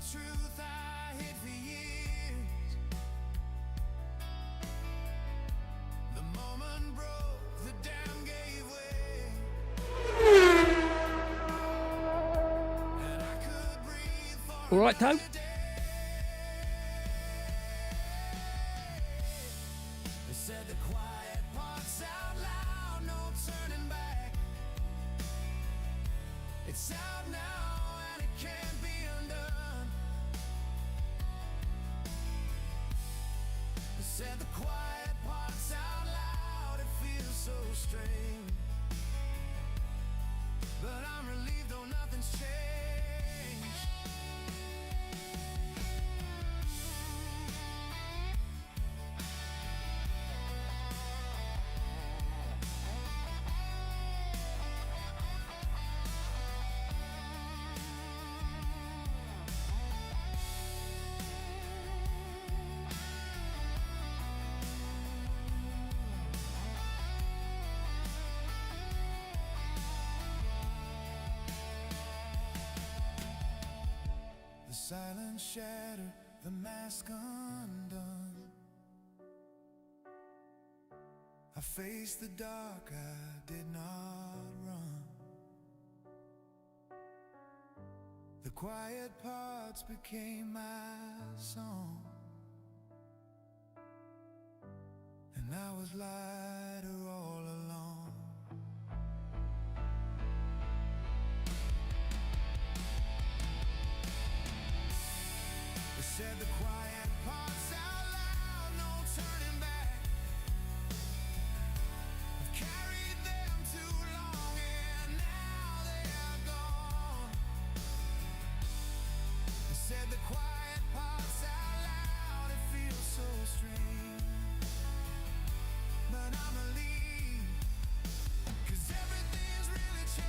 truth I hid for years. The moment broke, the dam gave way, and I could breathe for All right, Toad? another day. They said the quiet parts out loud, no turning back. It's out now and it can't be undone. They said the quiet parts out loud, it feels so strange, but I'm relieved though nothing's changed. The silence shattered, the mask undone. I faced the dark, I did not run. The quiet parts became my song, and I was lighter all along. They said the quiet parts out loud, no turning back. I've carried them too long and now they are gone. They said the quiet parts out loud, it feels so strange, but I'm relieved, 'cause everything's really changed.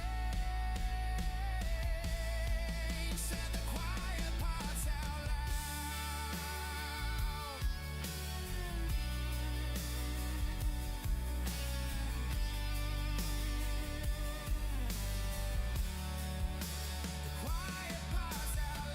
Said the quiet parts out loud. The quiet parts out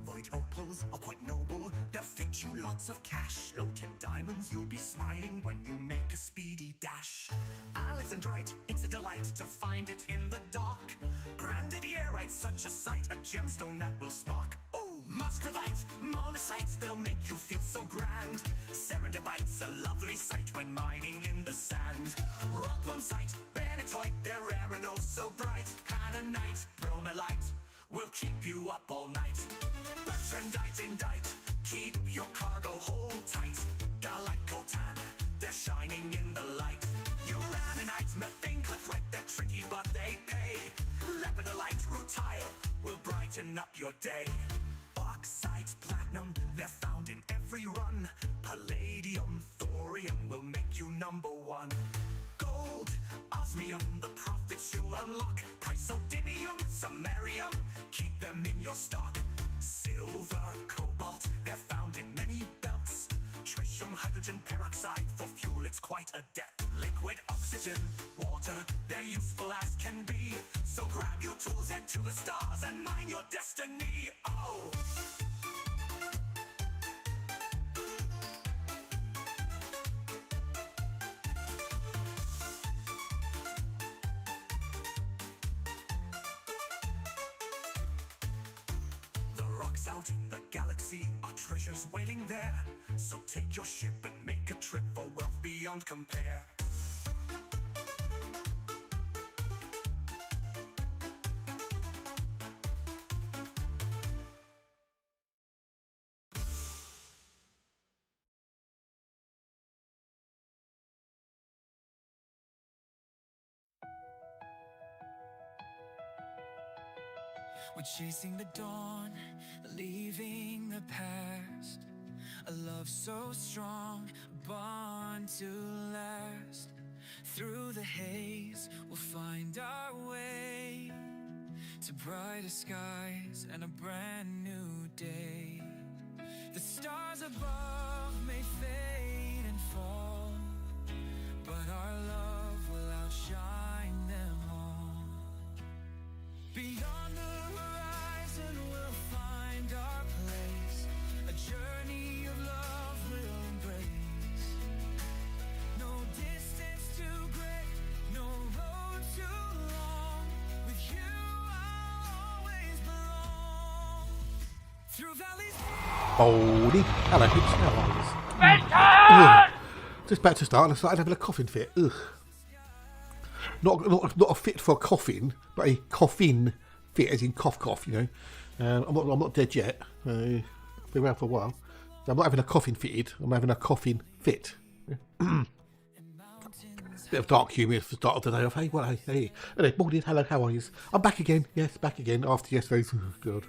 Void opals are quite noble, they'll fetch you lots of cash. Low-tech diamonds, you'll be smiling when you make a speedy dash. Alexandrite, it's a delight to find it in the dark. Branded earite, such a sight, a gemstone that will spark. Oh, muscovite, monazite, they'll make you feel so grand. Serendipite's a lovely sight when mining in the sand. Rocklonsite, benitoite, they're rare and oh so bright. Canonite, bromelite, will keep you up all night. Bertrandite, indite, keep your cargo hold tight. Galacotan, they're shining in the light. Uraninite, methinclifrite, they're tricky but they pay. Lepidolite, rutile, will brighten up your day. Bauxite, platinum, they're found in every run. Palladium, thorium will make you number one. Gold, osmium, the profits you unlock. Praseodymium, samarium, keep them in your stock. Silver, cobalt, they're found in many belts. Tritium, hydrogen peroxide, for fuel it's quite a depth. Liquid oxygen, water, they're useful as can be. So grab your tools, head to the stars and mine your destiny. Oh! Out in the galaxy are treasures waiting there. So take your ship and make a trip for wealth beyond compare. We're chasing the dawn, leaving the past. A love so strong, a bond to last. Through the haze, we'll find our way to brighter skies and a brand new day. The stars above may fade and fall, but our love will outshine them all. Beyond the horizon we'll find our place, a journey of love we'll embrace. No distance too great, no road too long. With you I'll always belong. Through valleys. Holy hello, peeps. How are you? Just about to start, and I started having a coughing fit. Ugh. Not a fit for a coffin, but a coffin fit, as in cough. You know, I'm not dead yet. Been around for a while. So I'm not having a coffin fitted. I'm having a coffin fit. Bit of dark humour for the start of the day off. Hey, well, hey. Anyway, morning. Hello, how are you? I'm back again. Yes, back again after yesterday's. Oh, God.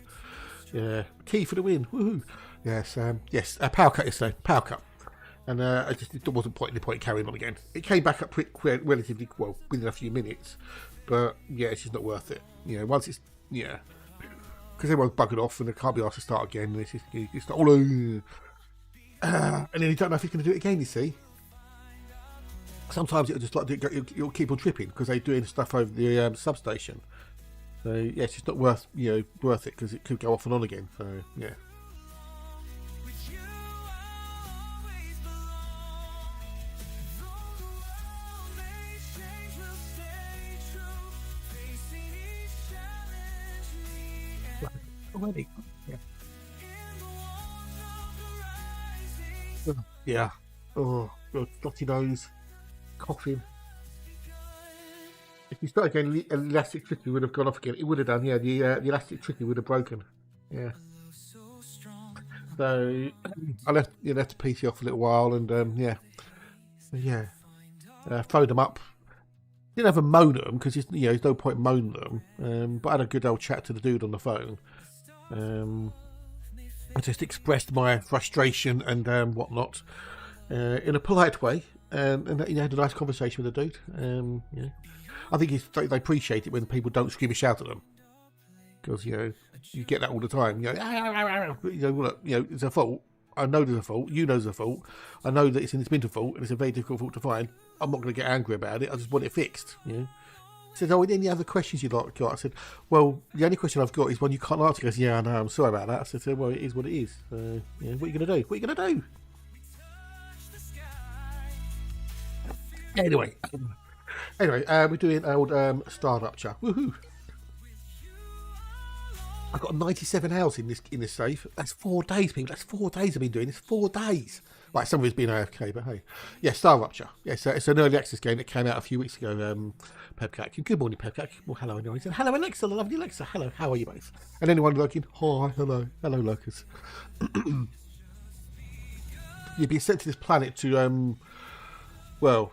Yeah, key for the win. Woohoo! Yes, a power cut yesterday. Power cut. And it wasn't any point carrying on again. It came back up relatively well within a few minutes, but yeah, it's just not worth it. You know, once it's because everyone's buggered off and they can't be asked to start again. And it's not all and then you don't know if he's going to do it again. You see, sometimes it'll just it'll keep on tripping because they're doing stuff over the substation. So yeah, it's just not worth it because it could go off and on again. So yeah. Already. Yeah. Oh, snotty nose, coughing. If you start again, the elastic tricky would have gone off again. It would have done, yeah. The elastic tricky would have broken. Yeah. So I left the PC off a little while, and phoned them up. Didn't have a moan at them because there's no point moaning them. But I had a good old chat to the dude on the phone. I just expressed my frustration and whatnot in a polite way, and had a nice conversation with the dude. I think they appreciate it when people don't scream and shout at them, because you get that all the time. It's a fault. I know there's a fault. You know there's a fault. I know that it's an mental fault, and it's a very difficult fault to find. I'm not going to get angry about it. I just want it fixed. He said, "Oh, any other questions you'd like?" I said, "Well, the only question I've got is one you can't answer." He goes, "Yeah, I know. I'm sorry about that." I said, "Well, it is what it is. What are you going to do? What are you going to do?" Anyway, we're doing old StarRupture. Woohoo! I've got 97 hours in this save. That's 4 days, people. That's 4 days I've been doing this. 4 days. Right, some of it's been AFK, but hey. Yeah, StarRupture. Yeah, so it's an early access game that came out a few weeks ago, Pepcat. Good morning, Pepcat. Well, hello, anyone. And hello, Alexa, the lovely Alexa. Hello, how are you both? And anyone lurking, hi, hello, lurkers. You've been sent to this planet to, I'm not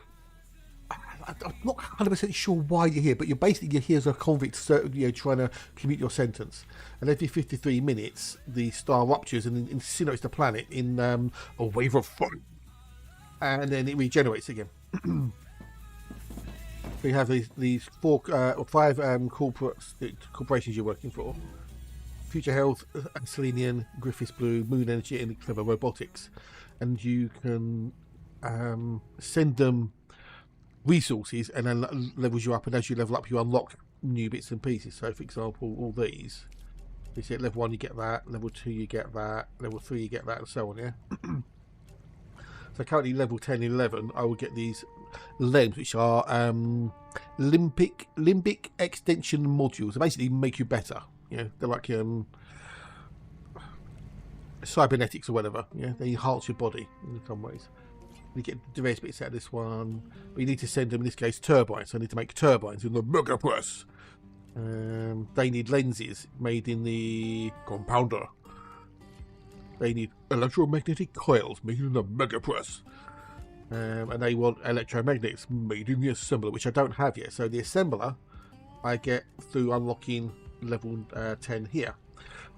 100% sure why you're here, but you're here as a convict, trying to commute your sentence. And every 53 minutes, the star ruptures and incinerates the planet in a wave of fire, and then it regenerates again. So you have these 4 or 5 corporations you're working for: Future Health, Selenium, Griffiths Blue, Moon Energy, and Clever Robotics, and you can send them resources, and then levels you up, and as you level up you unlock new bits and pieces. So for example, all these, you see at level 1 you get that, level 2 you get that, level 3 you get that, and so on. Yeah. So currently level 10 and 11 I will get these LEMs, which are limbic extension modules. They basically make you better. They're like cybernetics or whatever. They enhance your body in some ways. You get the various bits out of this one, but you need to send them, in this case, turbines. So I need to make turbines in the mega press. They need lenses made in the compounder. They need electromagnetic coils made in the mega press. And they want electromagnets made in the assembler, which I don't have yet. So the assembler I get through unlocking level 10 here.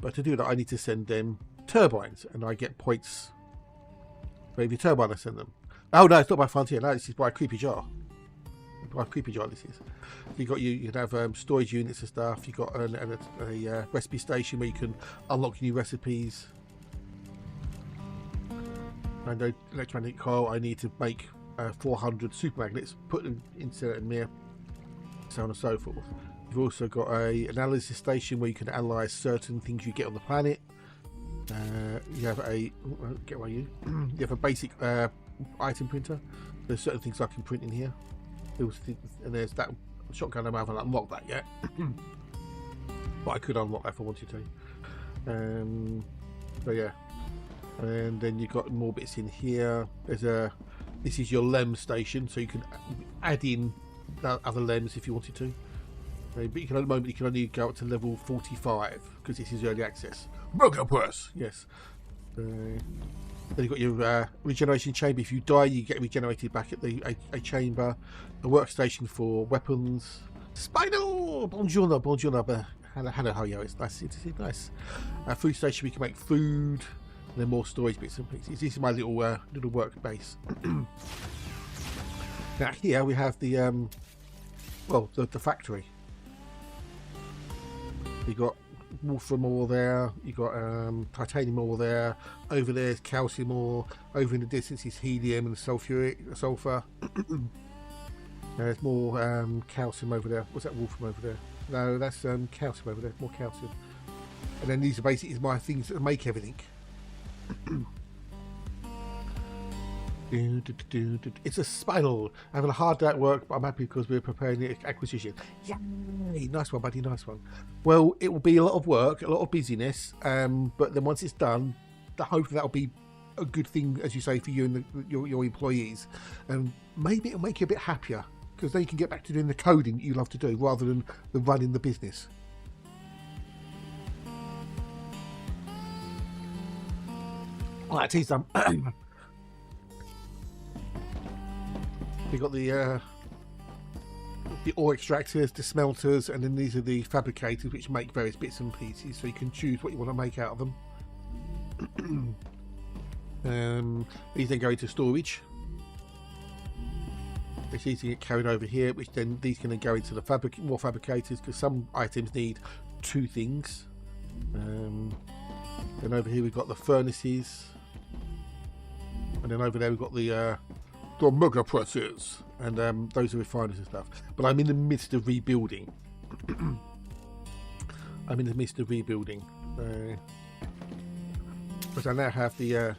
But to do that, I need to send them turbines, and I get points Maybe turbine I sent them. Oh no, it's not by Frontier. No, this is by Creepy Jar. By Creepy Jar, this is. You can have storage units and stuff. You got a recipe station where you can unlock new recipes. I know electronic coal. I need to make 400 super magnets, put them into a mirror, so on and so forth. You've also got a analysis station where you can analyze certain things you get on the planet. You have a you have a basic item printer. There's certain things I can print in here. And there's that shotgun. I haven't unlocked that yet, but I could unlock that if I wanted to. So yeah, and then you've got more bits in here. This is your LEM station, so you can add in other LEMs if you wanted to. But you can, at the moment, you can only go up to level 45 because this is early access. Mega Press, yes. Then you've got your regeneration chamber. If you die, you get regenerated back at a chamber. A workstation for weapons. Spinal! Buongiorno, buongiorno. Hello, how are you? It's nice. It's nice. A food station, we can make food. And then more storage bits and pieces. This is my little work base. Now here we have the the factory. You got wolfram ore there. You got titanium ore there. Over there is calcium ore. Over in the distance is helium and sulfur. There's more calcium over there. What's that wolfram over there? No, that's calcium over there. More calcium. And then these are basically my things that make everything. It's a spinal. Having a hard day at work, but I'm happy because we're preparing the acquisition. Yay! Nice one, buddy. Nice one. Well, it will be a lot of work, a lot of busyness, but then once it's done, hopefully that'll be a good thing, as you say, for you and your employees, and maybe it'll make you a bit happier because then you can get back to doing the coding that you love to do rather than running the business. All right, tea's done. We've got the ore extractors, the smelters, and then these are the fabricators which make various bits and pieces, so you can choose what you want to make out of them. These then go into storage. It's easy to get carried over here, which then these can then go into the more fabricators because some items need two things. Then over here we've got the furnaces, and then over there we've got the mega presses, and those are refiners and stuff. But I'm in the midst of rebuilding. But I now have the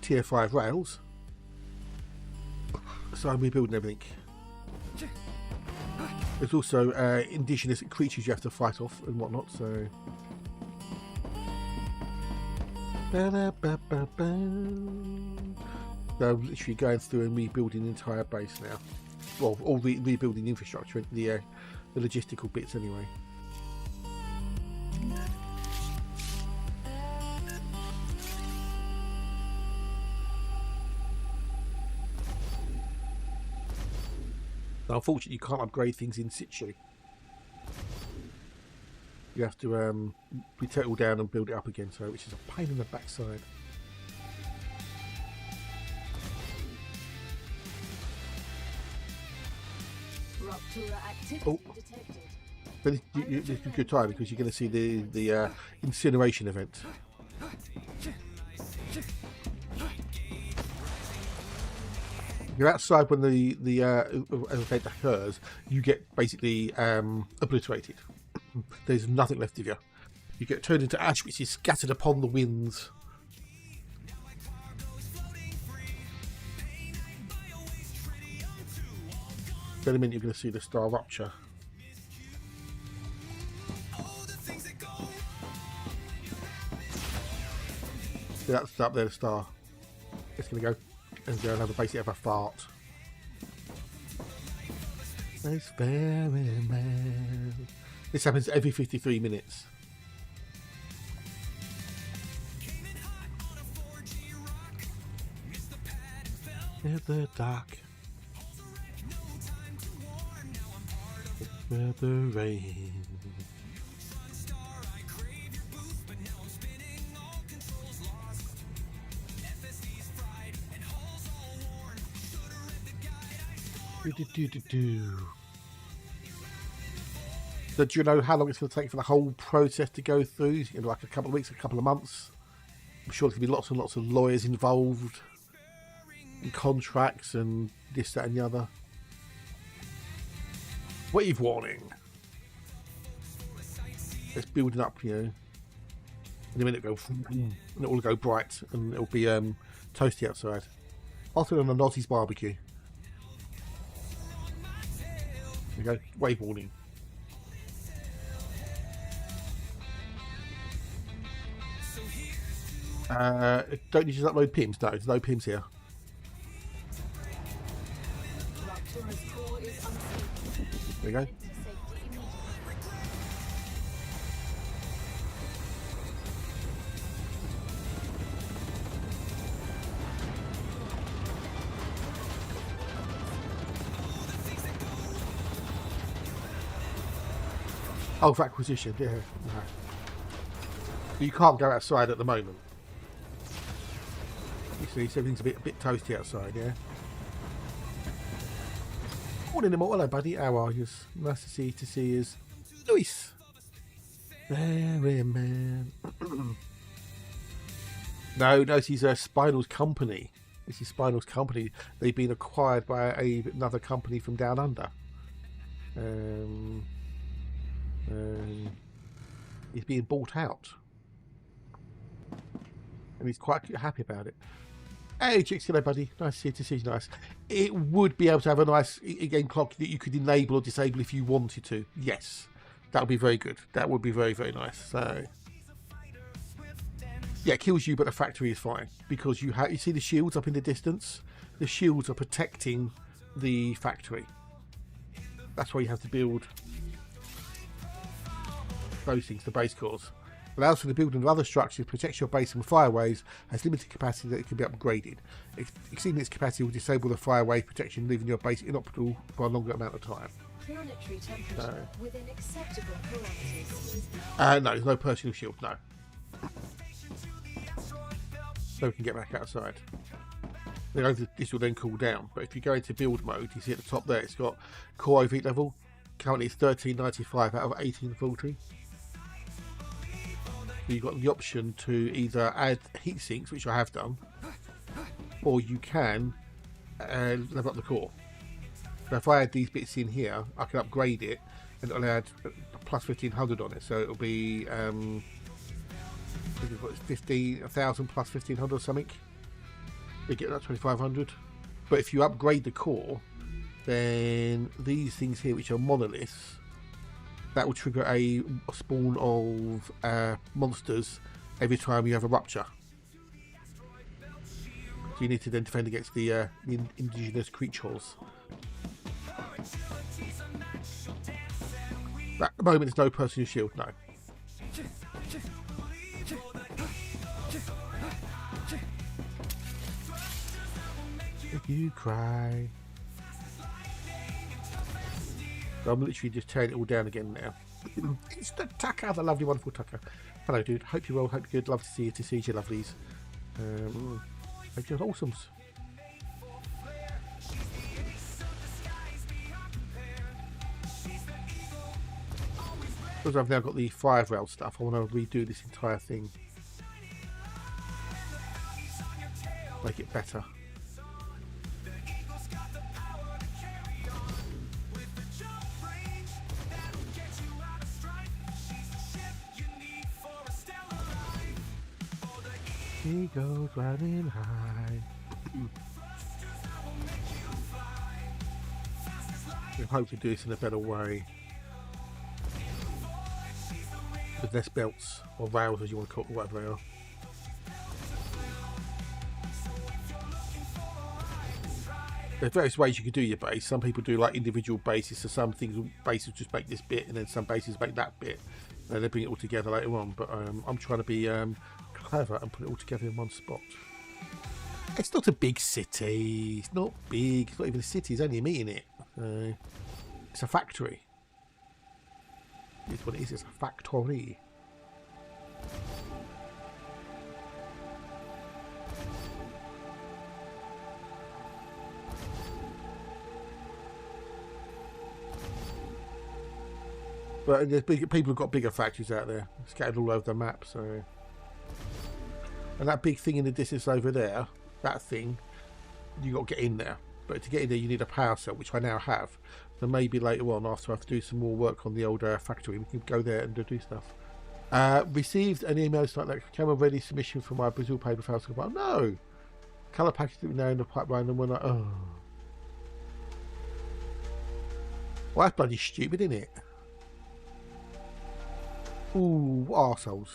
tier 5 rails, so I'm rebuilding everything. There's also indigenous creatures you have to fight off and whatnot, so I'm literally going through and rebuilding the entire base now. Well, all rebuilding the infrastructure, the logistical bits anyway. Now, unfortunately, you can't upgrade things in situ. You have to tear it all down and build it up again, so which is a pain in the backside. Oh, but this is a good time because you're going to see the incineration event. You're outside when the event occurs. You get basically obliterated. There's nothing left of you. You get turned into ash, which is scattered upon the winds. In a minute, you're going to see the StarRupture. See, that's up there, the star. It's going to go and go and have a fart. Nice man. This happens every 53 minutes. In the dark. Where the rain. So do you know how long it's going to take for the whole process to go through? In like a couple of weeks, a couple of months? I'm sure there's going to be lots and lots of lawyers involved, and contracts and this, that and the other. Wave warning. It's building up, you know. In a minute it'll go, and it will go bright, and it'll be toasty outside. Also on a Aussie's barbecue. There you go, wave warning. Don't you just upload PIMs? No, there's no PIMs here. There you go. Oh, for acquisition, yeah. No. You can't go outside at the moment. You see, everything's a bit toasty outside, yeah? Morning, Immortal. Hello, buddy. How are you? Nice to see you. Luis. Very man. No, this is Spinal's company. This is Spinal's company. They've been acquired by another company from down under. He's being bought out. And he's quite happy about it. Hey, Chicks, hello, buddy. Nice to see you. Nice. It would be able to have a nice game clock that you could enable or disable if you wanted to. Yes, that would be very good. That would be very, very nice. So, yeah, it kills you, but the factory is fine because you see the shields up in the distance. The shields are protecting the factory. That's why you have to build those things, the base cores. Allows for the building of other structures, protects your base from fire waves, has limited capacity that it can be upgraded. Exceeding its capacity will disable the fire wave protection, leaving your base inoperable for a longer amount of time. Planetary temperature within acceptable parameters. No, there's no personal shield, no. So we can get back outside. This will then cool down, but if you go into build mode, you see at the top there, it's got core overheat level. Currently it's 1395 out of 1840. You've got the option to either add heat sinks, which I have done, or you can level up the core. So if I add these bits in here, I can upgrade it and it'll add plus 1500 on it. So it'll be 1,000 plus 1500 or something. You get that 2500. But if you upgrade the core, then these things here, which are monoliths, that will trigger a spawn of monsters every time you have a rupture. So you need to then defend against the indigenous creatures. At the moment, there's no personal shield, no. If you cry. So I'm literally just tearing it all down again now. It's the Tucker, the lovely, wonderful Tucker. Hello, dude. Hope you're well. Hope you're good. Love to see you. To see you, lovelies. Hope you're awesomes. Because I've now got the 5 rail stuff, I want to redo this entire thing. Make it better. He goes riding high. I hope to do this in a better way. With less belts, or rails as you want to call it, whatever they are. There are various ways you can do your base. Some people do like individual bases, so some bases just make this bit, and then some bases make that bit. And they bring it all together later on. But I'm trying to be clever and put it all together in one spot. It's not a big city. It's not big. It's not even a city. It's only a meeting it. It's a factory. It's what it is. It's a factory. But there's people have got bigger factories out there, scattered all over the map. So, and that big thing in the distance over there, that thing, you got to get in there. But to get in there, you need a power cell, which I now have. So maybe later on, after I have to do some more work on the old factory, we can go there and do stuff. Received an email like that. Camera ready submission for my Brazil paper files. No, color packaging now in the pipeline, and we're like, oh, well, that's bloody stupid, isn't it? Ooh, arseholes.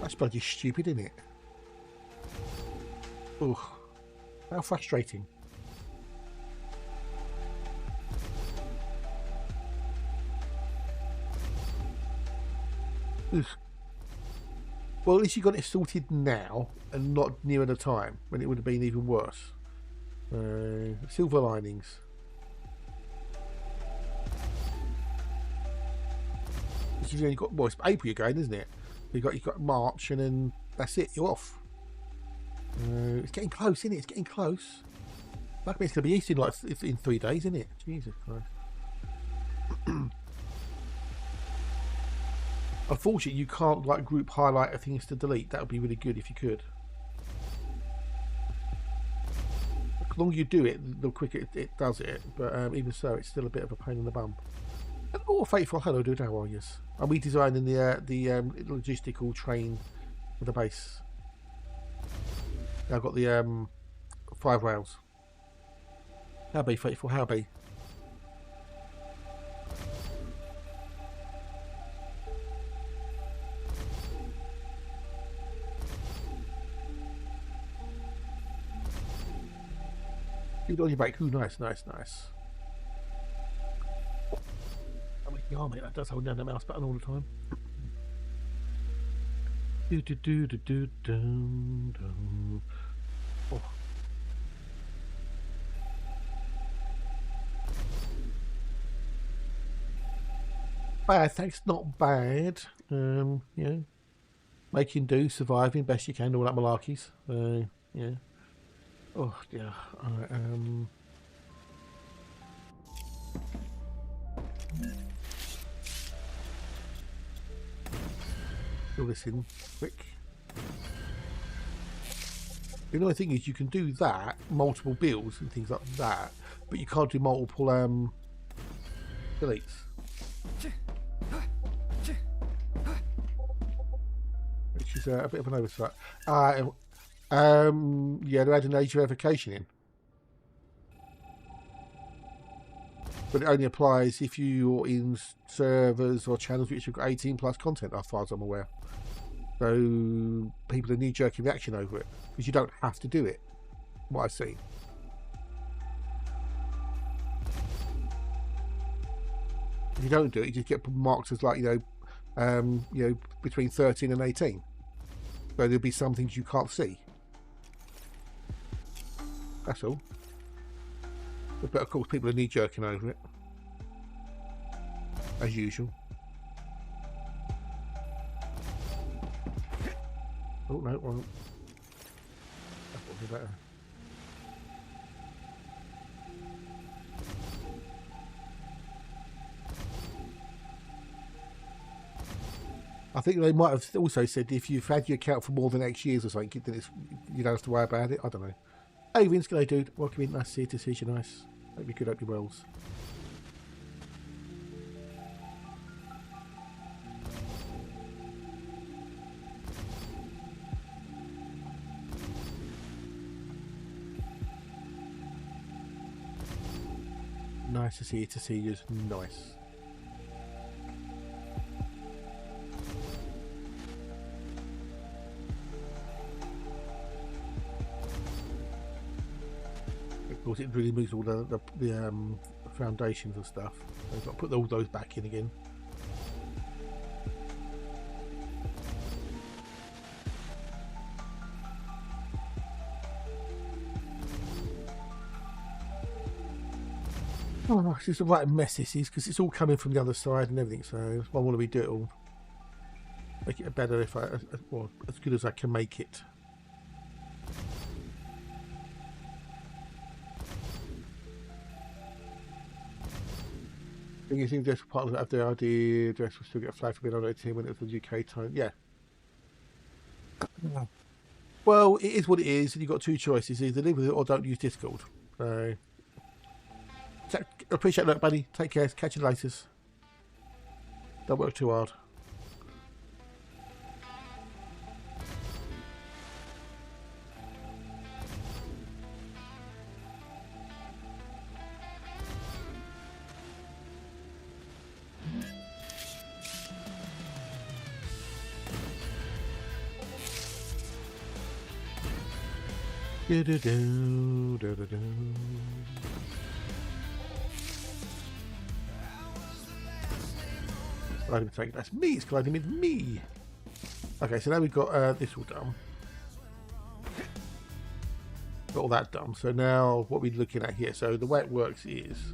That's bloody stupid, isn't it? Ugh. How frustrating. Ugh. Well, at least you got it sorted now and not nearer the time when it would have been even worse. Silver linings. You've only got, well, it's April you're going, isn't it? You've got March, and then that's it. You're off. It's getting close, isn't it? It's getting close. Like it's going to be Easter in 3 days, isn't it? Jesus Christ. Unfortunately, you can't like group highlighter things to delete. That would be really good if you could. The longer you do it, the quicker it does it. But even so, it's still a bit of a pain in the bum. Oh, Faithful, hello dude, how are you? Are we designing the logistical train for the base? I've got the 5 rails. How be, Faithful, how be? You're on your bike. Ooh, nice. Oh, mate, that does hold down the mouse button all the time. Oh. Bad, thanks. Not bad. Yeah, making do, surviving best you can, all that malarkeys. Yeah. Oh dear. Fill this in quick. The only thing is you can do that, multiple builds and things like that, but you can't do multiple deletes. Which is a bit of an oversight. Yeah, they're adding age verification in. But it only applies if you're in servers or channels which have got 18 plus content, as far as I'm aware. So people are knee-jerking reaction over it, because you don't have to do it, what I've seen. If you don't do it, you just get marked as like, between 13 and 18. So there'll be some things you can't see. That's all. But of course, people are knee-jerking over it, as usual. Oh no, wrong. That would be better. I think they might have also said if you've had your account for more than X years or something, then you don't have to worry about it. I don't know. Hey Vince, g'day dude. Welcome in. Nice to see you. Nice. Hope you're good. Hope you're wells. Nice to see you. Nice. Of course, it really moves all the foundations and stuff. I've got to put all those back in again. Oh, this is a right mess this is, because it's all coming from the other side and everything, so I want to redo it all. Make it better if well, as good as I can make it. Thing is, this part of the idea, dress will still get a flag for being on 18 when it was the UK time. Yeah. Well, it is what it is, and you've got two choices: either live with it or don't use Discord. So, appreciate that, buddy. Take care. Catch you later. Don't work too hard. Do do do do do do. Colliding with that's me. It's colliding with me. Okay, so now we've got this all done. Got all that done. So now what we're looking at here. So the way it works is,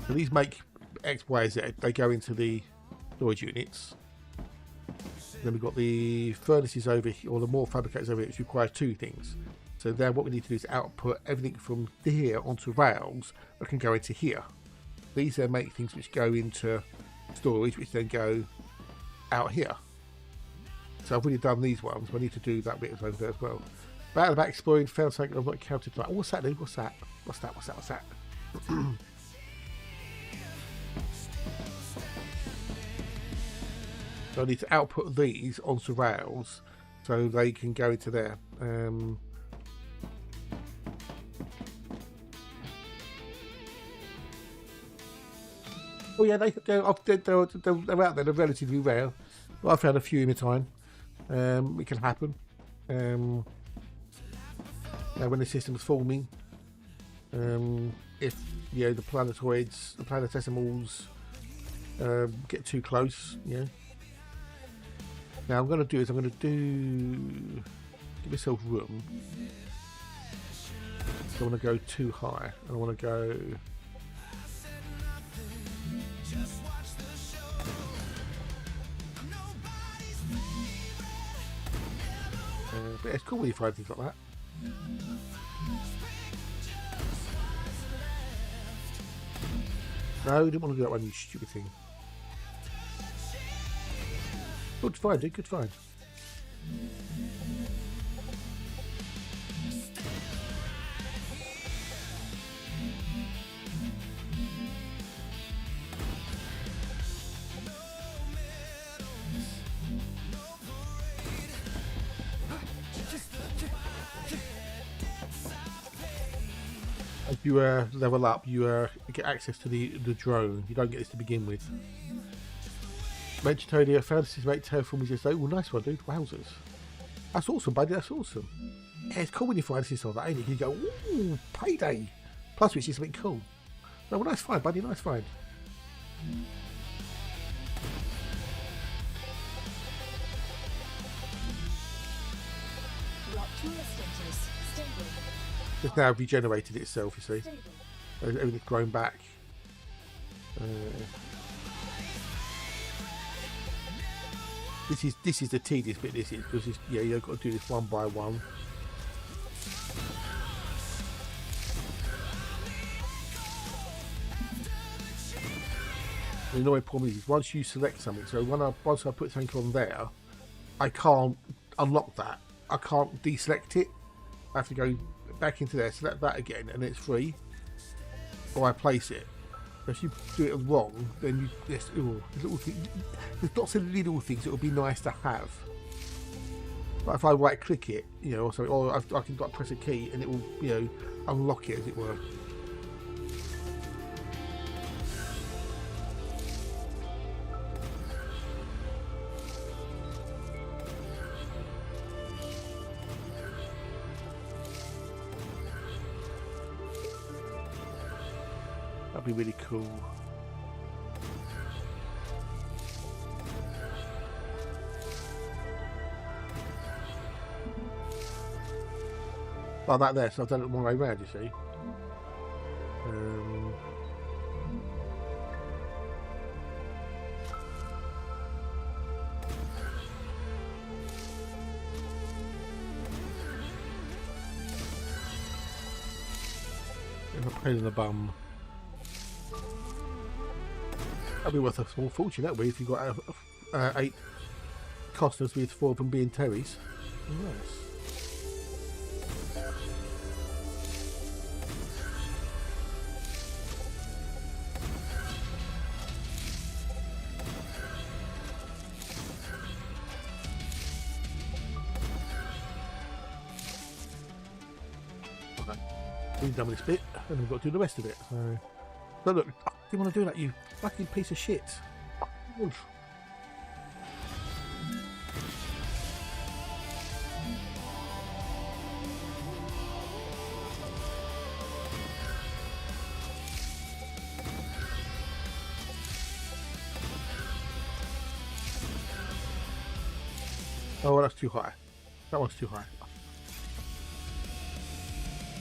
so these make X, Y, Z. They go into the storage units. Then we've got the furnaces over here, or the more fabricators over here, which require two things. So then what we need to do is output everything from here onto rails that can go into here. These then make things which go into storage, which then go out here. So I've already done these ones, but I need to do that bit over there as well. But about exploring, found something I've not counted tonight. Oh, what's that, dude? What's that? What's that? What's that? What's that? So I need to output these onto rails so they can go into there. Oh yeah, they're out there. They're relatively rare. Well, I found a few in a time. It can happen. Now when the system's forming, if the planetoids, the planetesimals get too close, Now I'm going to give myself room. I don't want to go too high. I don't want to go. But it's cool when you find things like that. No, you didn't want to do that one, you stupid thing. Good find, dude. Good find. As you level up, you get access to the drone. You don't get this to begin with. Mentioned earlier, fantasies make terraforming just like, oh, nice one, dude. Wowzers. That's awesome, buddy. That's awesome. Yeah, it's cool when you find this like that, ain't it? You go, ooh, payday. Plus, which is something cool. No, well, nice find, buddy. Nice find. Just now regenerated itself, you see. Everything's grown back. This is the tedious bit. This is because you've got to do this one by one. The annoying problem is once you select something. So once I put something on there, I can't unlock that. I can't deselect it. I have to go back into there, select that again, and it's free. Or I place it. If you do it wrong, then there's lots of little things that would be nice to have. But if I right click it, or something, or I can press a key and it will, unlock it, as it were. That'd be really cool. Like that there, so I've done it the wrong way around, you see. Bit of a pain in the bum. That'd be worth a small fortune, that would be, if you got 8 customers with 4 of them being Terry's. Nice. We've done with this bit, and we've got to do the rest of it. So, but look, I didn't want to do that, you fucking piece of shit. Oh, that's too high. That one's too high.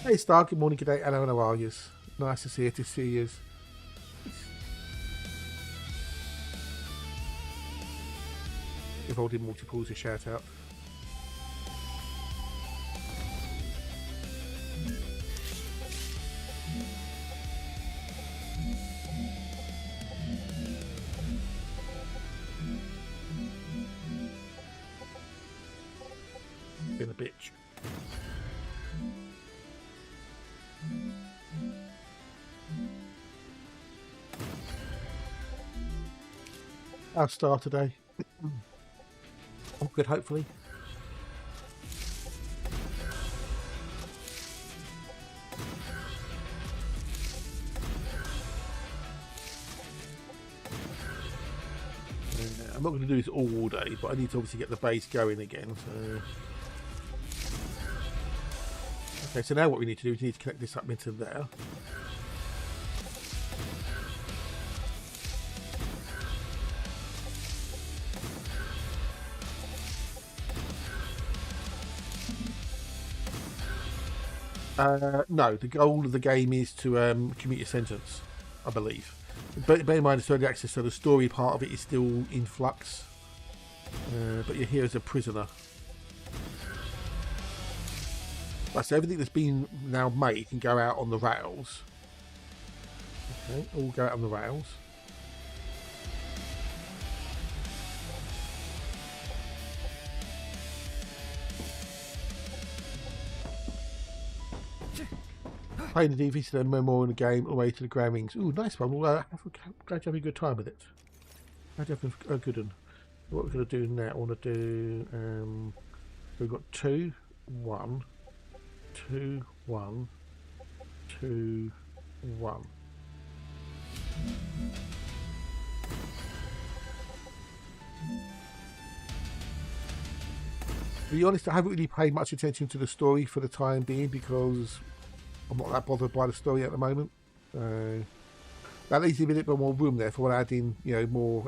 Hey Star, good morning, good day, hello, how are yous? Nice to see yous. If I did multiples, a shout out. Been a bitch. Our Star today. All good, hopefully. I'm not going to do this all day, but I need to obviously get the base going again. So, okay, so now what we need to do is we need to connect this up into there. No, the goal of the game is to commute your sentence, I believe. But bear in mind it's early access, so the story part of it is still in flux. But you're here as a prisoner. Right, so everything that's been now made can go out on the rails. Okay, all go out on the rails. Playing the DV to the memoir in the game, all the way to the Grand Rings. Ooh, nice one. Well, glad you're having a good time with it. Glad you're having a good one. What we're going to do now, I want to do... so we've got 2, 1, 2, 1, 2, 1. To be honest, I haven't really paid much attention to the story for the time being because I'm not that bothered by the story at the moment. That leaves me a bit more room there for when I add in, you know, more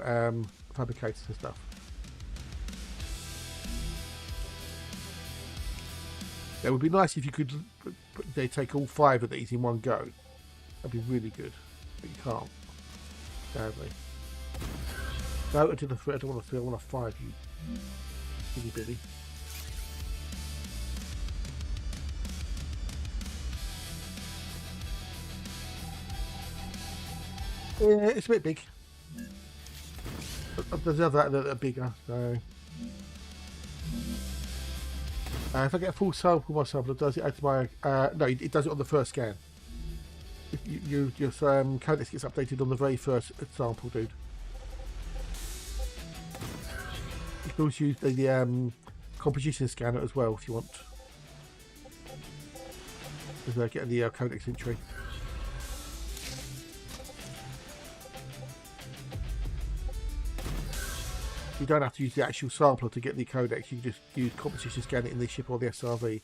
fabricators and stuff. It would be nice if you could take all 5 of these in one go. That'd be really good, but you can't. Sadly. No, I did the 3. I don't want to 3. I want a 5. You bitty bitty. Yeah, it's a bit big. There's other that are bigger, so... if I get a full sample myself, it does it add to my... no, it does it on the first scan. Your codex gets updated on the very first sample, dude. You can also use the composition scanner as well if you want. Just get the codex entry. You don't have to use the actual sampler to get the codex, you can just use composition scan it in the ship or the SRV.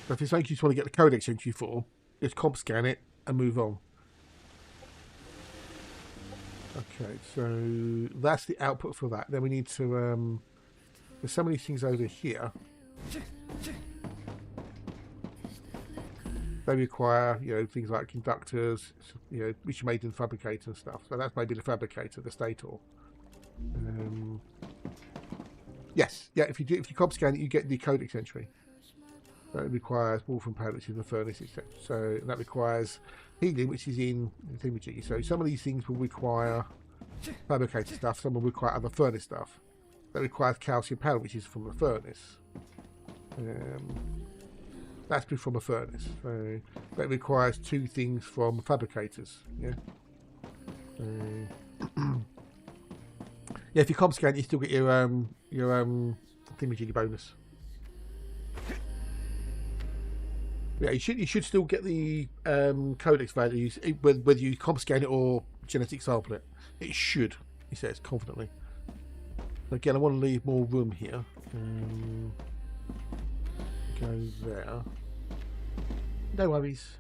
So if it's something you just want to get the codex entry for, just comp scan it and move on. Okay, so that's the output for that. Then we need to, there's some of these things over here. They require, you know, things like conductors, you know, which are made in the fabricator and stuff. So that's maybe the fabricator, the stator. Yes, yeah. If you comp scan it, you get the codex entry. So it requires wolfram powder, which is in the furnace, etc. So that requires healing, which is in thingamajiggy. So some of these things will require fabricated stuff. Some will require other furnace stuff. That requires calcium powder, which is from the furnace. That's from a furnace. So that requires 2 things from fabricators. Yeah. Yeah, if you comp scan, you still get your thingamajiggy bonus. Yeah, you should still get the codex values whether you comp scan it or genetic sample it. It should, he says confidently. Again, I want to leave more room here. Go there. No worries.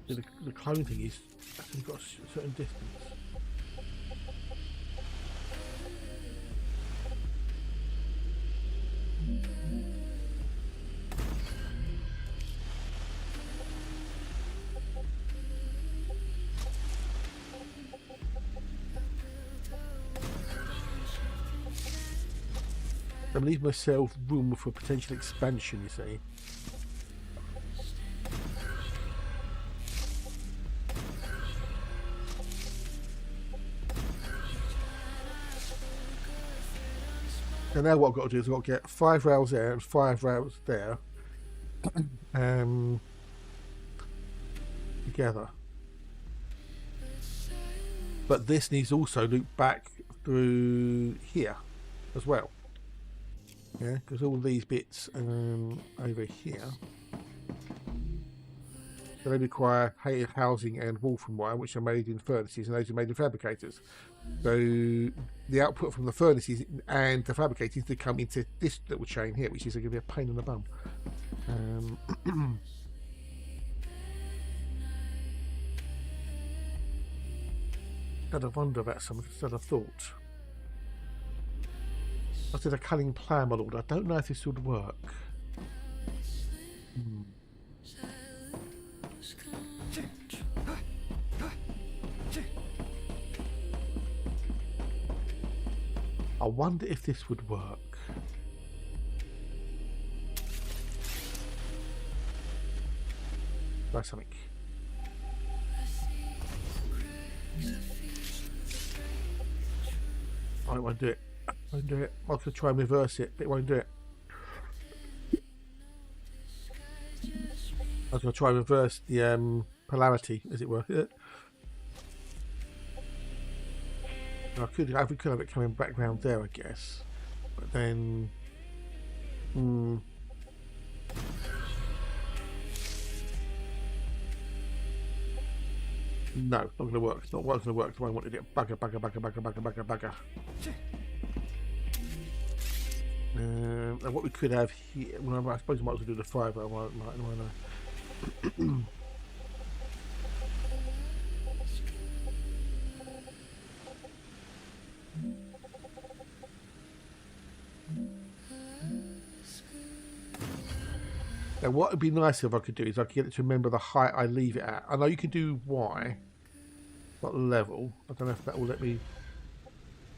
The clone thing is actually got a certain distance. I'm leaving myself room for potential expansion, you see. And now what I've got to do is I've got to get 5 rails there and 5 rails there together. But this needs also loop back through here as well. Yeah, because all these bits over here, so they require housing and wolfram wire, which are made in furnaces, and those are made in fabricators. So the output from the furnaces and the fabricators to come into this little chain here, which is going to be a pain in the bum. Had a wonder about something instead of thought. I did a cunning plan, my lord. I don't know if this would work. I wonder if this would work. Try something. I won't do it. Won't do it. I could try and reverse it, but it won't do it. I was going to try and reverse the polarity, as it were. I could have it coming back round there, I guess. But then... No, not going to work. It's not going to work the way I wanted it. Bugger. And what we could have here, well, I suppose I might as well do the 5. I might know. Now, what would be nice if I could do is I could get it to remember the height I leave it at. I know you can do Y, not level. I don't know if that will let me.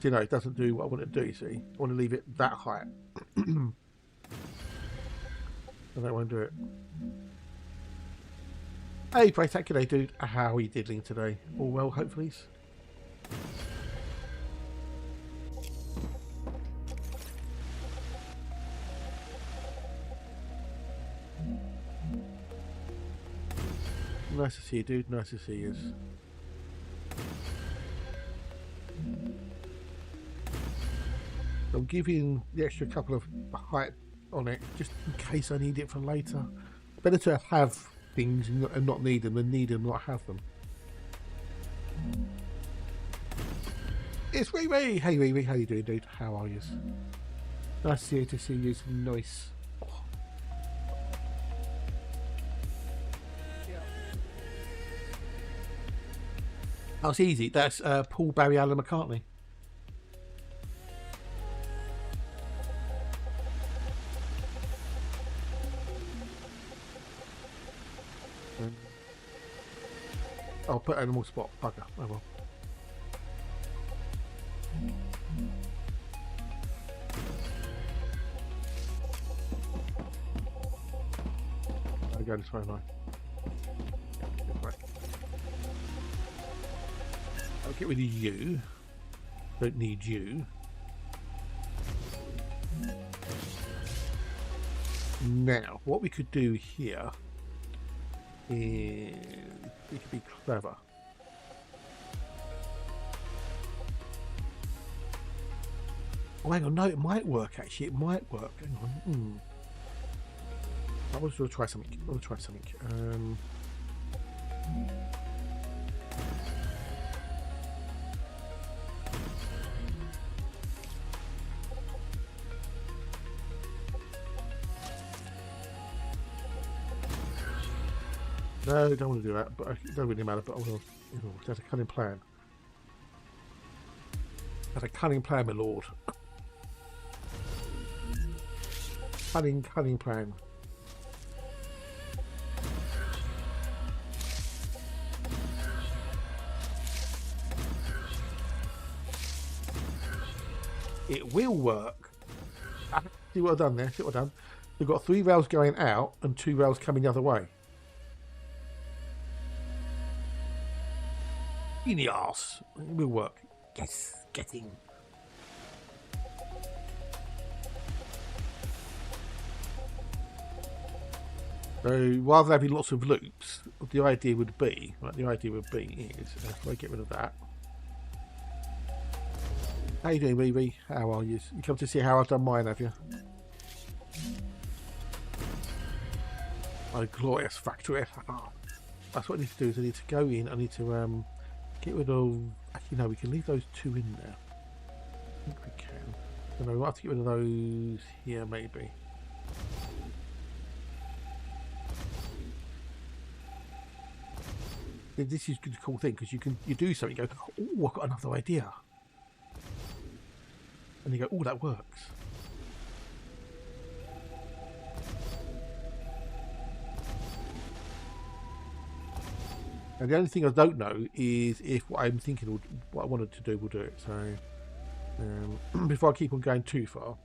You know, it doesn't do what I want it to do, you see. I want to leave it that height. And that won't do it. Hey, Braytac, g'day, dude. How are you diddling today? All well, hopefully. Nice to see you, dude. Nice to see you. I'm giving the extra couple of height on it just in case I need it for later. Better to have things and not need them than need them and not have them. It's Wee Wee! Hey Wee Wee, how you doing, dude? How are you? Nice to see you. Nice. That's easy. That's Paul, Barry, Allen, McCartney. I'll put animal spot. Bugger. Oh well. I go this way, no. Right. I'll get rid of you. Don't need you. Now, what we could do here is we could be clever. Oh, hang on, no, it might work actually. It might work. Hang on. I want to try something. I want to try something. No, don't want to do that, but it doesn't really matter. But that's a cunning plan. That's a cunning plan, my lord. Cunning plan. It will work. See what I've done there? See what I've done? We've got 3 rails going out and 2 rails coming the other way. In the arse. It will work. Yes, getting. So rather than having lots of loops, the idea would be, right, if I get rid of that. How you doing, Riri? How are you? You come to see how I've done mine, have you? Oh, glorious factory. That's what I need to do, is I need to go in, I need to get rid of... Actually, no, we can leave those 2 in there. I think we can. So no, we'll have to get rid of those here, maybe. This is a cool thing, because you do something, you go, oh, I've got another idea. And you go, oh, that works. And the only thing I don't know is if what I'm thinking, what I wanted to do, will do it. So, before I keep on going too far,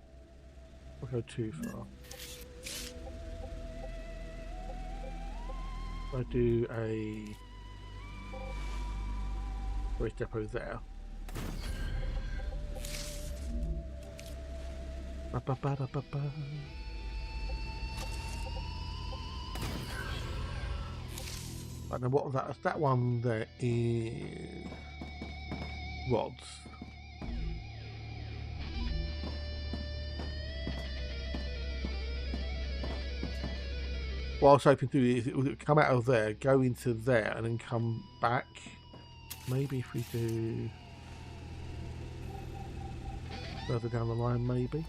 I'll go too far. I do a waste depot there. Right, now what that one there is rods. What I was hoping to do is it would come out of there, go into there, and then come back. Maybe if we do further down the line, maybe.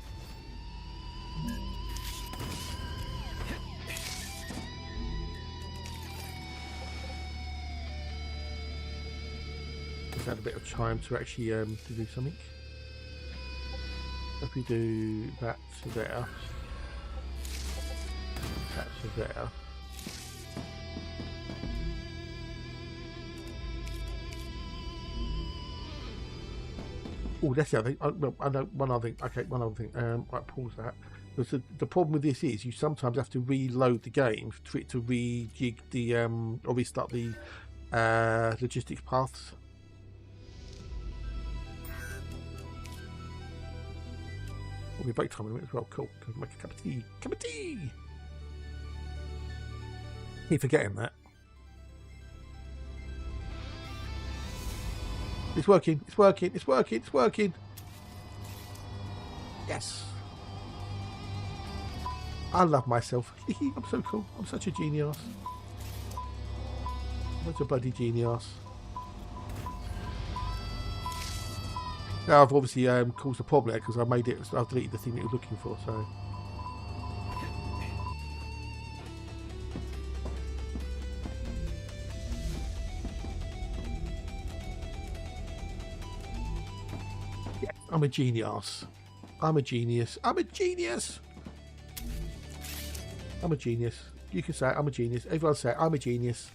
Just add a bit of time to actually to do something. If we do that to there, that to there. Oh, that's the other thing. I know one other thing. Okay, one other thing. Right, pause that. Because the problem with this is you sometimes have to reload the game for it to rejig the or restart the logistics paths. Will be break time in a minute as well. Cool. Go make a cup of tea. Cup of tea. Keep forgetting that. It's working. It's working. It's working. It's working. Yes. I love myself. I'm so cool. I'm such a genius. I'm such a bloody genius. Now I've obviously caused a problem there because I made it. I've deleted the thing that you're looking for. So. Yeah, I'm a genius. I'm a genius. I'm a genius. I'm a genius. You can say it, I'm a genius. Everyone say it, I'm a genius.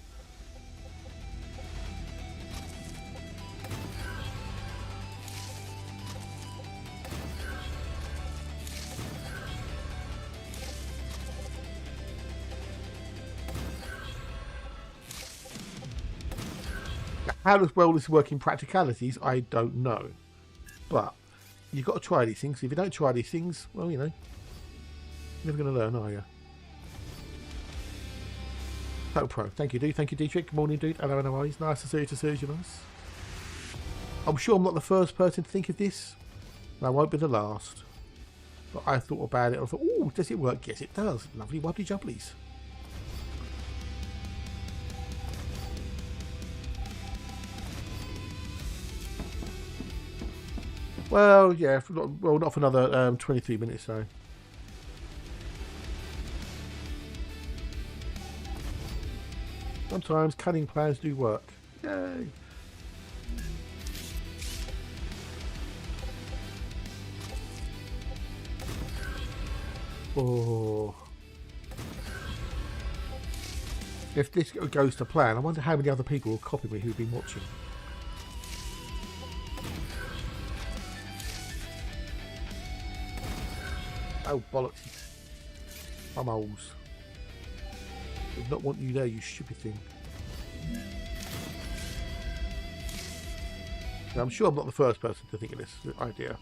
How well this work in practicalities, I don't know. But you've got to try these things. If you don't try these things, well, you know, you're never going to learn, are you? Total Pro. Thank you, dude. Thank you, Dietrich. Good morning, dude. Hello, hello. It's nice to see you, nice. I'm sure I'm not the first person to think of this, and I won't be the last. But I thought about it. I thought, oh, does it work? Yes, it does. Lovely wobbly jubblies. Well, yeah. Well, not for another 23 minutes, though. Sometimes cunning plans do work. Yay. Oh. If this goes to plan, I wonder how many other people will copy me who've been watching. Oh, bollocks. Bumholes. Did not want you there, you stupid thing. Now, I'm sure I'm not the first person to think of this idea.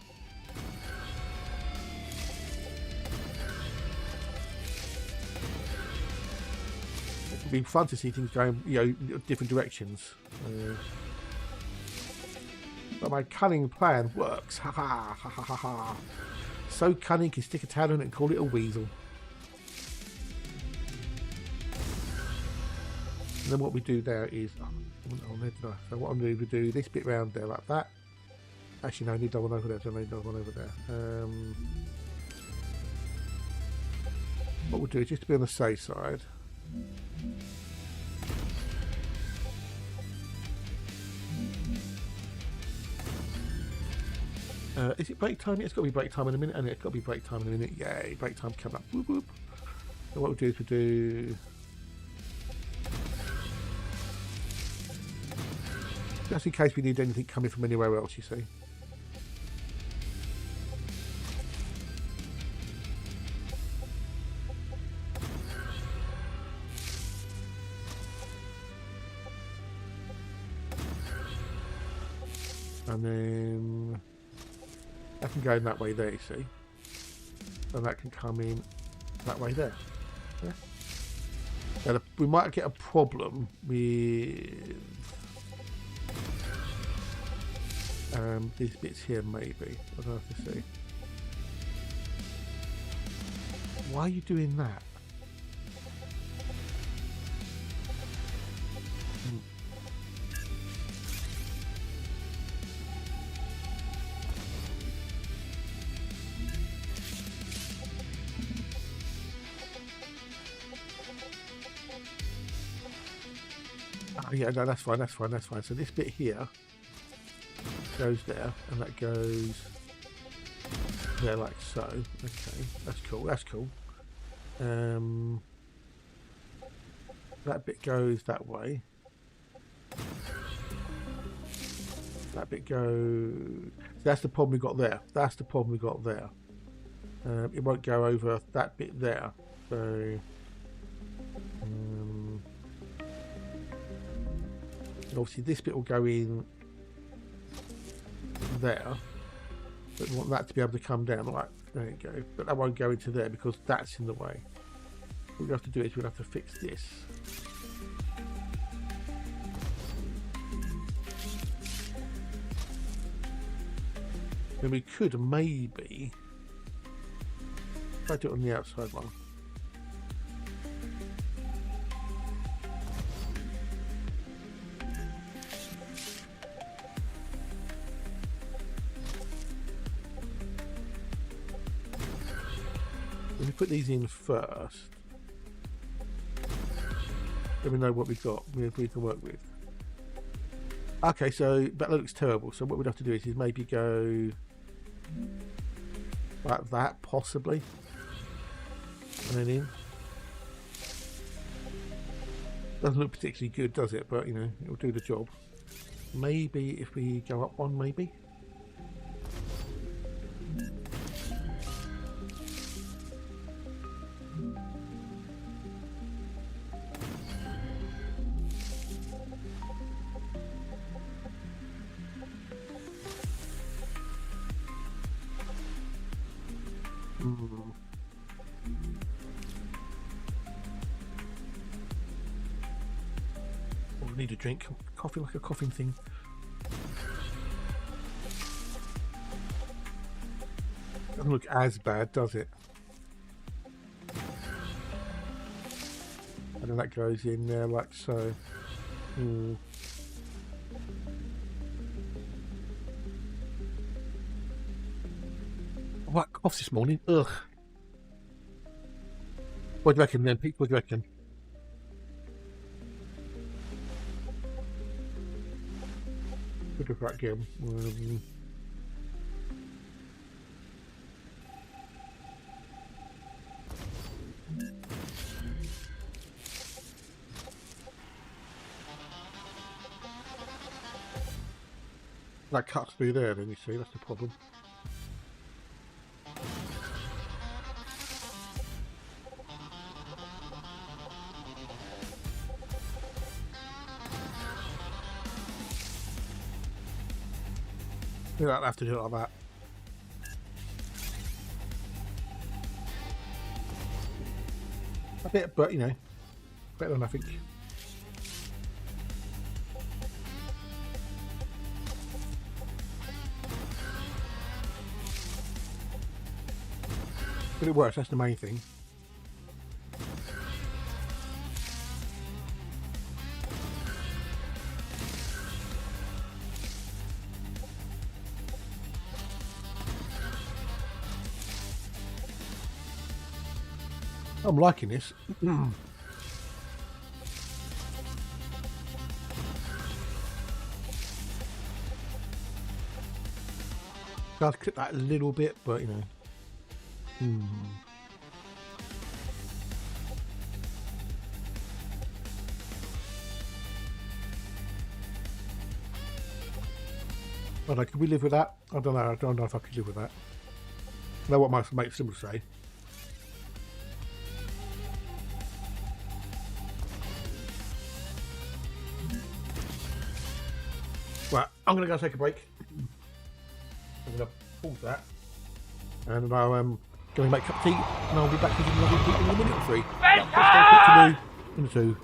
It would be fun to see things going, you know, different directions. But my cunning plan works. Ha ha ha ha ha ha. So cunning, can stick a tail on it and call it a weasel. And then what we do there is, so what I'm going to do this bit round there like that. Actually, no, I need double one over there. So I need double one over there. What we'll do is just to be on the safe side. Is it break time? It's got to be break time in a minute, and it's got to be break time in a minute. Yay, break time coming up. Whoop, whoop. So what we'll do is we'll do. Just in case we need anything coming from anywhere else, you see. And then that can go in that way there, you see. And that can come in that way there. Yeah. Now, we might get a problem with these bits here, maybe. I'll have to see. Why are you doing that? Oh, yeah, no, that's fine, that's fine, that's fine. So this bit here goes there, and that goes there like so. Okay, that's cool, that's cool. That bit goes that way. That bit goes... That's the problem we got there. That's the problem we got there. It won't go over that bit there. So... obviously this bit will go in there, but we want that to be able to come down. Right, there you go. But that won't go into there because that's in the way. What we have to do is we'll have to fix this. Then we could maybe try to do it on the outside one. Let me put these in first. Let me know what we've got, we can work with. Okay, so that looks terrible. So what we'd have to do is maybe go like that, possibly, and then in. Doesn't look particularly good, does it? But you know, it'll do the job. Maybe if we go up one, maybe. Oh, I need a drink. Coffee, like a coughing thing. Doesn't look as bad, does it? And then that goes in there like so. What coughs this morning? Ugh. What do you reckon then, Pete? What do you reckon? Good of that game. That cuts through there, then you see, that's the problem. You don't have to do it like that. A bit, but you know, better than nothing. But it works, that's the main thing. I'm liking this. I'll clip that a little bit, but you know. I don't know, could we live with that? I don't know. I don't know if I could live with that. I know what my mate Sim will say. Right, I'm going to go take a break. I'm going to pause that. And I'm going to make a cup of tea. And I'll be back with another tea in a minute or three. Let's go in the two.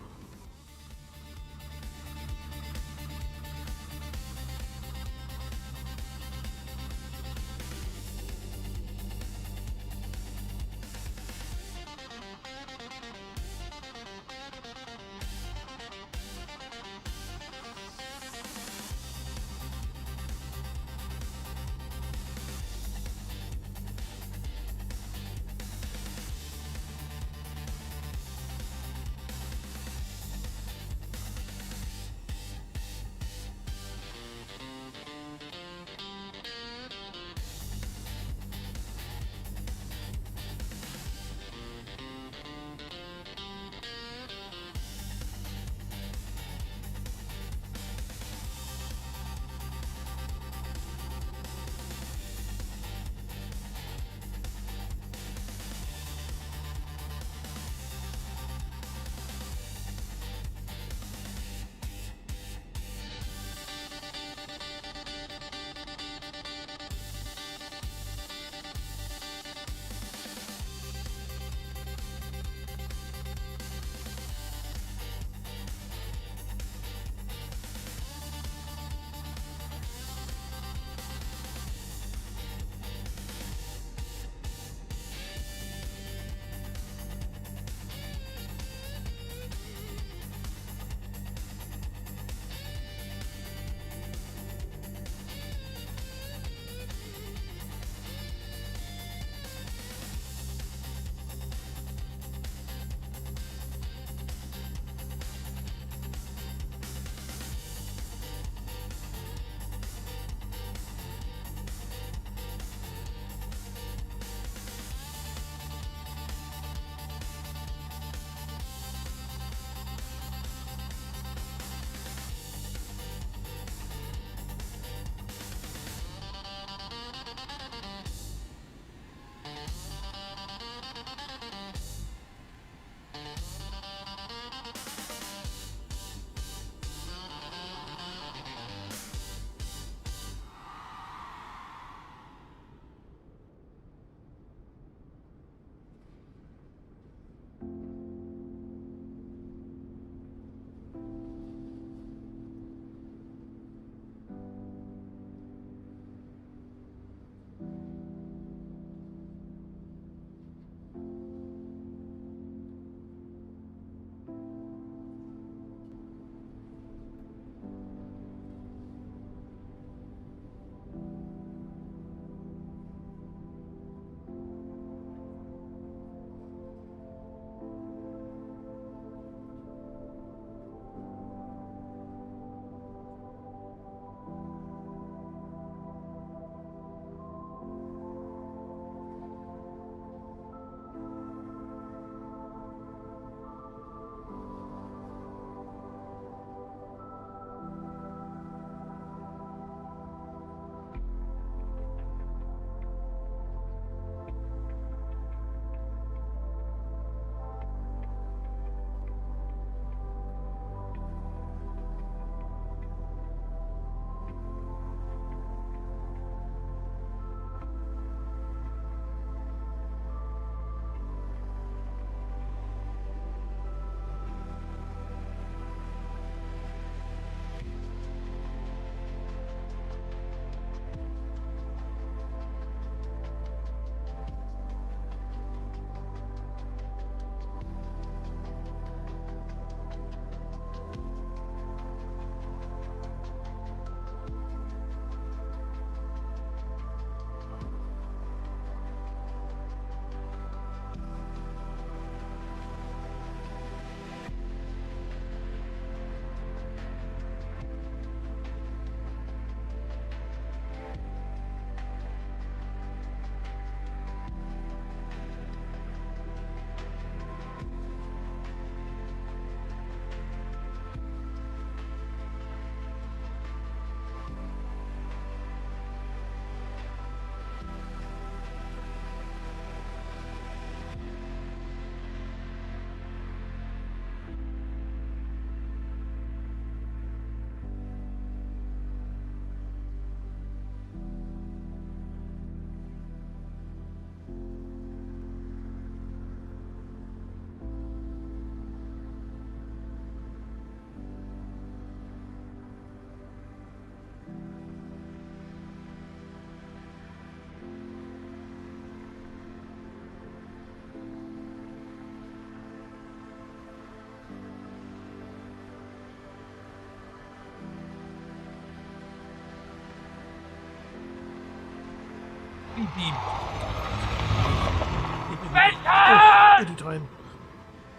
Anytime.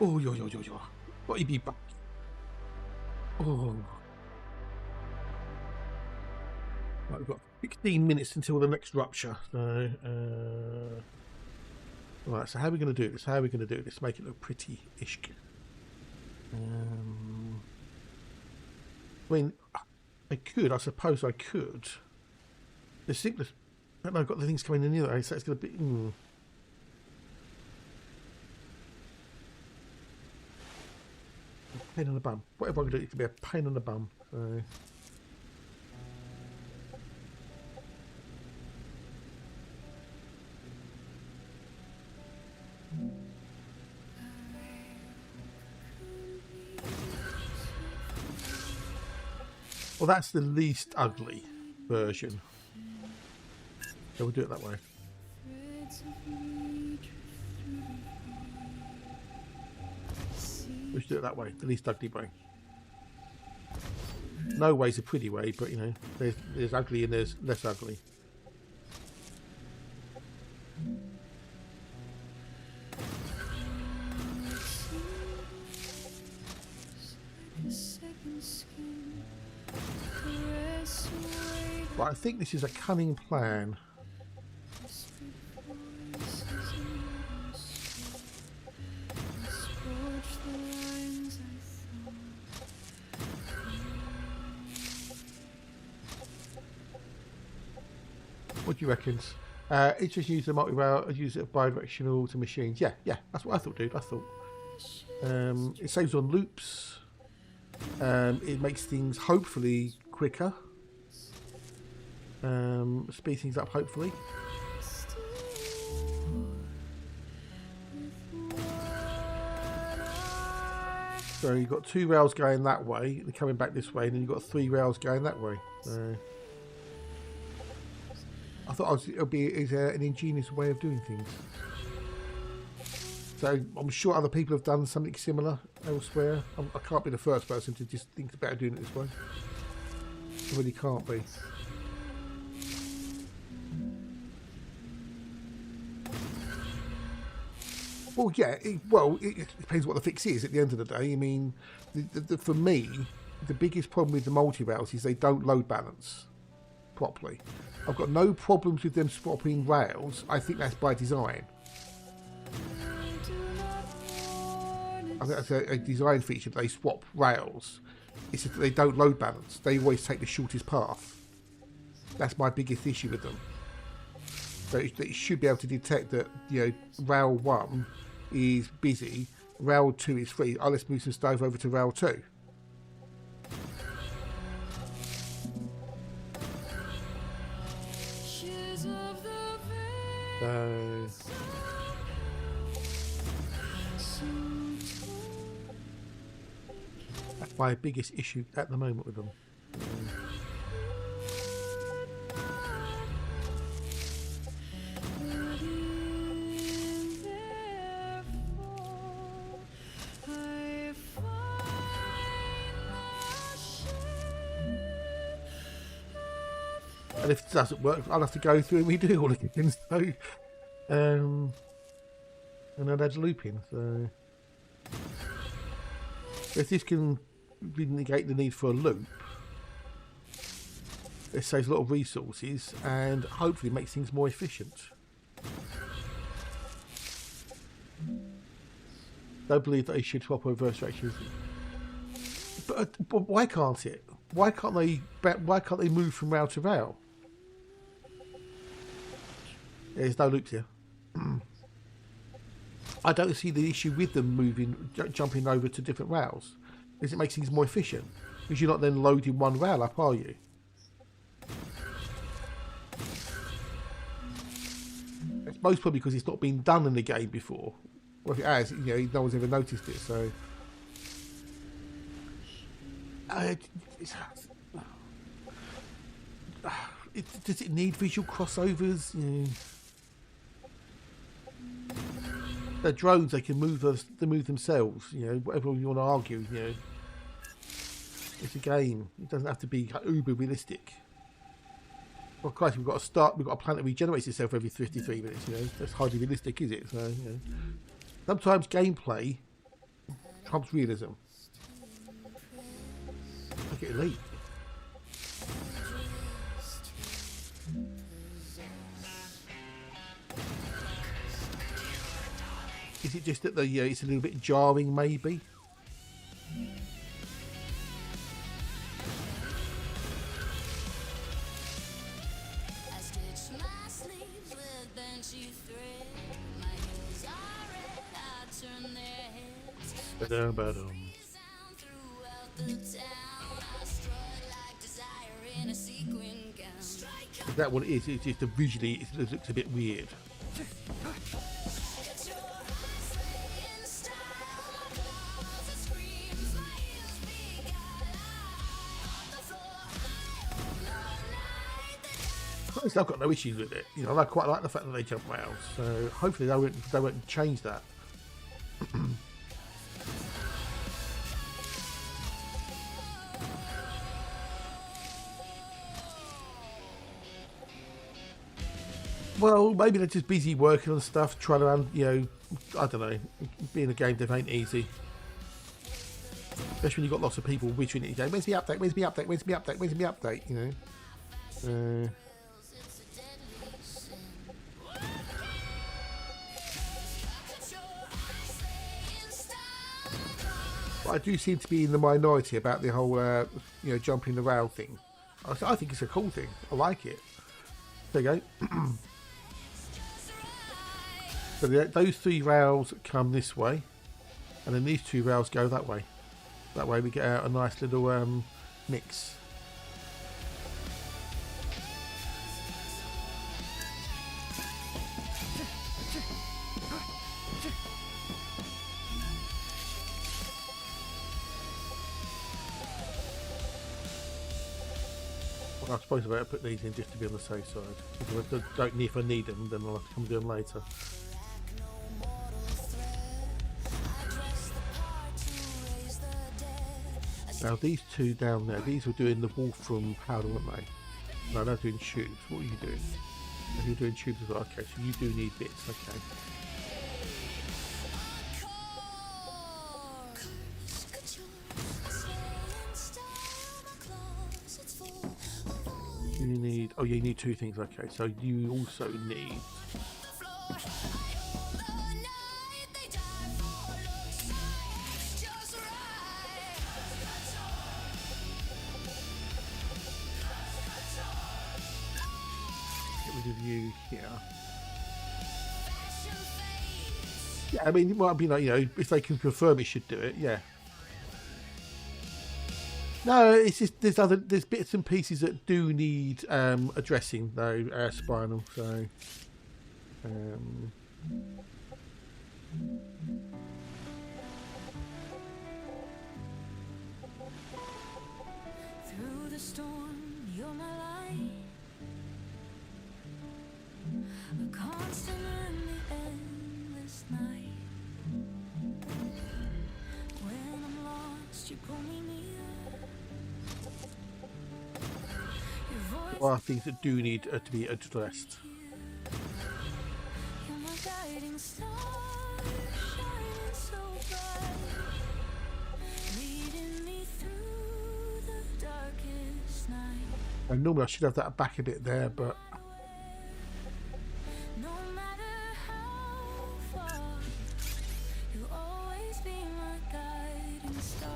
Oh, yo. What you be back? Oh. Right, we've got 16 minutes until the next rupture. So, right, so how are we going to do this? Make it look pretty-ish. I mean, I suppose I could. The sickness. I've got the things coming in the other way, so it's going to be. Pain in the bum. Whatever I can do, it can be a pain in the bum. So. Well, that's the least ugly version. So we'll do it that way. We should do it that way, the least ugly way. No way's a pretty way, but you know, there's ugly and there's less ugly. But I think this is a cunning plan. What do you reckon? It's just use the multi-rail, use it bi-directional to machines. Yeah, that's what I thought, dude. I thought it saves on loops. It makes things hopefully quicker. Speed things up hopefully. So you've got 2 rails going that way, they're coming back this way, and then you've got 3 rails going that way. I thought it would be an ingenious way of doing things. So I'm sure other people have done something similar elsewhere. I can't be the first person to just think about doing it this way. I really can't be. Well, yeah. It depends what the fix is at the end of the day. I mean, for me, the biggest problem with the multi-rails is they don't load balance properly. I've got no problems with them swapping rails. I think that's by design. I think that's a design feature. They swap rails. It's just that they don't load balance. They always take the shortest path. That's my biggest issue with them. So it should be able to detect that, you know, rail 1 is busy, rail 2 is free. Oh, let's move some stuff over to rail 2. That's my biggest issue at the moment with them. And if it doesn't work, I'll have to go through and redo all again. So, and then add looping. So, if this can negate the need for a loop, it saves a lot of resources and hopefully makes things more efficient. Don't believe that they should swap reverse directions. But why can't it? Why can't they move from rail to rail? There's no loops here. I don't see the issue with them jumping over to different rails, because it makes things more efficient. Because you're not then loading one rail up, are you? It's most probably because it's not been done in the game before. Well, if it has, you know, no one's ever noticed it. So, does it need visual crossovers? You know, they're drones; they can move themselves. You know, whatever you want to argue. You know, it's a game. It doesn't have to be uber realistic. Well, Christ, we've got to start. We've got a planet that regenerates itself every 53 minutes. You know, that's hardly realistic, is it? So, you know, sometimes gameplay trumps realism. Look at Elite. Is it just that the it's a little bit jarring, maybe? Is that what it is? It's just visually it looks a bit weird. I've got no issues with it. You know, I quite like the fact that they jump rails. So hopefully they won't change that. Well, maybe they're just busy working on stuff, trying to, you know, I don't know. Being a game dev ain't easy. Especially when you've got lots of people whittering at you going, where's the update, where's the update, where's the update, where's the update, you know. But I do seem to be in the minority about the whole, you know, jumping the rail thing. I think it's a cool thing. I like it. There you go. So those 3 rails come this way, and then these 2 rails go that way. That way we get out a nice little mix. Well, I suppose I better put these in just to be on the safe side. If I need them, then I'll have to come do them later. Now these 2 down there, these were doing the Wolfram powder, weren't they? No, they're doing tubes. What are you doing? You're doing tubes as well. Okay, so you do need bits. Okay. You need. Oh, yeah, you need 2 things. Okay, so you also need. Of you here. Yeah, I mean, it might be like, you know, if they can confirm it should do it, yeah. No, it's just there's bits and pieces that do need addressing though, spinal. So, Through the storm, you're my light. A constant in the endless night. When I'm lost, you pull me near. Your voice, there are things that do need to be addressed. you're my guiding star, shining so bright, leading me through the darkest night. And normally I should have that back a bit there, but No matter how far, you'll always be my guiding star.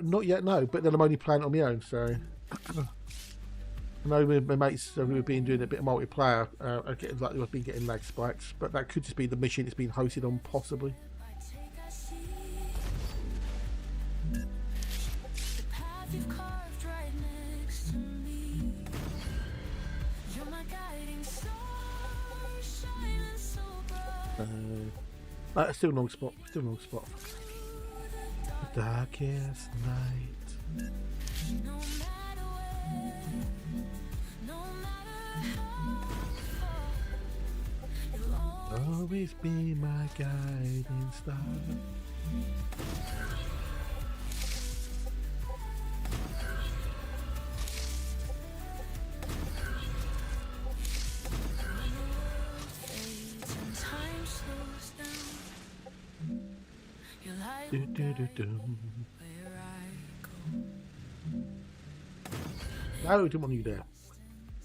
not yet, no. But then I'm only playing it on my own, so I know my mates who have been doing a bit of multiplayer. I've been getting lag spikes, but that could just be the machine it's been hosted on, possibly. I take a seat. The path you've carved right next to me. You're my guiding star, shining so bright. Still no spot. Still no spot. The darkest night. No matter where, no matter how far, you'll always Always be my guiding star. Do, do, do, do. No, I didn't want you there.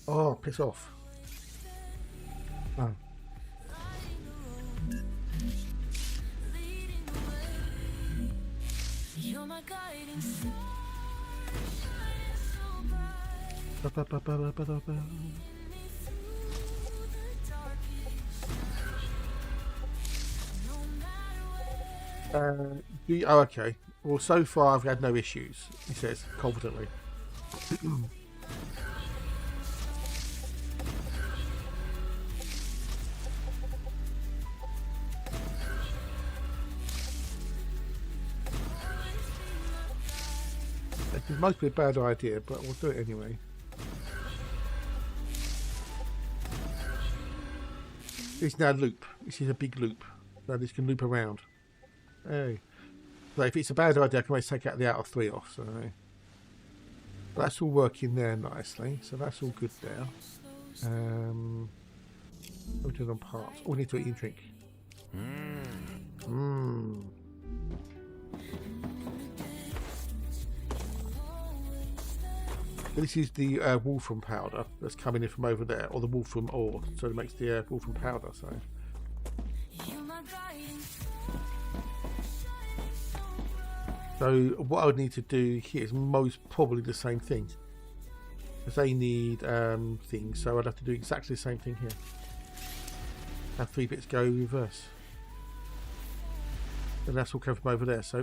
Oh, piss off. Oh. You're my guiding star. Ba, ba, ba, ba, ba, ba, ba. Oh, okay. Well, so far I've had no issues, he says confidently. It might be a bad idea, but we'll do it anyway. It's now loop. This is a big loop. So this can loop around. Hey. So if it's a bad idea, I can always take out the out of 3 off. So that's all working there nicely. So that's all good there. What we doing on parts? Oh, we need to eat and drink. This is the wolfram powder that's coming in from over there, or the wolfram ore, so it makes the wolfram powder. So what I would need to do here is most probably the same thing, because they need things. So I'd have to do exactly the same thing here. Have 3 bits go reverse, and that's all coming from over there. So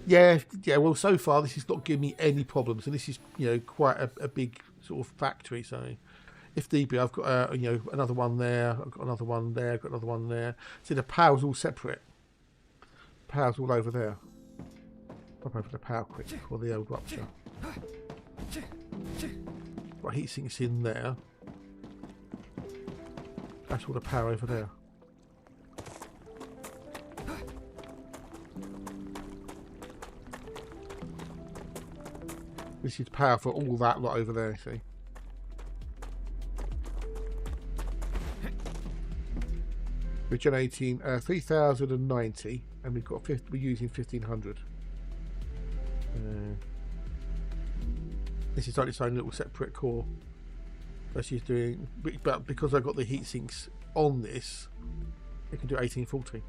Yeah. Well, so far this is not giving me any problems, and this is, you know, quite a big sort of factory. So, if DB, I've got you know, another one there. I've got another one there. I've got another one there. See, the power's all separate. Power's all over there. Pop over the power quick for the old rupture. Got heat sinks in there. That's all the power over there. This is power for all that lot over there, see. We're generating 3090, and we've got we're using 1500. This is like its own little separate core that she's doing, but because I've got the heat sinks on this, it can do 1840.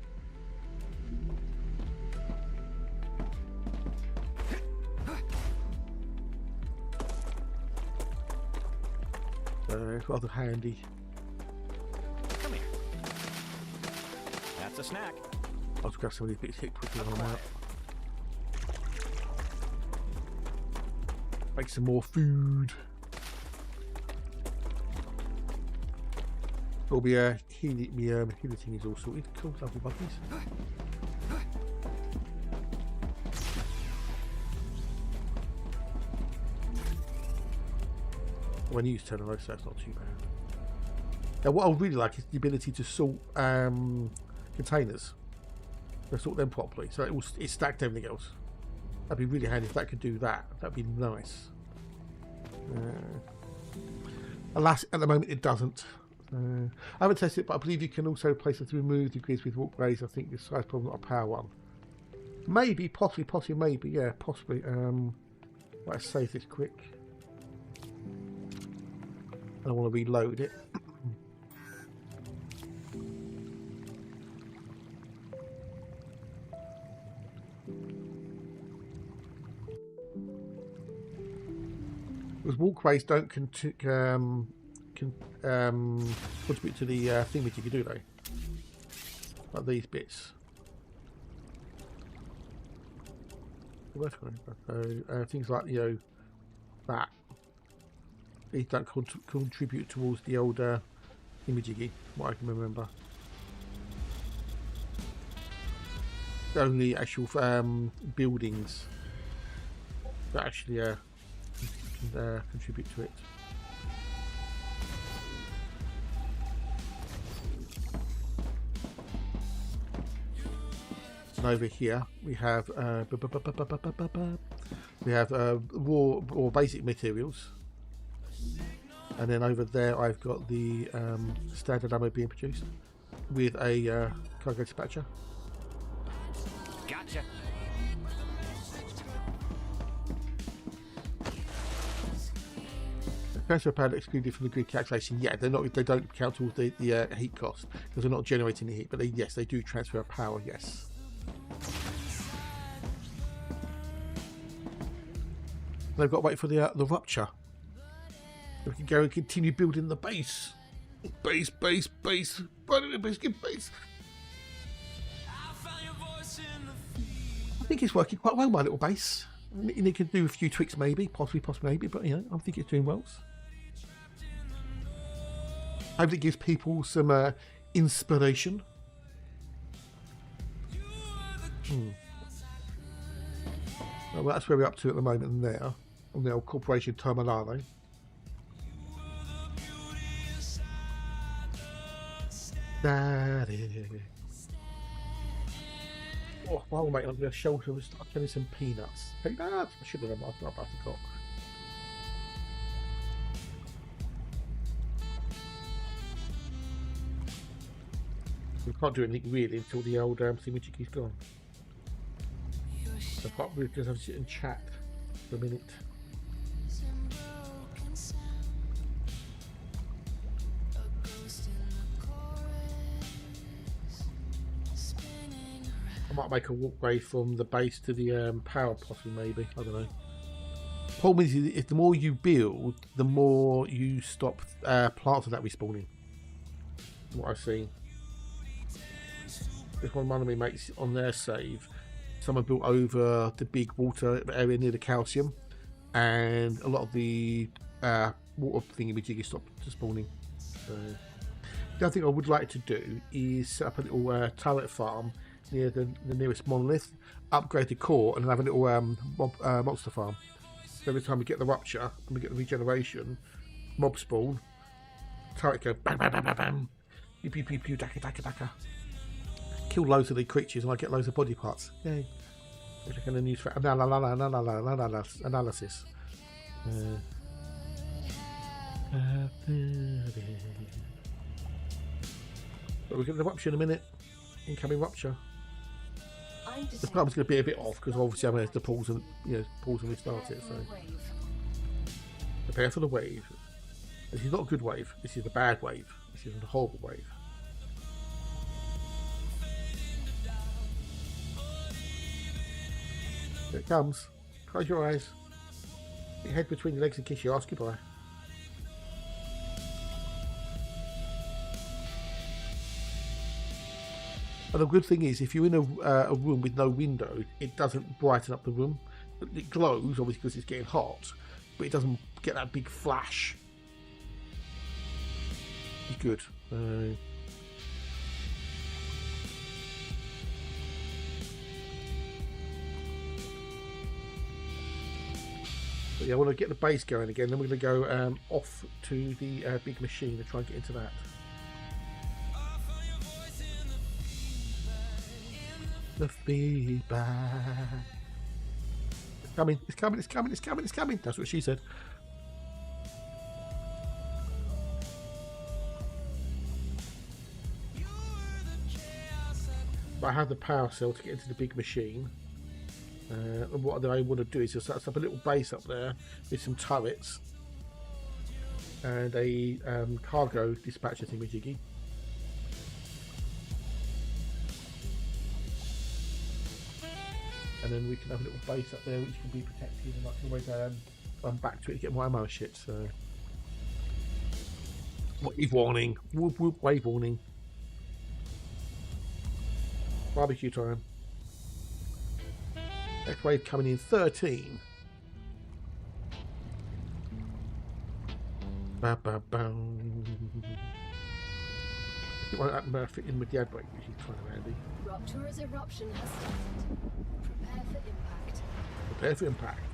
Rather handy. Come here. That's a snack. I'll just grab some of these bits hit quickly on that. Make some more food. There'll be a healing thing is all sorted. Cool, lovely buggies. When you use turnaround, so that's not too bad. Now, what I would really like is the ability to sort containers. To sort them properly, so it stacked everything else. That'd be really handy if that could do that. That'd be nice. Alas, at the moment it doesn't. I haven't tested it, but I believe you can also place it to remove the grids with walkways. I think this size probably not a power one. Maybe, possibly, maybe, yeah, possibly. Let's save this quick. I want to reload it. Because walkways don't contribute to the thingamajiggy, do they? Like these bits. So things like, you know, that. These don't contribute towards the older thingamajiggy, what I can remember. Only actual buildings that actually can contribute to it. And over here we have raw basic materials, and then over there I've got the standard ammo being produced with a cargo dispatcher. Gotcha. Transfer power excluded from the grid calculation. Yeah, they're not. They don't count towards the heat cost because they're not generating the heat. But yes, they do transfer power. Yes. They've got to wait for the rupture. We can go and continue building the base. Base. Running base. I think it's working quite well, my little base. It can do a few tweaks, maybe, possibly, but you know, I think it's doing well. I hope it gives people some inspiration. Well, that's where we're up to at the moment there, on the old Corporation Terminale. Oh, well, mate, I'm going to shelter and start getting some peanuts. Peanuts! I should have done that, I forgot. We can't do anything really until the old thingamajiggy's gone. So apart from because I've sit and chat for a minute. I might make a walkway from the base to the power possibly, maybe. I don't know. Problem is the more you build, the more you stop plants that respawning. What I've seen. This one of me mates on their save. Someone built over the big water area near the calcium, and a lot of the water thingy-majiggy stopped spawning. So, the other thing I would like to do is set up a little turret farm near the nearest monolith, upgrade the core, and have a little monster farm. So every time we get the rupture and we get the regeneration, mob spawn, turret go bam bam bam bam bam, pew pew pew pew, daka daka daka. Kill loads of the creatures and I get loads of body parts. Yay! Which I can then use for analysis. But we'll get the rupture in a minute. Incoming rupture. The program's going to be a bit off because obviously I'm going to have to pause and restart it. So prepare for the wave. This is not a good wave. This is a bad wave. This is a horrible wave. Here it comes. Close your eyes. Put your head between your legs and kiss your ass goodbye. And the good thing is, if you're in a room with no window, it doesn't brighten up the room. It glows, obviously, because it's getting hot, but it doesn't get that big flash. It's good. But yeah, I want to get the base going again. Then we're going to go off to the big machine and try and get into that. The feedback. It's coming, it's coming, it's coming, it's coming, it's coming. That's what she said. But I have the power cell to get into the big machine. And what I want to do is just set up a little base up there with some turrets and a cargo dispatcher thingamajiggy. And then we can have a little base up there which can be protected, and I can always run back to it to get more ammo and shit. So, wave warning, whoop whoop, wave warning. Barbecue time. Next wave coming in 13. Ba ba bam. It won't fit in with the ad break, which is kind of handy. Rupture's eruption has started. Prepare for impact. Prepare for impact.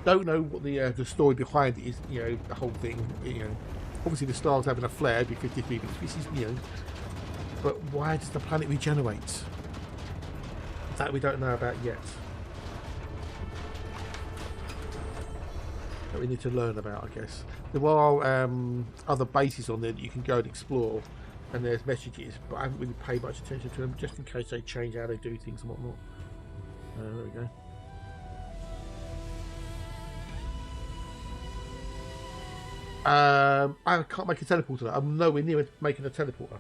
Don't know what the story behind it is. You know, the whole thing. You know, obviously the star's having a flare every 53 minutes. This is, you know, but why does the planet regenerate? That we don't know about yet. That we need to learn about, I guess. There are other bases on there that you can go and explore. and there's messages, but I haven't really paid much attention to them, just in case they change how they do things and whatnot. There we go. I can't make a teleporter. I'm nowhere near making a teleporter.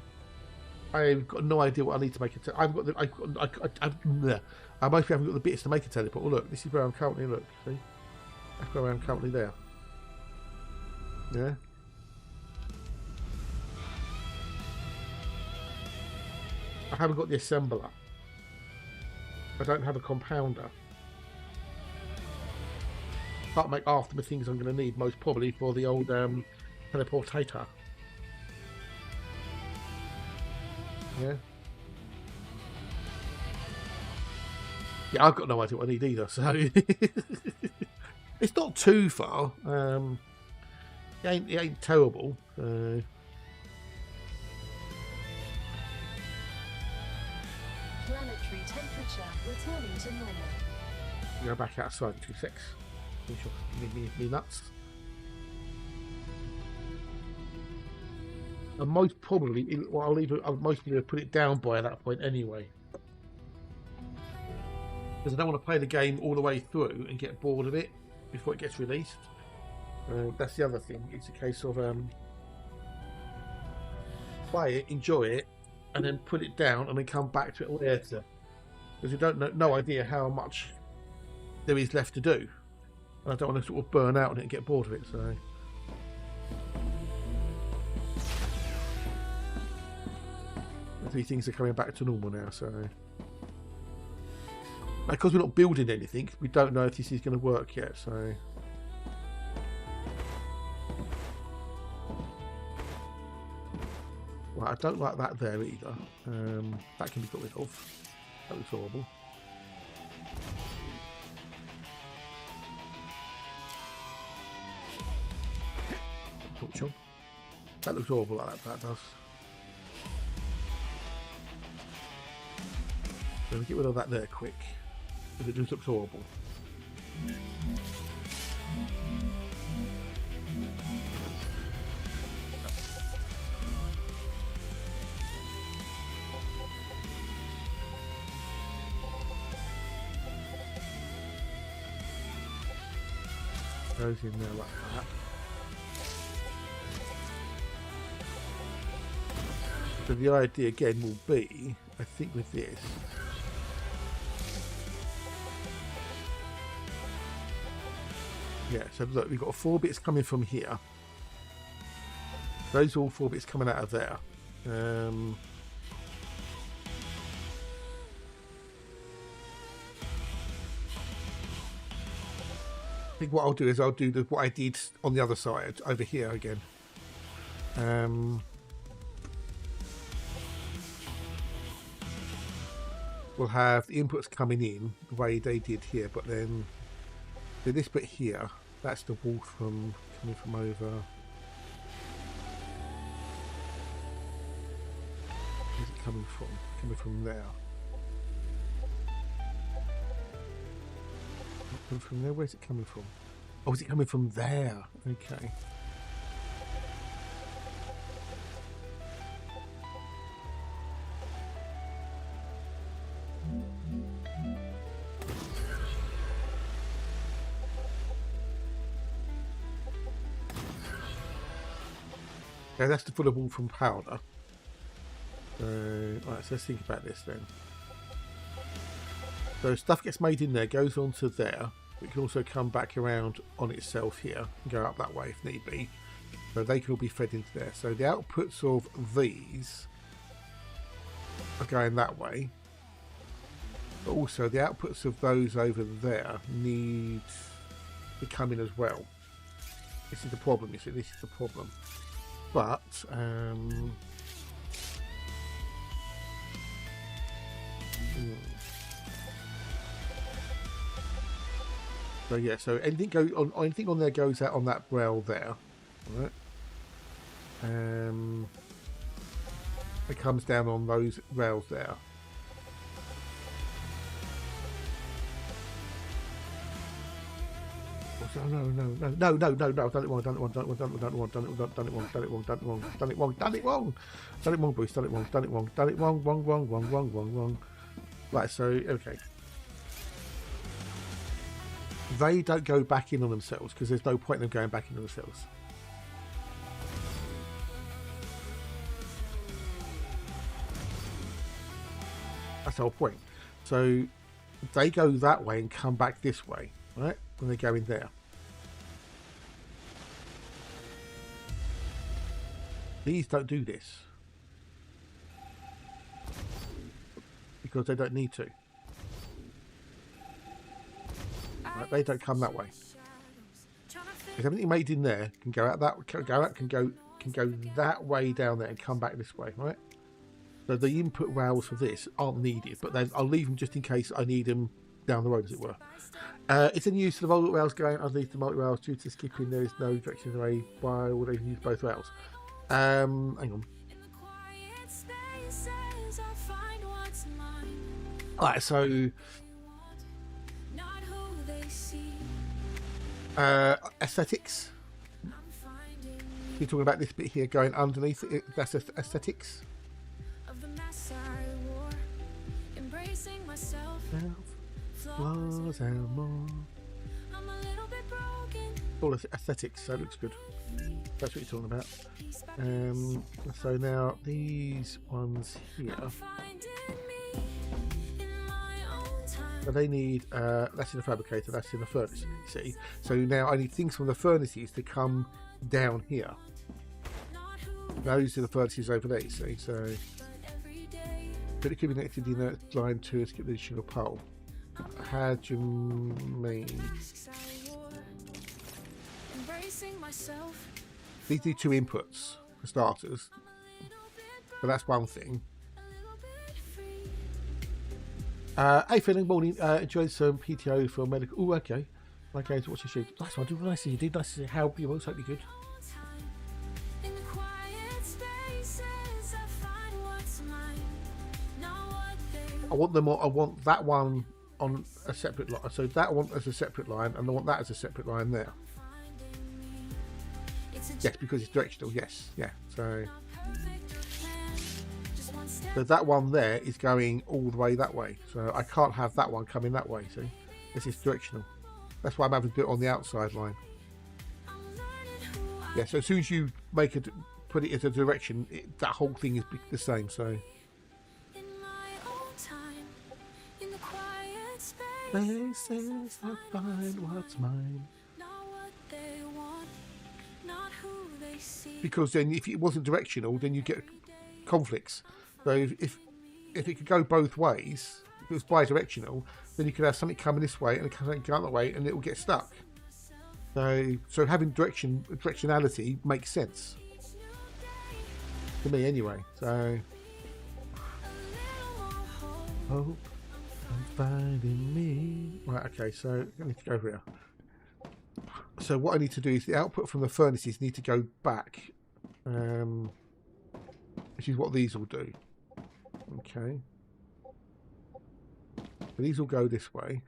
I've got no idea what I need to make a I've got the I mostly haven't got the bits to make a teleport. Look, this is where I'm currently. Look, see, that's where I'm currently there. Yeah. I haven't got the assembler. I don't have a compounder. Can't make half the things I'm going to need, most probably, for the old teleportator. Yeah. Yeah, I've got no idea what I need either, so it's not too far. It ain't terrible. Planetary temperature returning to normal. Go back outside 2 secs. Me nuts. And most probably, well, I'll most probably put it down by that point anyway. Because I don't want to play the game all the way through and get bored of it before it gets released. That's the other thing. It's a case of play it, enjoy it, and then put it down and then come back to it later. Because you don't know, no idea how much there is left to do. And I don't want to sort of burn out on it and get bored of it. So. These things are coming back to normal now, so because we're not building anything, we don't know if this is going to work yet. So well, I don't like that there either. That can be got rid of. That looks horrible. That looks horrible like that does. So we get rid of that there quick, because it just looks horrible. Goes in there like that. So the idea again will be, I think with this, yeah, so look, we've got 4 bits coming from here. Those are all 4 bits coming out of there. I think what I'll do is I'll do what I did on the other side over here again. We'll have the inputs coming in the way they did here, but then so this bit here, that's the wall from coming from over. Where's it coming from? Coming from there. Coming from there? Where's it coming from? Oh, is it coming from there? Okay. Okay, that's the fullable from powder. Right, so let's think about this then. So stuff gets made in there, goes onto there. It can also come back around on itself here and go up that way if need be. So they can all be fed into there. So the outputs of these are going that way. But also the outputs of those over there need to come in as well. This is the problem, you see, this is the problem. But so yeah, so anything on there goes out on that rail there, right? It comes down on those rails there. No. Done it wrong, Bruce. Done it wrong. Right, so, okay. They don't go back in on themselves because there's no point in them going back in on themselves. That's the whole point. So they go that way and come back this way, right? When they go in there. These don't do this because they don't need to. Right, they don't come that way. Because everything made in there can go out that can go that way down there and come back this way, right? So the input rails for this aren't needed, but then I'll leave them just in case I need them down the road, as it were. It's in use to the multi rails going underneath the multi rails due to skipping. There is no direction away. Why would they use both rails? Hang on. Alright, so aesthetics. You're talking about this bit here going underneath it. That's aesthetics. Flaws and more. All aesthetics, so it looks good. That's what you're talking about. So now these ones here. So they need that's in the fabricator, that's in the furnace, you see. So now I need things from the furnaces to come down here. Those are the furnaces over there, you see. So but it could be connected in that line to a skip the additional pole. How do you mean? These need two inputs for starters. But that's one thing. Hey, feeling morning. Enjoyed some PTO for medical. Oh, okay. Okay, to watch the shoot. Nice one. Nice to see you, dude. Nice to see how you most hope you're good. I want them. I want that one on a separate line. So that one as a separate line, and I want that as a separate line there. Yes, because it's directional. Yes, yeah. So that one there is going all the way that way. So I can't have that one coming that way. See, this is directional. That's why I'm having to do it on the outside line. Yeah. So as soon as you make it, put it as a direction, that whole thing is the same. So. Places I find what's mine. Because then if it wasn't directional, then you get conflicts. So if it could go both ways, if it was bi-directional, then you could have something coming this way and something going that way, and it will get stuck. So having directionality makes sense to me anyway. So hope I'm finding me. Right, okay, so I need to go over here. So what I need to do is the output from the furnaces need to go back, which is what these will do. Okay. So these will go this way.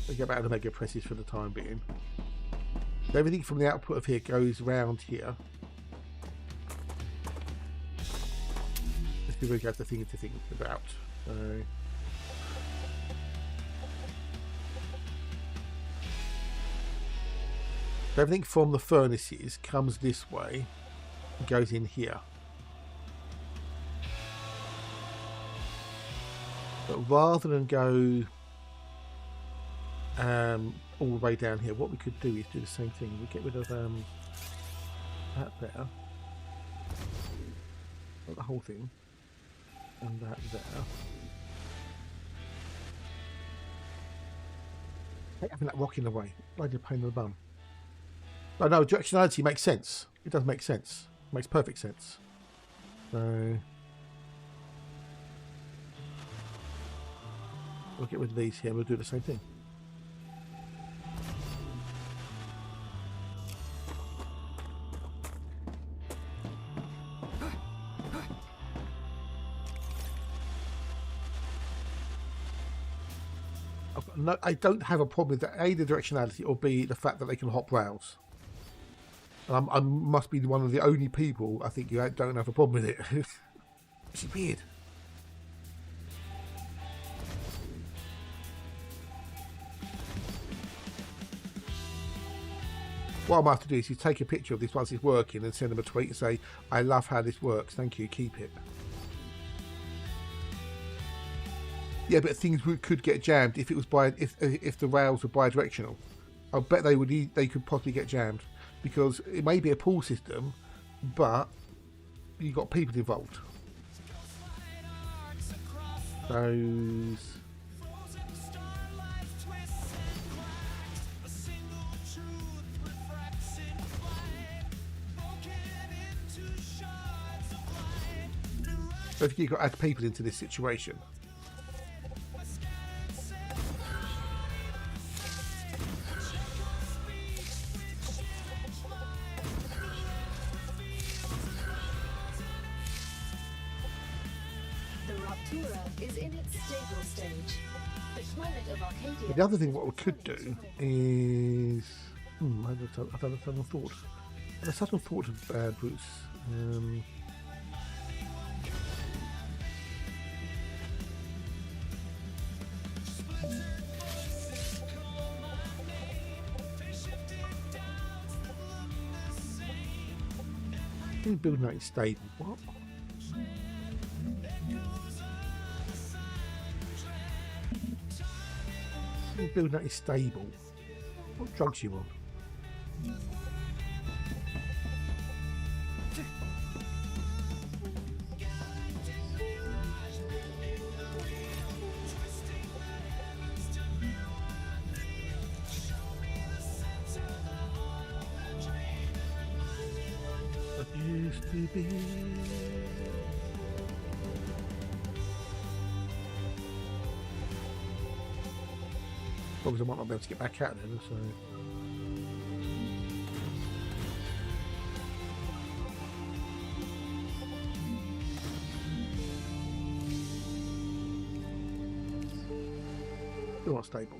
They get out of the mega presses for the time being. So everything from the output of here goes round here. Let's see where we got the thing to think about. So everything from the furnaces comes this way and goes in here. But rather than go all the way down here, what we could do is do the same thing. We get rid of that there, not the whole thing, and that there. I hate having that rock in the way. Bloody pain in the bum. Oh, no, directionality makes sense. It does make sense. It makes perfect sense. So we'll get rid of these here. We'll do the same thing. No, I don't have a problem with that. A, the directionality, or B, the fact that they can hop rails. And I must be one of the only people I think you don't have a problem with it. It's weird. What I might have to do is take a picture of this once it's working and send them a tweet and say, I love how this works, thank you, keep it. Yeah, but things could get jammed if it was if the rails were bi-directional. I bet they could possibly get jammed because it may be a pull system, but you've got people involved. Those. So if you've got to add people into this situation. The Raptura is in its stable stage. Deployment of Arcadia. But the other thing what we could do is... I've had a sudden thought. A sudden thought of Bruce. Building that is stable. What? Building that is stable. What drugs you on? Used to be. Probably I might not be able to get back out then, so. Still not stable.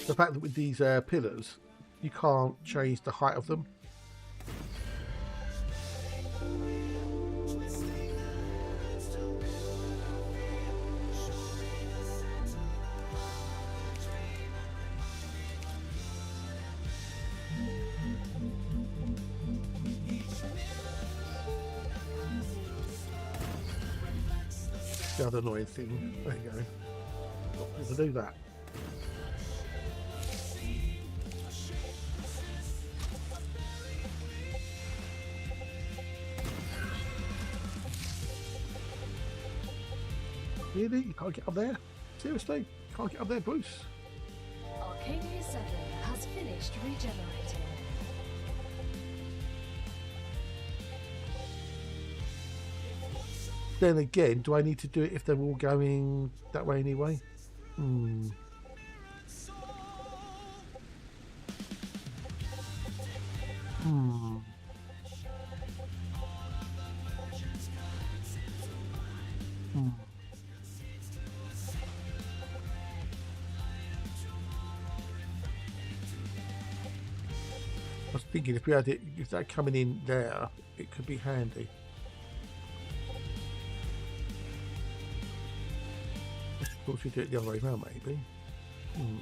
The fact that with these pillars, you can't change the height of them. The other annoying thing. There you go. Not to do that. Really? You can't get up there? Seriously? You can't get up there, Bruce? Arcadia 7 has finished regenerating. Then again, do I need to do it if they're all going that way anyway? Hmm. Hmm. Hmm. I was thinking if we had it, if that coming in there, it could be handy. Of course, we do it the other way around, maybe. Hmm.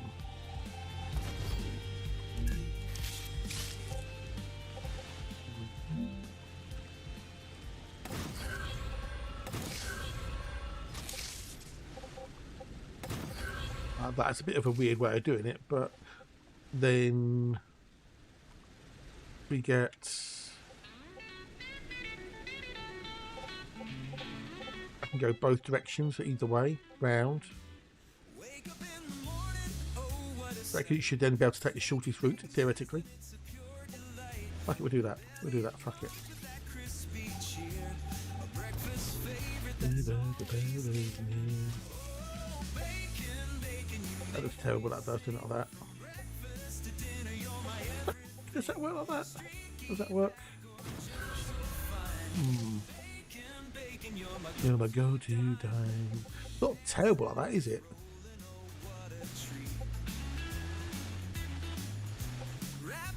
That's a bit of a weird way of doing it, but then we get. I can go both directions, either way, round. So you should then be able to take the shortest route, theoretically. Fuck it, we'll do that. We'll do that, fuck it. That looks terrible, that does, doesn't it, like that? Does that work like that? Does that work? You're my go-to dime. Not terrible like that, is it?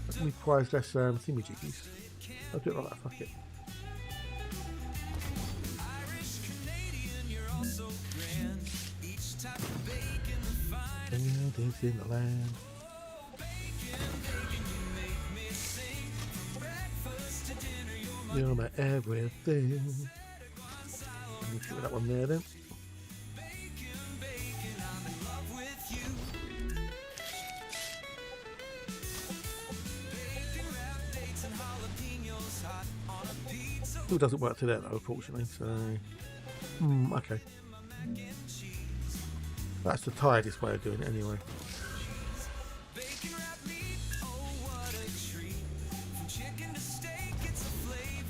That requires less thingy-jiggies. I'll do it like that, fuck it. This in the land. You're my everything. Let me put that one there then. Still doesn't work today though, unfortunately. So, okay. That's the tiredest way of doing it anyway.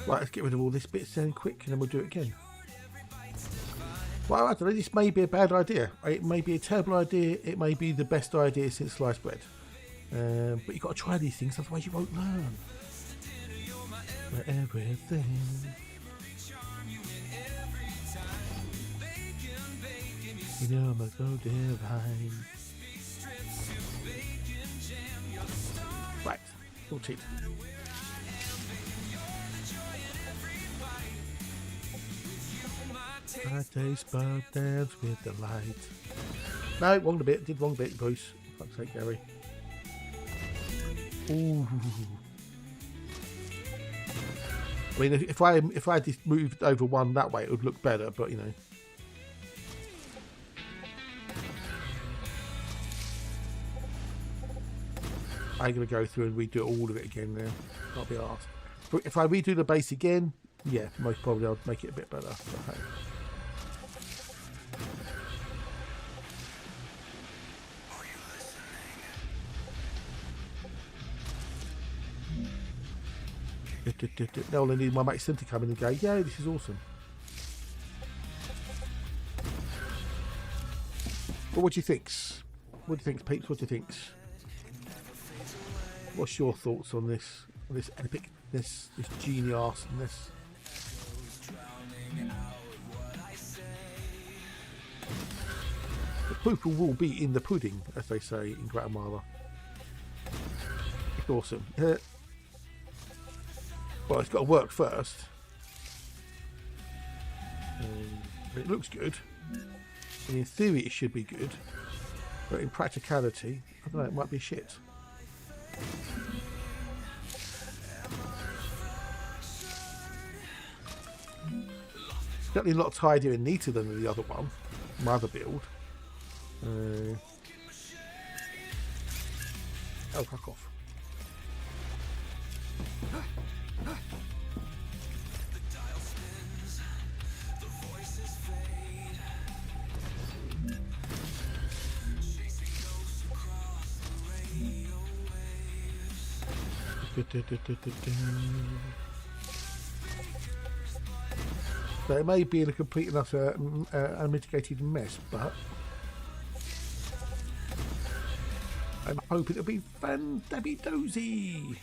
Right, let's get rid of all this bits then quick and then we'll do it again. Well, I don't know, this may be a bad idea. It may be a terrible idea. It may be the best idea since sliced bread. But you've got to try these things, otherwise you won't learn. Everything. You know I'm so divine. Right, sorted. I taste bud dance with the light. No, wrong bit. Did wrong bit, Bruce. Fuck's sake, Gary. Ooh. I mean, if I had this moved over one that way, it would look better. But you know. I'm going to go through and redo all of it again now. Can't be arsed. But if I redo the base again, yeah, most probably I'll make it a bit better. But, hey. Now all I need my mate Sim to come in and go, yeah, this is awesome. But what do you think? What do you think, Peeps? What do you think? What's your thoughts on this epicness, this genius-ness? The proof will be in the pudding, as they say in Guatemala. It's awesome. Well, it's got to work first. It looks good. And in theory, it should be good. But in practicality, I don't know, it might be shit. Certainly a lot tidier and neater than the other one, my other build. Oh, fuck off. So it may be a complete enough unmitigated mess, but I'm hoping it'll be fan-dabby-dozy.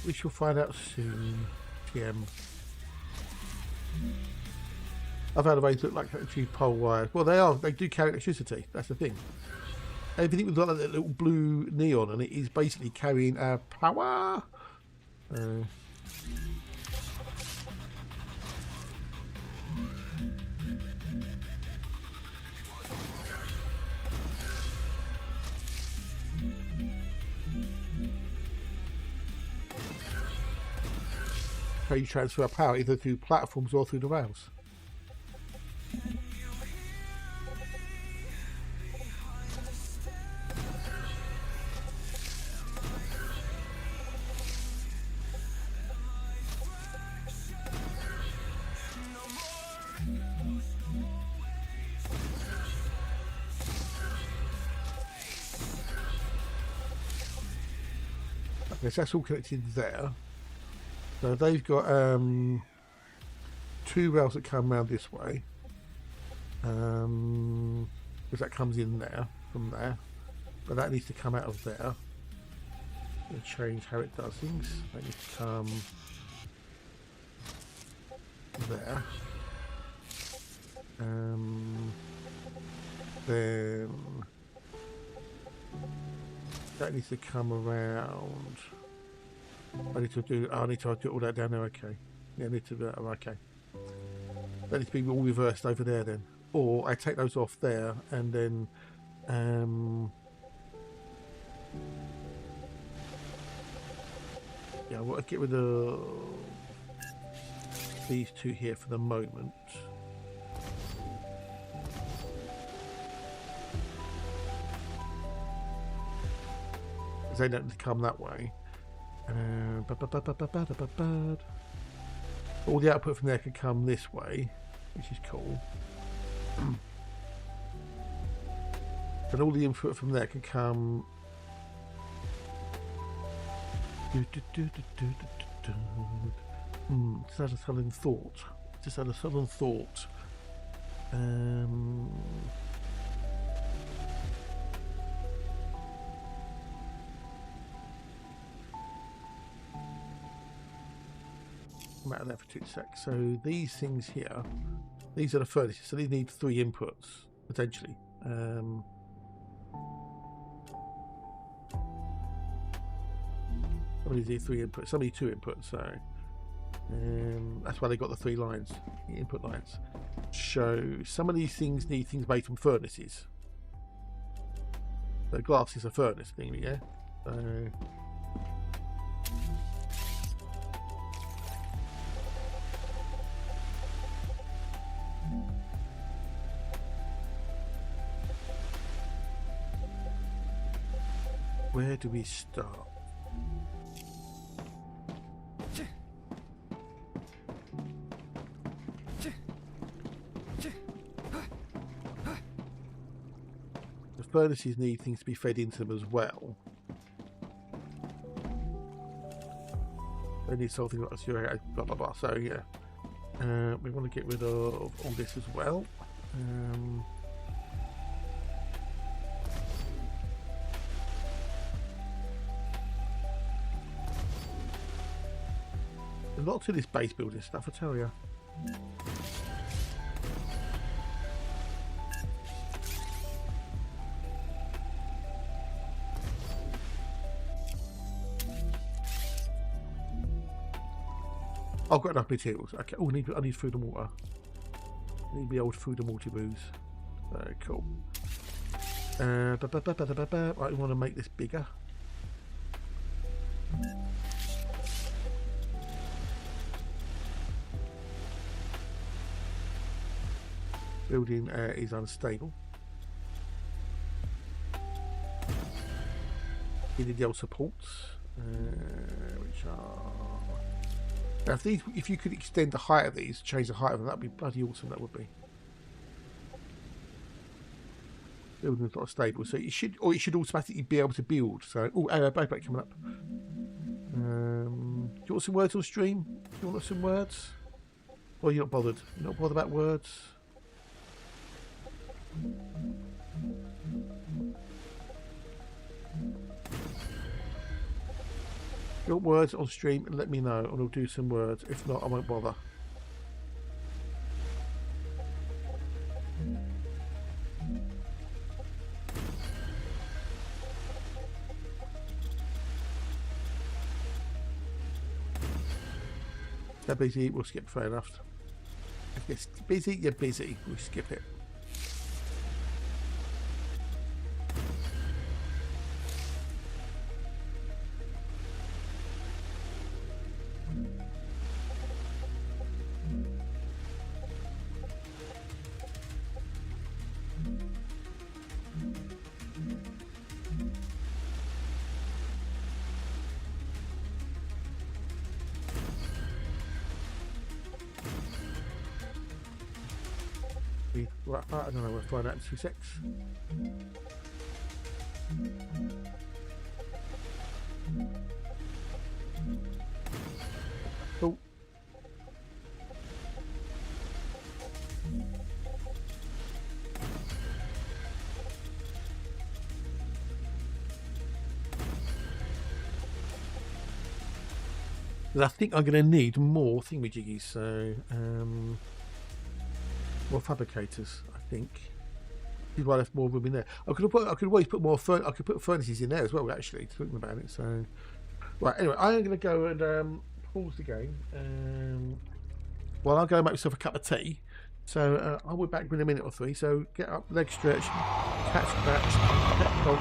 We shall find out soon, TM. I've had a way to look like actually pole wires. Well, they do carry electricity. That's the thing. Everything with like that little blue neon and it is basically carrying power. How you transfer power either through platforms or through the rails. Yes, that's all connected there. So they've got 2 rails that come round this way. Because that comes in there from there, but that needs to come out of there. And change how it does things. That needs to come there. Then that needs to come around. I need to do all that down there. Okay. Yeah, I need to do that. Okay. That needs to be all reversed over there then. Or I take those off there and then yeah, I want to get rid of these 2 here for the moment. Because they don't come that way. All the output from there can come this way, which is cool. And all the input from there can come. Just had a sudden thought. I'm out of there for 2 secs. So these things here, these are the furnaces. So these need 3 inputs potentially. Some of these need 3 inputs. Some of these 2 inputs. So that's why they got the 3 lines, the input lines. So some of these things need things made from furnaces. The glass is a furnace thing, yeah. So where do we start? The furnaces need things to be fed into them as well. They need something like a blah blah blah. So yeah, we want to get rid of all this as well. A lot to this base building stuff, I tell you. I've got enough materials. Okay. Oh, I need food and water. I need the old food and water booze. Very cool. Right, we want to make this bigger. Building is unstable. We need the old supports, which are. Now, if you could extend the height of these, change the height of them, that'd be bloody awesome. That would be. Building is not stable, so it should automatically be able to build. So, oh, break coming up. Do you want some words on stream? Do you want some words? Or you're not bothered? You're not bothered about words? Your words on stream and let me know, and I'll do some words. If not, I won't bother. They're busy, we'll skip. Fair enough. If it's busy, you're busy. We'll skip it. Right, I don't know, we'll find out in 2 secs. because I think I'm going to need more thingamajiggies. So more fabricators, I think. This is why I left more room in there. I could always put more. I could put furnaces in there as well. Actually, thinking about it. So right. Anyway, I'm going to go and pause the game. While I go make myself a cup of tea. So I'll be back in a minute or three. So get up, leg stretch, catch, pet dog.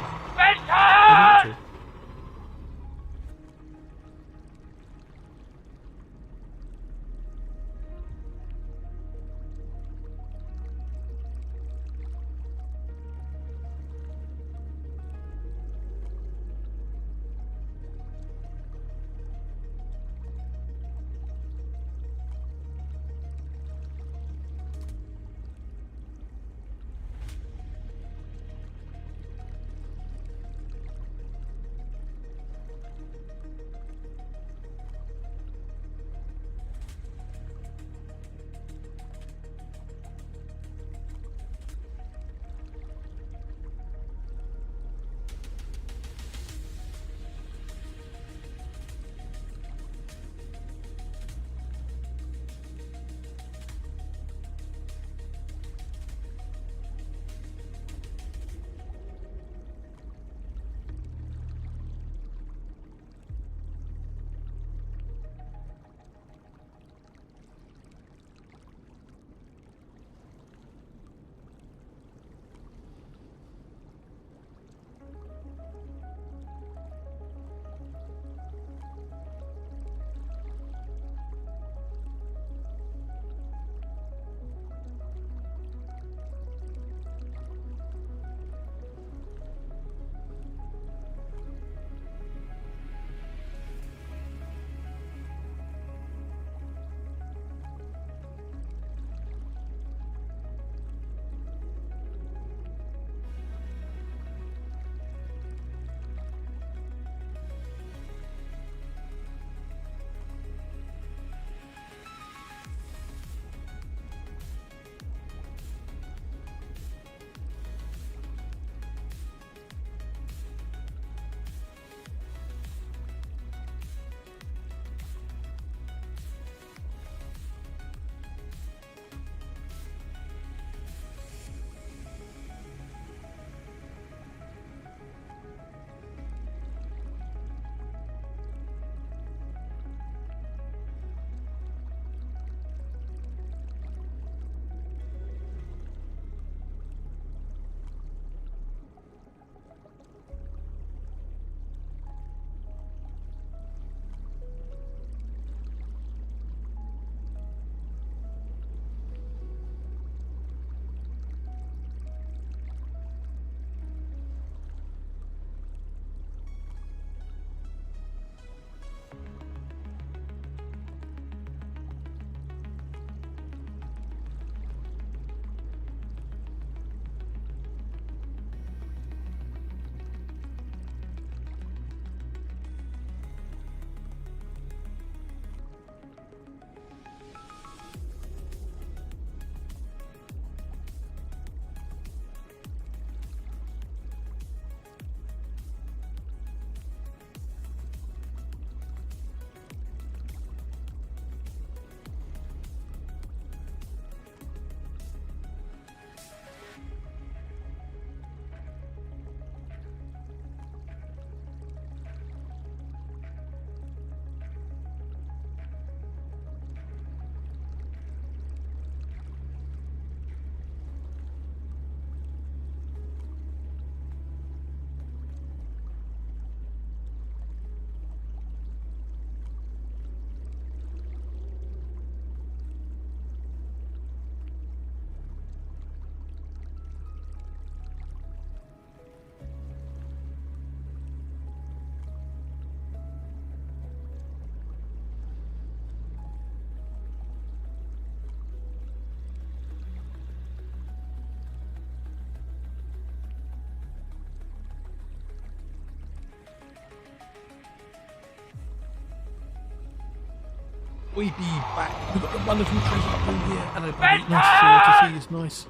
We be back. We've got the wonderful treasure room here. Hello, buddy. Nice to see you. It's nice.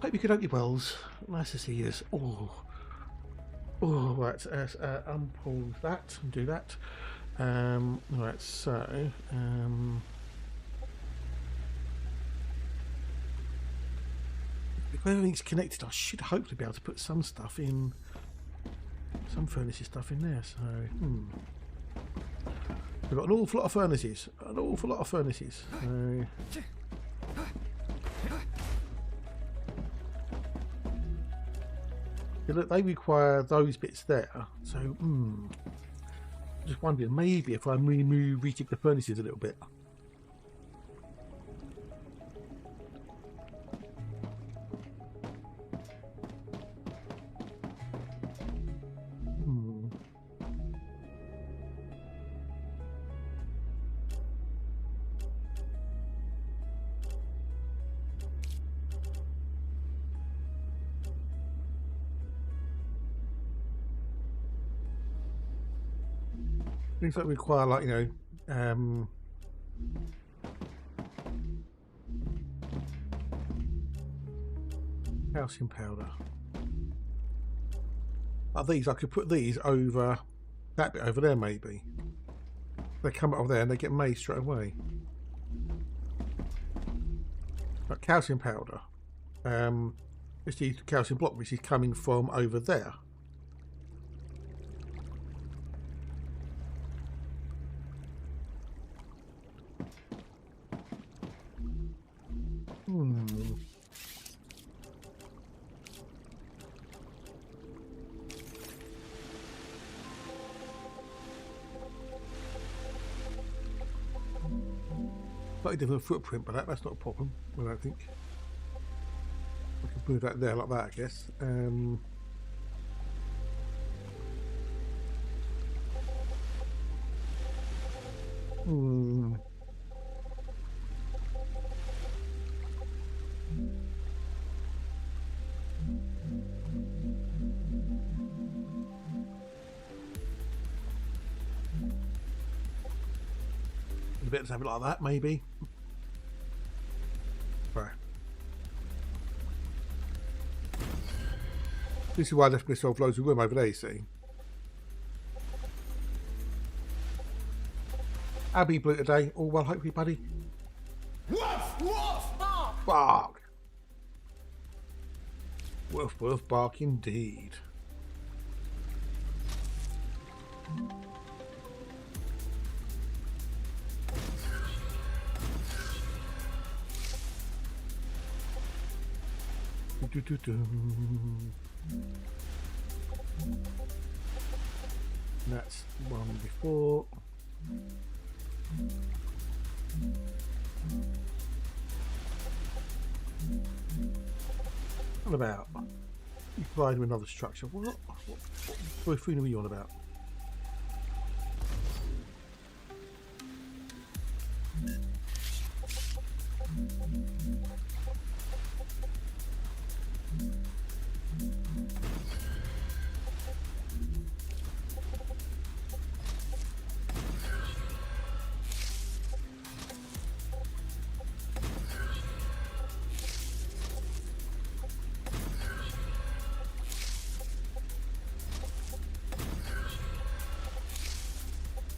Hope you could open your wells. Nice to see you. Oh, right. Unpause that and do that. Right, so if everything's connected, I should hopefully be able to put some stuff in, some furnaces stuff in there. So we've got an awful lot of furnaces, So, yeah, look, they require those bits there. So just wondering, maybe if I rejig the furnaces a little bit. Things that require, like, you know, calcium powder. Like these, I could put these over that bit over there, maybe. They come out of there and they get made straight away. But calcium powder, it's the calcium block which is coming from over there. Slightly different footprint, but that's not a problem, I don't think. I can move that there like that, I guess. A bit of something like that, maybe. Right. This is why I left myself loads of room over there, you see. Abby Blue today. All well, hopefully, buddy. Woof, woof, bark! Bark! Woof, woof, bark indeed. That's one before. What about? You provide with another structure. What freedom are you on about?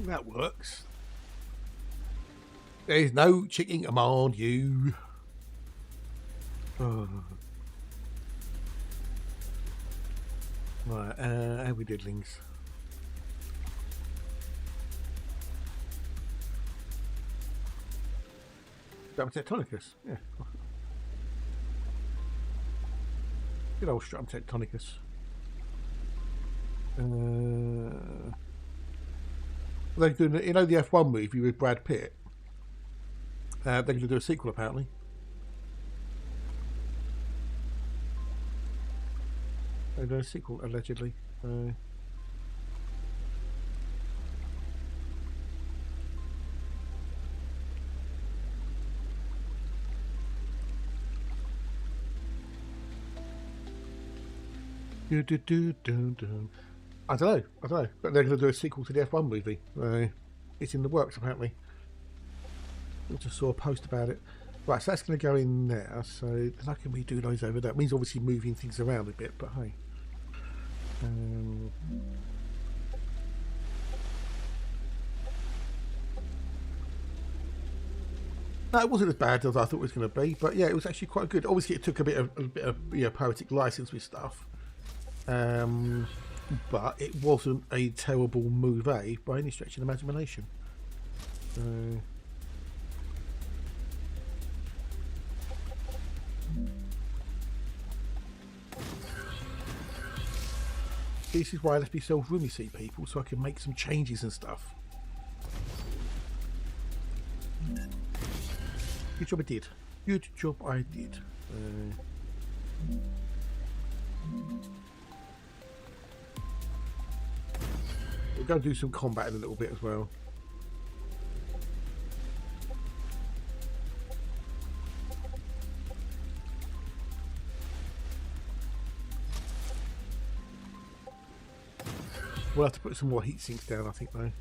That works. There's no chicken command, you. Oh. Right, how we diddlings? Stratum tectonicus, yeah. Good old stratum tectonicus. They're doing, you know, the F1 movie with Brad Pitt. They're going to do a sequel, apparently. They're doing a sequel, allegedly. I don't know, but they're going to do a sequel to the F1 movie. It's in the works, apparently. I just saw a post about it. Right, so that's going to go in there. So how can we do those over there? It means obviously moving things around a bit, but hey. No, it wasn't as bad as I thought it was going to be, but yeah, it was actually quite good. Obviously, it took a bit of poetic license with stuff, but it wasn't a terrible movie by any stretch of the imagination. This is why I left myself room, you see, people, so I can make some changes and stuff. Good job I did. Good job I did. We're going to do some combat in a little bit as well. We'll have to put some more heat sinks down, I think, though.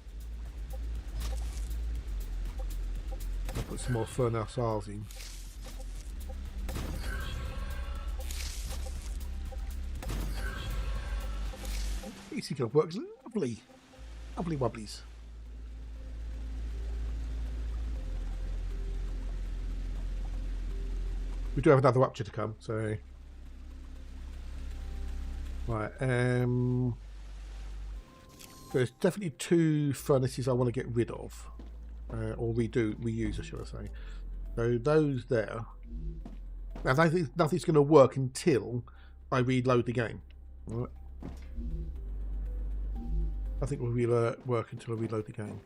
I'll put some more furnace R's in. Heat sink works lovely. Lovely wobblies. We do have another rupture to come, so... Right, there's definitely 2 furnaces I want to get rid of, or reuse, should I say. So those there. Now, nothing's going to work until I reload the game. Right. I think will work until I reload the game.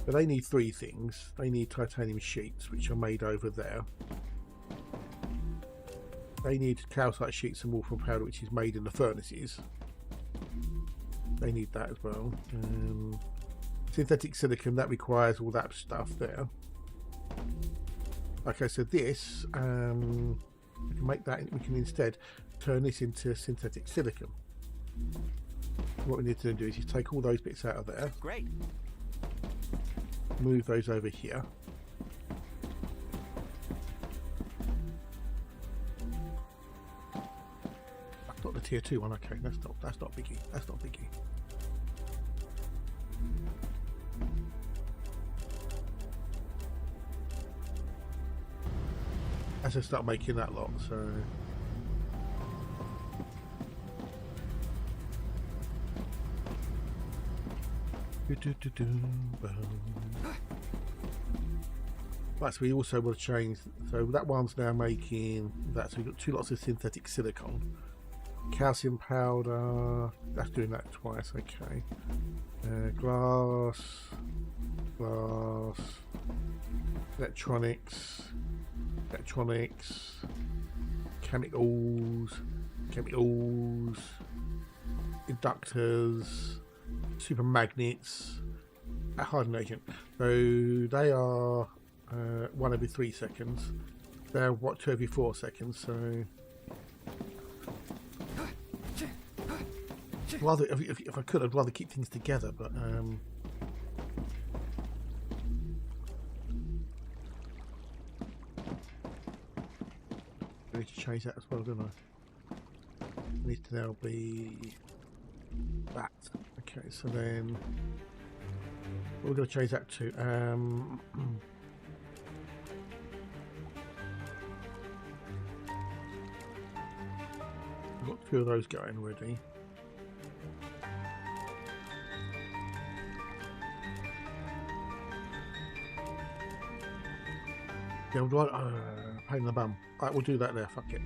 But they need 3 things. They need titanium sheets, which are made over there. They need calcite sheets and wolfram powder, which is made in the furnaces. They need that as well. Synthetic silicon, that requires all that stuff there. Okay, so this, we can make that, we can instead turn this into synthetic silicon. What we need to do is just take all those bits out of there. Great. Move those over here. That's not the tier 2 one. Okay, that's not biggie. That's not biggie. As I start making that lot, so. Right, so we also will change. So that one's now making that. So we've got 2 lots of synthetic silicon, calcium powder. That's doing that twice. Okay. Glass, electronics, chemicals, inductors, super magnets, a hardening agent. So they are 1 every 3 seconds. They're 2 every 4 seconds. So rather, if I could, I'd rather keep things together, but I need to change that as well, don't I? It needs to now be that. Okay, so then we're going to change that to I've got 2 of those going already. Yeah, we'll do pain in the bum. Alright, we'll do that there, fuck it.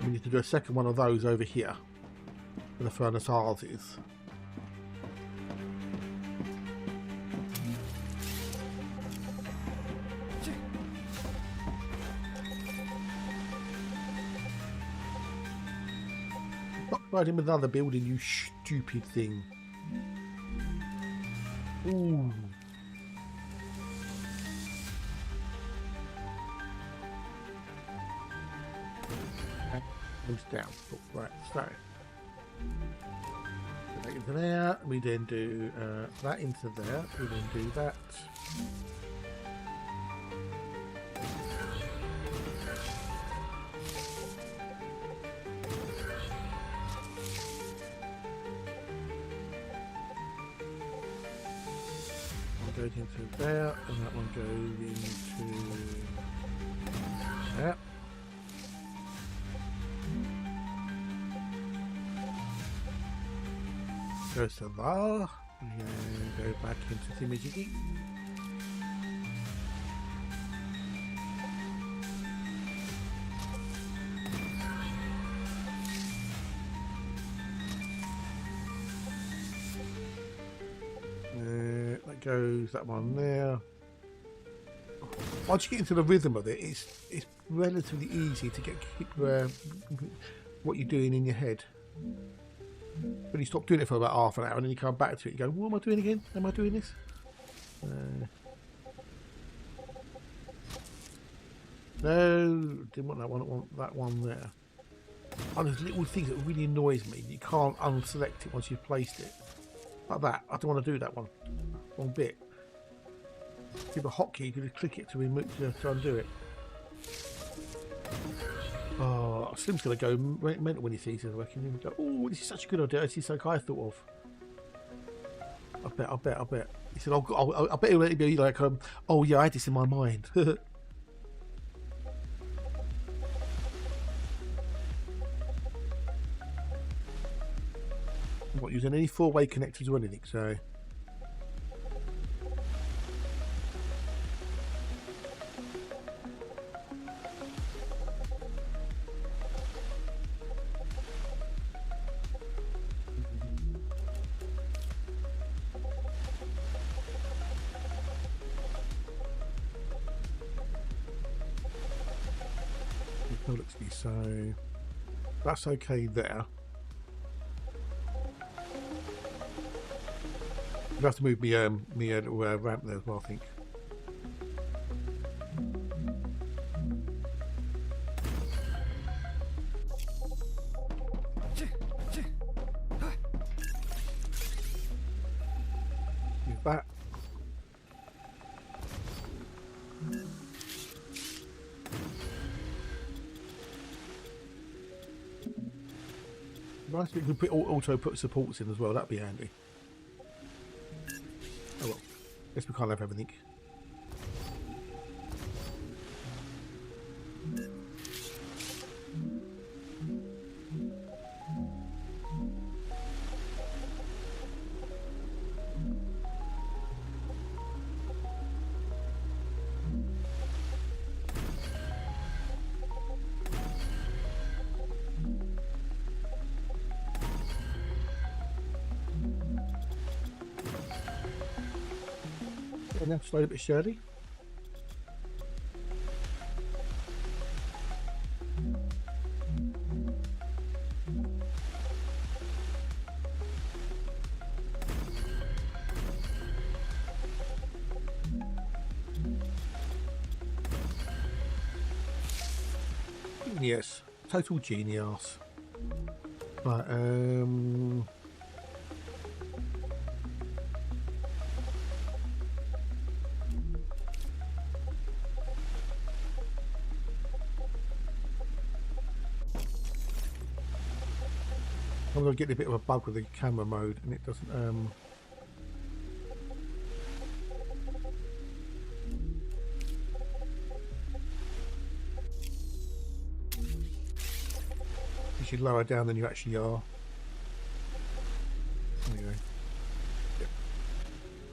We need to do a second one of those over here where the furnace R's is. Stop riding with another building, you stupid thing. Ooh. Down. Oh, right, so that into there. We then do that into there. We then do that. goes into there, and that one goes into there. Goes to there, and go back into Thimajiggy. That goes that one there. Once you get into the rhythm of it, it's relatively easy to keep what you're doing in your head. When you stop doing it for about half an hour and then you come back to it, you go, what am I doing again? Am I doing this? No, didn't want that one. I want that one there. And there's little things that really annoys me. You can't unselect it once you've placed it. Like that. I don't want to do that one. One bit. Give a hotkey, you can just click it to remove to undo it. Oh, Slim's gonna go mental when he sees it. I reckon he'll go, oh, this is such a good idea. This is something I thought of. I bet. He said, I bet it'll be like, oh yeah, I had this in my mind. I'm not using any four-way connectors or anything, so. So that's okay there. I have to move me ramp there as well, I think. Use that. Nice if you could also put supports in as well, that'd be handy. Oh well, guess we can't have everything. Now slowly but surely. Yes, total genius. Right, I'm going to get a bit of a bug with the camera mode, and it doesn't. You should lower down than you actually are. There you go. Yep.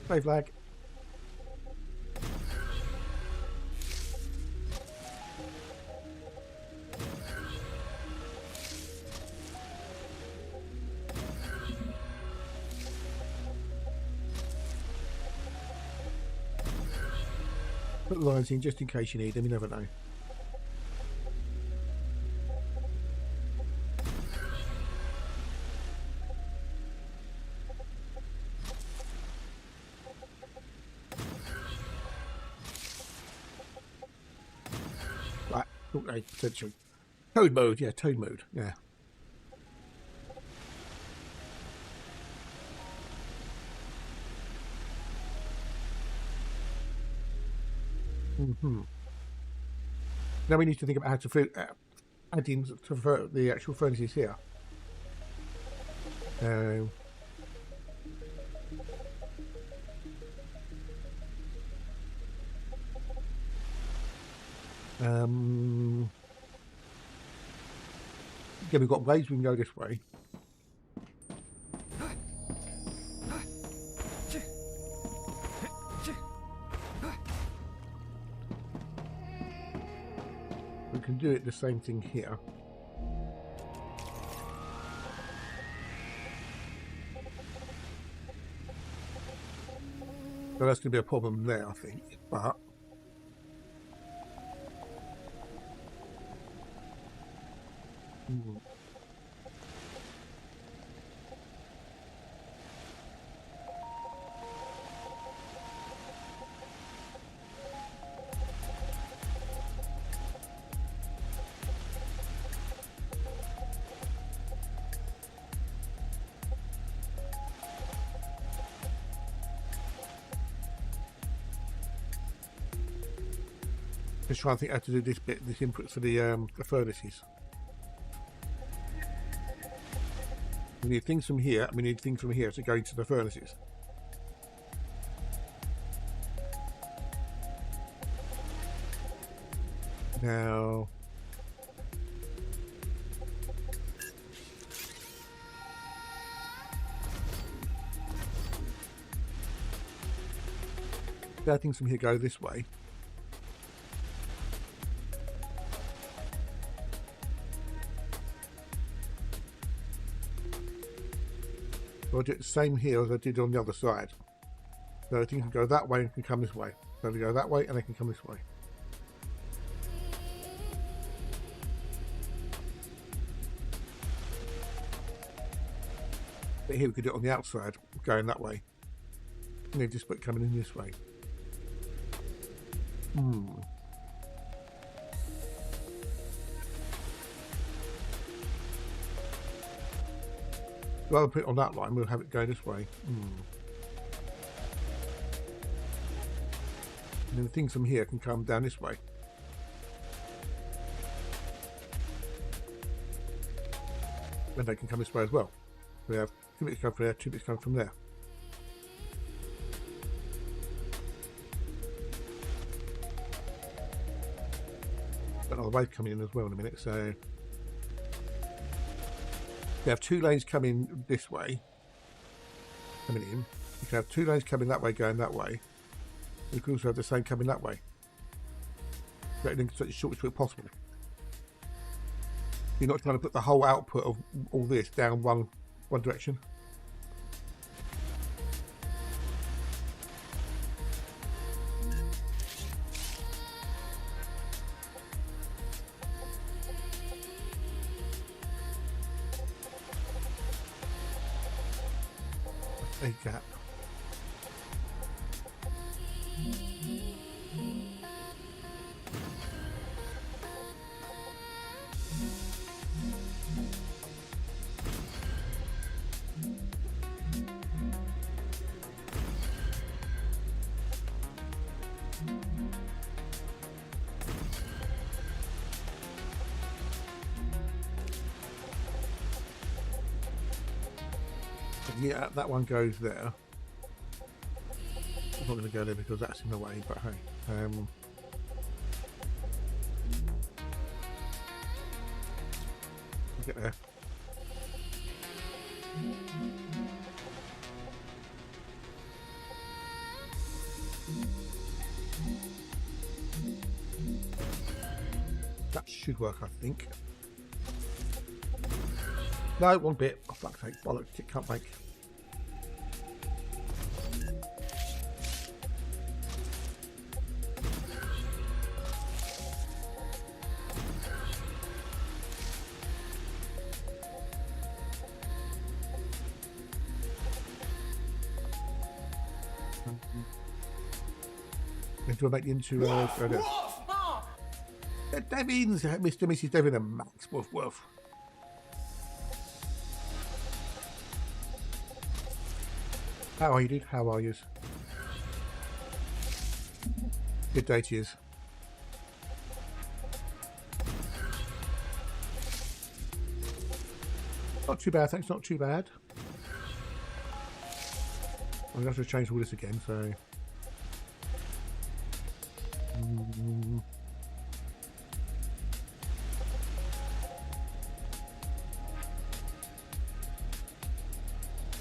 Save lag. Put the lines in just in case you need them, you never know. Right, okay, potential. Toad mode, yeah, toad mode, yeah. Now we need to think about how to add in to the actual furnaces here. Yeah, we've got ways we can go this way. We can do it the same thing here. So that's going to be a problem there, I think. But just trying to think how to do this bit, this input for the furnaces. We need things from here, and we need things from here to go into the furnaces. Now, things from here go this way. I'll do it the same here as I did on the other side. So things can go that way and can come this way. So they go that way and they can come this way. But here we could do it on the outside, going that way. And then just put coming in this way. Rather put it on that line, we'll have it go this way. And then things from here can come down this way. And they can come this way as well. We have 2 bits come from there, 2 bits come from there. Got another wave coming in as well in a minute, so we have 2 lanes coming this way, coming in. You can have 2 lanes coming that way, going that way. You can also have the same coming that way. Getting such a short route possible. You're not trying to put the whole output of all this down one direction. A gap. Yeah, that one goes there. I'm not going to go there because that's in the way, but hey. We'll get there. That should work, I think. No, one bit. Oh, fuck's sake. Bollocks, it can't make. Do I make it into Devins, Mr. and Mrs. Devin and Max Woof Woof. How are you, dude? How are you? Good day to you. Not too bad, thanks. Not too bad. I'm going to have to change all this again, so.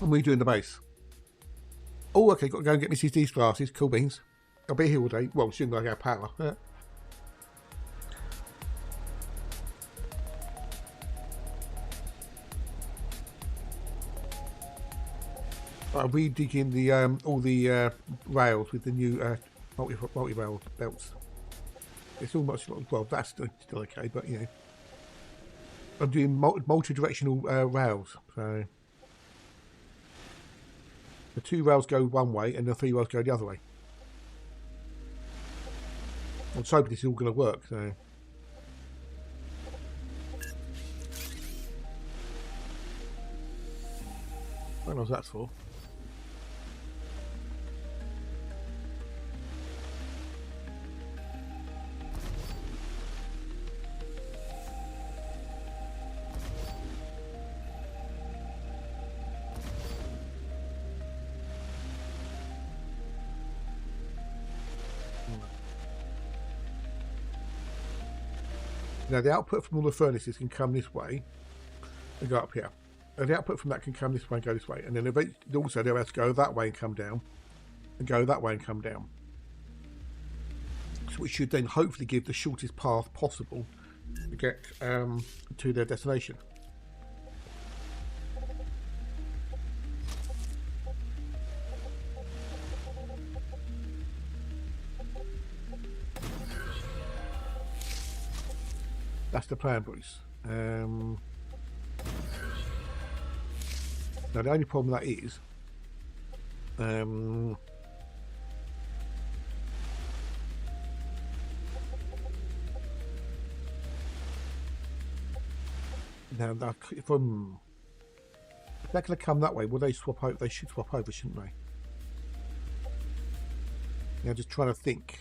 I'm redoing the base. Oh, okay, got to go and get Mrs. D's glasses. Cool beans. I'll be here all day. Well, soon I get power. Yeah. I'm redigging the all the rails with the new multi-rail belts. It's all much, well, that's still okay, but you know, I'm doing multi-directional rails. So the 2 rails go one way and the 3 rails go the other way. I'm just hoping this is all going to work. So what was that for? Now the output from all the furnaces can come this way and go up here. And the output from that can come this way and go this way. And then also they'll have to go that way and come down. And go that way and come down. So we should then hopefully give the shortest path possible to get to their destination. That's the plan, Bruce. Now the only problem with that is now if they're going to come that way, will they swap over? They should swap over, shouldn't they? Now just trying to think.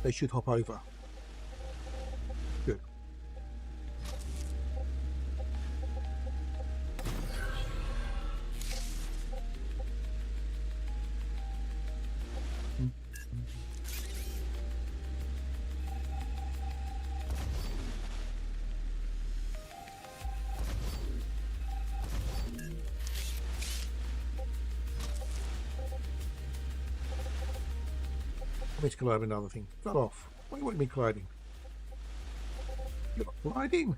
They should hop over. Good. Let's collide with another thing. Got off. What do you want me colliding? You're not colliding.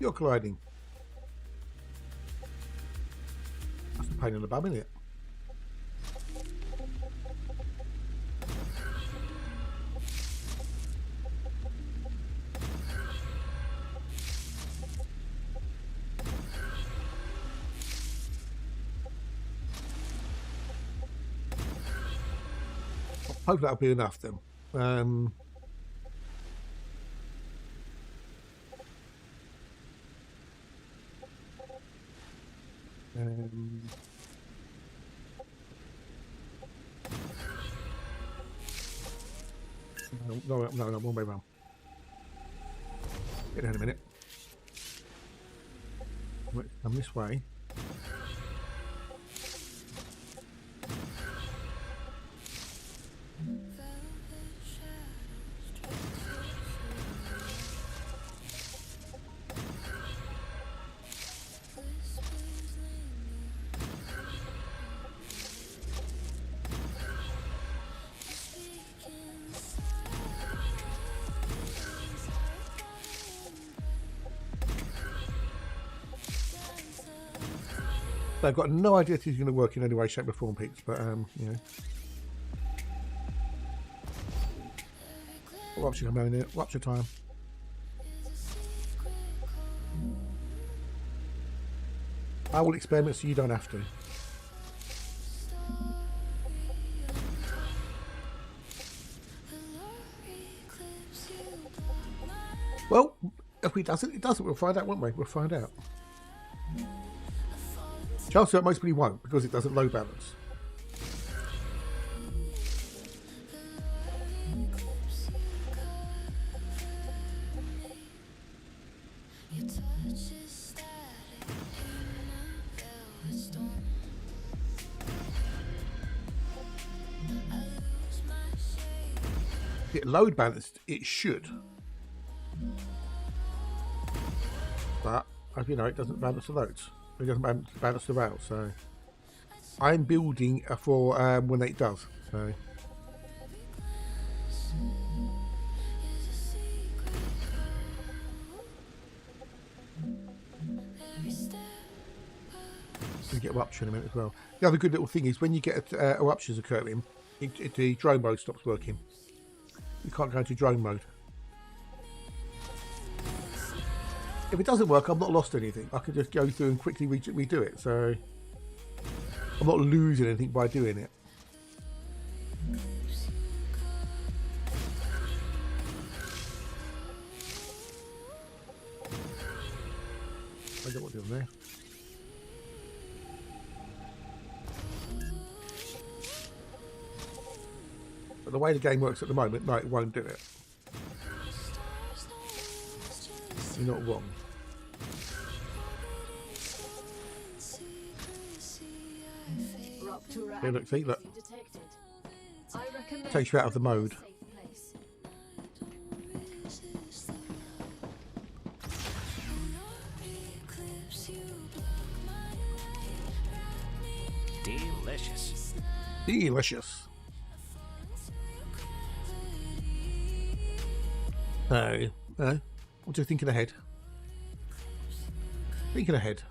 You're colliding. That's a pain in the bum, isn't it? Hope that'll be enough then. No, one way round. Get down a minute. Come this way. I've got no idea if he's going to work in any way, shape or form, Pete, but you know. Rupture come down in here. Rupture time. I will experiment so you don't have to. Well, if he doesn't, it doesn't. We'll find out, won't we? We'll find out. Chances are most people won't because it doesn't low balance. it load balanced, it should. But, as you know, it doesn't balance the loads. It doesn't balance the rails, so... I'm building for when it does, so... We get eruption in a minute as well. The other good little thing is when you get eruptions occurring, the drone mode stops working. You can't go into drone mode. If it doesn't work, I'm not lost anything. I can just go through and quickly redo it. So I'm not losing anything by doing it. I don't know what to do there. But the way the game works at the moment, no, it won't do it. You're not wrong. Here, look, see, look. Takes you out of the mode. Delicious. Delicious. No, no. What are you thinking ahead? Thinking ahead.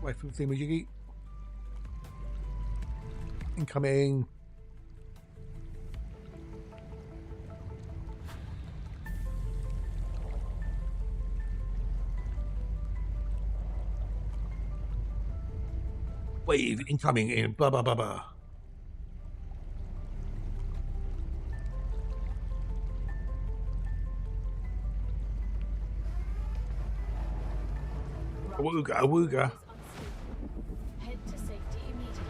Wait for the thing with Yiggy. Incoming. Wave incoming in blah blah blah blah. Awooga, awooga. Head to safety immediately.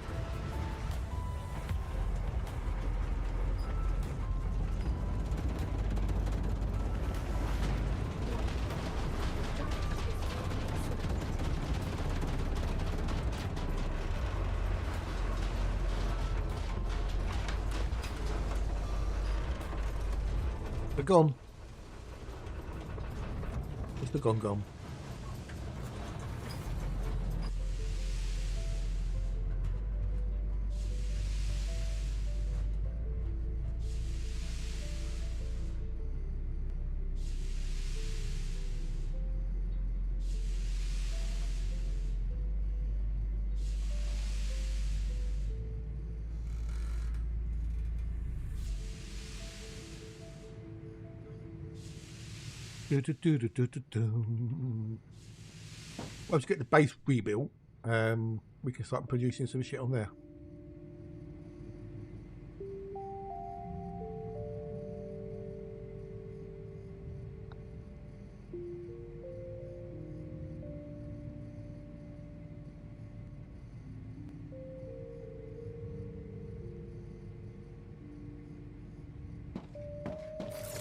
They're gone. Where's the gone? Once we get the base rebuilt, we can start producing some shit on there.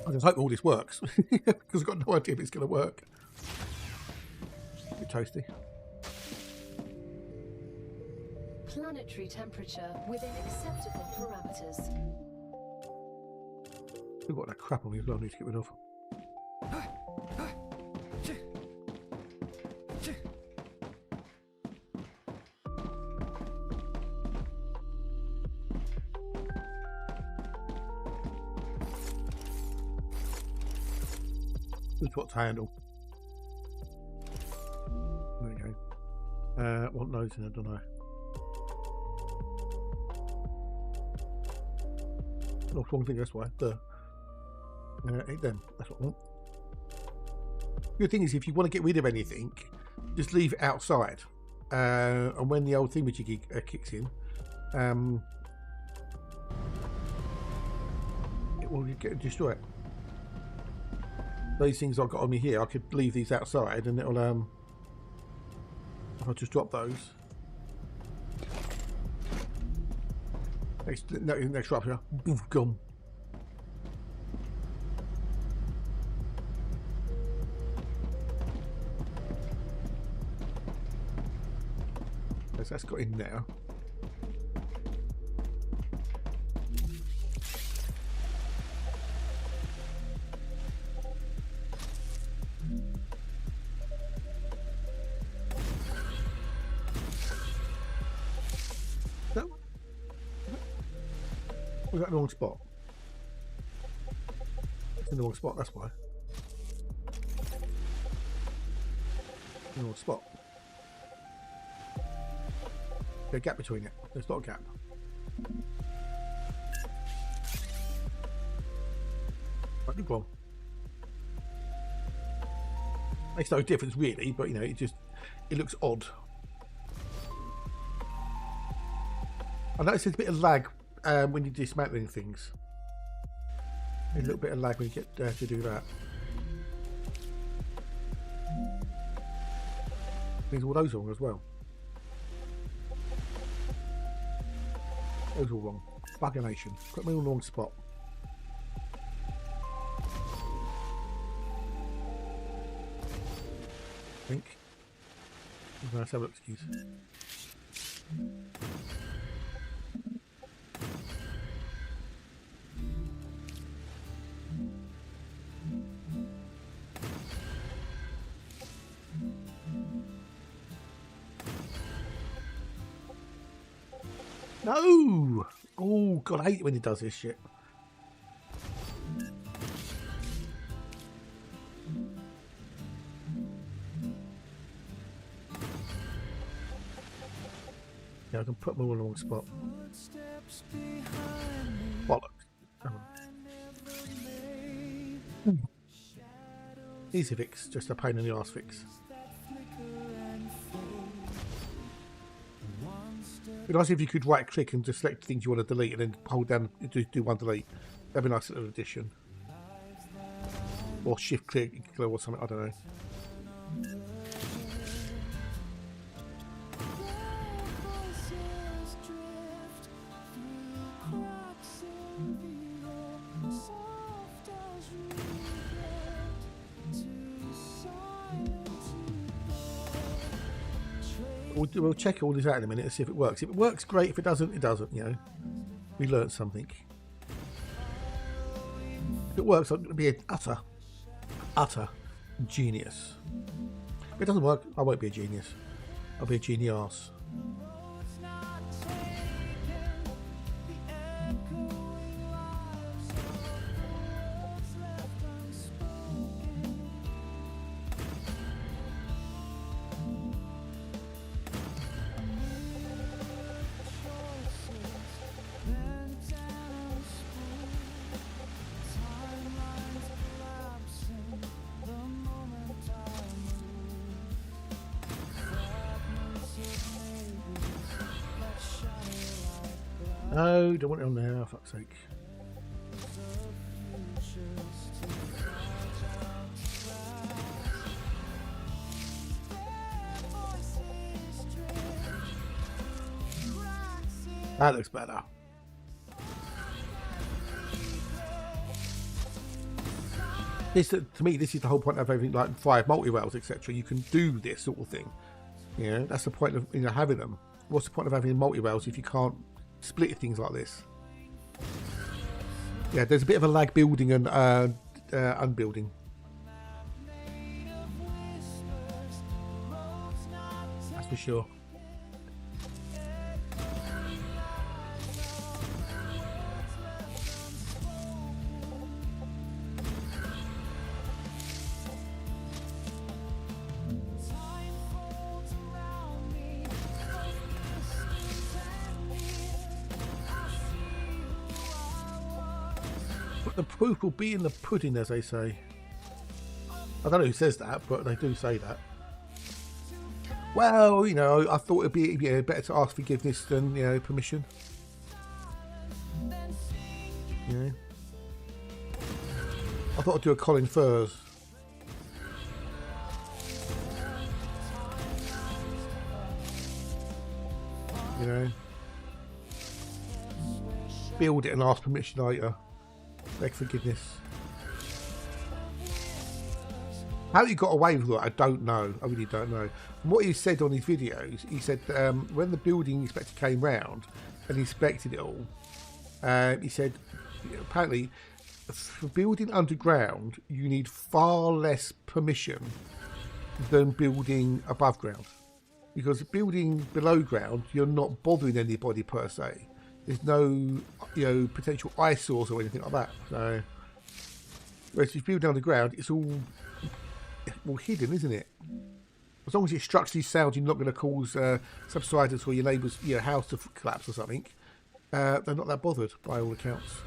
I just hope all this works because I've got no idea if it's going to work. A bit toasty. Planetary temperature within acceptable parameters. We've got that crap on me as well. I need to get rid of. That's what to handle. There you go. Want those in there, don't I? No, wrong thing, that's why. Eat them. That's what I want. Good thing is, if you want to get rid of anything, just leave it outside. And when the old thingamajig kicks in, it will get destroyed. These things I've got on me here, I could leave these outside, and it'll if I just drop those. Next rupture, boom, gone. That's got in now. No. We got the wrong spot. It's in the wrong spot, that's why. In the wrong spot. There's a gap between it. There's not a gap. Right, you've gone. Makes no difference really, but you know, it looks odd. I noticed there's a bit of lag when you're dismantling things. There's a little bit of lag when you get to do that. There's all those wrong as well. Those are all wrong. Bugger nation. Put me on the wrong spot. I think. Let's have a look, excuse. No! Oh god, I hate it when he does this shit. Yeah, I can put them all in the wrong spot. Bollocks. Oh. Easy fix, just a pain in the arse fix. It'd be nice if you could right click and just select things you want to delete and then hold down and do one delete. That'd be a nice little addition. Or shift click or something, I don't know. We'll check all this out in a minute and see if it works. If it works, great. If it doesn't, it doesn't. You know, we learned something. If it works, I'll be an utter genius. If it doesn't work, I won't be a genius. I'll be a genius. No, don't want it on there, for fuck's sake. That looks better. To me, this is the whole point of everything like 5 multi-rails, etc. You can do this sort of thing. You know, that's the point of having them. What's the point of having multi-rails if you can't split things like this? Yeah, there's a bit of a lag building and unbuilding. That's for sure. The proof will be in the pudding, as they say. I don't know who says that, but they do say that. Well, you know, I thought it'd be better to ask forgiveness than, you know, permission. Yeah. I thought I'd do a Colin Furs. You know, build it and ask permission later. Beg forgiveness. How he got away with it, I don't know. I really don't know. From what he said on his videos, he said when the building inspector came round and inspected it all, he said apparently for building underground you need far less permission than building above ground, because building below ground you're not bothering anybody per se. There's no, you know, potential eyesores or anything like that. So whereas if you build underground, it's all hidden, isn't it? As long as it structurally sound, you're not going to cause subsidence or your neighbour's house to collapse or something. They're not that bothered by all accounts.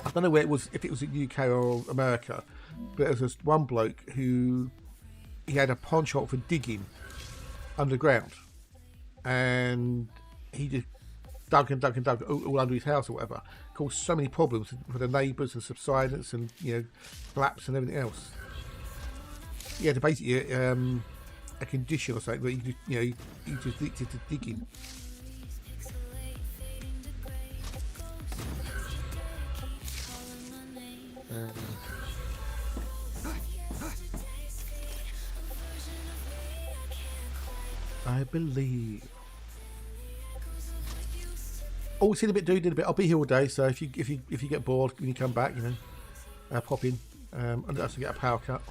I don't know where it was, if it was in UK or America, but there was this one bloke who he had a pawn shop for digging underground, and he just dug and dug and dug all under his house or whatever. Caused so many problems for the neighbours and subsidence and collapse and everything else. He had basically a condition or something where he just addicted to digging. I believe. Oh, it's in a bit, dude. In a bit. I'll be here all day. So if you get bored when you come back, pop in. And also get a power cut.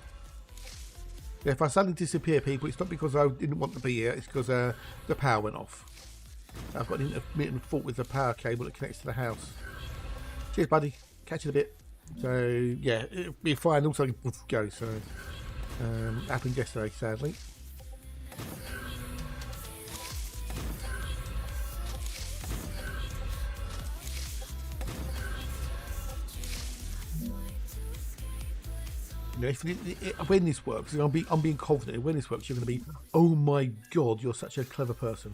Yeah, if I suddenly disappear, people, it's not because I didn't want to be here. It's because the power went off. I've got an intermittent fault with the power cable that connects to the house. Cheers, buddy. Catch you in a bit. So yeah, it'll be fine. Also, I can go. So happened yesterday, sadly. When this works, I'm being confident. When this works, you're going to be, oh my god, you're such a clever person.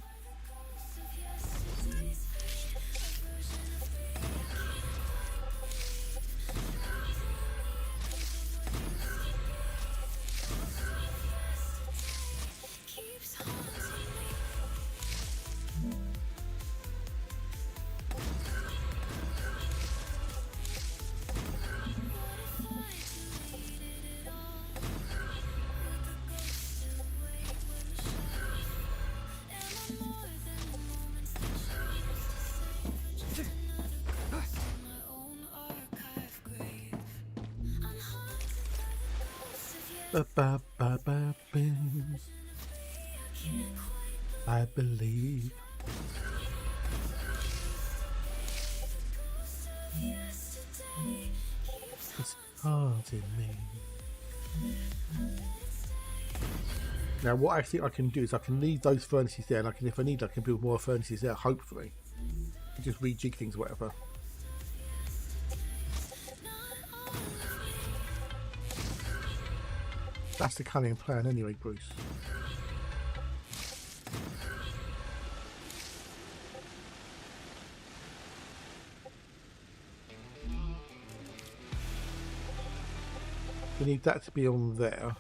I believe. It's haunting me. Now, what I think I can do is I can leave those furnaces there, and if I need, I can build more furnaces there. Hopefully, just rejig things, or whatever. That's the cunning plan, anyway, Bruce. We need that to be on there.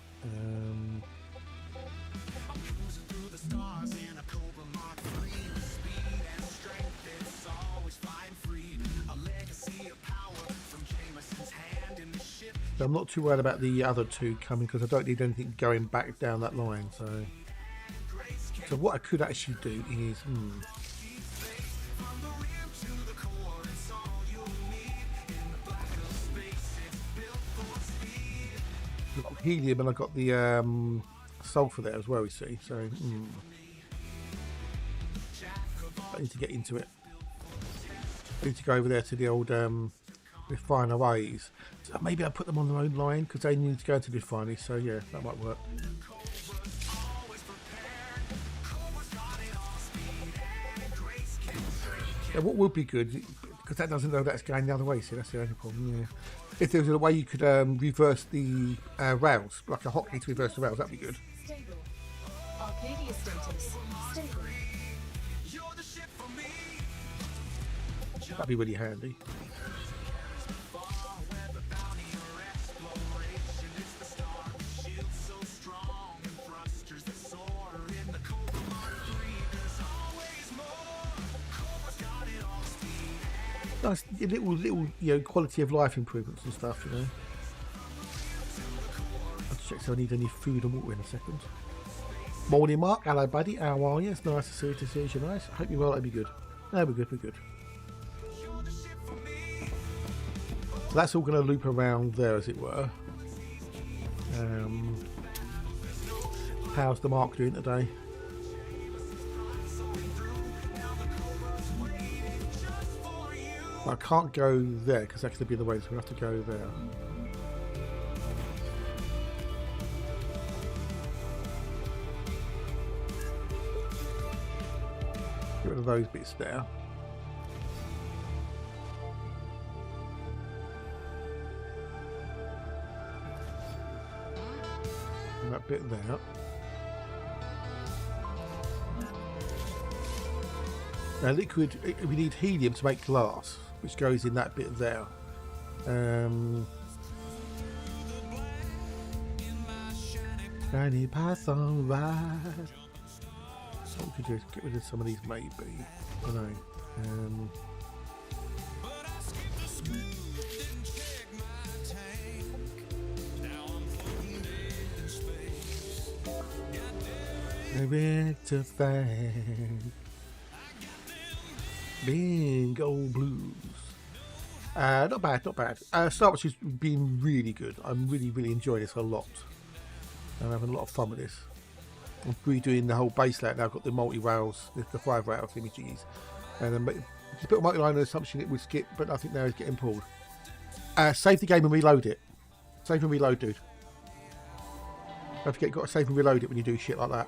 I'm not too worried about the other two coming because I don't need anything going back down that line. So what I could actually do is I've got helium and I've got the sulfur there as well, you see. So I need to get into it. I need to go over there to the old refineries. So maybe I'll put them on their own line because they need to go to the refinery. So yeah, that might work. Yeah, what would be good, because that doesn't know that's going the other way, see, that's the only problem, yeah. If there was a way you could reverse the rails, like a hotkey to reverse the rails, that'd be good. Stable. Arcadia status. Stable. That'd be really handy. Nice little quality of life improvements and stuff, you know. I'll check if I need any food and water in a second. Morning, Mark. Hello, buddy. How are you? It's nice to see you. You're nice. Hope you're well. That'll be good. No, we're good. We're good. So that's all going to loop around there, as it were. How's the Mark doing today? I can't go there because that's going to be the way, so we have to go there. Get rid of those bits there. And that bit there. Now liquid, we need helium to make glass, which goes in that bit there. Shiny Python ride. What we could do is get rid of some of these, maybe. I don't know. Rectify. Big old blues. Not bad, not bad. StarRupture has been really good. I'm really enjoying this a lot. I'm having a lot of fun with this. I'm redoing the whole base layout now. I've got the multi-rails, the 5 rail images. And then if you put a multi-line on the assumption it would skip, but I think now it's getting pulled. Save the game and reload it. Save and reload, dude. Don't forget, you've got to save and reload it when you do shit like that.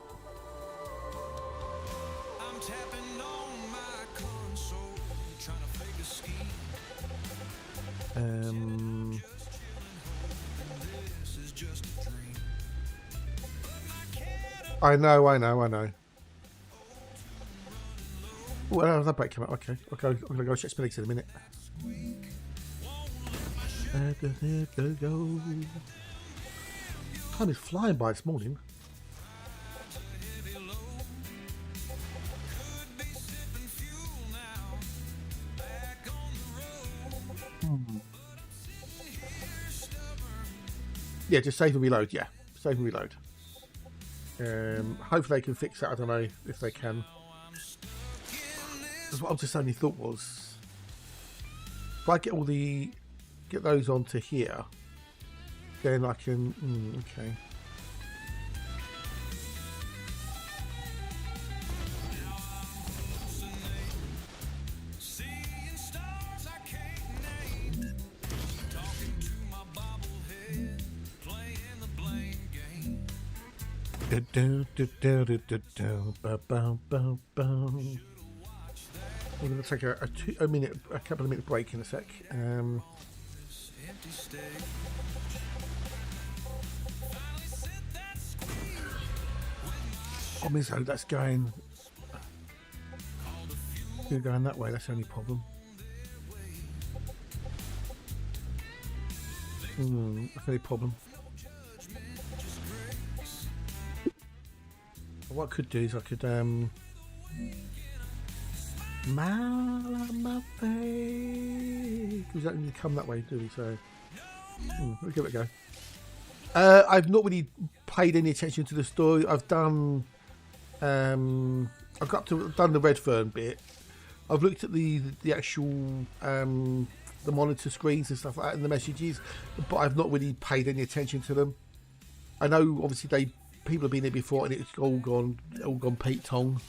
I know. Well, that break came out. Okay, I'm gonna go check spellings in a minute. Time is flying by this morning. Yeah, just save and reload. Yeah, save and reload. Hopefully they can fix that. I don't know if they can. Because what I just only thought was, if I get those onto here, then I can. Okay. We're going to take a couple of minute break in a sec. So that's going that way. That's the only problem. That's the only problem. What I could do is I could smile on my face. We don't need to come that way, do we? So we'll give it a go. I've not really paid any attention to the story. I've done done the Red Fern bit. I've looked at the actual the monitor screens and stuff like that and the messages, but I've not really paid any attention to them. I know obviously people have been there before and it's all gone Pete Tong.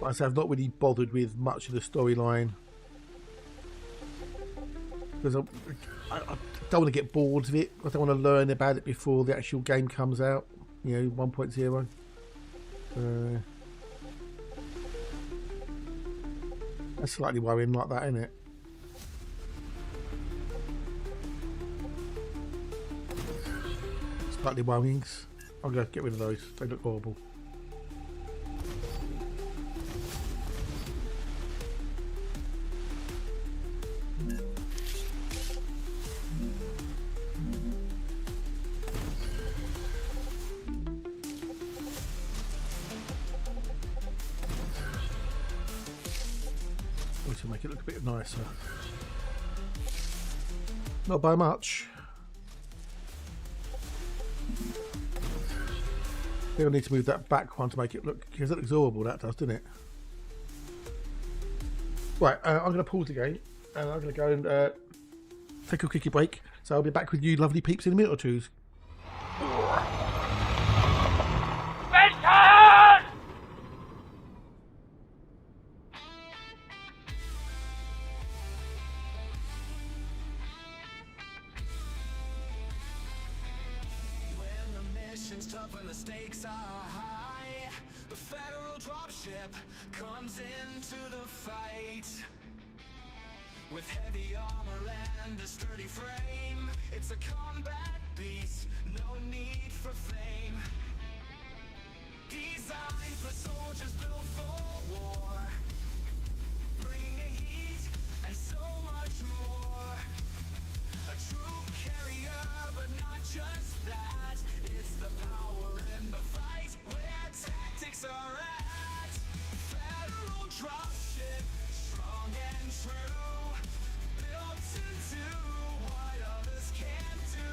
Like I say, I've not really bothered with much of the storyline because I don't want to get bored of it. I don't want to learn about it before the actual game comes out, you know, 1.0. That's slightly worrying like that, isn't it? Slightly worrying. I'm going to get rid of those. They look horrible. To make it look a bit nicer. Not by much. I think I need to move that back one to make it look, because it looks horrible, that does, doesn't it? Right, I'm going to pause the game and I'm going to go and take a quickie break. So I'll be back with you lovely peeps in a minute or two. Tough and the stakes are high. The federal dropship comes into the fight with heavy armor and a sturdy frame. It's a combat beast, no need for fame. Designed for soldiers built for war, bringing heat and so much more. A true carrier, but not just that. It's the power in the fight where tactics are at. Federal dropship, strong and true, built to do what others can't do.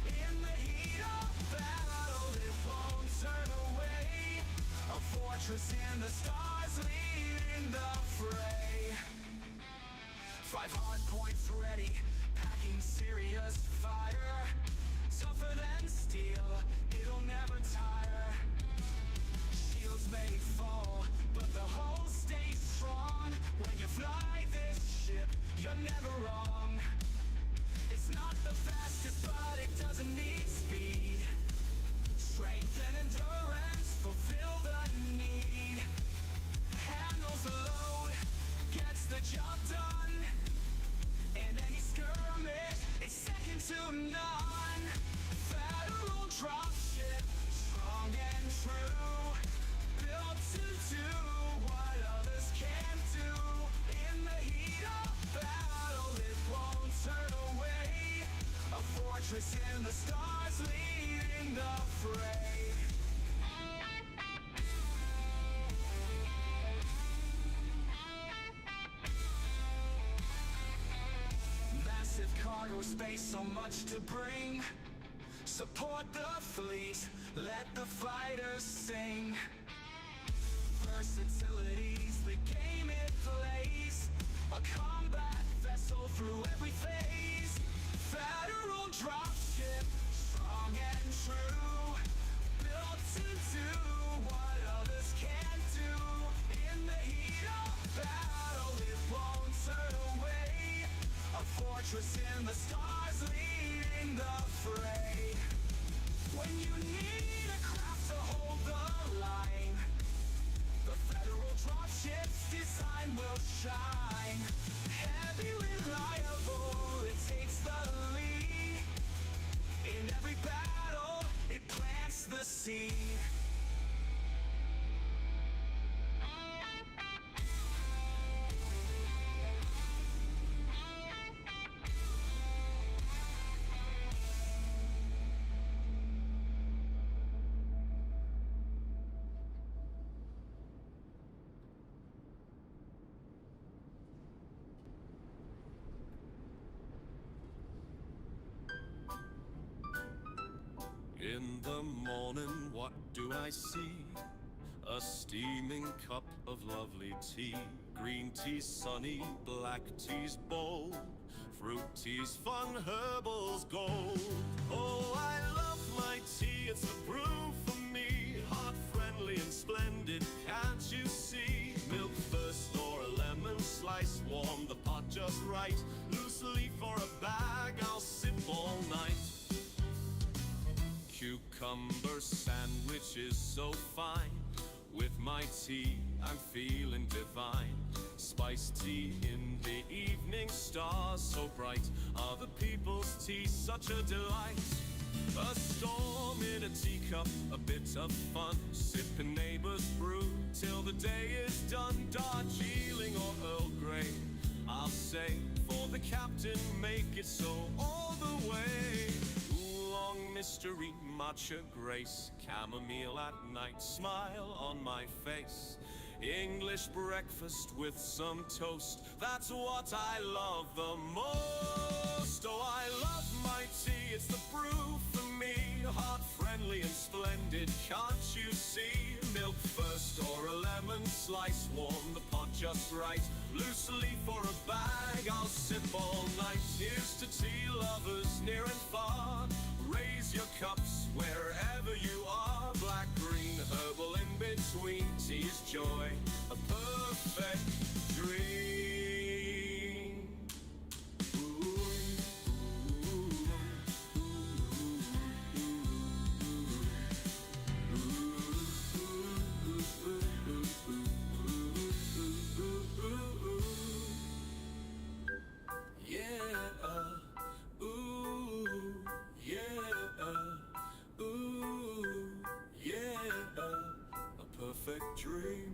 In the heat of battle, it won't turn away. A fortress in the stars leading the fray. 5 hard points ready, packing serious fire. Tougher than steel, it'll never tire. Shields may fall, but the hull stays strong. When you fly this ship, you're never wrong. It's not the fastest, but it doesn't need speed. Strength and endurance fulfill the need. Handles the load, gets the job done. In any skirmish, it's second to none. Federal dropship, strong and true, built to do what others can't do. In the heat of battle, it won't turn away. A fortress in the stars leading the fray. Massive cargo space, so much to bring. Support the fleet, let the fighters sing. Versatility's the game it plays. A combat vessel through every phase. Federal dropship, strong and true, built to do what others can't do. In the heat of battle, it won't turn away. A fortress in the stars leading the fray. When you need a craft to hold the line, the federal dropship's design will shine. Heavy, reliable, it takes the lead. In every battle, it plants the seed. In the morning, what do I see? A steaming cup of lovely tea. Green tea's sunny, black tea's bold. Fruit tea's fun, herbals gold. Oh, I love my tea, it's a brew for me. Hot, friendly and splendid, can't you see? Milk first or a lemon slice, warm the pot just right. Loose leaf or a bag, I'll sip all night. Cucumber sandwich is so fine. With my tea, I'm feeling divine. Spiced tea in the evening, stars so bright. Other people's tea, such a delight. A storm in a teacup, a bit of fun. Sipping neighbor's brew till the day is done. Darjeeling or Earl Grey, I'll say, for the captain, make it so all the way. Oolong mystery, matcha grace. Chamomile at night, smile on my face. English breakfast with some toast, that's what I love the most. Oh, I love my tea, it's the brew for me. Hot, friendly and splendid, can't you see? Milk first or a lemon slice, warm the pot just right. Loose leaf or a bag, I'll sip all night. Here's to tea lovers near and far. Raise your cups wherever you are. Black, green, herbal in between. Tea is joy, a perfect dream. Ooh, perfect dream.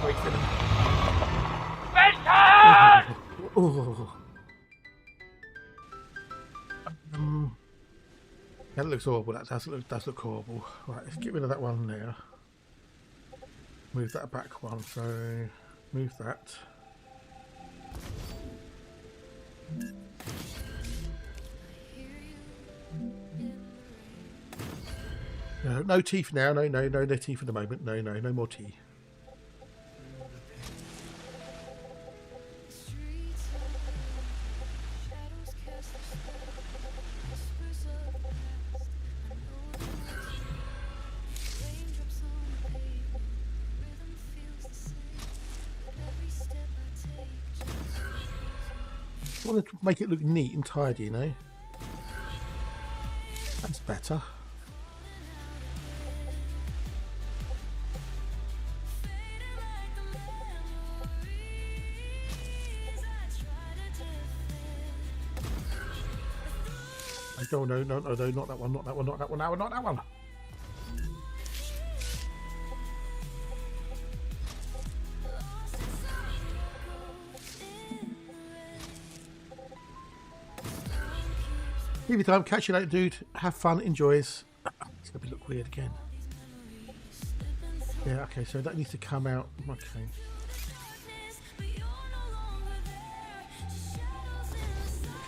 Wait for them. Oh. That looks horrible. That does look horrible. Right, let's get rid of that one there. Move that back one. So move that. No teeth now. No teeth at the moment. No more teeth. I want to make it look neat and tidy, you know. That's better. No, not that one, not that one. Every time, catch you later, dude. Have fun, enjoys. It's gonna look weird again. Yeah, okay, so that needs to come out. Okay. It's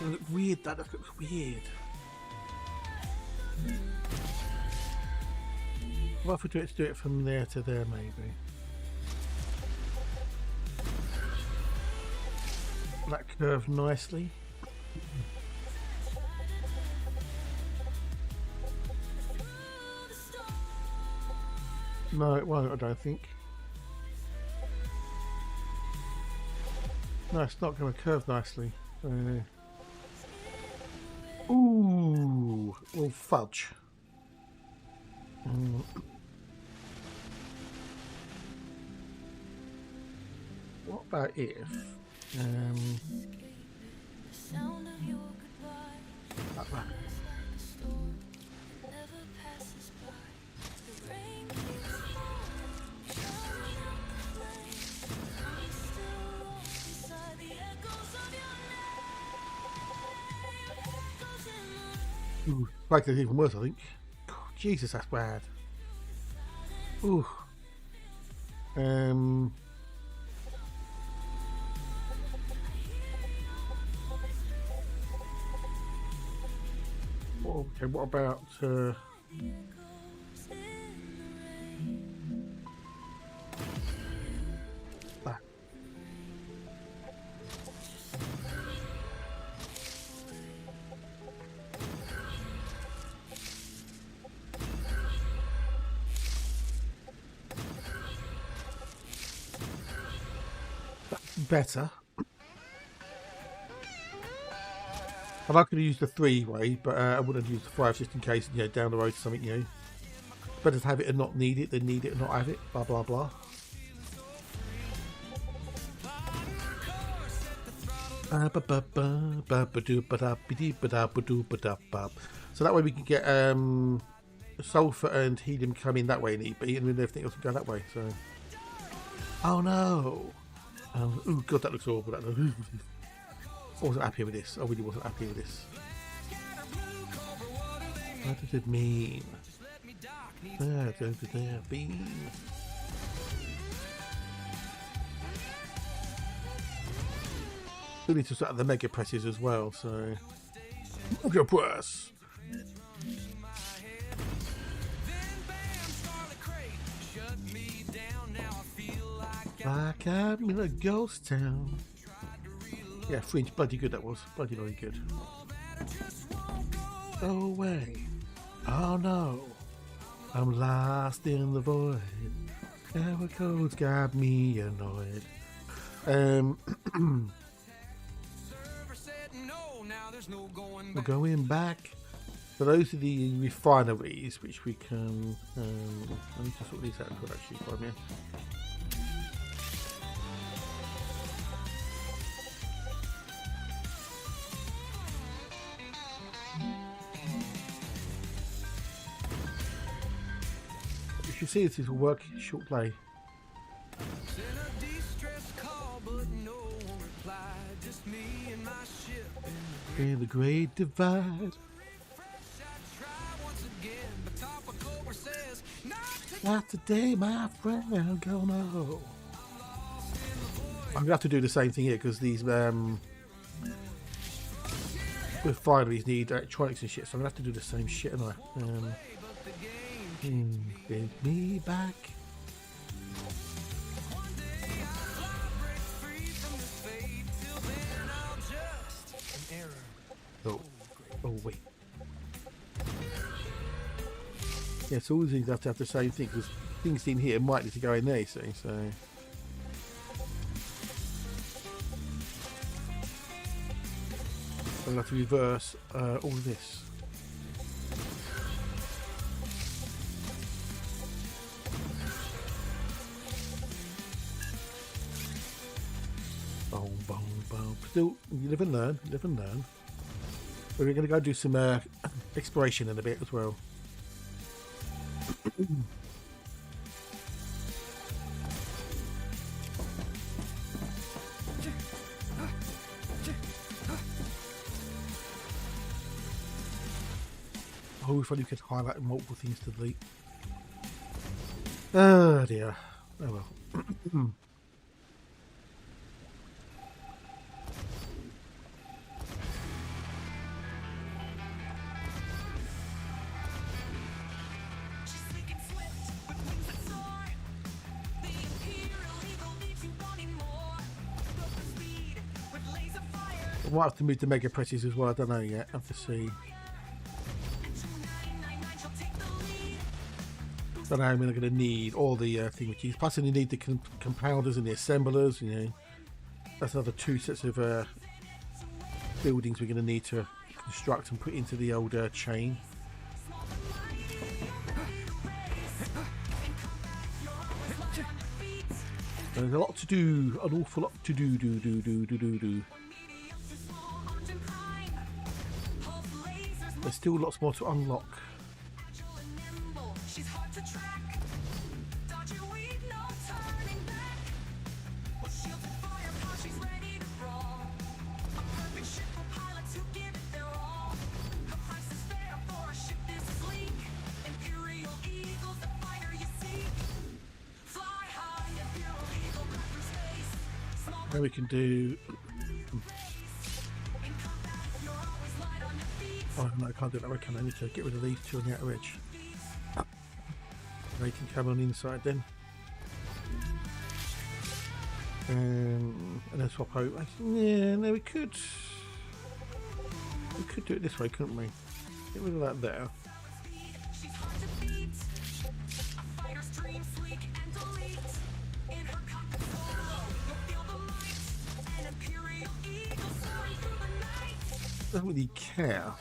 gonna look weird, that looks weird. What if we do it from there to there, maybe? That curved nicely. No, it won't, I don't think. No, it's not going to curve nicely. Ooh, well, fudge. What about if like that. Ooh, like it's even worse, I think. Oh, Jesus, that's bad. Ooh. Okay, what about that? better. And I could have used the 3-way, but I wouldn't have used the 5 just in case, you know, down the road something, you know. Better to have it and not need it than need it and not have it, blah blah blah. So that way we can get sulfur and helium come in that way in EB, and then everything else can go that way. So, oh no! Oh god, that looks awful. That looks... I wasn't happy with this. I really wasn't happy with this. What does it mean? There, beam. We need to start the mega presses as well, so mega press. Like I'm in a ghost town. Yeah, Fringe, bloody good that was. Bloody good. Go away. Oh no. I'm lost in the void. Chemicals got me annoyed. We're going back. So those are the refineries which we can. I need to sort these out for actually 5 minutes. You see this will work short play. In the great divide. Not today, my friend. Go no. I'm gonna have to do the same thing here because these refineries need electronics and shit. So I'm gonna have to do the same shit, and bring me back. Oh wait. Yeah, so all these things have to have the same thing because things in here might need to go in there, see, so. I'm gonna have to reverse all of this. Boom, boom, boom. Still, you live and learn, you live and learn. But we're going to go do some exploration in a bit as well. Oh, if only we could highlight multiple things to delete. Oh dear. Oh well. I might have to move the mega presses as well. I don't know yet. I have to see. Don't know how many I'm going to need. All the thingies. Plus, I need the compounders and the assemblers. You know, that's another 2 sets of buildings we're going to need to construct and put into the old chain. There's a lot to do. An awful lot to do. There's still lots more to unlock. Now we can do. Oh no, I can't do that. I need to get rid of these 2 on the outer edge. They can come on inside then. And then swap over. Yeah, no, we could do it this way, couldn't we? Get rid of that there. Doesn't really care.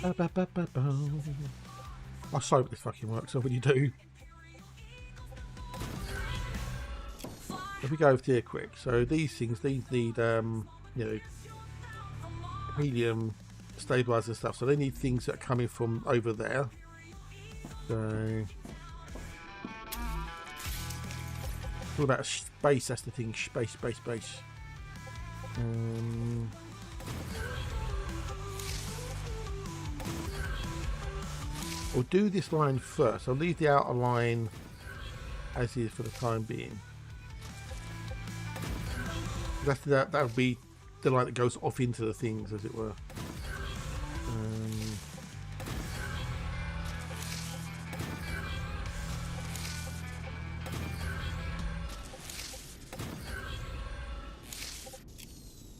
Ba, ba, ba, ba, ba. I so hope this fucking works. I really do. If we go over here quick, so these things, these need you know, helium stabilizer stuff. So they need things that are coming from over there. So all about space. That's the thing. Space. We'll do this line first. I'll leave the outer line as is for the time being. That would be the line that goes off into the things, as it were.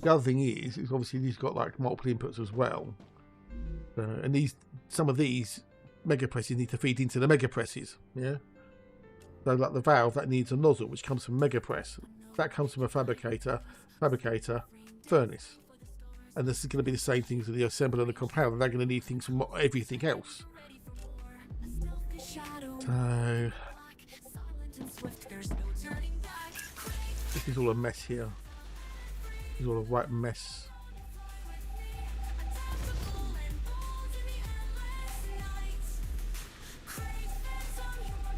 The other thing is obviously these got like multiple inputs as well, and some of these mega presses need to feed into the mega presses. Yeah. So like the valve that needs a nozzle, which comes from mega press, that comes from a fabricator, furnace, and this is going to be the same things with the assembler and the compounder. They're going to need things from everything else. So this is all a mess here. This is all a right mess.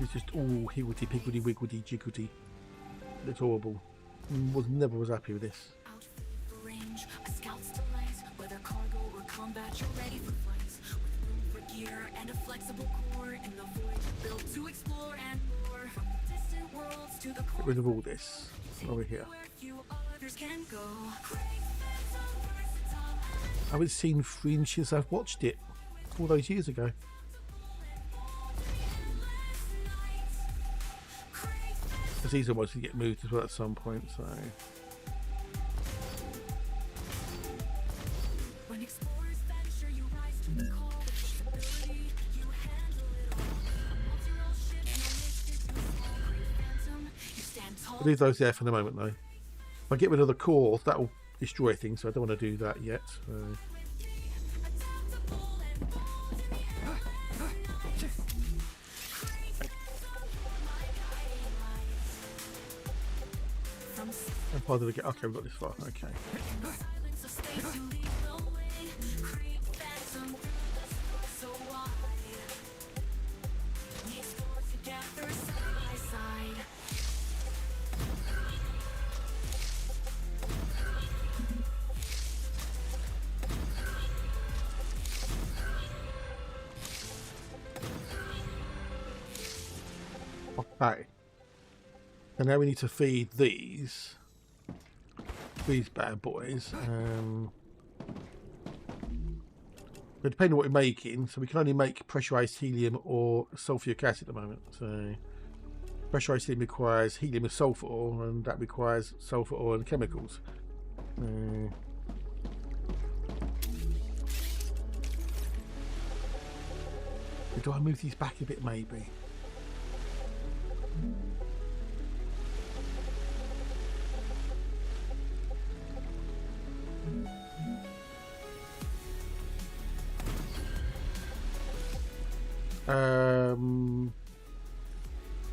It's just all higgledy piggledy wiggledy jiggledy. It's horrible. Never was happy with this. Get rid of all this over here. I haven't seen Fringe since I've watched it all those years ago. Because these are ones to get moved as well at some point, so. I'll leave those there for the moment though. If I get rid of the core, that will destroy things, so I don't want to do that yet. So. And part of the okay, we've got this far. Okay. Okay. And now we need to feed these bad boys. But depending on what we're making, so we can only make pressurized helium or sulfuric acid at the moment. So pressurized helium requires helium and sulfur oil, and that requires sulfur oil and chemicals. Do I move these back a bit, maybe?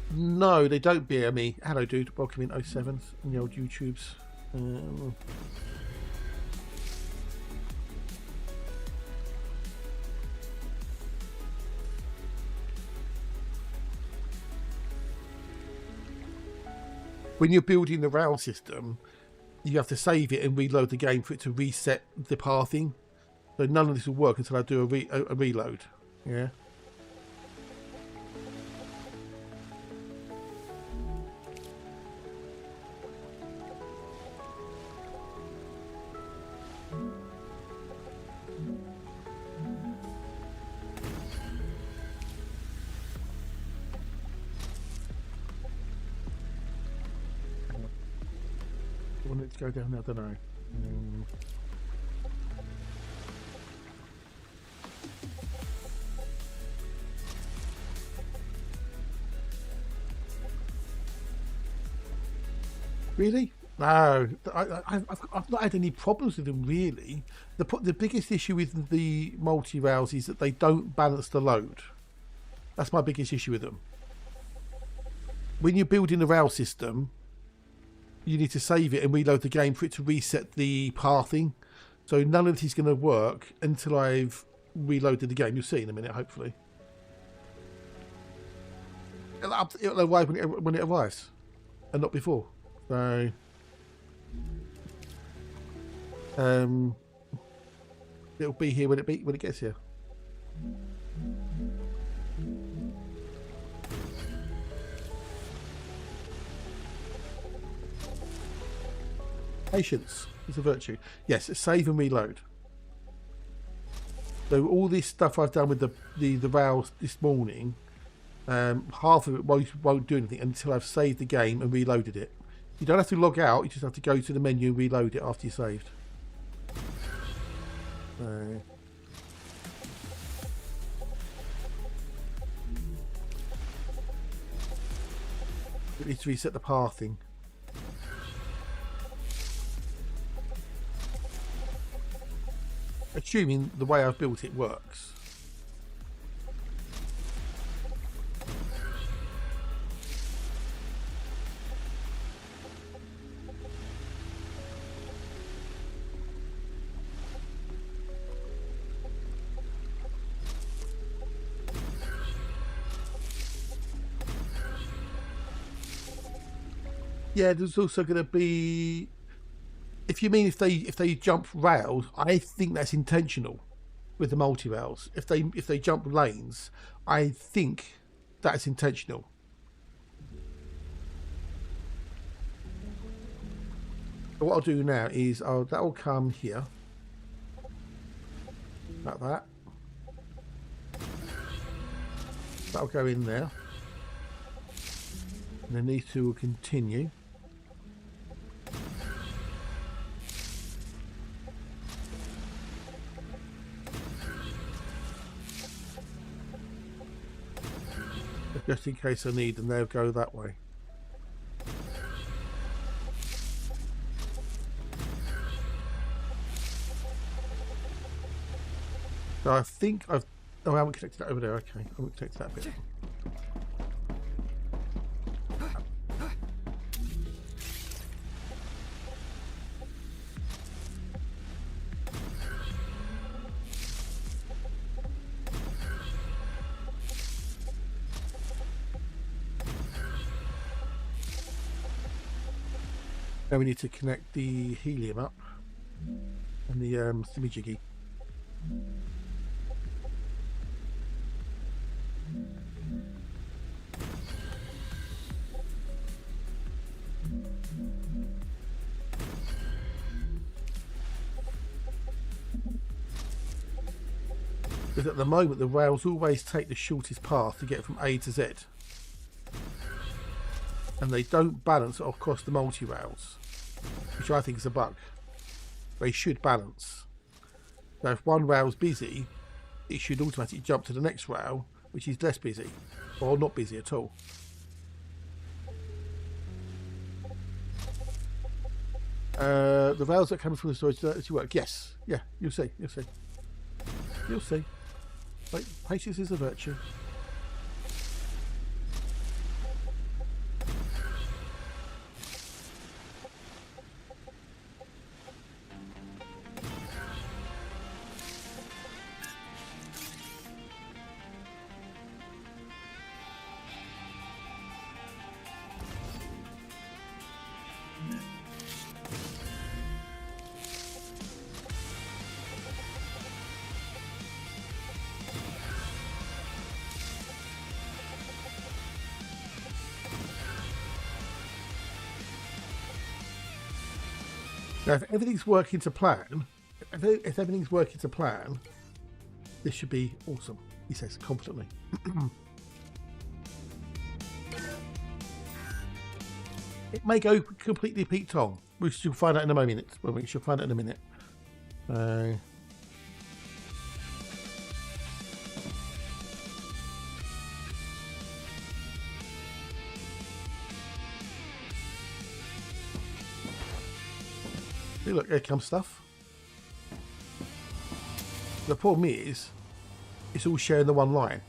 No, they don't bear me. Hello, dude. Welcome in 07 in the old YouTubes. When you're building the rail system, you have to save it and reload the game for it to reset the pathing. So none of this will work until I do a reload. Yeah. I want it to go down there, I don't know. Really? No, I've not had any problems with them really. The biggest issue with the multi-rails is that they don't balance the load. That's my biggest issue with them. When you're building the rail system, you need to save it and reload the game for it to reset the pathing. So none of this is going to work until I've reloaded the game. You'll see in a minute, hopefully. It'll arrive when it arrives, and not before. So, it'll be here when it gets here. Patience is a virtue. Yes, save and reload. So all this stuff I've done with the rails this morning, half of it won't do anything until I've saved the game and reloaded it. You don't have to log out, you just have to go to the menu and reload it after you saved. It needs to reset the pathing. Assuming the way I've built it works. Yeah, there's also going to be, if you mean if they jump rails, I think that's intentional with the multi rails. If they jump lanes, I think that's intentional. So what I'll do now is that will come here, like that. That'll go in there, and then these two will continue. Just in case I need them, they'll go that way. So I think I haven't connected that over there. Okay, I haven't connected that bit. Now we need to connect the helium up and the thingy-jiggy. Because at the moment the rails always take the shortest path to get from A to Z. And they don't balance across the multi-rails, which I think is a bug. They should balance. So if one rail's busy, it should automatically jump to the next rail, which is less busy, or not busy at all. The rails that come from the storage actually work. Yes, yeah, you'll see, you'll see. You'll see. Like, patience is a virtue. Now, if everything's working to plan, if everything's working to plan, this should be awesome, he says confidently. It may go completely Pete Tong. We shall find out in a moment. Well, we shall find out in a minute. See, look, here comes stuff. The problem is, it's all sharing the one line,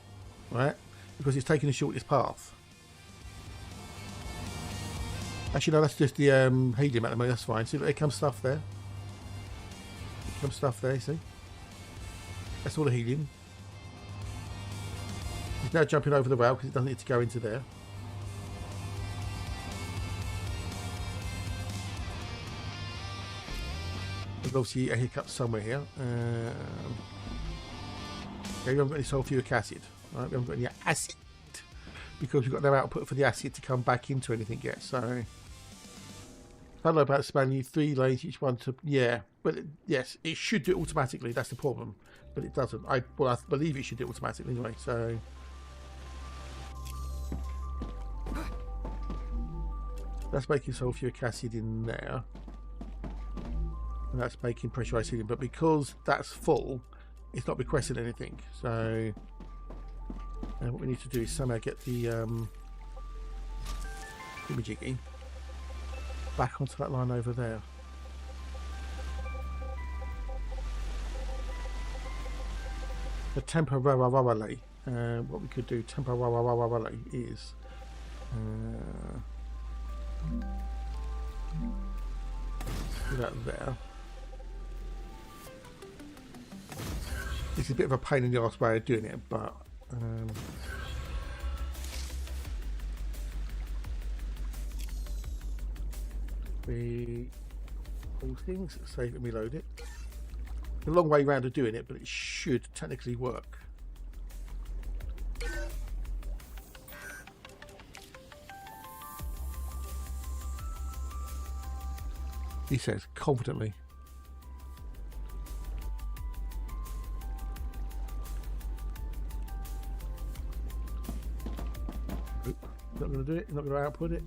right? Because it's taking the shortest path. Actually, no, that's just the helium at the moment. That's fine. See, look, here comes stuff there. Here comes stuff there. See, that's all the helium. He's now jumping over the rail because it doesn't need to go into there. There's obviously a hiccup somewhere here. Okay, we haven't got any sulfuric acid. Right, we haven't got any acid because we've got no output for the acid to come back into anything yet. So I don't know about spanning 3 lanes each one to but yes, it should do it automatically. That's the problem, but it doesn't. I believe it should do it automatically anyway. So that's making sulfuric acid in there. And that's making pressurized helium, but because that's full, it's not requesting anything. So what we need to do is somehow get the jiggy back onto that line over there. The temporarily, what we could do temporarily is do that there. It's a bit of a pain in the arse way of doing it, but we pull things, save and reload it. It's a long way round of doing it, but it should technically work. He says confidently. Not going to do it, not going to output it.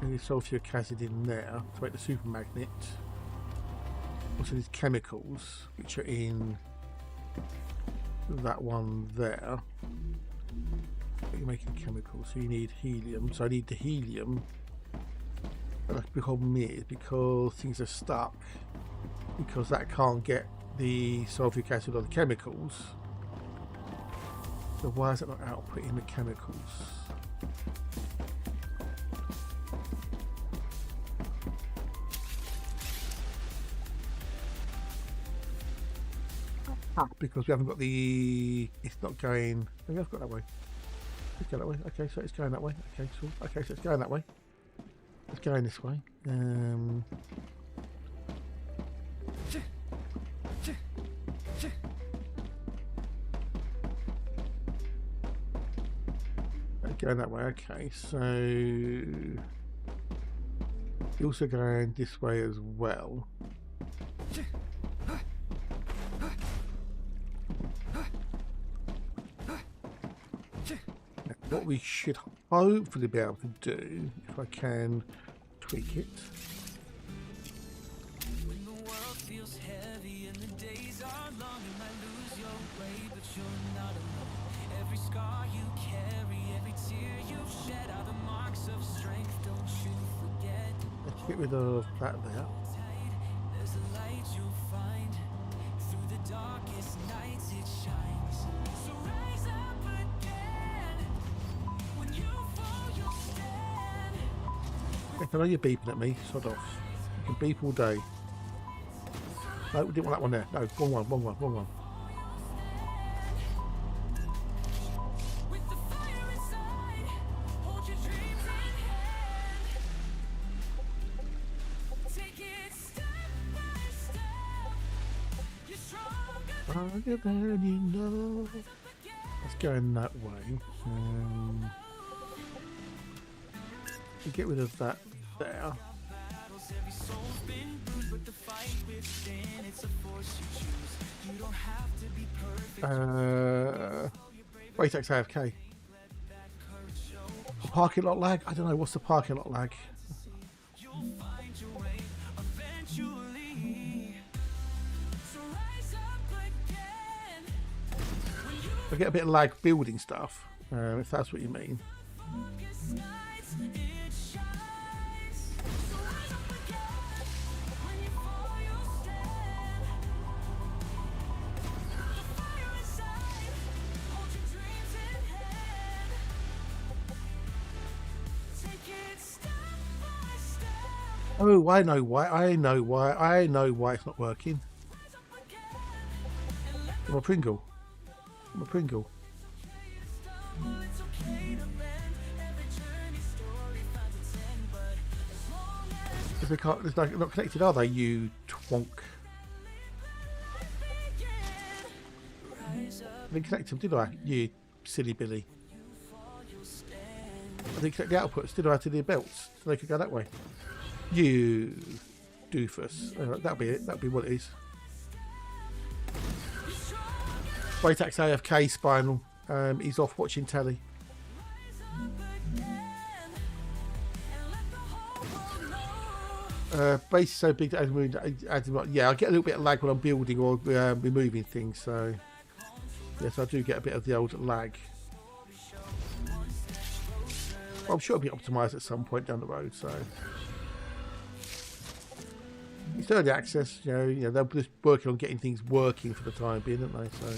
Any sulfuric acid in there to make the super magnet. Also these chemicals which are in that one there. You're making chemicals, so you need helium. So I need the helium. But the problem is because things are stuck, because that can't get the sulfuric acid or the chemicals. So why is it not outputting the chemicals? Because we haven't got the... It's not going... Maybe I've got that way. Let's go that way. Okay, so it's going that way. Okay, so it's going that way. It's going this way. Going that way. Okay, so you're also going this way as well. What we should hopefully be able to do, if I can tweak it. When the world feels heavy and the days are long, you might lose your way, but you're not alone. Every scar you carry, every tear you've shed are the marks of strength. Don't you forget. Let's get rid of that there. There's a light you'll find through the darkest nights. It shines. So rise up again. When you fall, you'll stand. I know you're beeping at me. Sod off. You can beep all day. No, we didn't want that one there. No, wrong one. With the fire inside, hold your dreams in hand. Take it step by step. You're stronger Than you know. Let's go in that way. We get rid of that there. battles. Every soul's been bruised, but the fight within, it's a force you choose. You don't have to be perfect. Wait, AFK. Parking lot lag? I don't know. What's the parking lot lag? You'll find your way eventually. So rise up again. I get a bit of lag building stuff, if that's what you mean. Darkest nights, it Oh, I know why. I know why. I know why it's not working. I'm a Pringle. I'm a Pringle. Because they can't. It's like not connected, are they? You twonk. I didn't connect them, did I? You silly Billy. I didn't connect the outputs, did I, to the belts, so they could go that way. You doofus. That'll be it. That'll be what it is. Baytax AFK Spinal. He's off watching telly. Base is so big that yeah, I get a little bit of lag when I'm building or removing things, so yes, I do get a bit of the old lag. Well, I'm sure it'll be optimised at some point down the road, so it's early access, you know, they're just working on getting things working for the time being, aren't they? So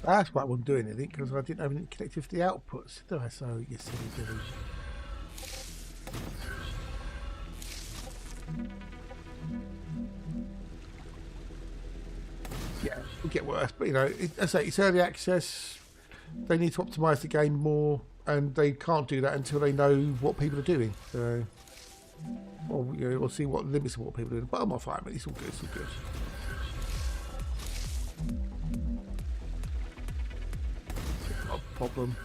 that's why I wasn't doing anything, because I didn't have any connected to the outputs, did I? So, you silly Billy. Yeah, it'll get worse, but you know, I say it's early access. They need to optimise the game more, and they can't do that until they know what people are doing. So, or you know, we'll see what limits of what people are doing. But I'm not fine, but it's all good. It's all good. Problem.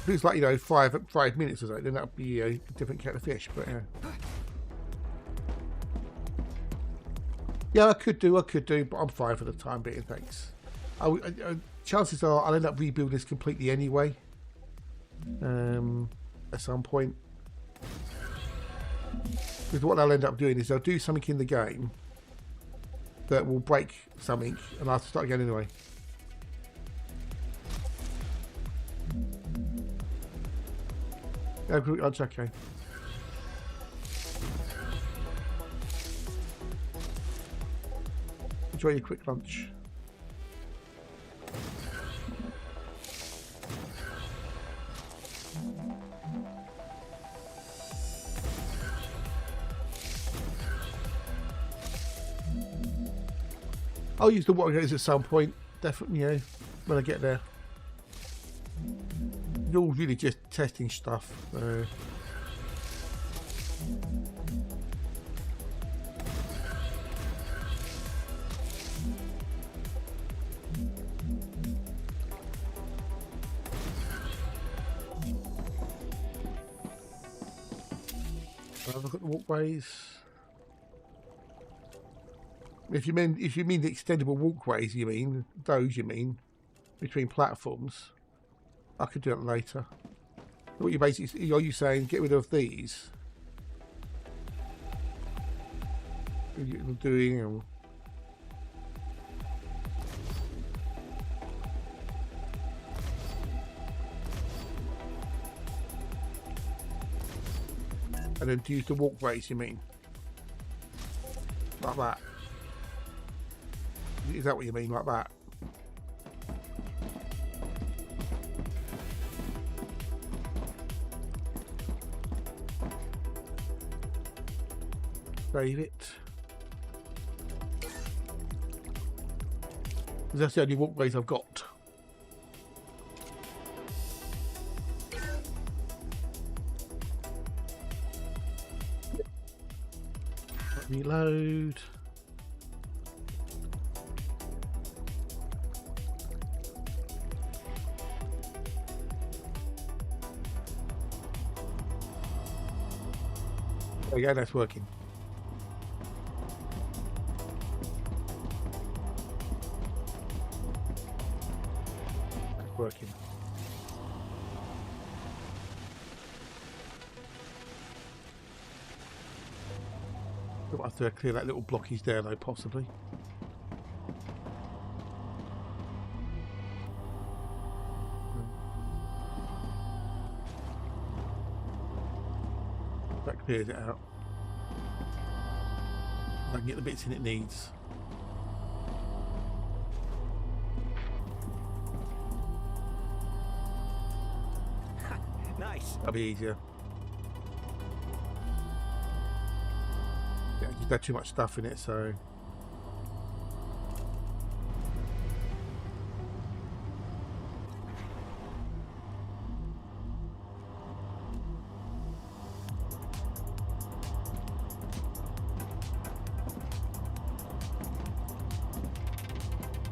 If it's like, you know, 5 minutes or so, then that'd be a different kettle of fish. But yeah, I could do, but I'm fine for the time being. Thanks. Chances are I'll end up rebuilding this completely anyway. At some point, because what I'll end up doing is I'll do something in the game that will break something, and I'll have to start again anyway. That's okay. Enjoy your quick lunch. I'll use the water gators at some point, definitely, you know, when I get there. You're all really just testing stuff. Look at the walkways. If you mean the extendable walkways, you mean between platforms. I could do it later. What you basically are you saying? Get rid of these. You're doing. And then to use the walkways, you mean? Like that. Is that what you mean? Like that? Save it. That's the only walkways I've got. Reload. There we go, that's working. That's working. might have to clear that little blockage there, though, possibly. That clears it out. I can get the bits in it needs. Nice. That'll be easier. Yeah, you've got too much stuff in it, so.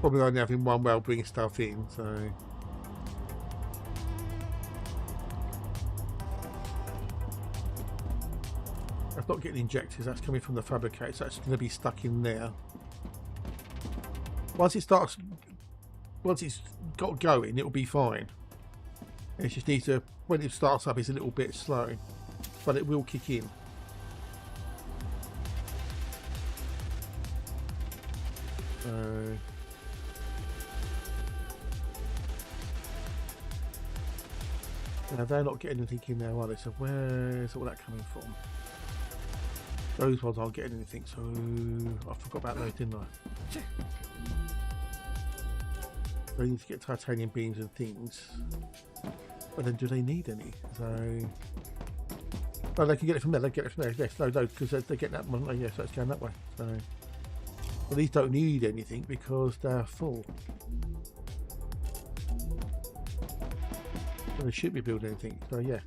Probably only having one well bringing stuff in, so. That's not getting injectors, that's coming from the fabricator, so that's going to be stuck in there. Once it's got going, it'll be fine. It just needs to, when it starts up, it's a little bit slow, but it will kick in. So. Now they're not getting anything in there, are they? So where's all that coming from? Those ones aren't getting anything, so I forgot about those, didn't I? They need to get titanium beams and things. But then do they need any? So... Oh, they can get it from there, they get it from there. Yes, no, because they're getting that one. Oh, yes, that's going that way. So... Well, these don't need anything because they're full. So they should be building anything, so yeah.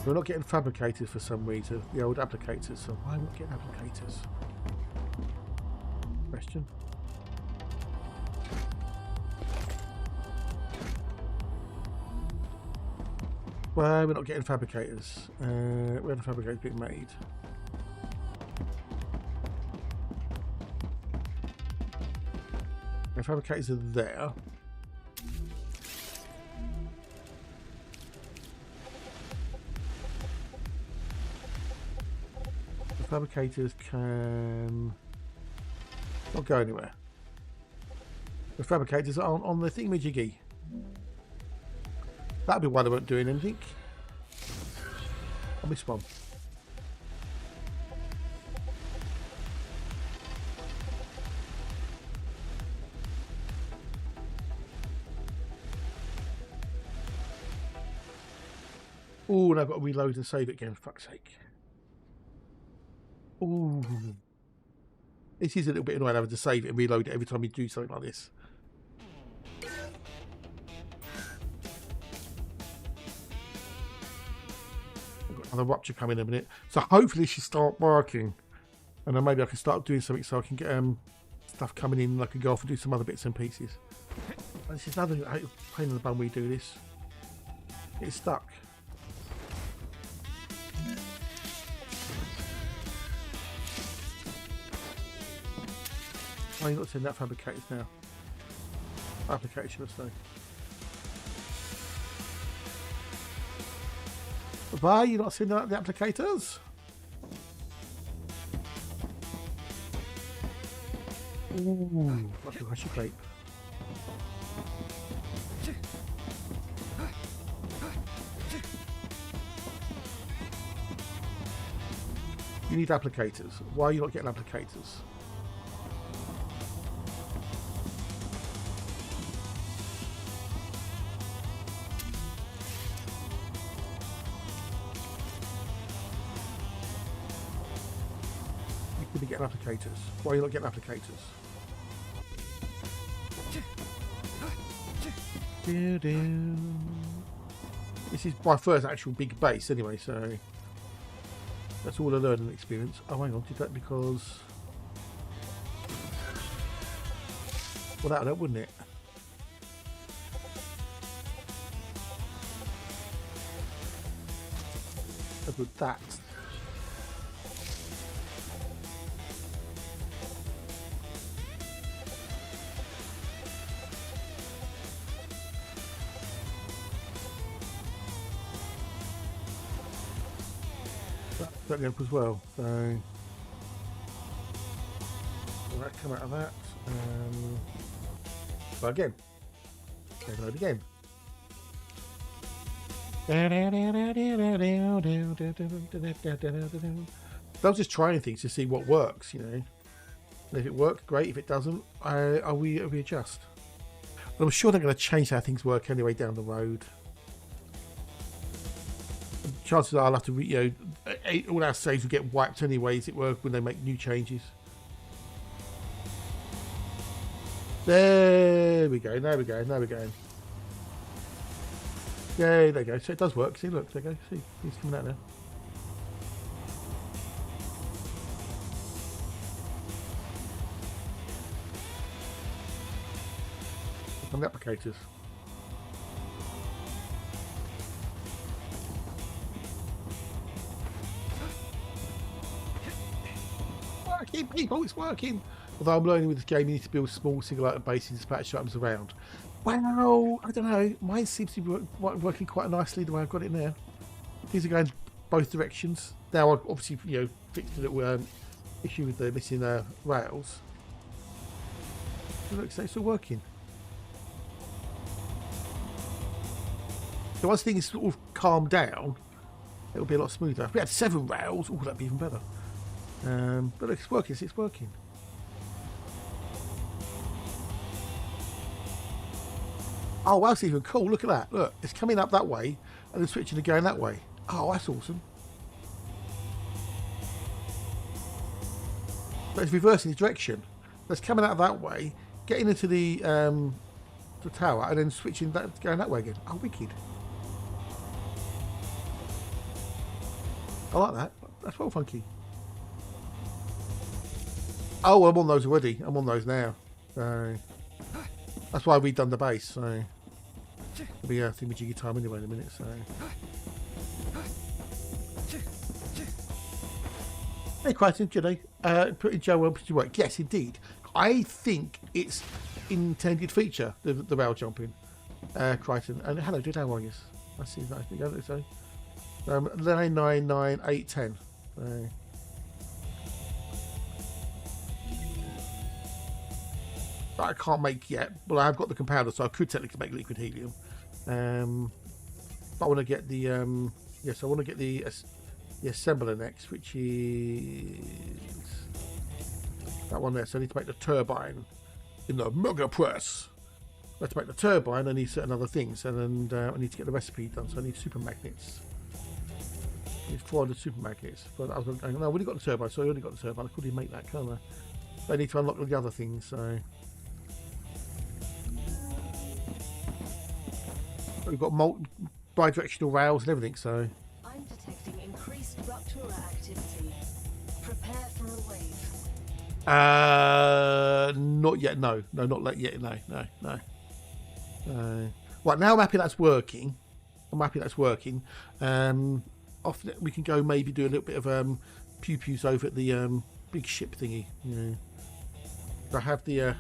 We're not getting fabricators for some reason, the old applicators, so why am I not getting applicators? Question. Why we're not getting fabricators? Where are the fabricators being made? The fabricators are there. The fabricators can not go anywhere. The fabricators aren't on the thingamajiggy. That'd be why they weren't doing anything. I missed one. Oh, and I've got to reload and save it again, for fuck's sake. Oh. This is a little bit annoying having to save it and reload it every time you do something like this. Another rupture coming in a minute, so hopefully she start working, and then maybe I can start doing something so I can get stuff coming in and I can go off and do some other bits and pieces. And this is another pain in the bum we do this. It's stuck. Why are you not sending that fabricators now? Application, I say. Why are you not sending out the applicators? Ooh, like a rushy grape. You need applicators. Why are you not getting applicators? Getting applicators. Why are you not getting applicators? This is my first actual big base anyway, so that's all a learning experience. Oh, hang on, did that because... Well, that would help, wouldn't it? How about that? the up as well. So that come out of that. So again, load again. They're just trying things to see what works, you know. And if it works, great. If it doesn't, we adjust. But I'm sure they're going to change how things work anyway down the road. Chances are I'll have to, all our saves will get wiped anyways. It works when they make new changes. There we go. There we go. There we go. Yeah, there you go. So it does work. See, look, there you go. See, he's coming out now. On the applicators. Working, people, it's working. Although I'm learning with this game, you need to build small single-item bases and dispatch items around. Well, I don't know. Mine seems to be working quite nicely the way I've got it now. These are going both directions. Now, I've obviously, fixed a little issue with the missing rails. It looks like it's all working. So once things sort of calm down, it'll be a lot smoother. If we had 7 rails, that'd be even better. But it's working. It's working. Oh, well, that's even cool. Look at that. Look, it's coming up that way and then switching to going that way. Oh, that's awesome. But it's reversing the direction. That's coming out that way, getting into the tower, and then switching going that way again. Oh, wicked. I like that. That's well funky. Oh, well, I'm on those already. I'm on those now. So that's why we've done the base. So it'll be a thingamajiggy time anyway in a minute. So hey, Crichton, Jenny, putting Joe well to work. Yes, indeed. I think it's intended feature the rail jumping. Crichton, and hello, dude. How are you? I see that. I think so. 99810. I can't make yet. Well, I've got the compounder, so I could technically make liquid helium. But I want to get the yes, I want to get the assembler next, which is that one there. So I need to make the turbine in the mega press. Let's make the turbine. I need certain other things, and then I need to get the recipe done. So I need super magnets. I need 400 super magnets. But I was going, no, I already got the turbine, so I already got the turbine. I couldn't make that, can't I? But I need to unlock the other things. So we've got bi-directional rails and everything. So I'm detecting increased Ruptura activity. Prepare for a wave. Not yet. No, not yet. No. Right, now I'm happy that's working. Off we can go maybe do a little bit of pew-pews over at the big ship thingy. I have the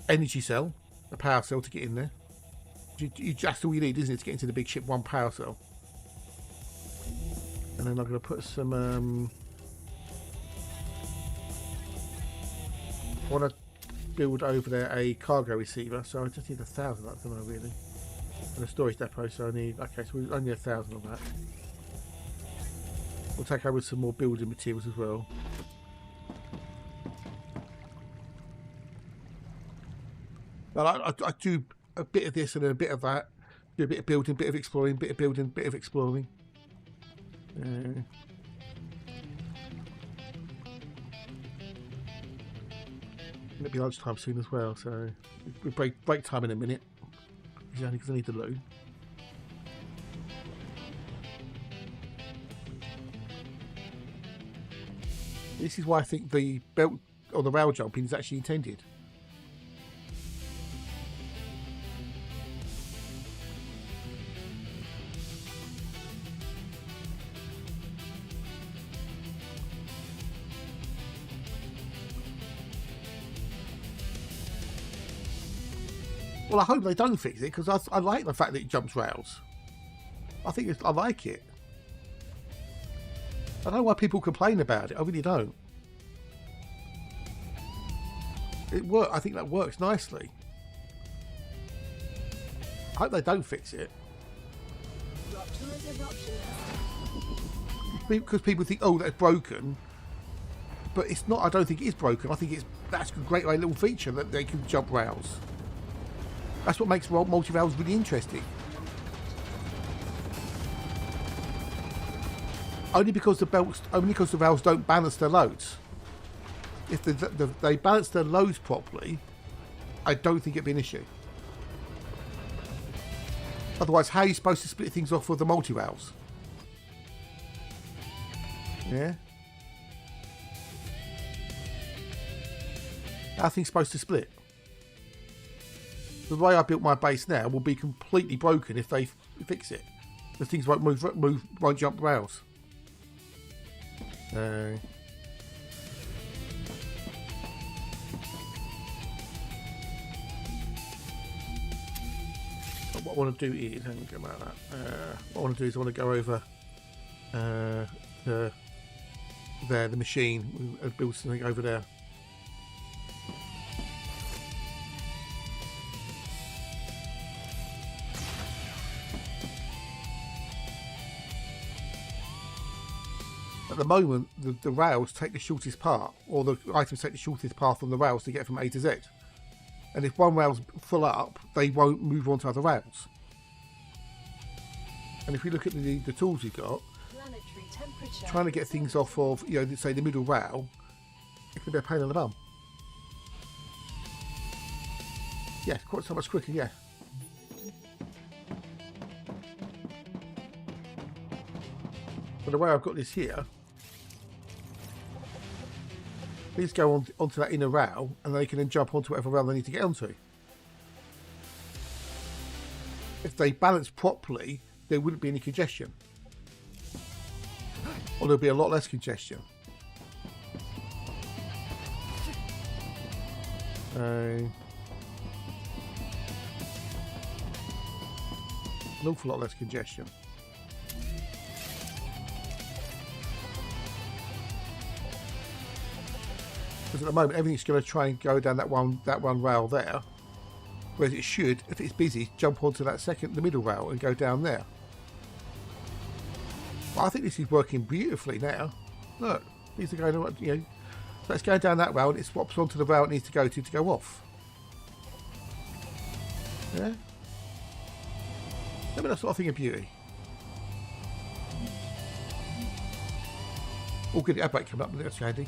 energy cell, a power cell to get in there. That's all you need, isn't it, to get into the big ship? One power cell. And then I'm going to put some I want to build over there a cargo receiver, so I just need 1,000 of that, don't I, really? And a storage depot, so I need, okay, so we only need 1,000 of that. We'll take over some more building materials as well. But I do a bit of this and then a bit of that. Do a bit of building, bit of exploring, bit of building, bit of exploring. It'll be lunchtime soon as well, so we break time in a minute. It's only because I need the loo. This is why I think the belt or the rail jumping is actually intended. Well, I hope they don't fix it, because I like the fact that it jumps rails. I like it. I don't know why people complain about it. I really don't. I think that works nicely. I hope they don't fix it. Rupture is eruption. Because people think, oh, that's broken. But it's not. I don't think it is broken. I think that's a great little feature that they can jump rails. That's what makes multi-rails really interesting. Only because the rails don't balance their loads. If they balance their loads properly, I don't think it'd be an issue. Otherwise, how are you supposed to split things off with the multi-rails? Yeah? How are things supposed to split? The way I built my base now will be completely broken if they fix it. The things won't won't jump rails. What I want to do is, hang on, go about that. What I want to do is I want to go over the machine and build something over there. At the moment, the rails take the shortest part, or the items take the shortest path on the rails to get from A to Z. And if one rail's full up, they won't move on to other rails. And if we look at the tools we've got, trying to get things off of, say the middle rail, it can be a pain in the bum. Yeah, quite so much quicker, yeah. But the way I've got this here, these go onto that inner rail, and they can then jump onto whatever rail they need to get onto. If they balance properly, there wouldn't be any congestion. Or there'll be a lot less congestion. An awful lot less congestion. Because at the moment everything's going to try and go down that one rail there, whereas it should, if it's busy, jump onto the middle rail and go down there. But I think this is working beautifully now. Look, these are going, so it's going down that rail and it swaps onto the rail it needs to go off. Yeah. I mean, that's sort of thing of beauty. Oh, good, air brake coming up, that's handy.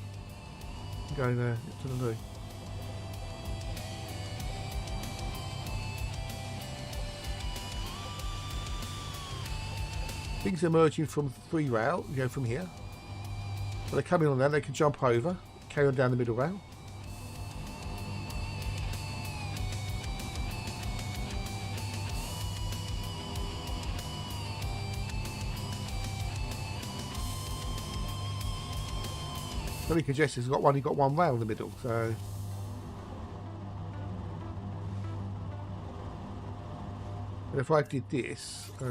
Going to the loo. Things are emerging from 3 rail, from here. So they're coming on there, they can jump over, carry on down the middle rail. Very congested. You've got one rail in the middle, so but if I did this, I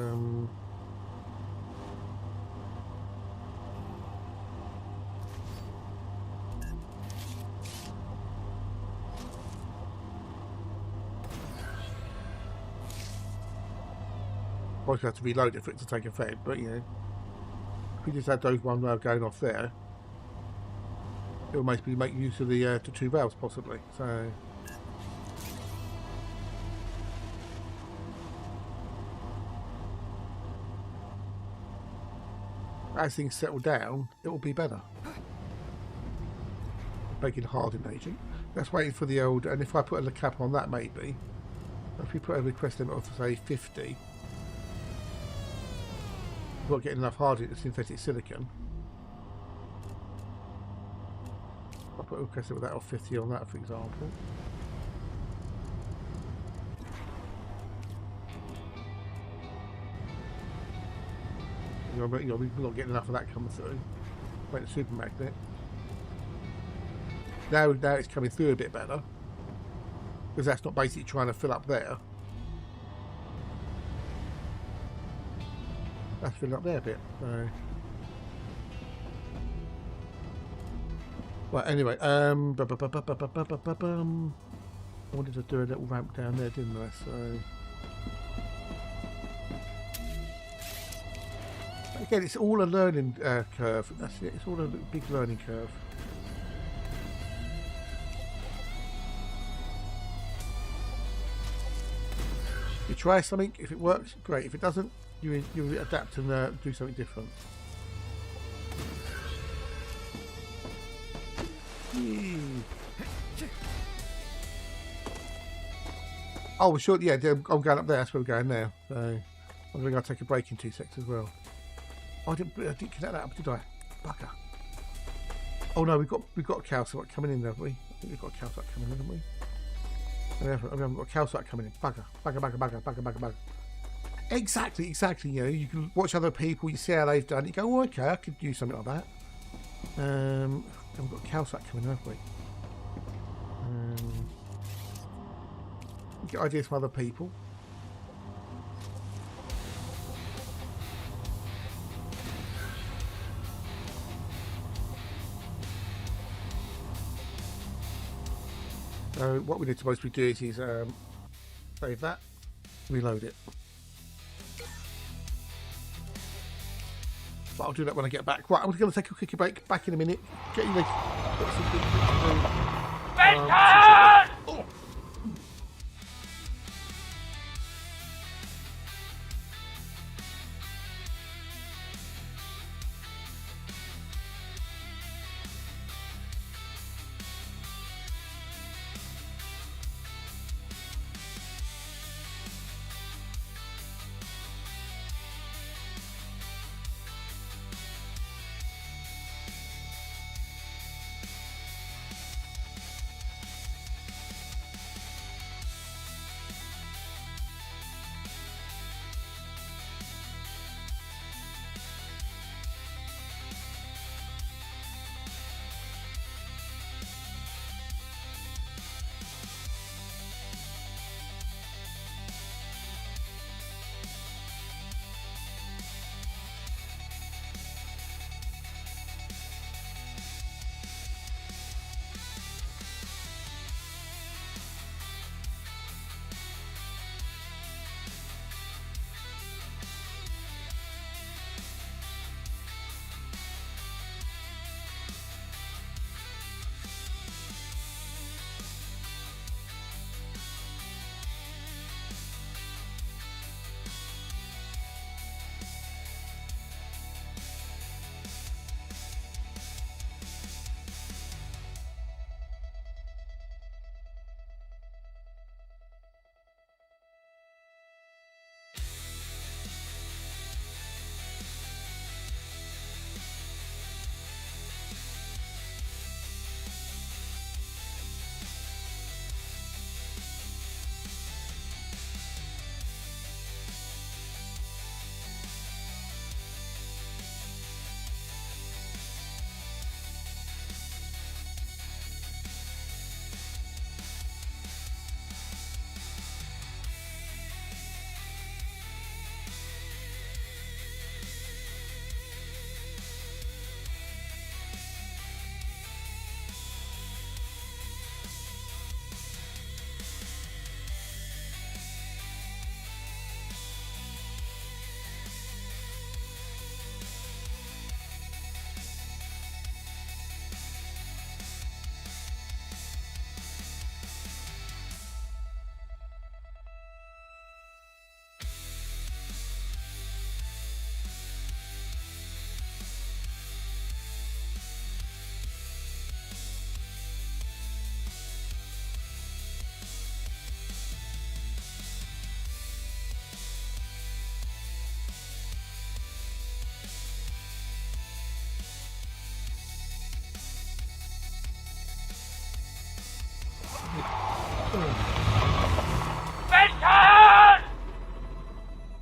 have to reload it for it to take effect, but if we just had those one rail going off there, it will maybe make use of the 2 rails possibly. So as things settle down, it will be better. Making hardened agent. Let's wait for the old, and if I put a cap on that, maybe if we put a request limit of say 50, we're not getting enough hardened synthetic silicon. I'll put a request limit of that of 50 on that, for example. We're not getting enough of that coming through. Wait, the super magnet. Now it's coming through a bit better, because that's not basically trying to fill up there. That's filling up there a bit. So Well, anyway, I wanted to do a little ramp down there, didn't I? So again, it's all a learning curve. That's it. It's all a big learning curve. You try something. If it works, great. If it doesn't, you adapt and do something different. Oh, well, sure. Yeah, I'm going up there. That's where we're going now. So I'm going to go take a break in 2 seconds as well. Oh, I didn't connect that up, did I? Bugger. Oh no, we've got a calcite coming in, haven't we? I think we've got a calcite coming in, haven't we? We haven't got a calcite coming in. Bugger. Exactly. You know, you can watch other people, you see how they've done it, you go, oh, okay, I could do something like that. We've got a calcite coming in, haven't we? Get ideas from other people. So what we need to mostly do is save that, reload it. But I'll do that when I get back. Right, I'm going to take a quick break. Back in a minute. Get you ready. Got some things to do. Oh.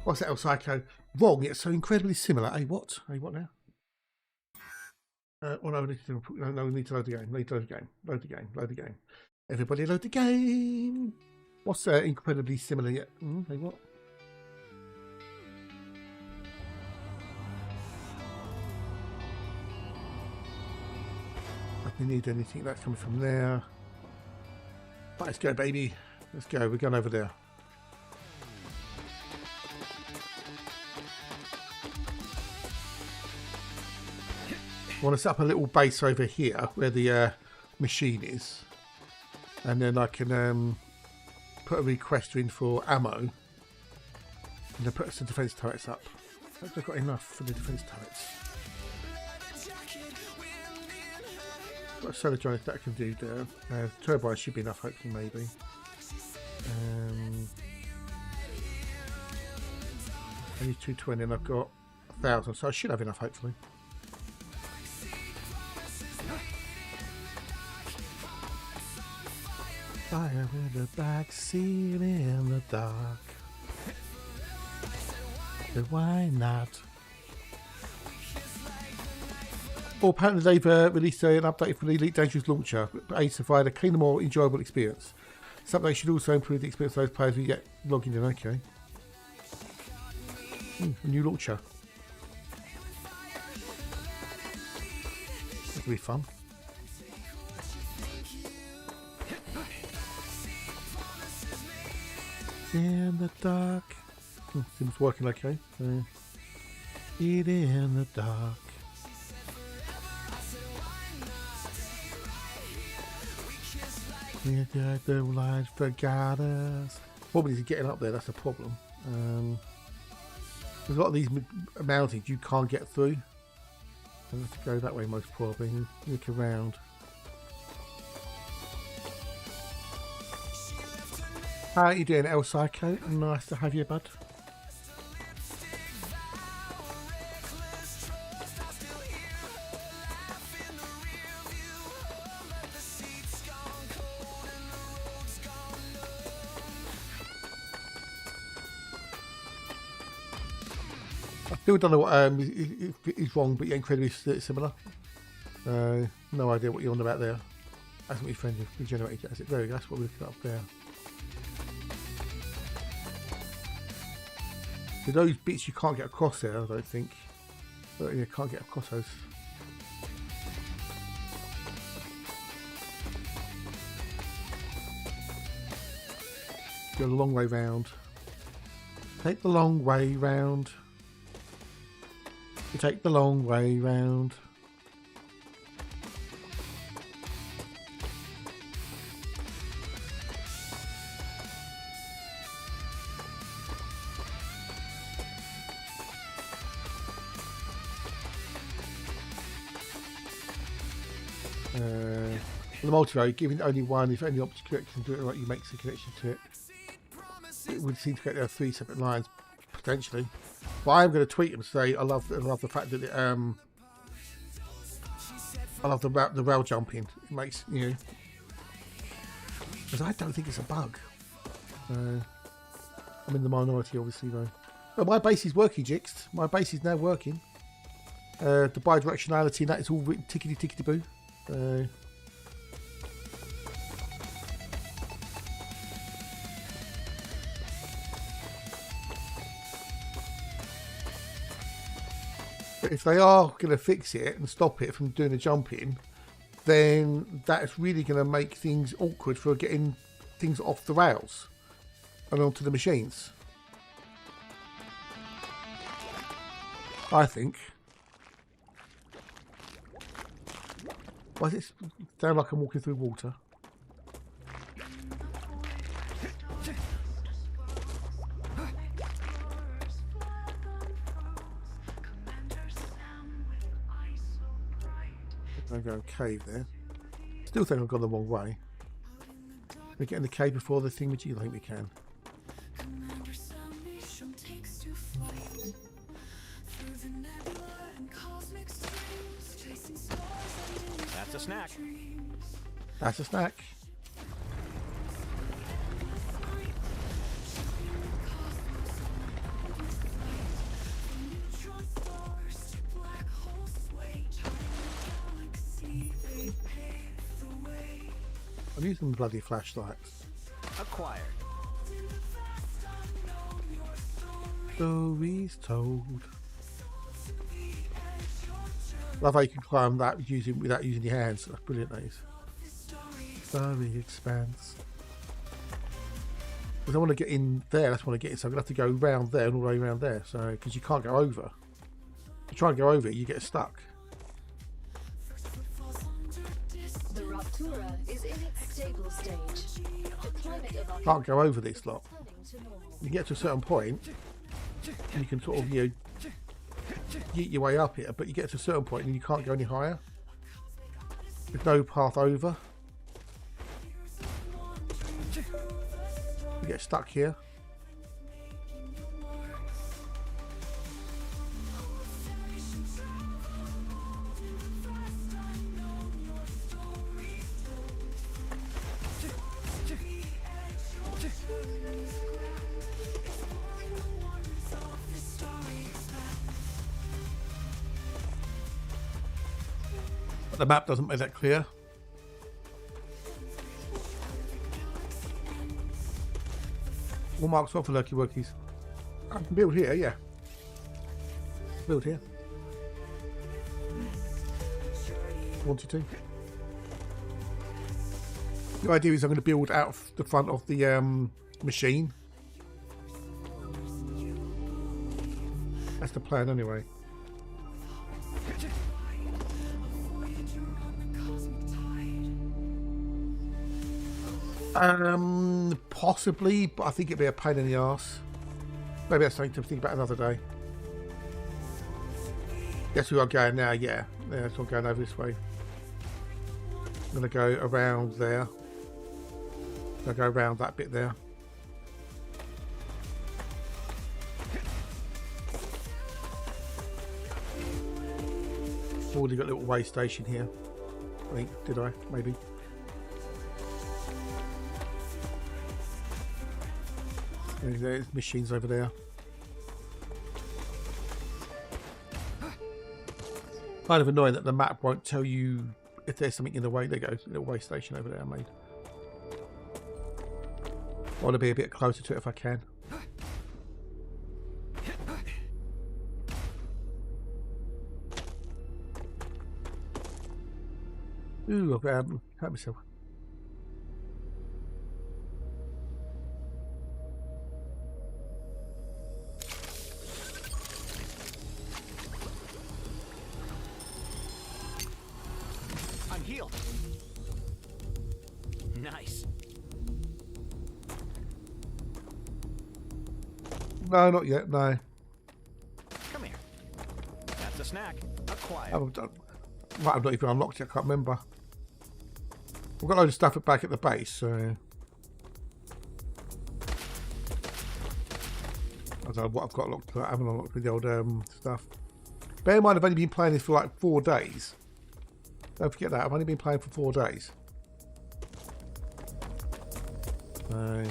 What's that, El Psycho? Wrong, yet so incredibly similar. Hey, what? Hey, what now? Oh no, we need to load the game. Load the game. Everybody load the game. What's incredibly similar yet? Hey, what? We need anything that's coming from there. Let's go, baby. Let's go. We're going over there. I want to set up a little base over here where the machine is, and then I can put a requester in for ammo, and then put some defense turrets up. I hope I've got enough for the defense turrets. Got a solar giant that I can do there. Turbine should be enough, hopefully, maybe. I need 220 and I've got 1,000, so I should have enough, hopefully. Fire in the backseat in the dark. But why not? Oh, apparently they've released an update for the Elite Dangerous Launcher, aids to provide a cleaner, more enjoyable experience. This update should also improve the experience of those players who get logging in. Okay. A new launcher. That'll be fun. In the dark. Seems working okay. Eat in the dark. We got the light forgot us. Problem is getting up there, that's a problem. There's a lot of these mountains you can't get through. I have to go that way most probably. Look around. How are you doing, El Psycho? Nice to have you, bud. I still don't know what is wrong, but you're incredibly similar. No idea what you're on about there. That's what your friend regenerated. There we go. That's what we're looking up there. So those bits you can't get across there, I don't think. But you can't get across those. Go a long way round. Take the long way round. You take the long way round. The multi-road, giving only one, if only optic connection to it right, you make the connection to it. It would seem to get there 3 separate lines, potentially. But I'm going to tweet and say I love the fact that it, I love the rail jumping. It makes, you know, because I don't think it's a bug. I'm in the minority, obviously, though. Oh, my base is working, Jixed. My base is now working. The bidirectionality and that is all written tickety-tickety-boo. But if they are going to fix it and stop it from doing the jumping, then that's really going to make things awkward for getting things off the rails and onto the machines. I think. Why does it sound like I'm walking through water? I'm going cave there. Still think I've gone the wrong way. We get in the cave before the thing, which you think we can. That's a snack. That's a snack. I'm using the bloody flashlights. Acquired. Stories told. Love how you can climb that without using your hands. That's brilliant, that is. Starry expanse. Because I want to get in there, that's what I want to get in, so I'm going to have to go round there and all the way around there. So, because you can't go over. If you try and go over it, you get stuck. The Raptura is in its stable stage. The climate of our Can't go over this lot. turning to normal. You get to a certain point, and you can sort of, you know, get your way up here, but you get to a certain point and you can't go any higher. There's no path over. You get stuck here. But the map doesn't make that clear. All marks off for Lurky Workies. I can build here, yeah. Build here. Wanted to. The idea is I'm going to build out of the front of the machine. That's the plan anyway. Possibly, but I think it'd be a pain in the arse. Maybe that's something to think about another day. Guess we are going now, yeah. Yeah, so I'm going over this way. I'm going to go around there. I'll go around that bit there. Already got a little way station here. I think, did I? Maybe. There's machines over there. Kind of annoying that the map won't tell you if there's something in the way. There goes a little way station over there I made. I want to be a bit closer to it if I can. Ooh, I've hurt myself. I'm healed. Nice. No, not yet, no. Come here. That's a snack. Acquired. Might have not even unlocked it, I can't remember. We've got a load of stuff back at the base, so I don't know what I've got locked. I haven't unlocked with the old stuff. Bear in mind, I've only been playing this for like 4 days. Don't forget that. I've only been playing for 4 days. So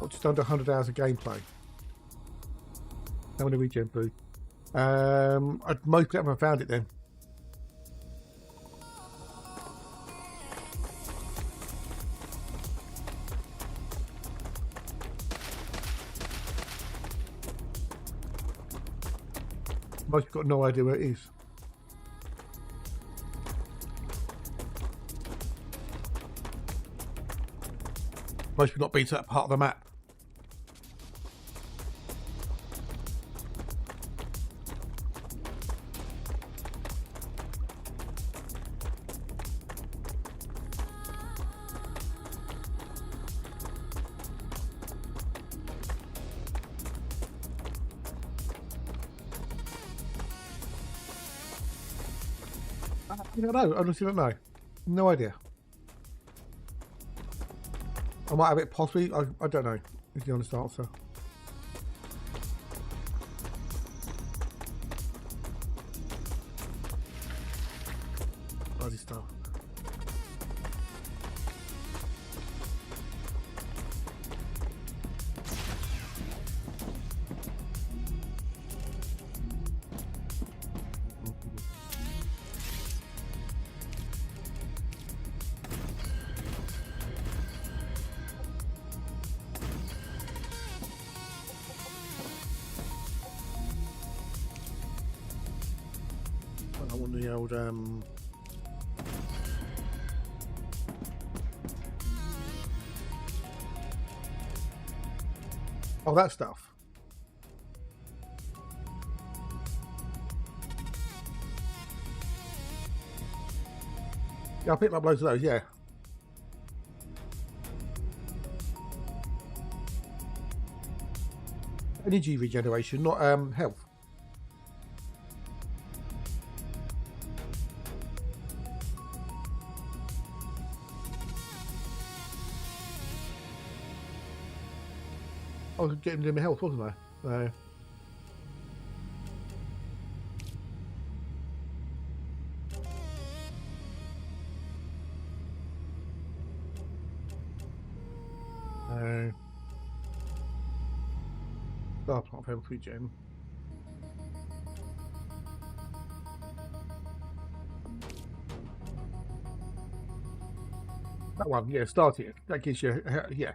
just under 100 hours of gameplay. How many regen blue? I'd most haven't found it then. Most have got no idea where it is. Most have not been to that part of the map. I don't know. I honestly don't know. No idea. I might have it possibly. I don't know. Is the honest answer. Bloody stuff. old oh, that stuff. Yeah, I picked up loads of those, yeah. Energy regeneration, not health. I was getting to my health, wasn't I? Star plant health regen. That one, yeah, start it. That gives you, yeah.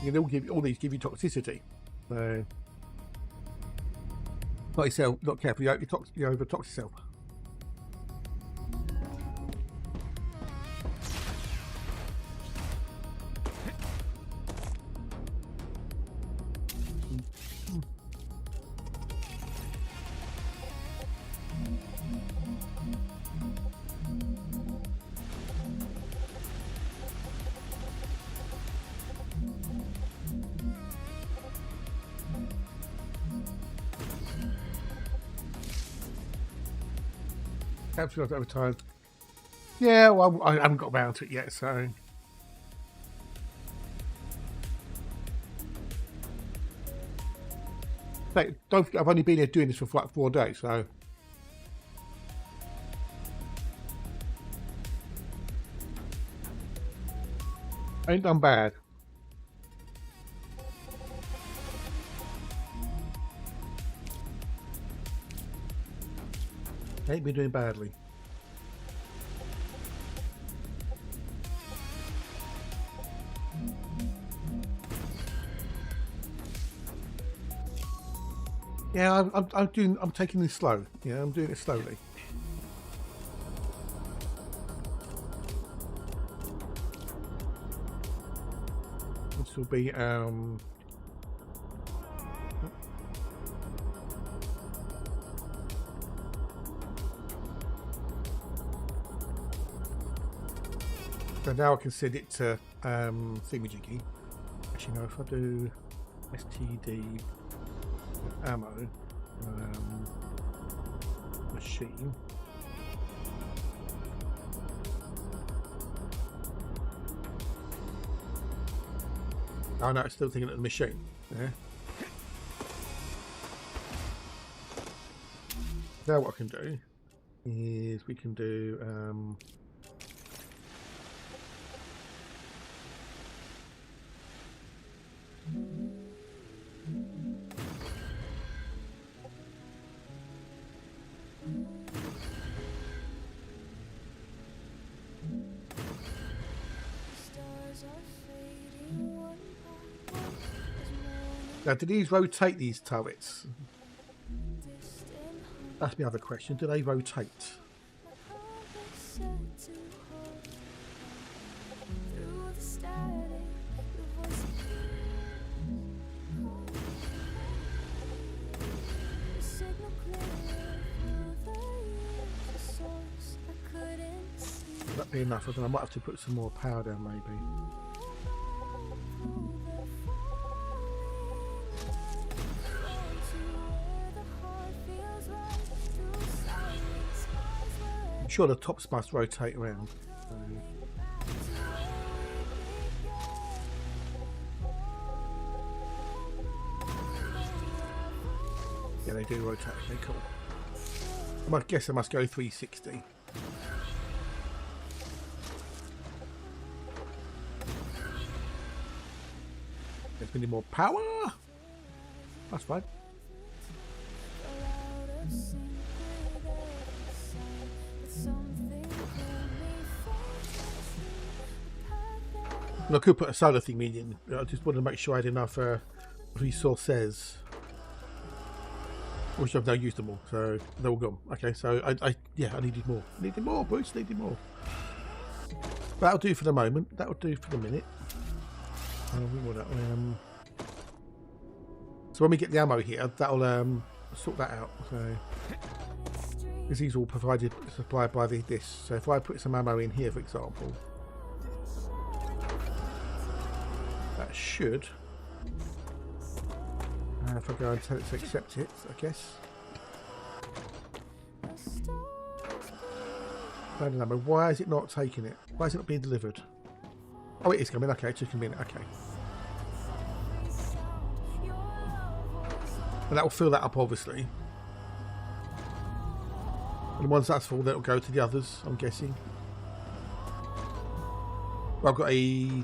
You know, all these give you toxicity. So, not yourself, not careful. You over-tox yourself. Absolutely over time. Yeah, well, I haven't got around to it yet, so. But don't forget, I've only been here doing this for like 4 days, so. Ain't done bad. Ain't been doing badly. Yeah, I'm taking this slow. Yeah, I'm doing it slowly. This will be so now I can send it to thingamajiggy. Actually, no, if I do STD ammo machine. Oh no, I'm still thinking of the machine. Yeah. Now what I can do is we can do now, do these rotate, these turrets? That's my other question. Do they rotate? Would that be enough? I don't know, I might have to put some more power down maybe. I'm sure the tops must rotate around. So. Yeah, they do rotate. Okay, cool. I guess I must go 360. There's been more power. That's fine. And I could put a solar thing in. I just wanted to make sure I had enough resources. Which I've now used them all, so they're all gone. Okay, so I needed more. Needed more, Bruce, needed more. That'll do for the moment. That'll do for the minute. So when we get the ammo here, that'll sort that out. So this is all supplied by this. So if I put some ammo in here, for example, that should. If I go and tell it to accept it, I guess. I don't know, but why is it not taking it? Why is it not being delivered? Oh, it is coming. Okay, it took a minute. Okay. And that will fill that up, obviously. And once that's full, that'll go to the others, I'm guessing. Well, I've got a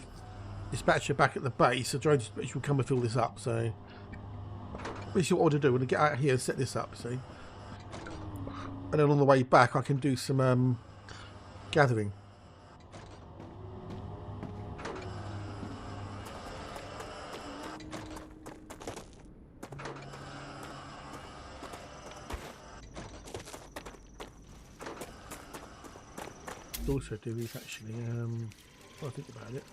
dispatcher back at the base, so drone dispatcher will come and fill this up, so... This is what I want to do when I get out here and set this up, see? And then on the way back I can do some gathering. Also do these actually, what do I think about it?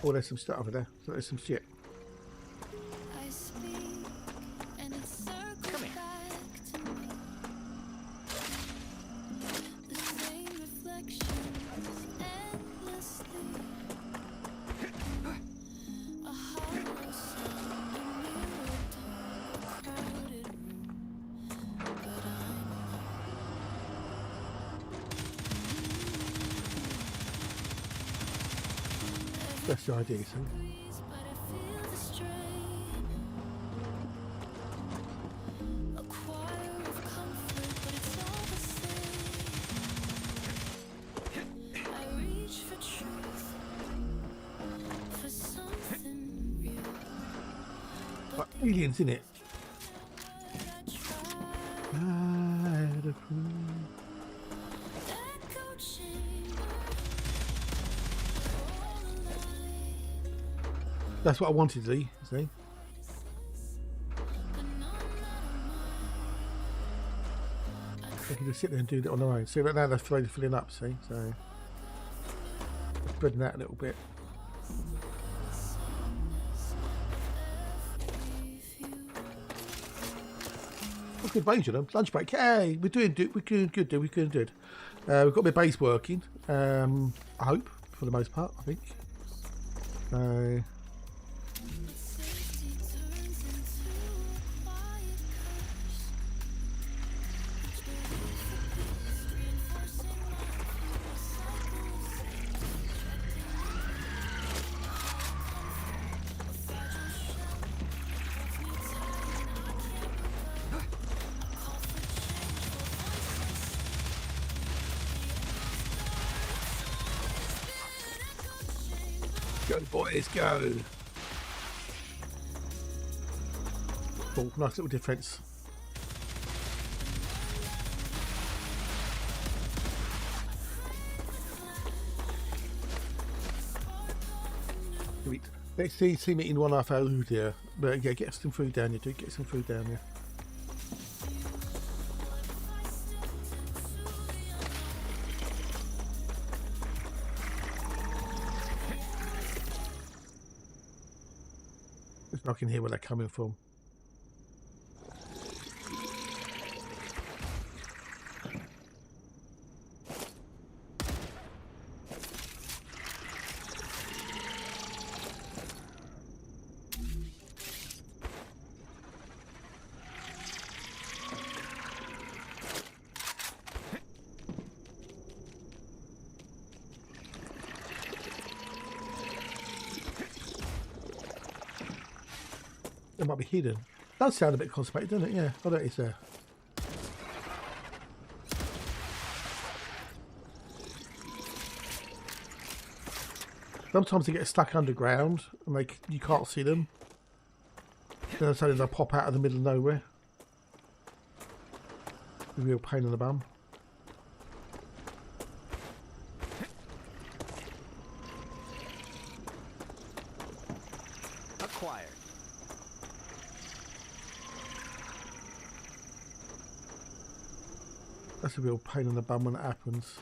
Oh, there's some stuff over there, so there's some shit. That's the idea, so. But aliens in it. That's what I wanted to see. They can just sit there and do it on their own. See, right now they're filling up, see? So, spreading that a little bit. Look at range on them. Lunch break. Hey, we're doing good, dude. We're doing good. We've got my base working. I hope, for the most part, I think. So... Go, boys, go! Oh, nice little defense. Let's see me in 1.5 hours here. But yeah, get some food down here, dude. Get some food down here. I can hear where they're coming from. It might be hidden. Does sound a bit constipated, doesn't it? Yeah, I bet it's there. Sometimes they get stuck underground and you can't see them. Then suddenly they'll pop out of the middle of nowhere. A real pain in the bum. acquired. That's a real pain in the bum when it happens.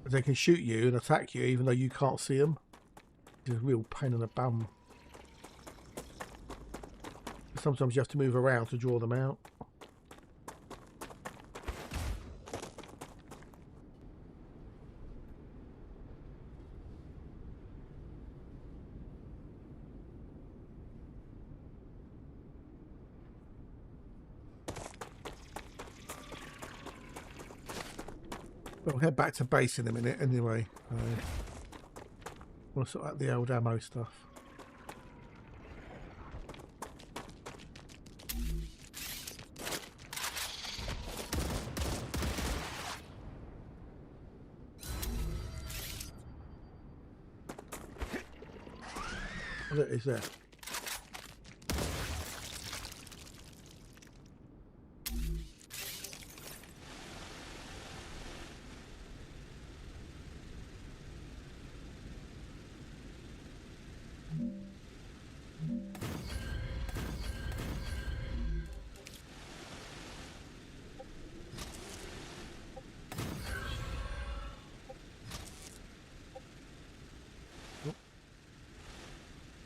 They can shoot you and attack you even though you can't see them. It's a real pain in the bum. Sometimes you have to move around to draw them out. We'll head back to base in a minute anyway. We'll sort out the old ammo stuff. What is there?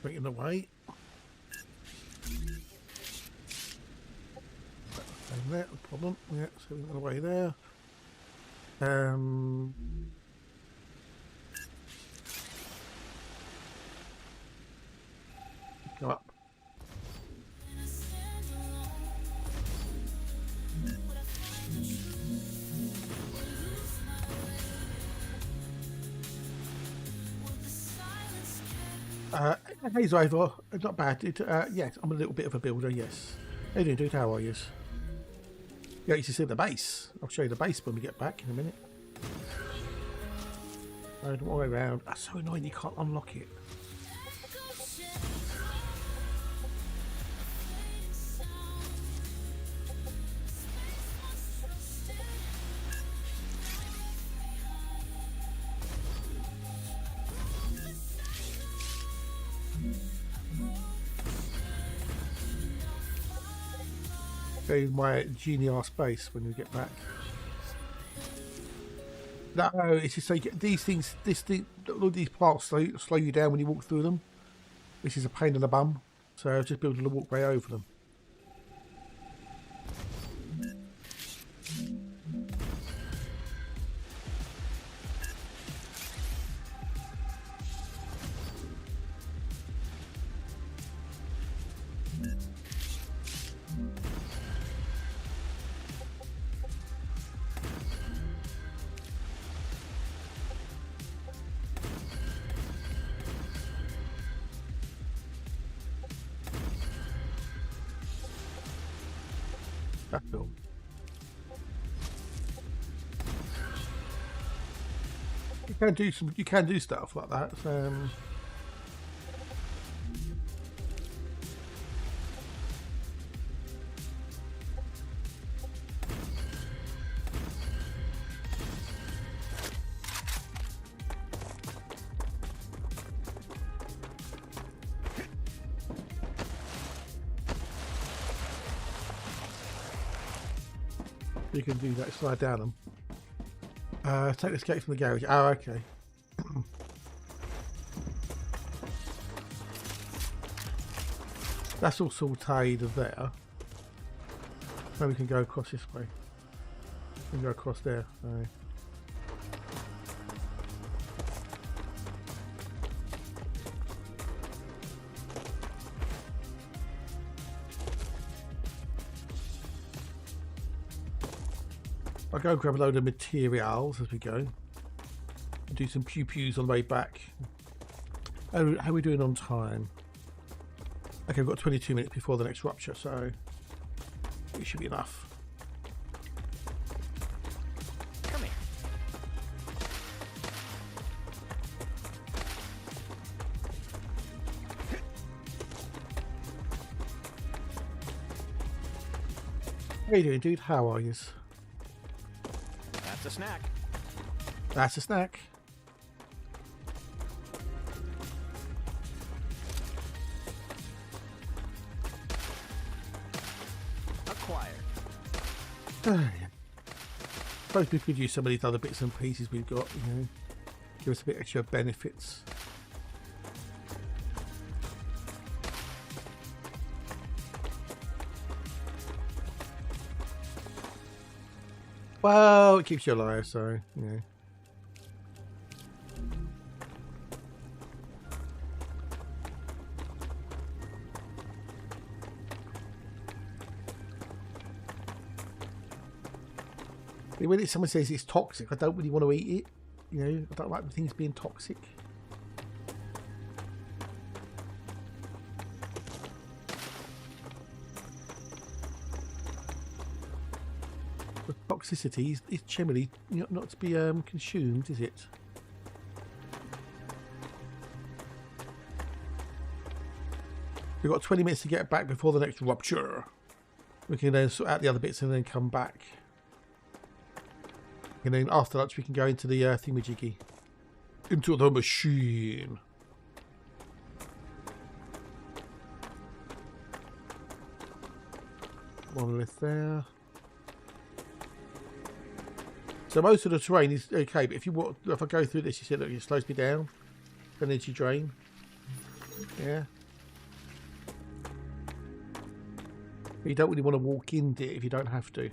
Bringing away. There, no problem. Yeah, so we've got away there. Go up. Hey Ivor, not bad. Yes, I'm a little bit of a builder, yes. How you doing, dude? How are you? Yeah, you should see the base. I'll show you the base when we get back in a minute. All the way around. That's so annoying, you can't unlock it. My genius base when we get back. No, it's just like these things. All these parts slow you down when you walk through them, which is a pain in the bum. So I've just built a walkway over them. That's cool. You can do stuff like that. You can do that, slide down them. Take this gate from the garage. Oh, okay. That's all sauteed there. Now we can go across this way. We can go across there. So. I'll go grab a load of materials as we go. And do some pew-pews on the way back. How are we doing on time? Okay, we've got 22 minutes before the next rupture, so it should be enough. Come here. How you doing, dude? How are you? That's a snack. That's a snack. Acquired. Suppose we could use some of these other bits and pieces we've got, you know, give us a bit extra benefits. Well, it keeps you alive, so, you know. When someone says it's toxic, I don't really want to eat it. You know, I don't like the things being toxic. But toxicity is generally not to be consumed, is it? We've got 20 minutes to get back before the next rupture. We can then sort out the other bits and then come back. And then after that, we can go into the thingamajiggy. Into the machine. Monolith there. So most of the terrain is okay, but if I go through this, you see, look, it slows me down. Energy drain. Yeah. But you don't really want to walk into it if you don't have to.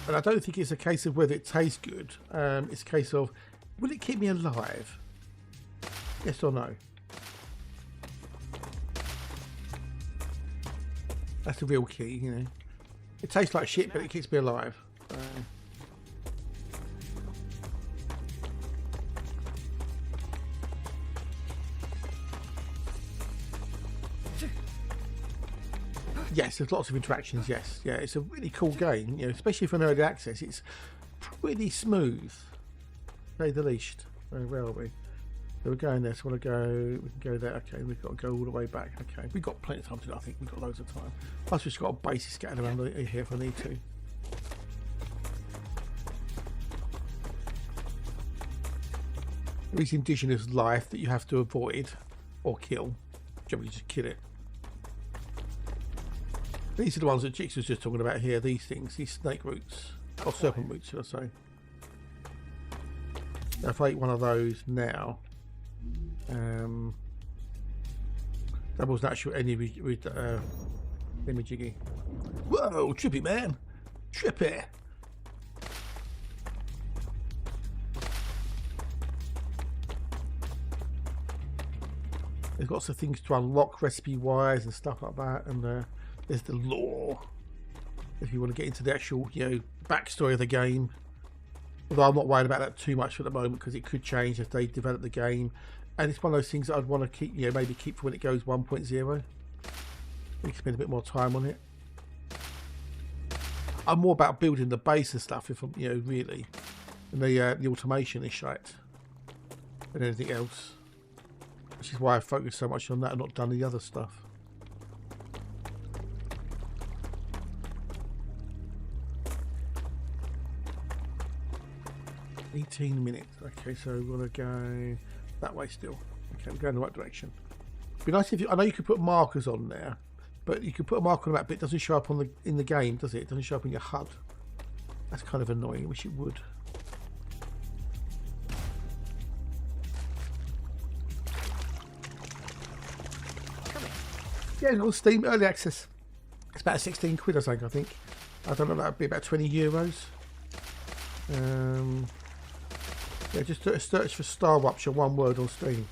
And I don't think it's a case of whether it tastes good. It's a case of, will it keep me alive? Yes or no? That's the real key, you know. It tastes like shit, but it keeps me alive. Yes, there's lots of interactions, yes. Yeah, it's a really cool game, you know, especially for an early access. It's pretty smooth, to say the least. So where are we? So we're going there, so we can go there. Okay, we've got to go all the way back. Okay, we've got plenty of time to do it, I think. We've got loads of time. Plus we've just got a bases scattered around here if I need to. There is indigenous life that you have to avoid or kill. Generally just kill it. These are the ones that Jix was just talking about here, these things, these snake roots, or serpent roots, should I say. Now, if I eat one of those now, doubles natural energy with imaging. Whoa, trippy, man! Trippy! There's lots of things to unlock recipe-wise and stuff like that, and there's the lore, if you want to get into the actual, you know, backstory of the game. Although I'm not worried about that too much for the moment because it could change as they develop the game. And it's one of those things that I'd want to keep, you know, maybe keep for when it goes 1.0. We can spend a bit more time on it. I'm more about building the base and stuff, if I'm, you know, really. And the automation is shite than anything else. Which is why I focus so much on that and not done the other stuff. 18 minutes. Okay, so we're gonna go that way still. Okay, we're going the right direction. It'd be nice if I know you could put markers on there, but you could put a marker on that, but it doesn't show up on in the game, does it? It doesn't show up in your HUD. That's kind of annoying. I wish it would. Yeah, it's on Steam early access. It's about 16 quid, I think. I don't know, that'd be about 20 euros. Yeah, just do a search for StarRupture, one word on Steam.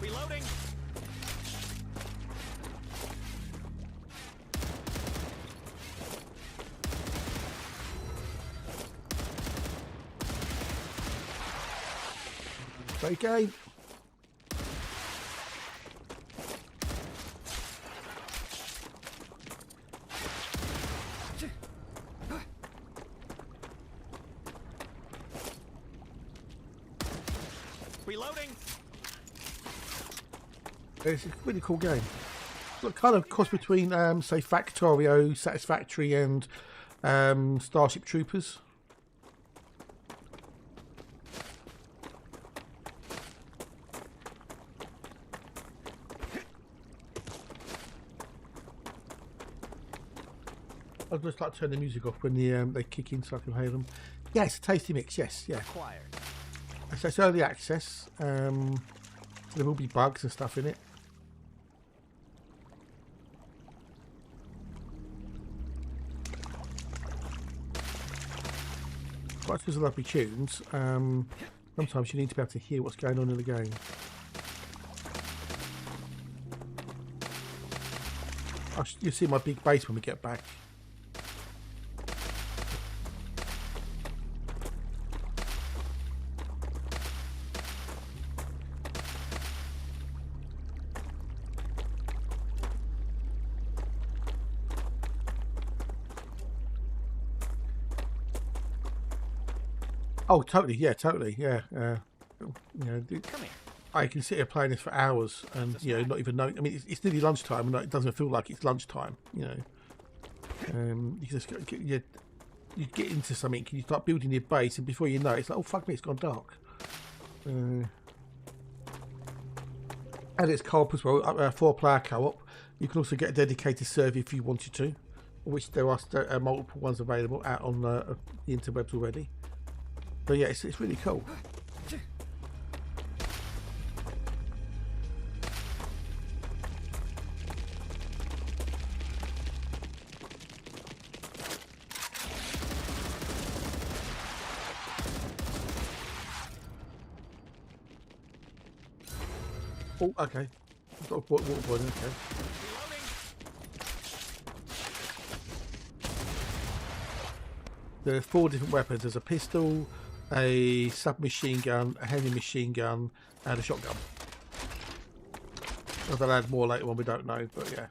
Reloading. Okay. Reloading. It's a really cool game. It's kind of cross between, say, Factorio, Satisfactory, and Starship Troopers. I'd just like to turn the music off when they kick in so I can hear them. Yes, tasty mix. Yes, yeah. Acquired. So it's early access. There will be bugs and stuff in it. But because of lovely tunes, sometimes you need to be able to hear what's going on in the game. You'll see my big bass when we get back. Oh, totally, yeah, totally, yeah. You know, Come here. I can sit here playing this for hours and, you know, not even know. I mean, it's nearly lunchtime and it doesn't feel like it's lunchtime, you know. You just you get into something and you start building your base, and before you know it, it's like, oh, fuck me, it's gone dark. And it's co-op as well, 4-player co-op. You can also get a dedicated server if you wanted to, which there are multiple ones available out on the interwebs already. But yeah, it's really cool. Oh, okay. I've got a water boiling, okay. There are 4 different weapons. There's a pistol, a submachine gun, a heavy machine gun, and a shotgun. They'll add more later on, we don't know, but yeah.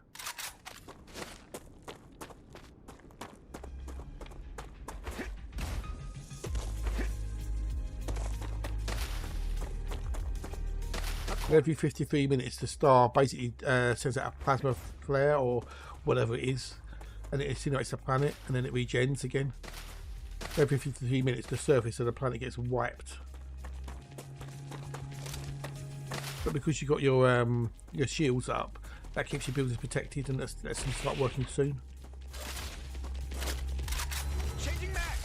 Every 53 minutes, the star basically sends out a plasma flare or whatever it is, and it incinerates the planet, and then it regens again. Every 53 minutes, the surface of the planet gets wiped. But because you've got your shields up, that keeps your buildings protected, and that's going to start working soon. Changing back.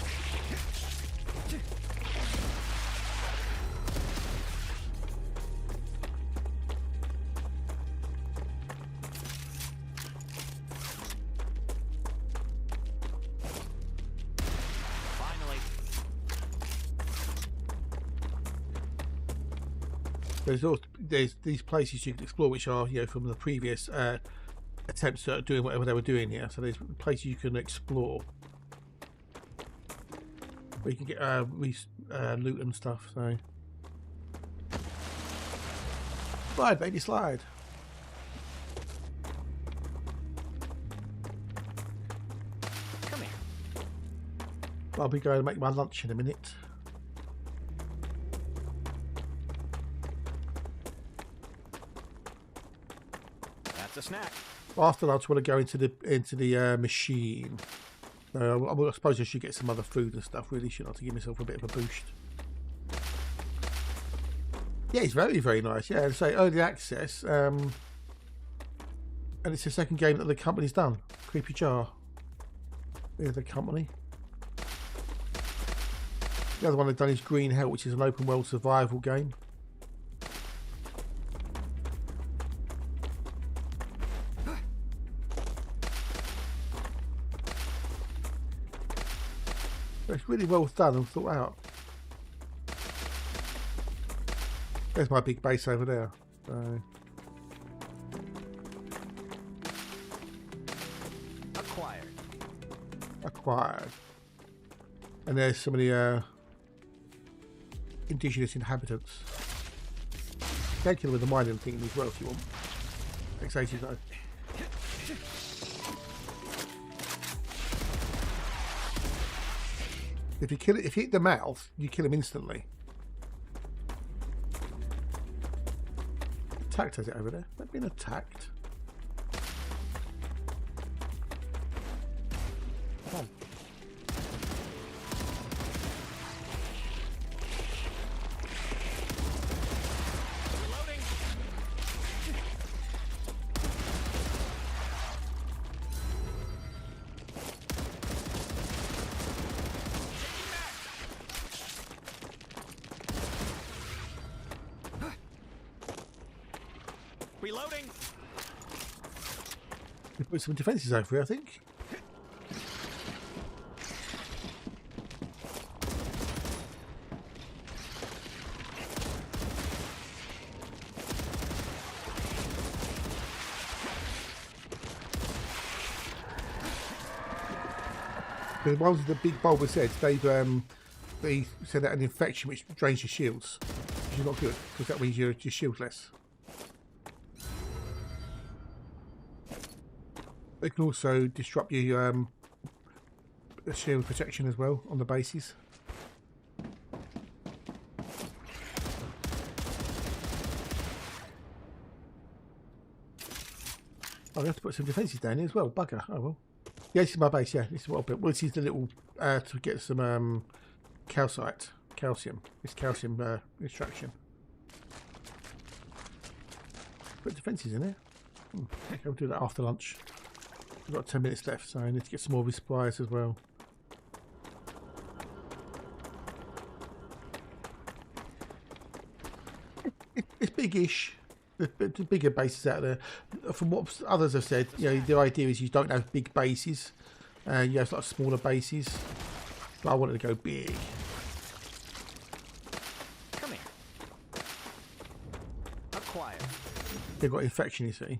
There's these places you can explore, which are, you know, from the previous attempts at doing whatever they were doing here. So there's places you can explore where you can get loot and stuff. So slide, baby, slide. Come here. I'll be going to make my lunch in a minute. A snack. After that, I just want to go into the machine. I suppose I should get some other food and stuff, really, shouldn't I, to give myself a bit of a boost. Yeah, it's very, very nice. Yeah, and say early access, and it's the second game that the company's done. Creepy Jar. There's the company. The other one they've done is Green Hell, which is an open world survival game. It's really well done and thought out. There's my big base over there. So. Acquired. And there's some of the indigenous inhabitants. You can kill them with the mining thing as well if you want. X80 though. If you hit the mouth, you kill him instantly. attacked, has it, over there? They've been attacked. Oh. Reloading. Reloading. We put some defences over here, I think. The ones with the big bulb said they said that an infection which drains your shields, which is not good because that means you're shieldless. They can also disrupt your shield protection as well on the bases. Oh, we have to put some defences down here as well. Bugger. Oh well. Yeah, this is my base. Yeah, this is what I built. Well, this is the little to get some calcium. This calcium extraction. Put defences in there. Okay, we'll do that after lunch. We've got 10 minutes left, so I need to get some more supplies as well. It's big-ish. The bigger bases out there. From what others have said, you know, the idea is you don't have big bases. You have like smaller bases. But I wanted to go big. Come here. Acquired. They've got infection, you see.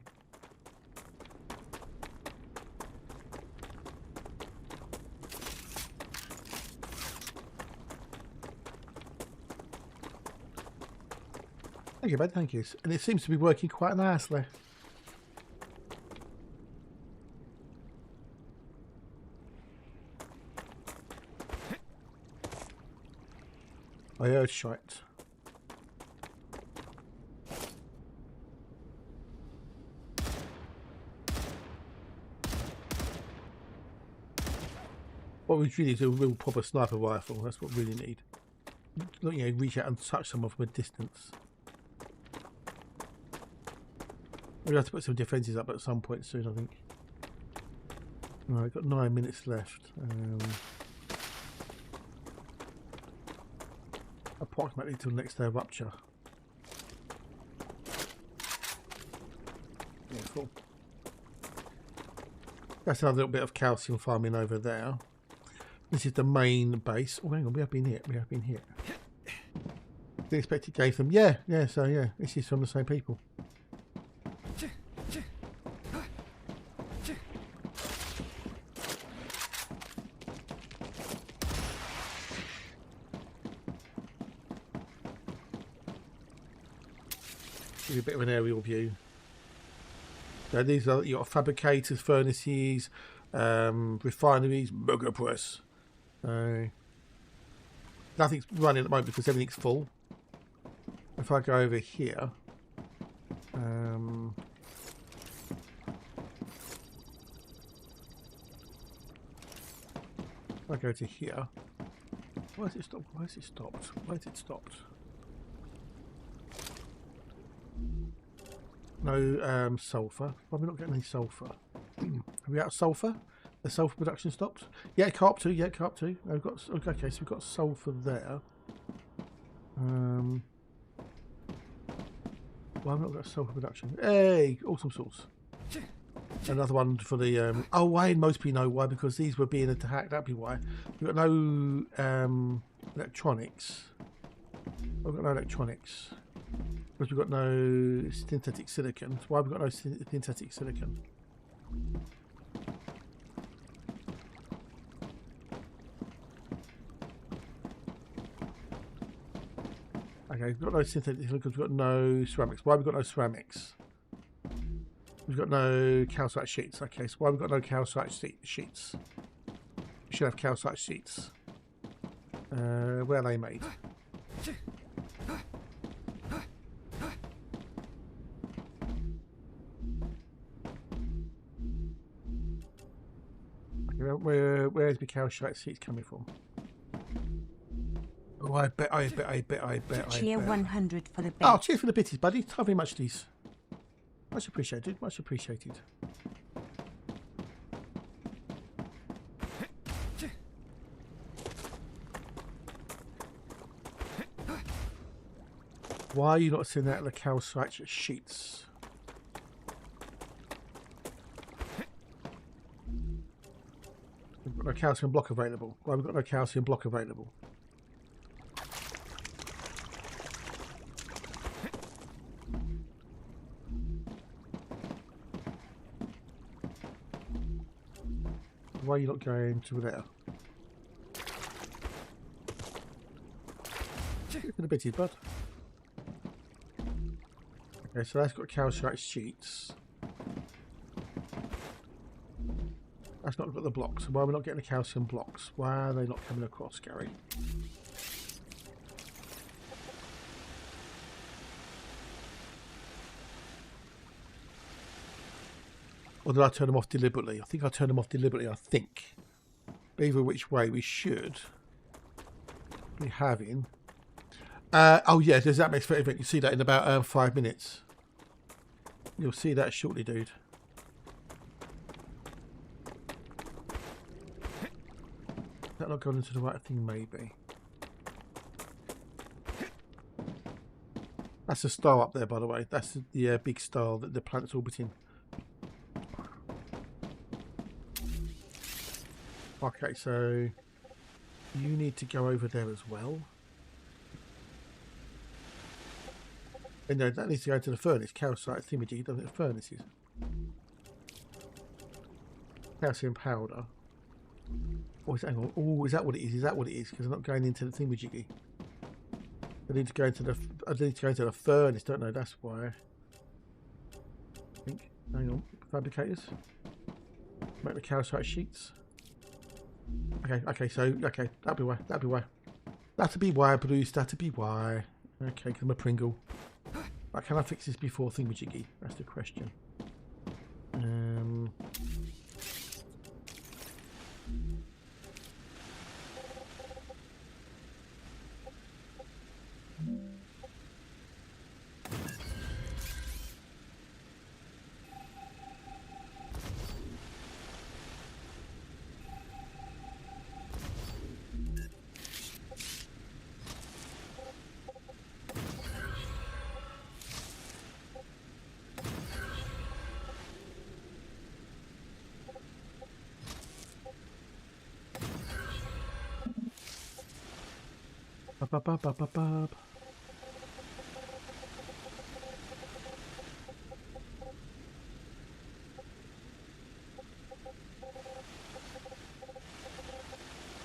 Thank you, bud. Thank you. And it seems to be working quite nicely. I heard shite. What we really need is a real proper sniper rifle. That's what we really need. Look, you know, reach out and touch someone from a distance. We'll have to put some defences up at some point soon, I think. Right, I've got 9 minutes left. Approximately till next day of rupture. Yeah, cool. That's another little bit of calcium farming over there. This is the main base. Oh, hang on, we have been here. We have been here. Didn't expect it gave them. Yeah, so yeah, this is from the same people. Give you a bit of an aerial view. Now these are your fabricators, furnaces, refineries, mega press. Nothing's running at the moment because everything's full. If I go over here, if I go to here, why is it stopped? Why is it stopped? Why is it stopped? No sulphur. Why are we not getting any sulphur? Are we out of sulphur? The sulphur production stopped? Yeah, carp 2. Yeah, carp 2. We've got, okay, so we've got sulphur there. Why have we not got sulphur production? Hey, awesome sauce. Another one for the... oh, why? Most people know why. Because these were being attacked. That'd be why. We've got no electronics. We've got no electronics. Because we've got no synthetic silicon. Why have we got no synthetic silicon? Okay, we've got no synthetic silicon because we've got no ceramics. Why have we got no ceramics? We've got no calcite sheets. Okay, so why have we got no calcite sheets? We should have calcite sheets. Where are they made? where's the calcite seats coming from? Oh, I bet. Cheer 100 for the bet. Oh, cheers for the bitties, buddy. Thank you very much, these. Much appreciated. Much appreciated. Why are you not sending out the calcite sheets? We've got no calcium block available. Why have we got no calcium block available? Why are you not going to there? Look at the bitties, bud. Okay, so that's got calcite sheets. That's not got the blocks. Why are we not getting the calcium blocks? Why are they not coming across, Gary? Or did I turn them off deliberately? I think I turned them off deliberately, I think. But either which way, we should be having... oh yeah, there's that makes for event. You see that in about 5 minutes. You'll see that shortly, dude. Is that not going into the right thing? Maybe. That's a star up there, by the way. That's the big star that the planet's orbiting. Okay, so you need to go over there as well. And no, that needs to go to the furnace. Calcite thingamajig, doesn't it? Furnaces. Calcium powder. Oh, hang on. Oh, is that what it is? Is that what it is? Because I'm not going into the thingamajiggy. I need to go into the. I need to go into the furnace. Don't know. That's why. I think. Hang on. Fabricators. Make the calcite sheets. Okay. Okay. So okay. That'll be why. That'll be why. That'll be why, Bruce. That'll be why. Okay. Because I'm a Pringle. Right, can I fix this before thingamajiggy? That's the question.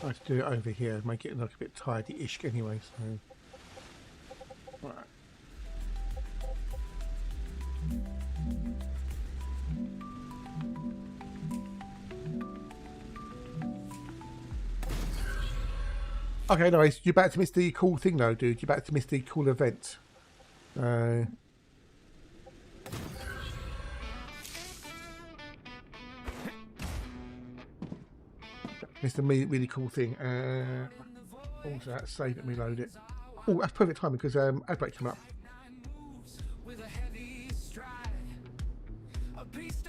Let's do it over here, make it look a bit tidy-ish anyway, so... Right. Okay, nice. You're about to miss the cool thing though, dude. You're about to miss the cool event. Missed a really cool thing. Also, that save it, reload it. Oh, that's perfect timing because ad break came up.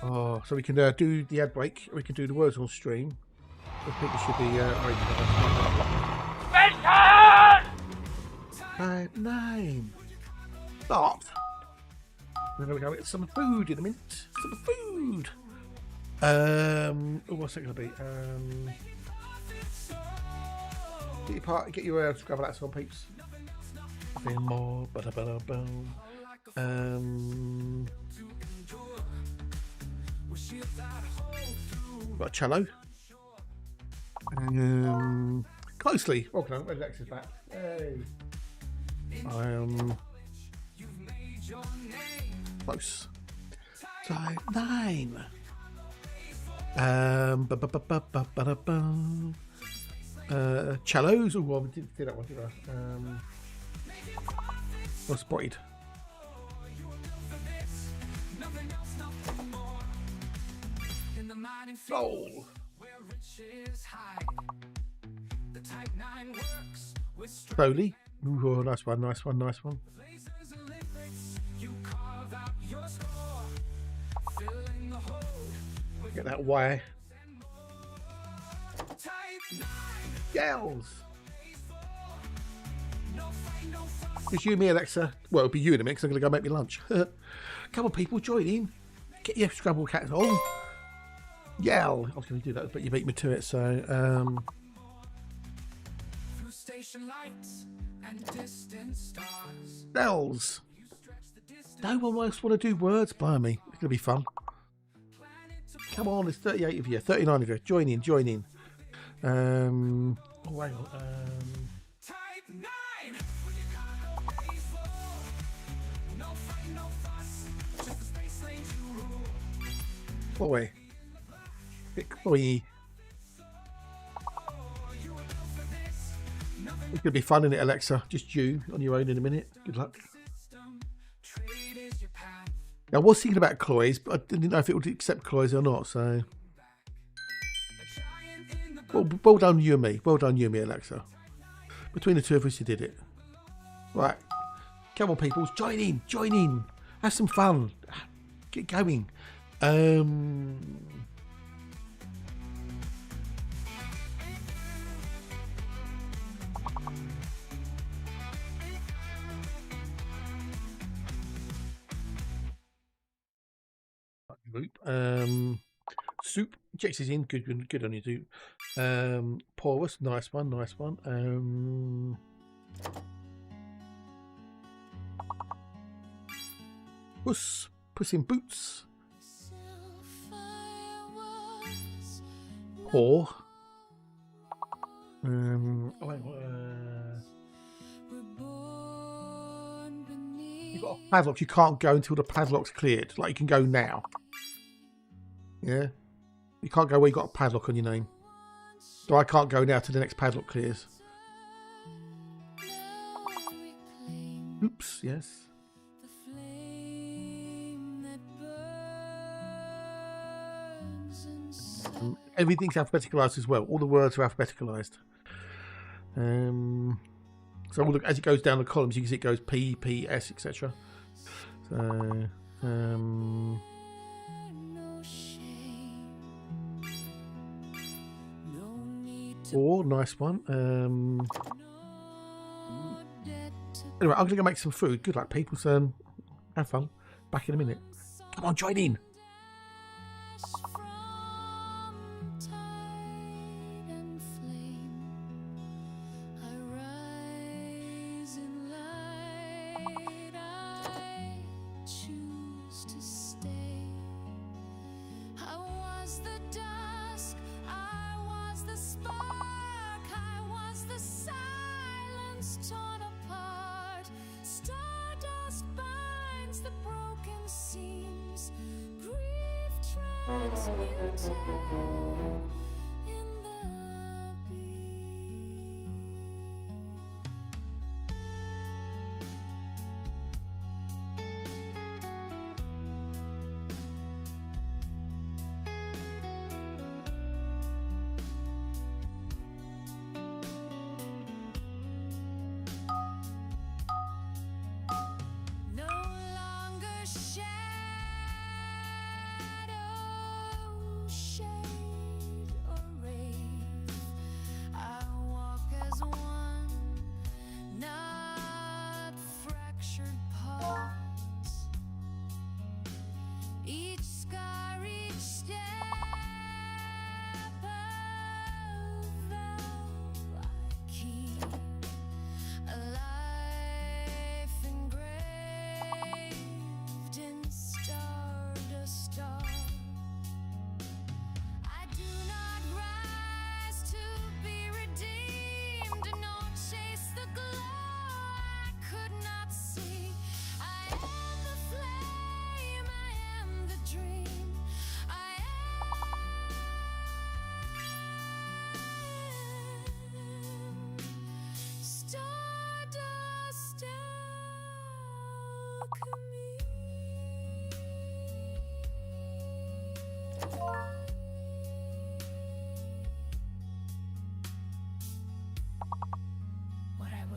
Oh, so we can do the ad break. We can do the words on stream. So people should be Type 9. Stop. Then we're going to get some food in a minute. Some food. What's it going to be? Get your scrabble axe on, peeps. Nothing more. Got a cello. Closely. Welcome on. Where's Alexis back? Hey. Close. Type 9. Cellos. Oh, I didn't do that one, did I? Well spotted. Oh. Slowly. Ooh, nice one, nice one, nice one. Get that Y. Yells. It's you, me, Alexa. Well, it'll be you in a minute because I'm going to go make me lunch. Come on, people, join in. Get your scramble cats on. Yell. I was going to do that, but you beat me to it. So, Bells. No one else want to do words, blimey. It's going to be fun. Come on, there's 38 of you, 39 of you. Join in, join in. Oh, hang on. Boy. Big boy. It's going to be fun, isn't it, Alexa? Just you on your own in a minute. Good luck. I was thinking about Cloys, but I didn't know if it would accept Cloys or not, so... Well done you and me. Well done you and me, Alexa. Between the two of us, you did it. Right. Come on, people. Join in. Join in. Have some fun. Get going. Soup. Jex is in. Good on you, Soup. Porous. Nice one. Nice one. Puss in Boots. Paw. You've got a padlock. You can't go until the padlock's cleared. Like you can go now. Yeah. You can't go where you got a padlock on your name. So I can't go now till the next padlock clears. Oops. Yes. Everything's alphabeticalized as well. All the words are alphabeticalized. So all as it goes down the columns, you can see it goes P, P, S, etc. So, oh, nice one. Anyway, I'm going to go make some food. Good luck, people. So, have fun. Back in a minute. Come on, join in.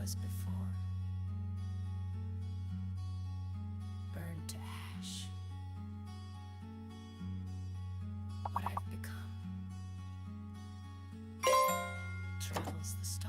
was before. Burned to ash. What I've become travels the stars.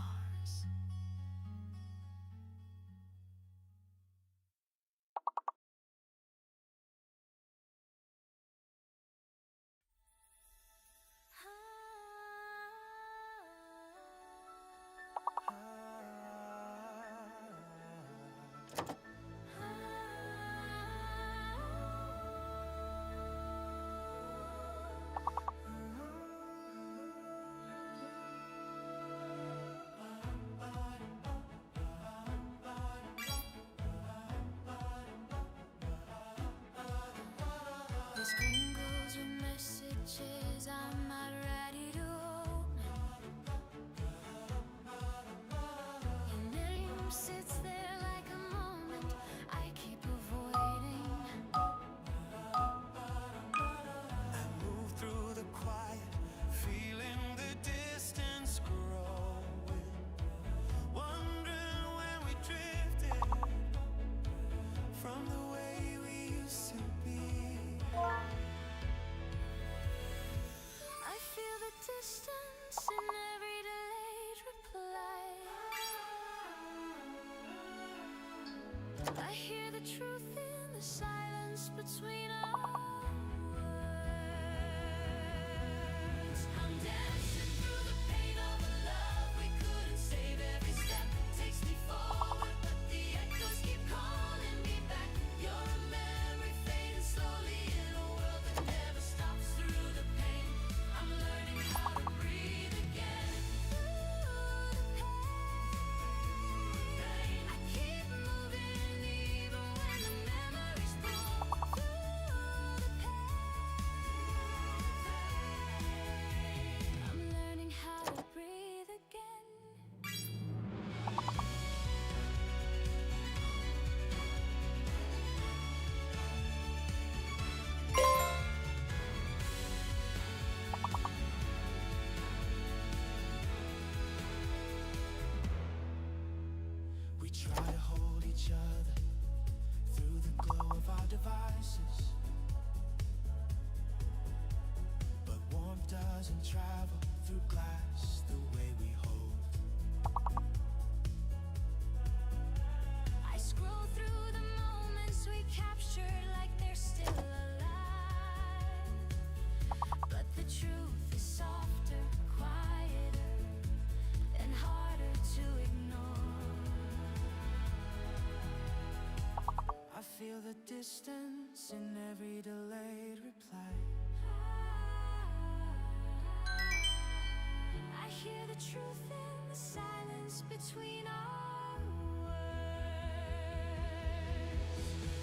This screen goes with messages I'm not ready to open. Your name sits there like a moment I keep avoiding. I move through the quiet, feeling the distance growing. Wondering when we drifted from the way we used to be. I feel the distance in every delayed reply. I hear the truth in the silence between our words. I'm dancing through the pain of a love we couldn't save. Every step takes me forward, but the echoes keep calling me back. You're a memory fading slowly in a world that never stops through the pain. I'm learning how to breathe again. Through the pain, I keep moving even when the memories pull. Through the pain, I'm learning how to breathe again. We try to hold each other through the glow of our devices, but warmth doesn't travel through glass the way we hope. I scroll through the moments we captured like they're still alive. But the truth is softer, quieter, and harder to ignore. I feel the distance in every delayed reply. I hear the truth in the silence between our words.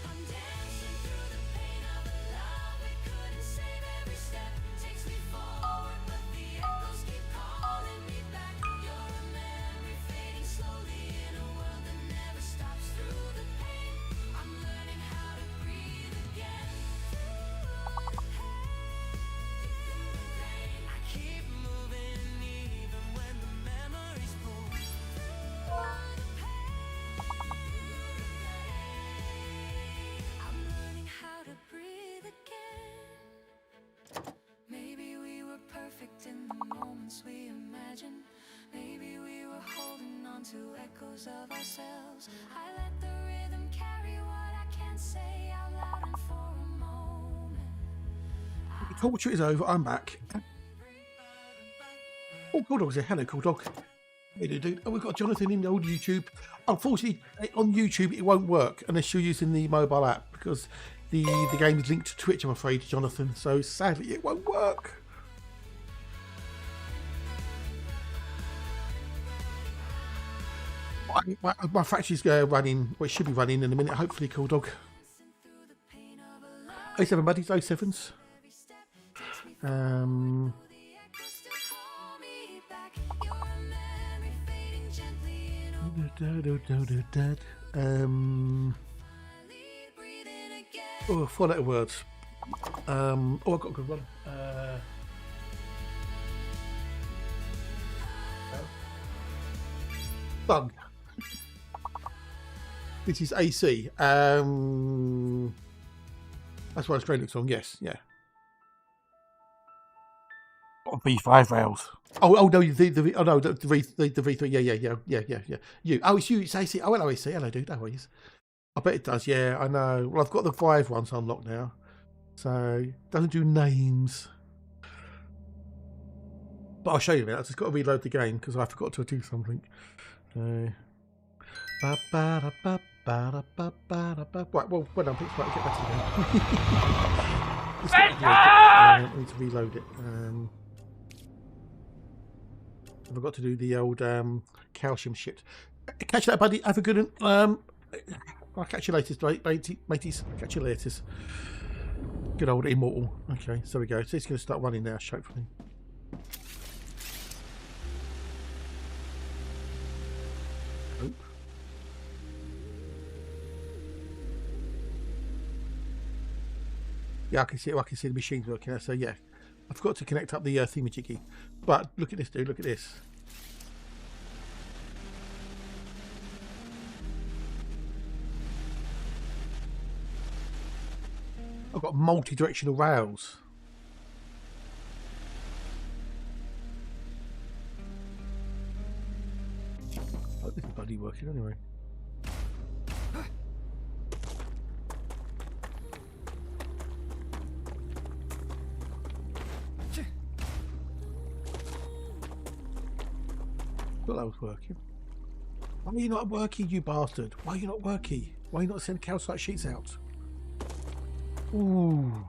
I'm dancing through the pain of a love we couldn't save. Every step takes me forward, but the echoes keep calling me back. You're a memory fading slowly in a world that never stops through the pain. I'm learning how to breathe again. Through the pain, I keep moving even when the memories pull. through the pain, I'm learning how to breathe again. Maybe we were perfect in the moments we imagined. Maybe we were holding on to echoes of ourselves. I let the rhythm carry what I can't say out loud, and for a moment The torture is over. I'm back. Oh, Cool Dog's here. Hello, Cool Dog. Hey, dude. Oh, we've got Jonathan in the old YouTube. Unfortunately, on YouTube it won't work unless you're using the mobile app because the game is linked to Twitch, I'm afraid, Jonathan. So sadly, it won't work. My factory's running. Well, it should be running in a minute. Hopefully, Cool Dog. 07 buddies, 07s. Oh, 4-letter words. Oh, I've got a good one. Bug. This is AC. That's why the strain looks on. Yes, yeah. V5 rails. Oh no, the V3. Yeah. You. Oh, it's you. It's AC. Oh, hello, AC. Hello, dude. No worries. I bet it does. Yeah, I know. Well, I've got the 5 ones unlocked now, so it doesn't do names. But I'll show you a minute. I've just got to reload the game because I forgot to do something. Right, well done, Pix. Right, get back to the game. I need to reload it. I forgot to do the old calcium shit. Catch you later, buddy. Have a good one. I'll catch you later, mateys. Catch you later. Good old immortal. Okay, so we go. So it's going to start running now, hopefully. Hope. Yeah, I can see the machines working. So yeah, I forgot to connect up the thingamajiggy. But look at this, dude. Look at this. I've got multi-directional rails. Oh, this is bloody working anyway. Thought that was working. Why are you not working, you bastard? Why are you not working? Why are you not sending calcite sheets out? Ooh.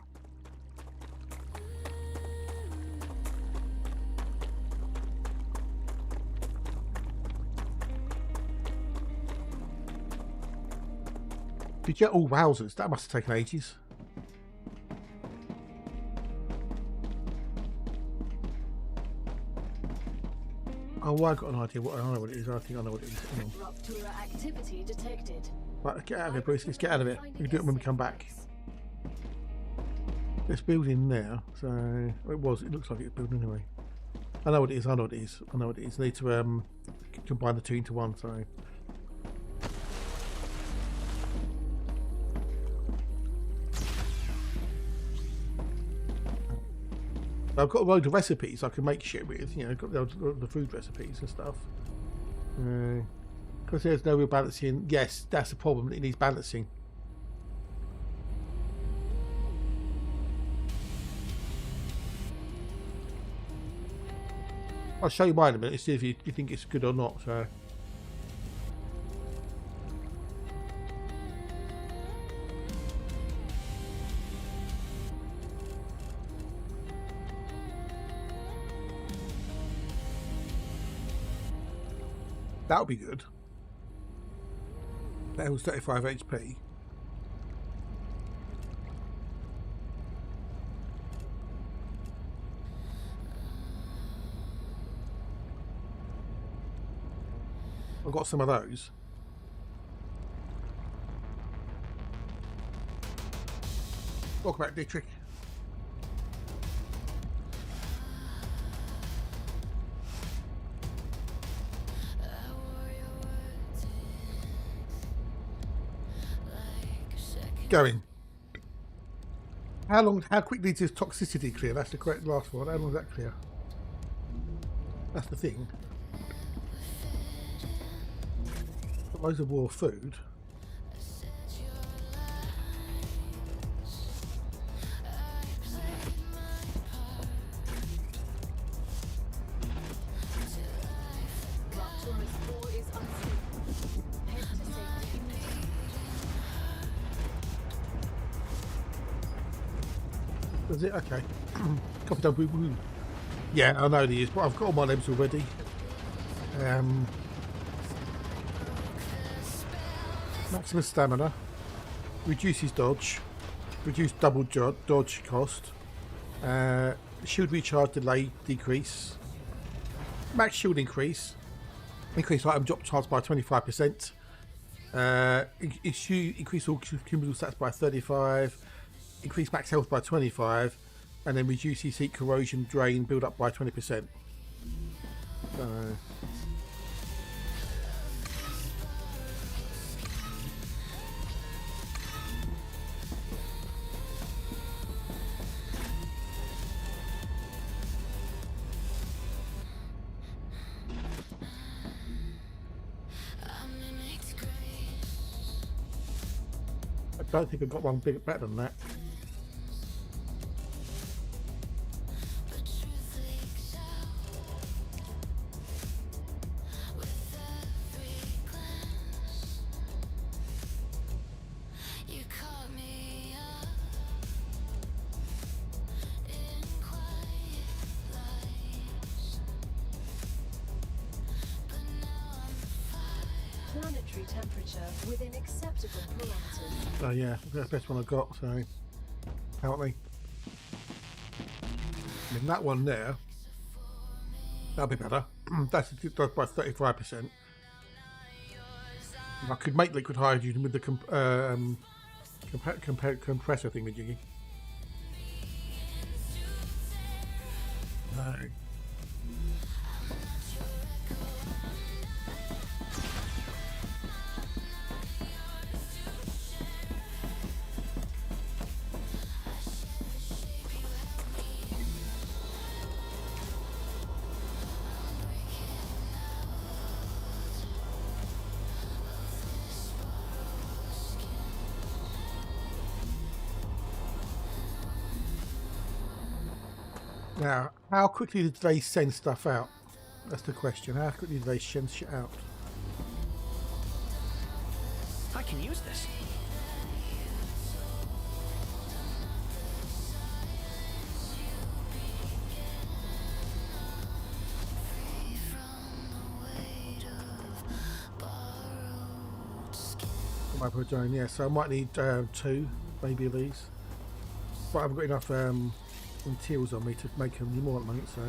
Did you? Oh, wowzers. That must have taken ages. Oh, I got an idea. I know what it is. I think I know what it is. Rupture activity detected. Right, get out of here, Bruce. Let's get out of it. We can do it when we come back. It's building now, so it looks like it's building anyway. I know what it is. I know what it is. I need to combine the two into one. So I've got a load of recipes I can make shit with. You know, got the food recipes and stuff. Because there's no real balancing. Yes, that's the problem. It needs balancing. I'll show you mine in a minute, see if you think it's good or not. So that would be good. That was 35 HP. I've got some of those. Talk about Dietrich. Going. How quickly does toxicity clear? That's the correct last one. How long does that clear? That's the thing. Got loads of raw food. Is it? Okay. Copy done. Woo. Yeah, I know these, but I've got all my names already. Maximum stamina. Reduces dodge. Reduce double dodge cost. Shield recharge delay decrease. Max shield increase. Increase item drop chance by 25%. Increase all cumulative stats by 35. Increase max health by 25, and then reduce heat corrosion drain build up by 20%. don't think I've got one bit better than that. You caught me up in quiet lights, but now I'm Planetary temperature within acceptable parameters. Oh yeah, that's the best one I've got, so apparently. And that one there, that'll be better. That's by 35%. I could make liquid hydrogen with the compressor thing with Jiggy. No. Now, how quickly did they send stuff out? That's the question. How quickly did they send shit out? I can use this. Yeah, so I might need 2, maybe of these. But I haven't got enough materials on me to make them any more at the moment, so.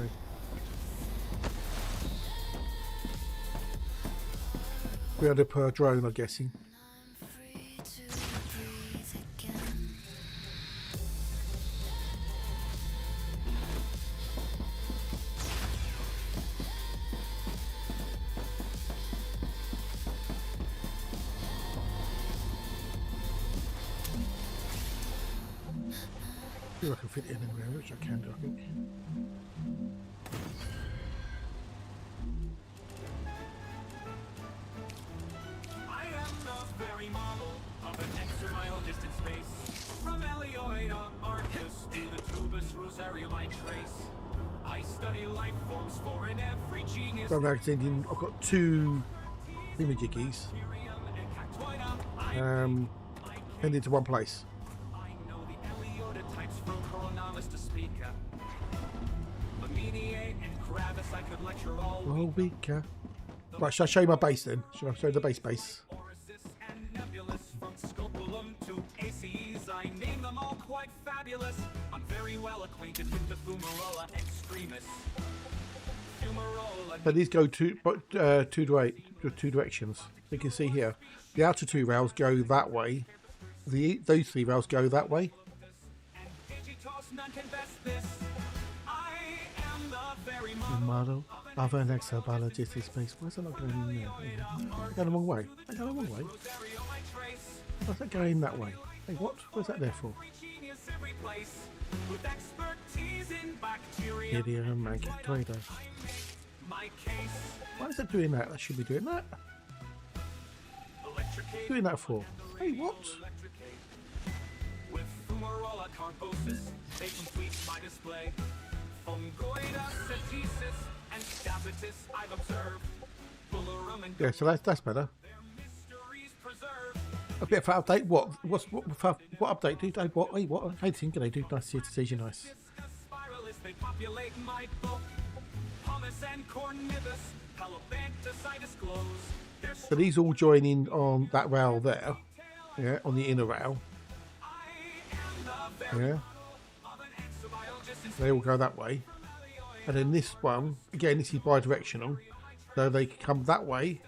300 per drone, I'm guessing. free to breathe again. See if I can fit it in anywhere, which I can do, I think. I am the very model of an extra-mile distant space. From Elioia, Arcus, to the Tubus Rosarium I trace. I study life forms for an every genius. So I'm thinking I've got 2 thingamajiggies pinned into one place. I know the Eliota types from Coronalis to speak of. Laminiae and Kravis I could lecture all week. Oh, weaker. Right, shall I show you my base then? Shall I show you the base? Orisis and Nebulous, from Scopulum to Aces, I name them all quite fabulous. I'm very well acquainted with the Fumarola extremis. Fumarola. So these go two directions. You can see here, the outer 2 rails go that way. Those 3 rails go that way. And Digitos, none can best this. I am the very The model of an exobiologist in space. Why is that not going in there? I'm going the wrong way. I'm going the wrong way. Rosario I trace. Why's that going that way? Hey, what? What's that there for? Genius every place. With expertise in bacteria. Idiot and magic trader. My case. Why is it doing that? That should be doing that. Electricate. Doing that for? Hey, what? With Fumarola carbosis, they complete my display. Fungoida, Cetisis, and Stabitus I've observed. Bullarum and Yeah, so that's better. their mysteries preserved. A bit of update. What update? Do they what? Hey, what? Hey, think they do? Nice to see you. Nice. Discus spiralis, they populate my book. Pumice and Cornibus, Palobanthus I disclose. Their So these all join in on that rail there. Yeah, on the inner rail. I am the very Yeah, of an exobiologist in they all go that way. And then this one, again, this is bi-directional. So they can come that way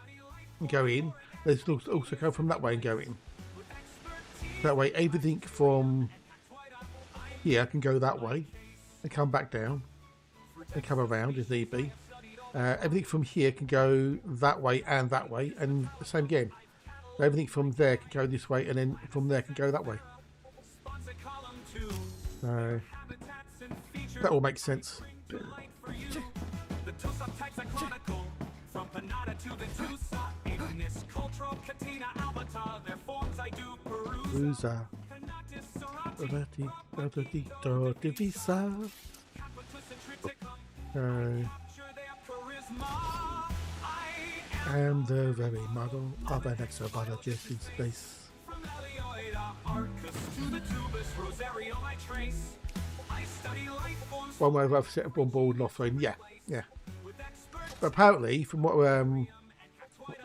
and go in. They also come from that way and go in. That way, everything from here can go that way and come back down and come around if need be. Everything from here can go that way, and the same again. Everything from there can go this way, and then from there can go that way. Sponsa column 2. So Habitats and features that all makes sense. light for you. The two subtypes I chronicle, from Panada to the Tusa, Ignis, Cultural, Catina, Albata, their forms I do peruse. Loser. I am the very model of an exobiologist in space. One way I've set up on board and offering, yeah. But apparently, from what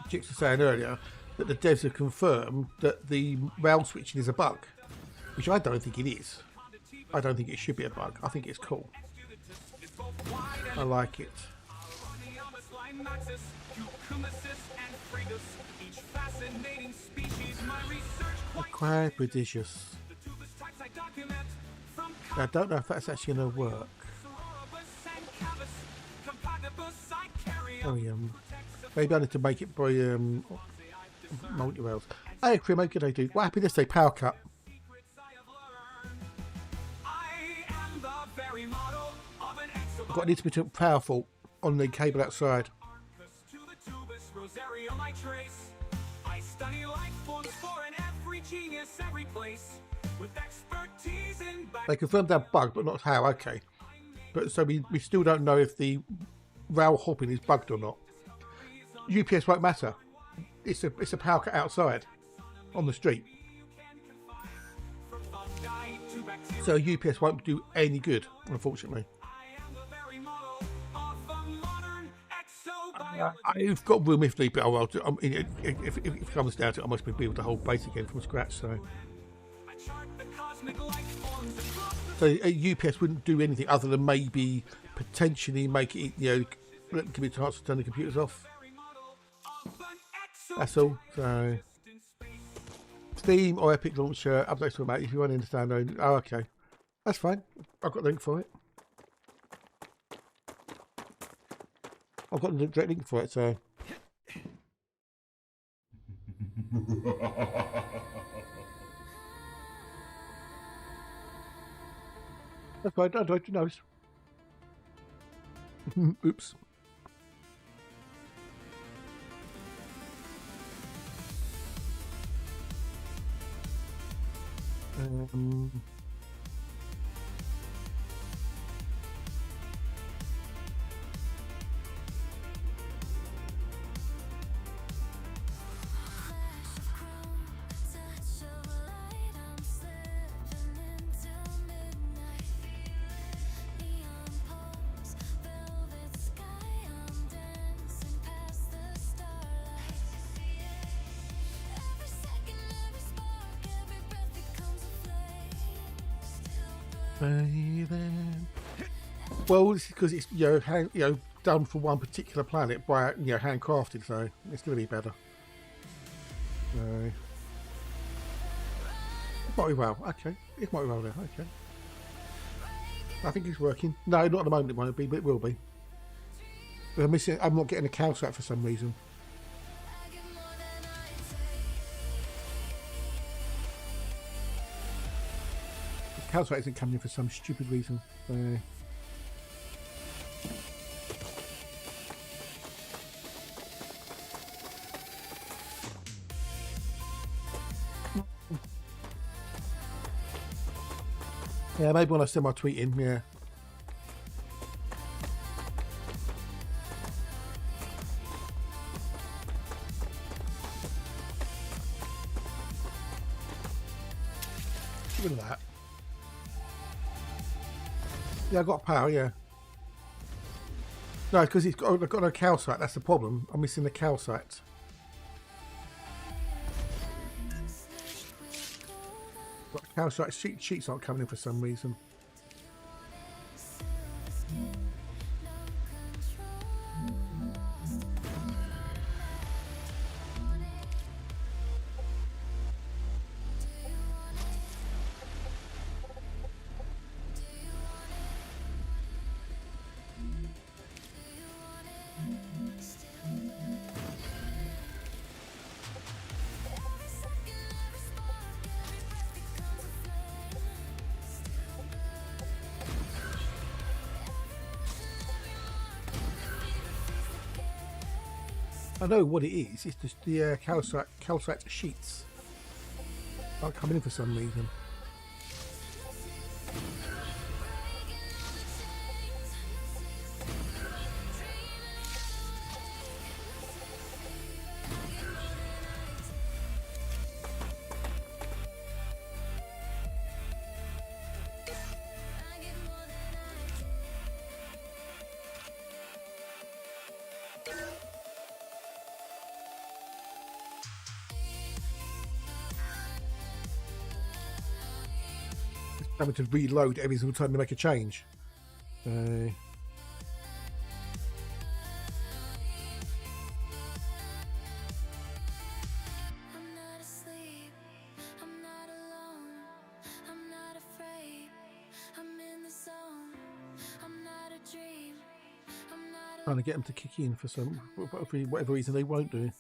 Chicks was saying earlier, that the devs have confirmed that the rail switching is a bug, which I don't think it is. I don't think it should be a bug. I think it's cool. I like it. Quite prodigious. I don't know if that's actually going to work. Oh yeah. Maybe I need to make it by multi-rails. Hey Krim, how good I do? What happened yesterday? Power cut. I've got an intermittent power fault on the cable outside. They confirmed that bug, but not how. Okay, but so we still don't know if the rail hopping is bugged or not. UPS won't matter. It's a power cut outside on the street, so UPS won't do any good, unfortunately. I've got room if need be. Oh, well, if it comes down to it, I must be able to hold base again from scratch. So UPS wouldn't do anything other than maybe potentially make it, give me a chance to turn the computers off. That's all. So Steam or Epic Launcher updates to about if you want to understand. Oh, okay, that's fine. I've got a link for it. I've got a direct link for it, so. That's fine, I don't know. Oops. Well, this is because it's done for one particular planet by handcrafted, so it's going to be better. So it might be well. Okay, it might be well there. Okay, I think it's working. No, not at the moment it won't be, but it will be. But I'm not getting a calcite for some reason. Calcite isn't coming in for some stupid reason. Yeah, maybe when I send my tweet in, yeah. Look at that. Yeah, I got power, yeah. No, because I've got no calcite, that's the problem. I'm missing the calcite. But the calcite sheets aren't coming in for some reason. I know what it is. It's just the calcite sheets. Not coming in for some reason. Having to reload every single time to make a change. I'm not asleep, I'm not alone, I'm not afraid, I'm in the zone, I'm not a dream, I'm not Trying to get them to kick in for some whatever reason they won't do.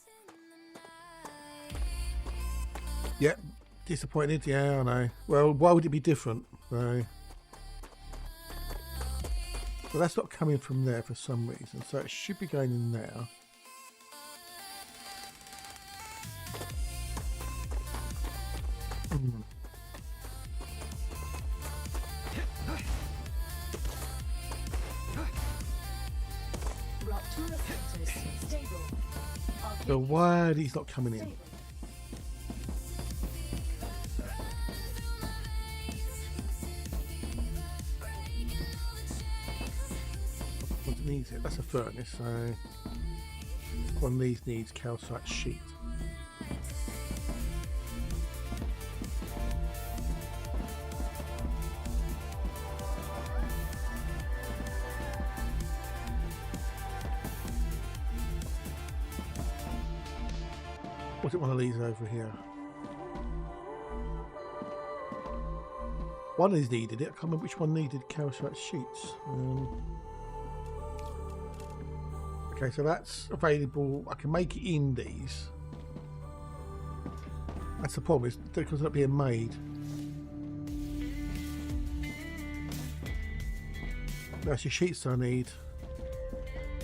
Yep, disappointed. Yeah, I know. Well, why would it be different? So that's not coming from there for some reason. So it should be going in there. Raptura filters stable. So why he's not coming in? What needs it? That's a furnace. So one of these needs calcite sheet. Was it one of these over here? One is needed it. I can't remember which one needed calcite sheets. Okay, so that's available. I can make it in these. That's the problem, is because it's not being made. That's your sheets I need.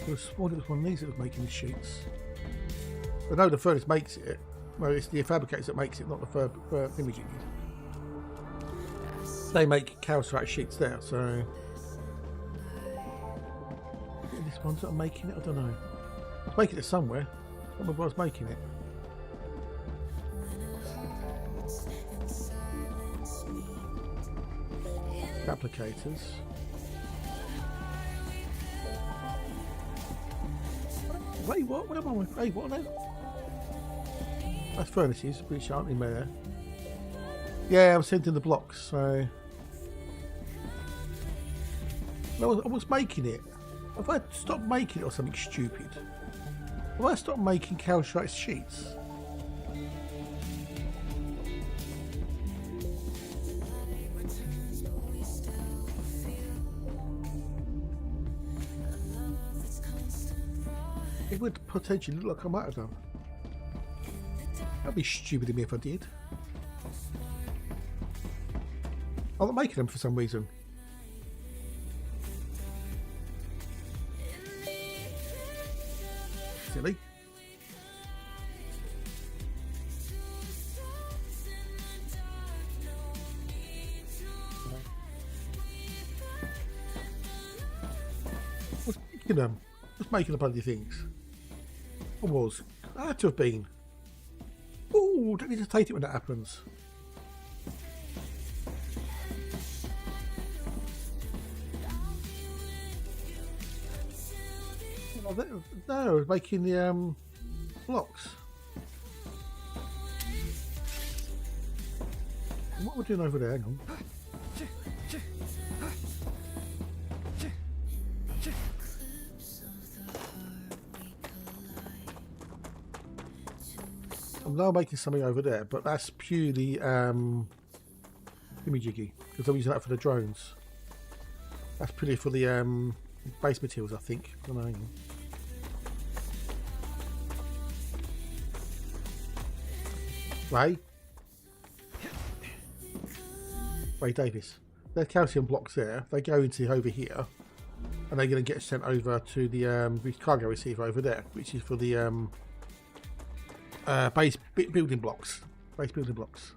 I was sworn it was one of these that was making the sheets. I know the furnace makes it. Well, it's the fabricators that makes it, not the imaging. They make calcite sheets there, so this one's not making it. I don't know. I was making it somewhere. I don't remember where I was making it. Applicators. Wait, what? What am I with? Hey, what are they? That's furnaces, which aren't in there. Yeah, I'm sending the blocks, so I was making it. Have I stopped making it or something stupid? Have I stopped making calcite sheets? It would potentially look like I might have done. That'd be stupid of me if I did. I'm not making them for some reason. Silly. What's making them? What's making the bloody things? What was? I had to have been. Oh, don't need to take it when that happens. No, I was making the blocks. What we're doing over there? Hang on. I'm now making something over there, but that's purely jiggy because I'm using that for the drones. That's purely for the base materials, I think. I don't know. Ray Davis. There's calcium blocks there. They go into over here, and they're going to get sent over to the cargo receiver over there, which is for the base building blocks. Base building blocks.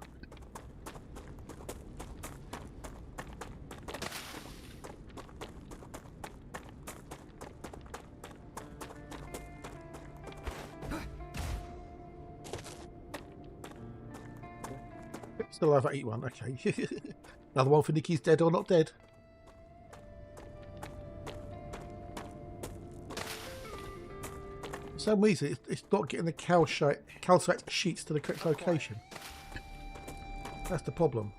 Still alive, I eat one. Okay. Another one for Nikki's dead or not dead. For some reason, it's not getting the calcite sheets to the correct location. That's the problem.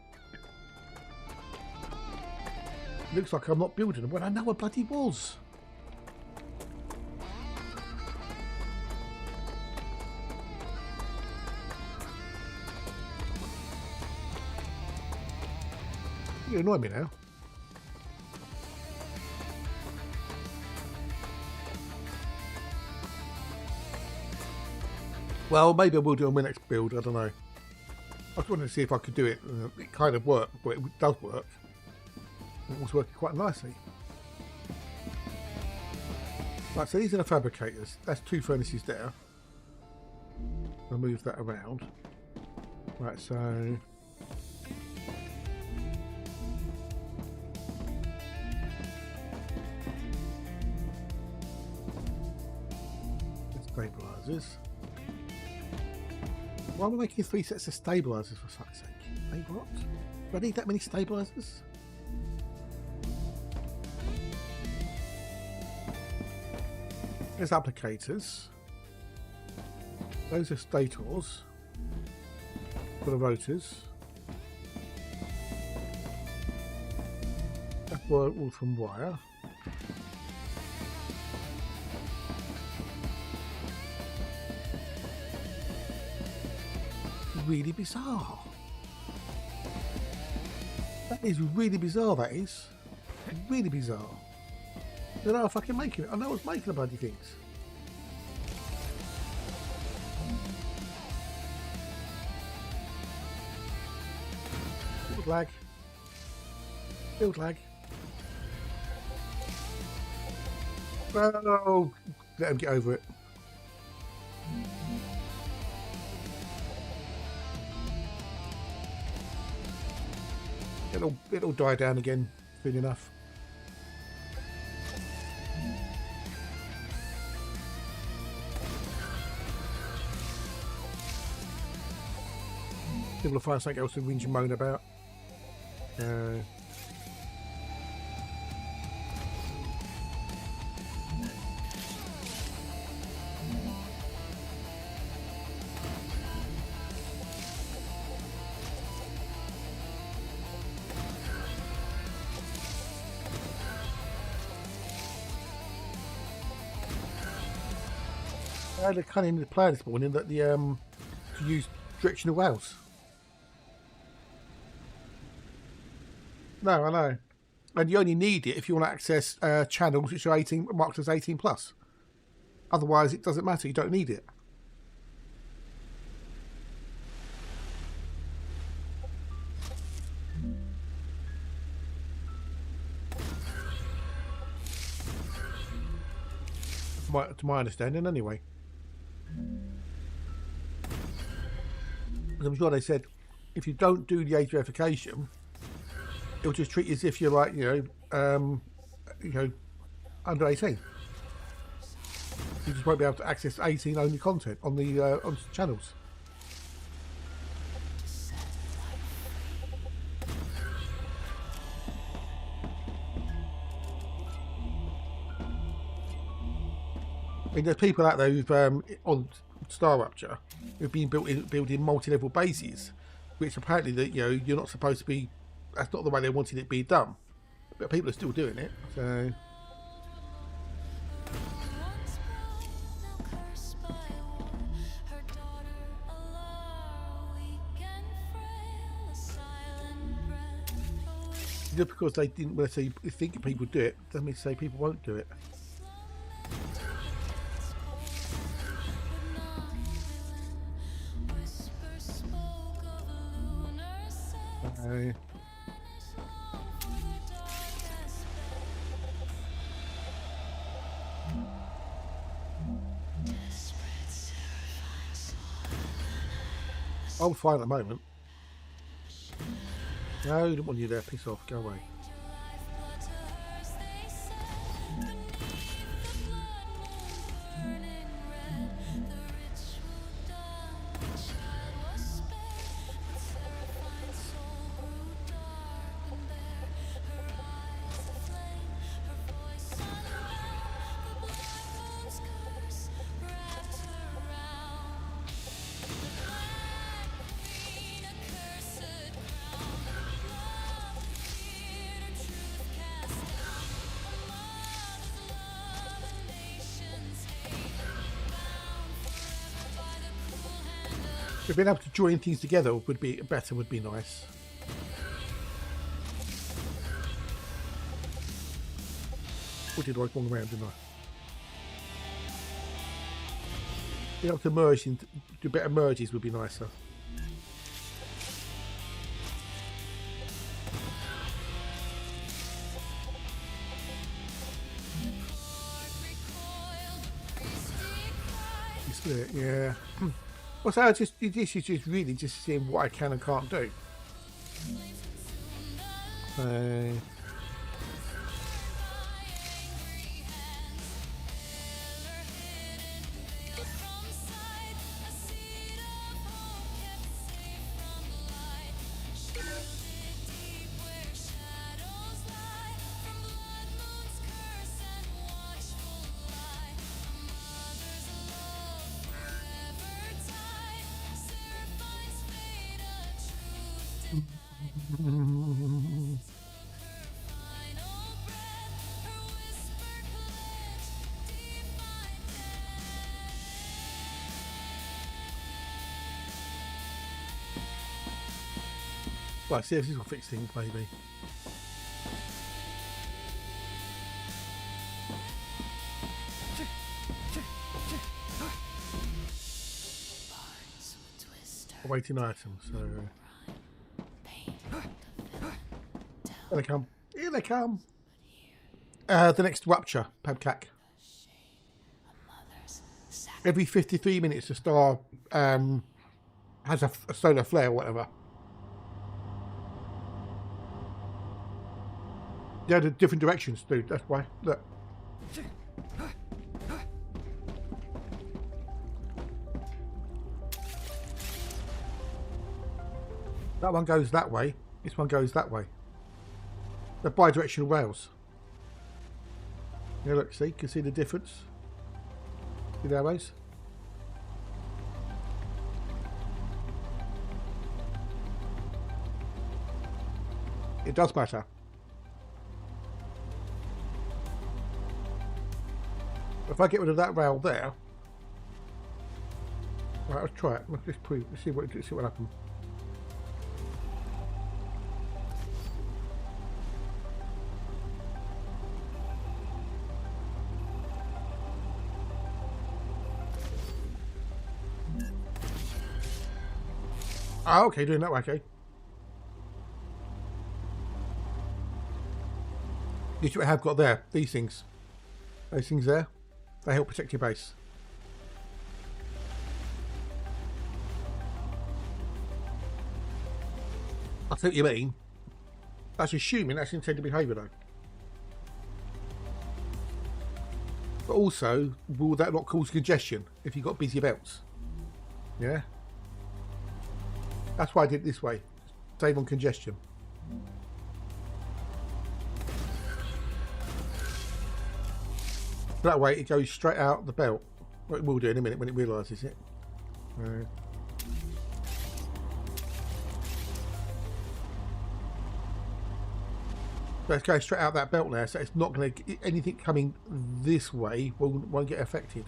Looks like I'm not building them when I know I bloody was. You annoy me now. Well, maybe I will do on my next build. I don't know. I just wanted to see if I could do it. It kind of worked, but it does work. It was working quite nicely. Right, so these are the fabricators. That's 2 furnaces there. I'll move that around. Right, so... stabilizers. Why am I making 3 sets of stabilizers for fuck's sake? Hey, what? Do I need that many stabilizers? There's applicators. Those are stators for the rotors. That's all from wire. Really bizarre. That is really bizarre, that is. Really bizarre. I don't know if I can make it. I know I was making the bloody things. Build lag. Build lag. Oh, let him get over it. It'll die down again soon enough. People will find something else to whinge and moan about. I had a cunning plan this morning that the to use directional wells. No, I know. And you only need it if you want to access channels which are marked as 18 plus. Otherwise, it doesn't matter. You don't need it. To my understanding, anyway. I'm sure they said if you don't do the age verification, it'll just treat you as if you're like, under 18. You just won't be able to access 18 only content on the on channels. I mean, there's people out there who've on StarRupture who've been building multi-level bases, which apparently you're not supposed to be. That's not the way they wanted it to be done, but people are still doing it. So. Just because they didn't want to think people do it doesn't mean to say people won't do it. I'm fine at the moment. No, I don't want you there. Piss off. Go away. But being able to join things together would be better, would be nice. Or did I go wrong around, didn't I? Being able to merge into do better merges would be nicer. Yeah. Well, so this is just really just seeing what I can and can't do. Right, see if this will fix things, maybe. Awaiting items, so... Here they come. Here they come. The next Rupture, Pabcac. Every 53 minutes, the star has a solar flare or whatever. Yeah, the different directions, dude. That's why. Look. That one goes that way. This one goes that way. They're bi-directional rails. Yeah, look, see? You can see the difference? See the arrows? It does matter. If I get rid of that rail there, right, let's try it. Let's just prove. Let's see what happens. Ah, okay, doing that way, okay. This is what I have got there. These things. Those things there. They help protect your base. I see what you mean. That's assuming that's intended behaviour though. But also, will that not cause congestion if you've got busy belts? Yeah? That's why I did it this way. Save on congestion. That way it goes straight out the belt. Well, it will do in a minute when it realises it. So it's going straight out that belt now, so it's not going to... Anything coming this way won't get affected.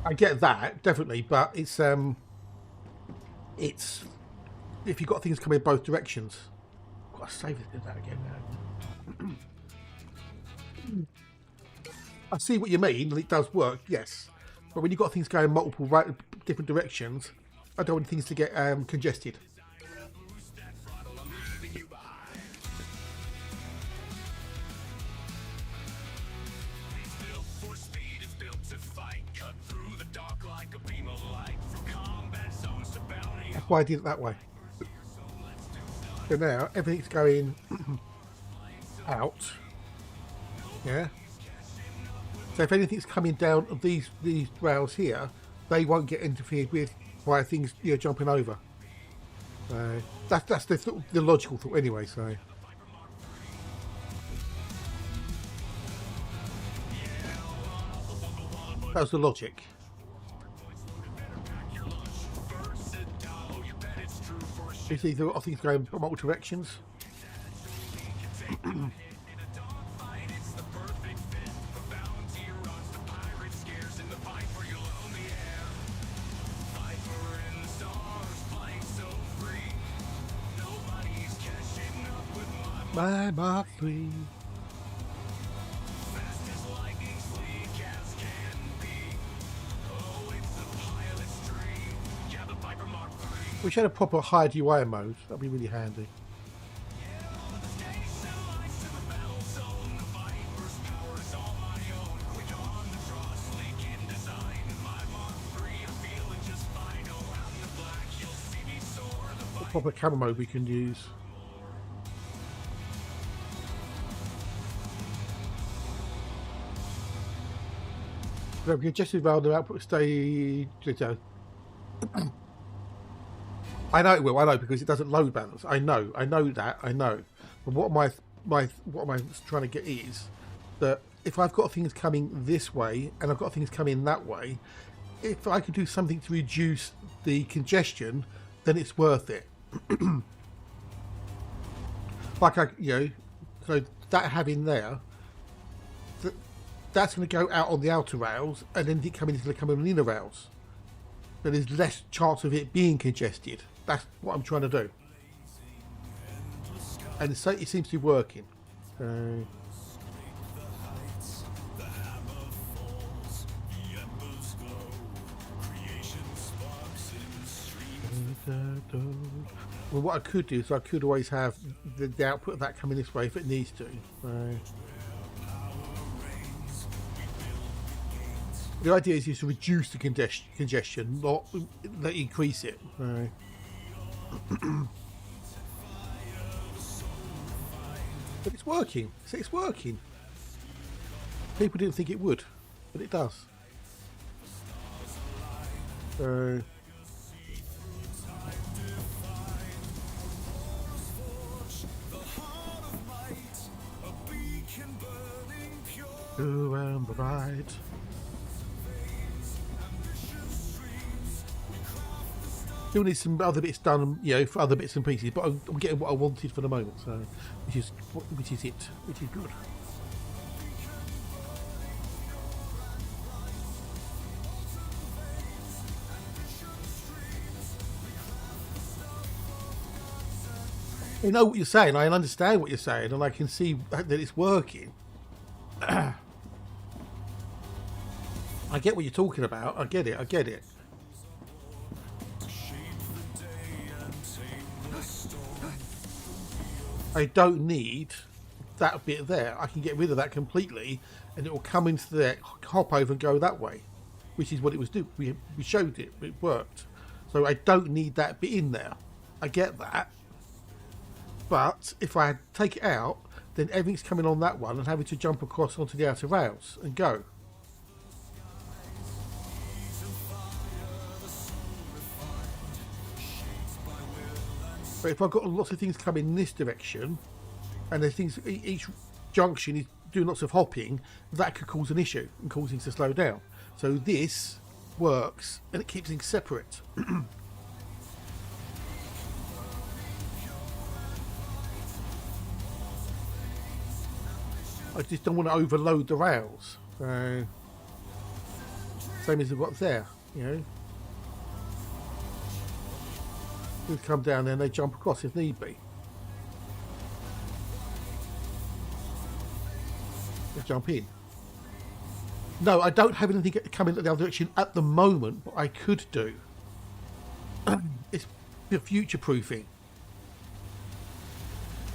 I get that, definitely, but it's if you've got things coming in both directions. I've got to save that again now. I see what you mean, and it does work, yes. But when you've got things going multiple different directions, I don't want things to get congested. That's why I did it that way. So now everything's going out. Yeah. So if anything's coming down of these rails here, they won't get interfered with by things you're jumping over. That's the logical thought anyway. So that was the logic. It's either, I think it's going multiple directions. My Mark 3. We should have a proper hide UI mode. That'd be really handy. A proper camera mode we can use. We can just around the output stage. I know it will. I know because it doesn't load balance. I know that. I know. But what am I trying to get is that if I've got things coming this way and I've got things coming that way, if I can do something to reduce the congestion, then it's worth it. Like so that having there, that's going to go out on the outer rails, and then it coming is going to come on the inner rails. So there's less chance of it being congested. That's what I'm trying to do, and so it seems to be working. Well, what I could do is I could always have the output of that coming this way if it needs to. The idea is to reduce the congestion, not increase it. But it's working. It's working. People didn't think it would, but it does. Go around the ride. Still need some other bits done, for other bits and pieces, but I'm getting what I wanted for the moment, so which is it, which is good. I know what you're saying. I understand what you're saying, and I can see that it's working. I get what you're talking about. I get it. I don't need that bit there. I can get rid of that completely, and it will come into there, hop over and go that way, which is what it was doing. We showed it. It worked. So I don't need that bit in there. I get that. But if I take it out, then everything's coming on that one and having to jump across onto the outer rails and go. But if I've got lots of things coming in this direction, and there's things, each junction is doing lots of hopping, that could cause an issue and cause things to slow down. So this works, and it keeps things separate. I just don't want to overload the rails. Same as what's there, They come down there and they jump across if need be. They jump in. No, I don't have anything coming in the other direction at the moment, but I could do. It's future proofing.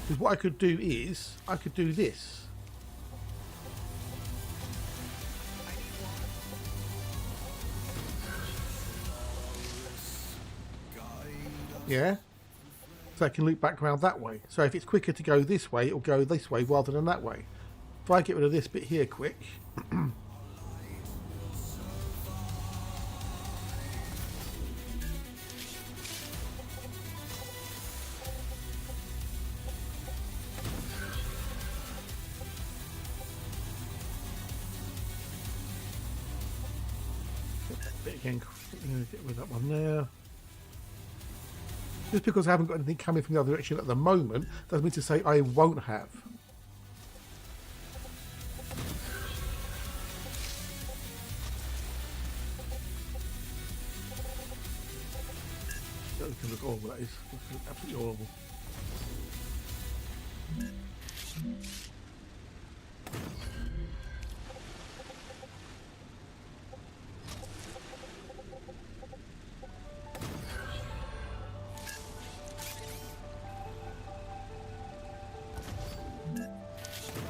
Because what I could do is, I could do this. Yeah, so I can loop back around that way. So if it's quicker to go this way, it'll go this way rather than that way. If I get rid of this bit here quick, bit again. Get rid of that one there. Just because I haven't got anything coming from the other direction at the moment doesn't mean to say I won't have. That can look horrible, that is. That's absolutely horrible.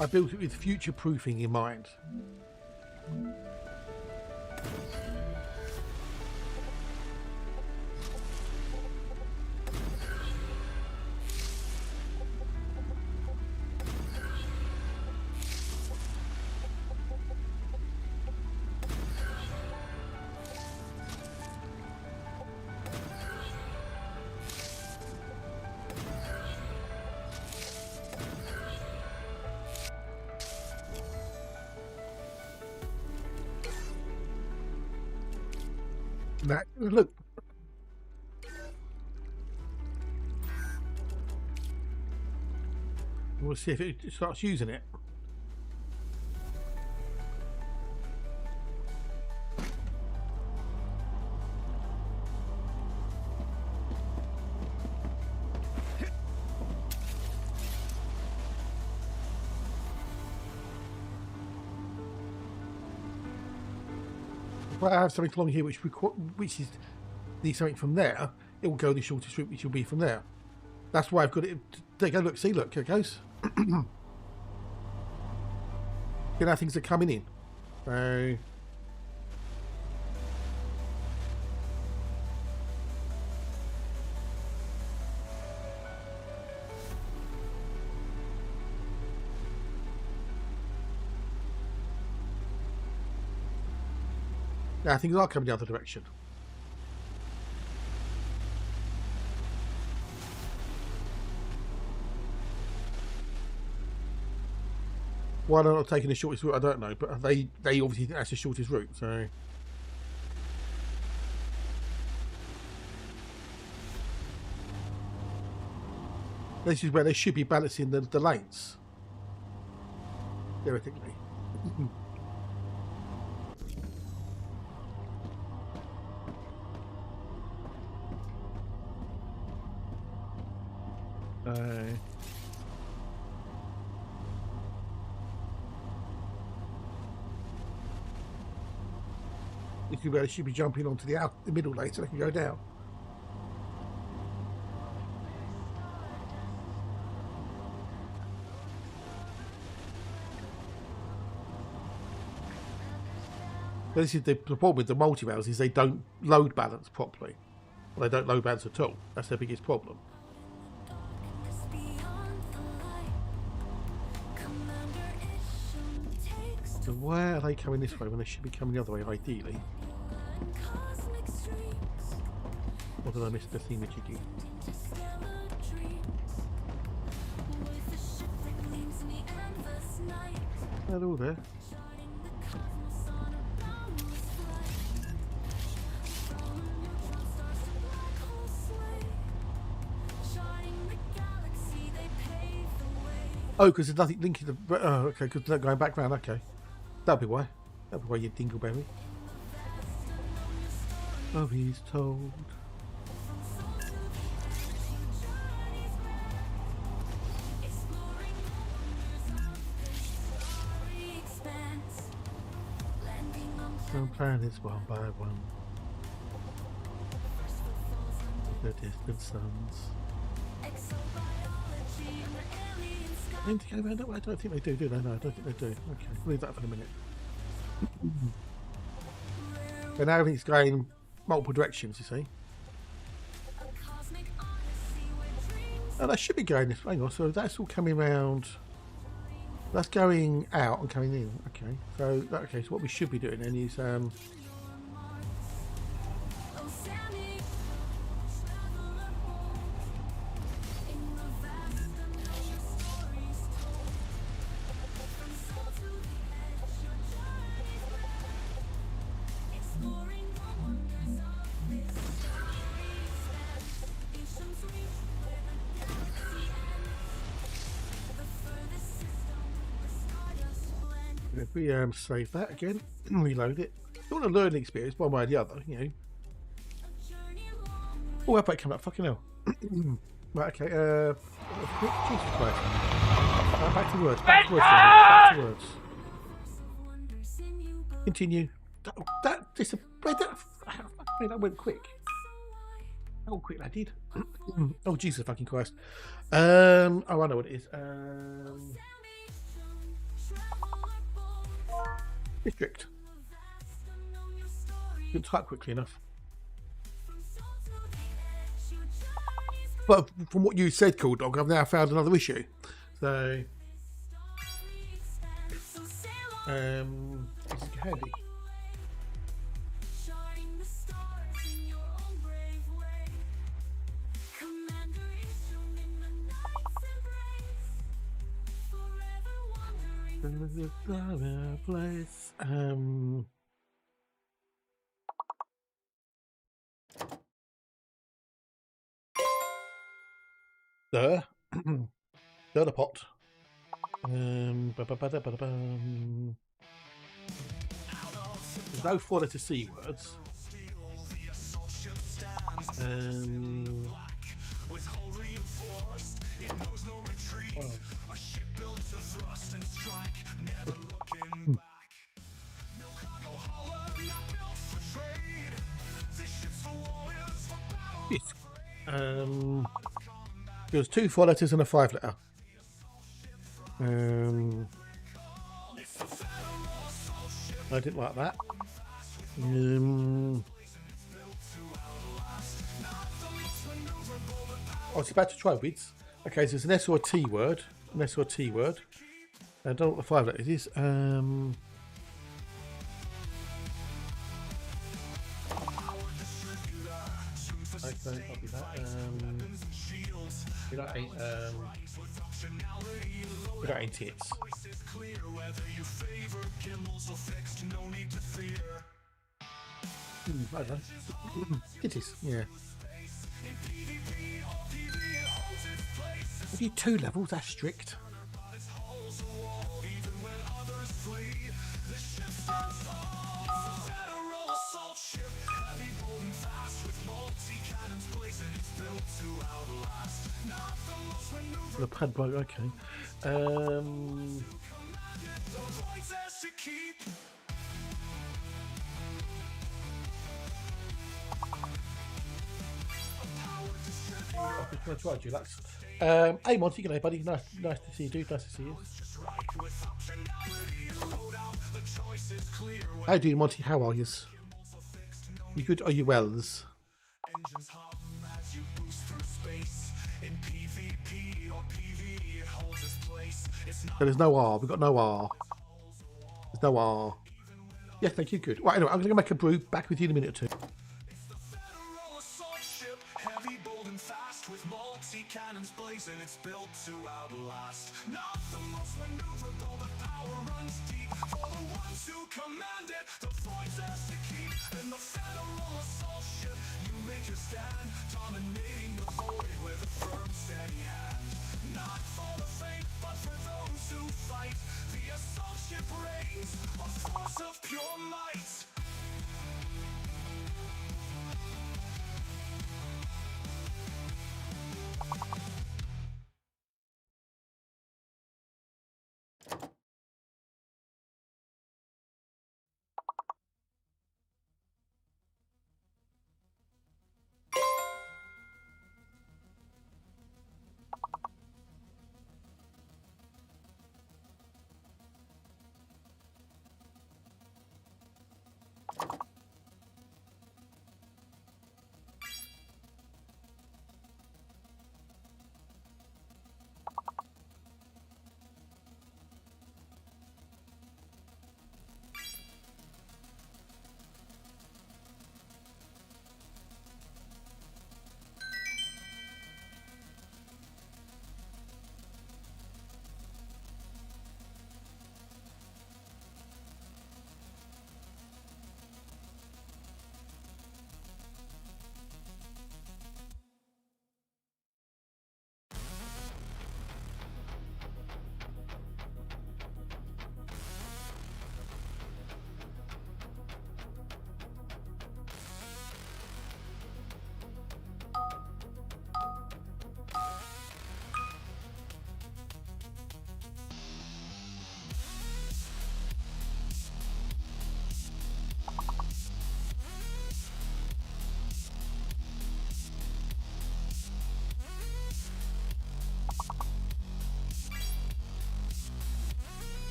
I built it with future proofing in mind. That, look. We'll see if it starts using it. If I have something along here which is needs something from there, it will go the shortest route, which will be from there. That's why I've got it. There you go. Look, see, look, it goes. You know, things are coming in. So yeah, things are coming the other direction. Why they're not taking the shortest route, I don't know, but they obviously think that's the shortest route, so. This is where they should be balancing the lanes. Theoretically. This is where they should be jumping onto the middle lane so they can go down. But this is the problem with the multi-rails is they don't load balance properly. Well, they don't load balance at all. That's their biggest problem. So where are they coming this way when they should be coming the other way, ideally? Or did I miss the thingamajiggy? They're all there. Oh, because there's nothing linking the... Oh, okay, because they're going back round, okay. That'll be why. That'll be why you dingleberry. Oh, he's told. Some planets one by one. The distant suns. Need to go around that way? I don't think they do they? No, I don't think they do. Okay, we'll leave that for a minute. But now everything's going multiple directions, you see. Oh, that should be going this way. Hang on, so that's all coming round. That's going out and coming in. Okay, so what we should be doing then is If we save that again, reload it. It's not a learning experience, one way or the other, you know. Oh, how about it come up? Fucking hell. Right, okay. Jesus Christ. Back to words. Back to words. Back to words. Continue. That went quick. How quick that did. Oh, Jesus fucking Christ. Oh, I know what it is. District. Didn't type quickly enough. But from what you said, Cool Dog, I've now found another issue. So, this is handy. Place. The pot. There's no 4-letter C words. There's 2 4-letters and a 5-letter. I didn't like that. I was about to try with. Okay, so there's an S or a T word. An S or a T word. I don't know what the 5-letter is. Okay, copy that. We got 8 tits. I don't know. Titties, yeah. Have you 2 levels? That's strict. The pad bloke, okay. I'll try you. That's hey Monty, good day, buddy. Nice to see you, dude. Nice to see you. How do you, Monty? How are you? You good? Are you wells? So there's no R. We've got no R. There's no R. Yes, thank you. Good. Right, anyway, I'm going to make a brew. Back with you in a minute or two. Cannons blazing, it's built to outlast. Not the most maneuverable, the power runs deep. For the ones who command it, the voice has to keep. In the federal assault ship, you make your stand, dominating the void with a firm, steady hand. Not for the faint, but for those who fight. The assault ship reigns, a force of pure might.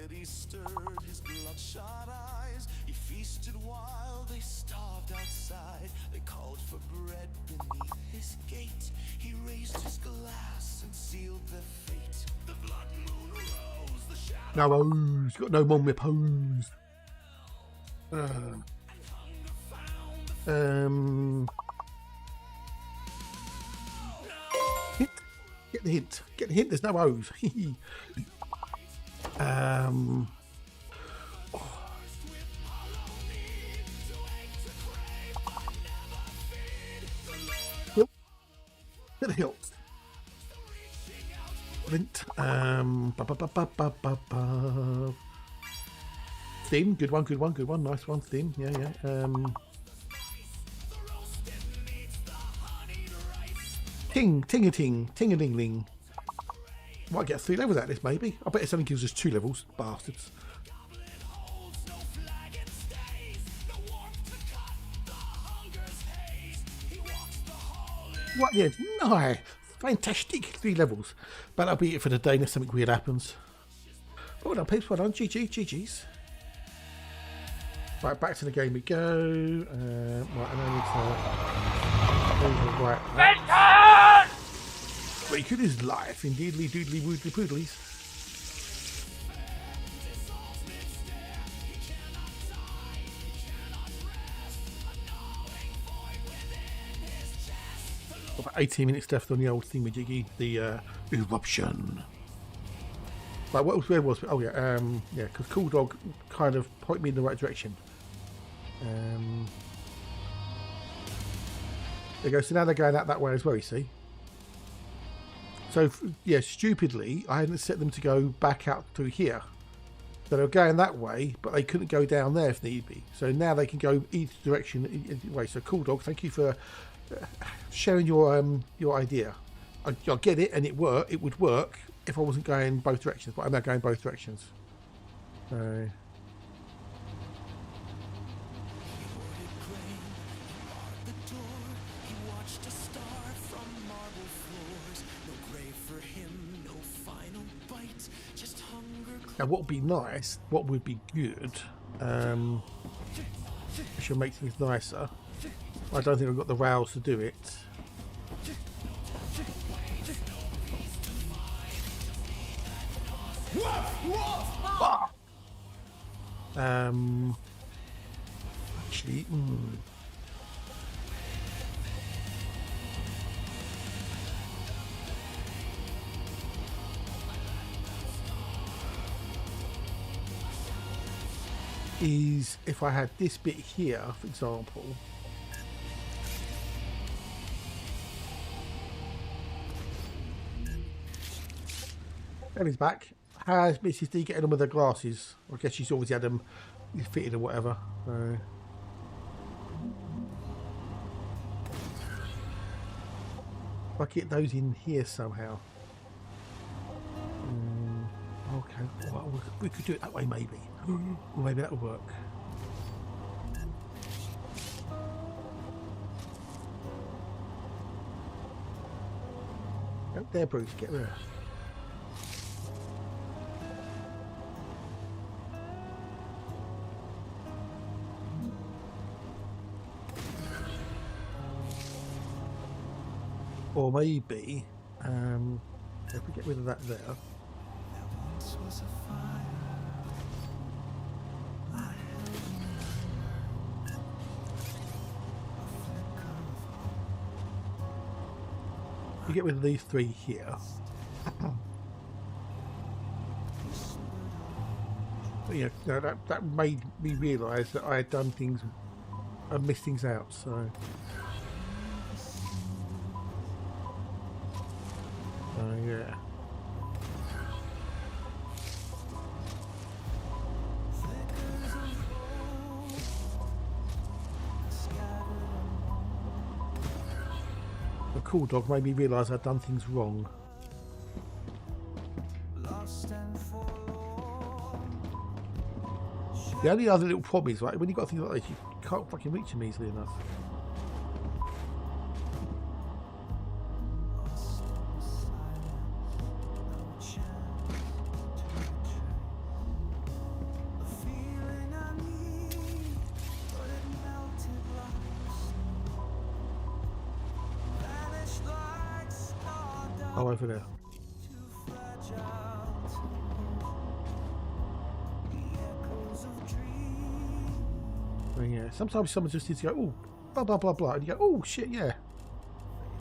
city stirred his bloodshot eyes. He feasted while they starved outside. They called for bread beneath his gate. He raised his glass and sealed their fate. The blood moon rose, the shadow No O's. Got no more repose. Hint. Get the hint. Get the hint. There's no O's. Hilt. Get the hilt. Flint. Theme. Good one. Good one. Good one. Nice one. Theme. Yeah. Yeah. Ting, ting-a-ting, ting-a-ding-ling. Might get 3 levels out of this, maybe. I bet it only gives us 2 levels, bastards. What? Yeah, no, fantastic 3 levels. But that'll be it for the day unless something weird happens. Well done, peeps. Well done. GG, GG's. Right, back to the game we go. Right, and I need to. Right. Breaking his life, indeedly, doodly, woodly, poodlies. About 18 minutes left on the old thingamajiggy, the eruption. Right, what was where was? Oh yeah, yeah, because Cool Dog kind of pointed me in the right direction. There you go. So now they're going out that way as well. You see. So, yeah, stupidly, I hadn't set them to go back out through here. So they were going that way, but they couldn't go down there if need be. So now they can go each direction. Way. So, Cool Dog, thank you for sharing your idea. I get it, and it would work if I wasn't going both directions, but I'm now going both directions. So... Now, what would be nice, what would be good, should make things nicer. I don't think I've got the rails to do it. Actually, is if I had this bit here, for example. And he's back. How's Mrs. D getting on with her glasses? I guess she's always had them fitted or whatever. So. If I get those in here somehow. Okay, well, we could do it that way maybe. Or maybe that'll work. Up there, Bruce, get there. Or maybe, if we get rid of that there. You get rid of these 3 here. But yeah, no, that made me realise that I had done things, I missed things out. So, yeah. The Cool Dog made me realise I'd done things wrong. The only other little problem is, right, when you've got things like this, you can't fucking reach them easily enough. Oh, over there. Oh, yeah, sometimes someone just needs to go, oh, blah, blah, blah, blah, and you go, oh, shit, yeah.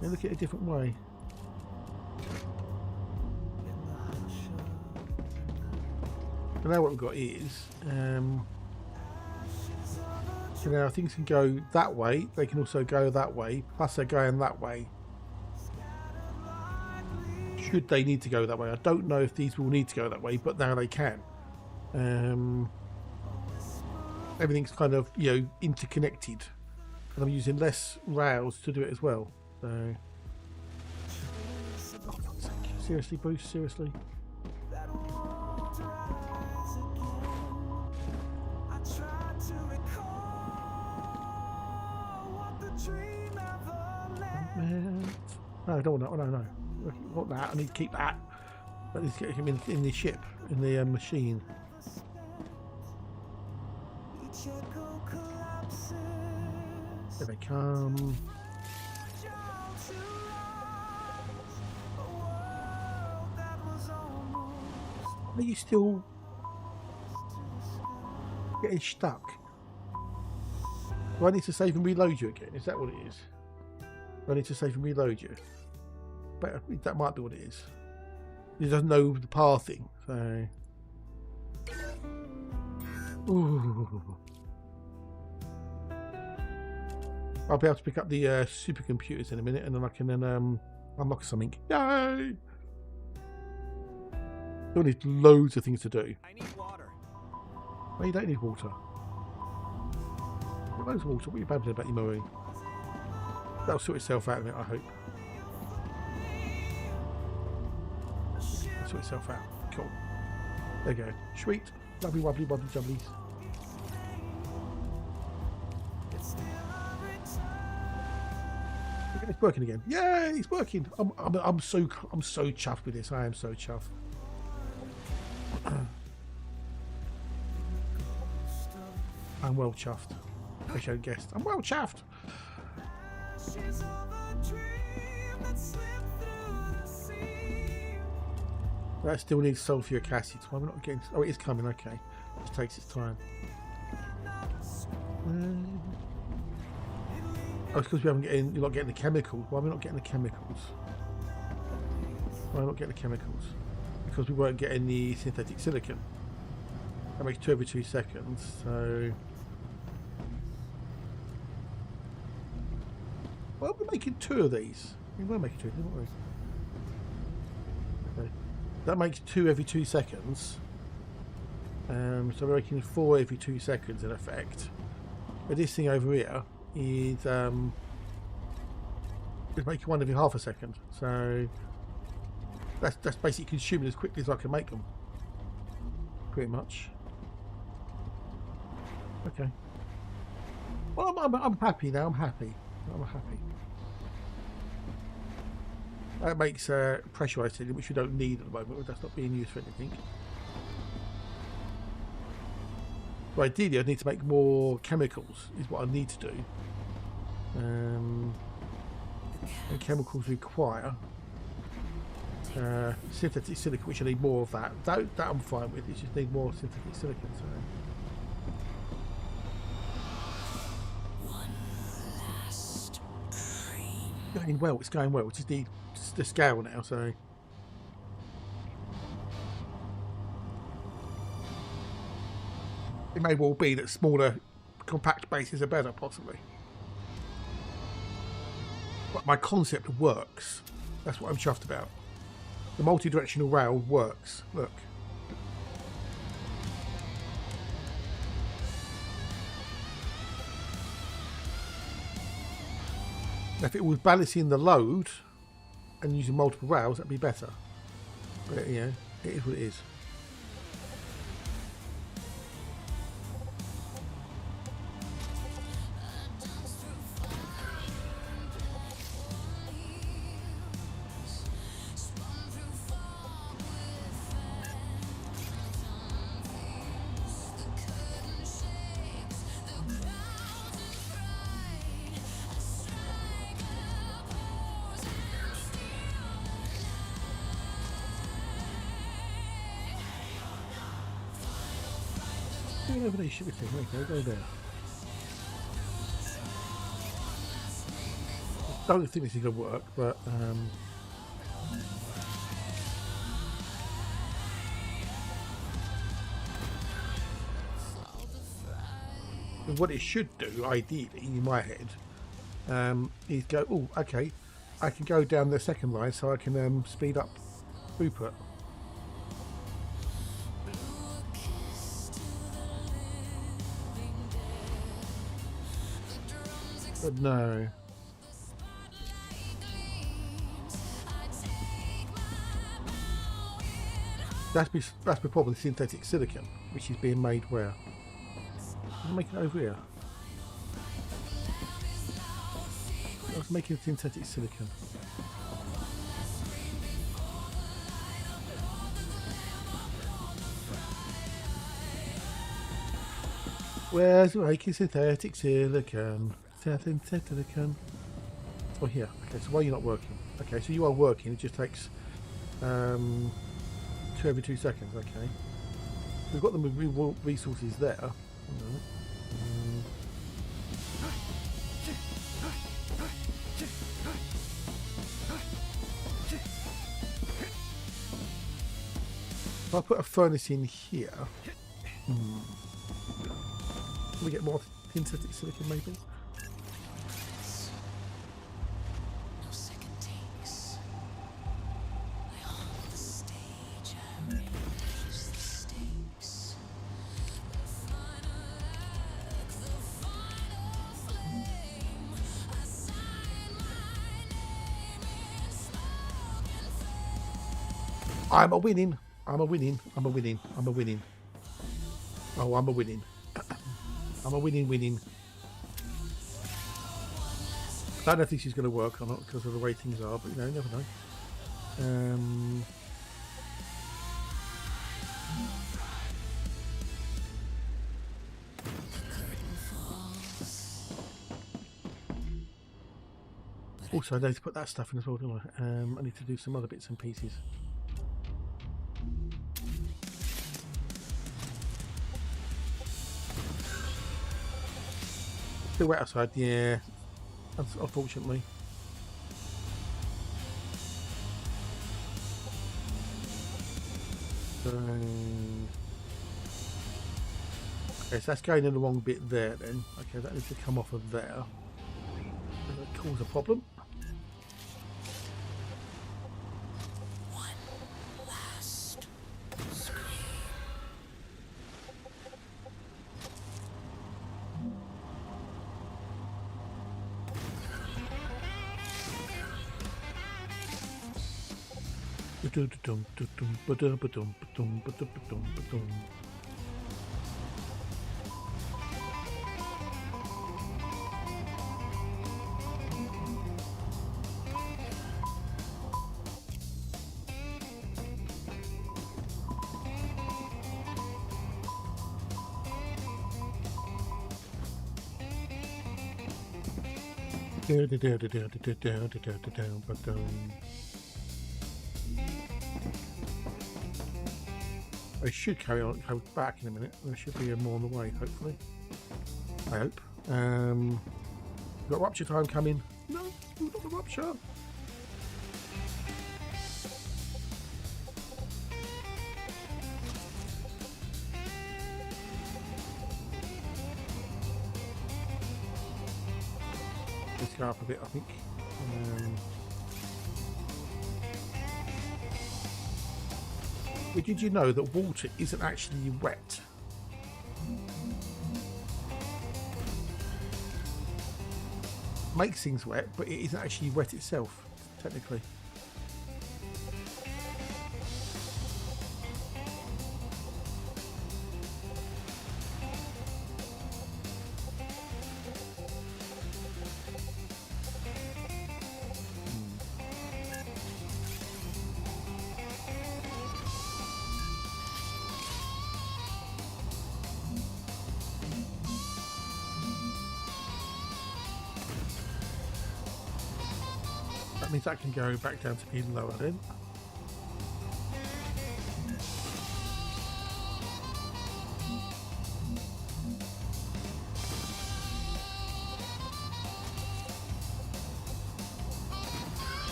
And look at it a different way. But now what we've got is, so now things can go that way, they can also go that way, plus they're going that way. Should they need to go that way? I don't know if these will need to go that way, but now they can. Everything's kind of, you know, interconnected, and I'm using less rails to do it as well. So, oh, fuck's sake. Seriously, Bruce, seriously. No, I don't want that. Oh, no. Not that. I need to keep that. I need to get him in the ship, in the machine. There they come. Are you still getting stuck? Do I need to save and reload you again? Is that what it is? Do I need to save and reload you? But that might be what it is. He doesn't know the pathing, so. Ooh. I'll be able to pick up the supercomputers in a minute, and then I can unlock something. Yay! Still need loads of things to do. I need water. Oh, you don't need water. You've got loads of water. What are you babbling about, you Marie? That'll sort itself out in it, I hope. That'll sort itself out. Cool. There you go. Sweet. Lovely, wobbly, wobbly, jubblies. It's working again. Yay! It's working. I'm so chuffed with this. I am so chuffed. I'm well chuffed. I should have guessed. I'm well chuffed. That still needs sulfuric acid. Why am I not getting? Oh, it is coming. Okay, it just takes its time. Oh, it's because we haven't getting. You're not getting the chemicals. Why are we not getting the chemicals? Why am I not getting the chemicals? Because we weren't getting the synthetic silicon. That makes 2 every 2 seconds. So, well, we're making 2 of these. We were making 2, didn't we? Okay. That makes 2 every 2 seconds. So we're making 4 every 2 seconds in effect. But this thing over here is making 1 every half a second. So that's basically consuming as quickly as I can make them. Pretty much. Okay. Well, I'm happy now. I'm happy. That makes pressurized helium, which we don't need at the moment. That's not being used for anything. But ideally, I need to make more chemicals. Is what I need to do. And chemicals require synthetic silicon, which I need more of that. That I'm fine with. You just need more synthetic silicon. So. Going well, it's going well. We just need the scale now, so it may well be that smaller compact bases are better, possibly. But my concept works. That's what I'm chuffed about. The multi-directional rail works. Look. If it was balancing the load and using multiple rails, that'd be better. But you know, it is what it is. going over there? You should be thinking, okay, go there. I don't think this is going to work, but what it should do, ideally, in my head, is go, oh, okay, I can go down the second line so I can speed up throughput. But no. That's the problem with synthetic silicon, which is being made where? I'm making it over here. I was making synthetic silicon. Where's making synthetic silicon? Synthetic silicon. Oh, here. Okay, so why are you not working? Okay, so you are working. It just takes 2 every 2 seconds. Okay, we've got the resources there. If I put a furnace in here, can we get more synthetic silicon maybe? No second takes. I hold the stage and raise the stakes. The final act, the final flame. I sign my name in smoke and flame. I'm a winning. I'm a winning. I'm a winning. I'm a winning. Oh, I'm a winning. I'm a winning. I don't know if this is going to work or not because of the way things are, but you know, you never know. Also, I need to put that stuff in as well, don't I? I need to do some other bits and pieces. Still wet outside, yeah. Unfortunately. Okay, so that's going in the wrong bit there then. Okay, that needs to come off of there. Does that cause a problem? One last scream. I should carry on, go back in a minute. There should be more on the way, hopefully. I hope. Got rupture time coming. No, we've got the rupture. Let's go up a bit, I think. But did you know that water isn't actually wet? Makes things wet, but it isn't actually wet itself, technically. Means that can go back down to being lower then.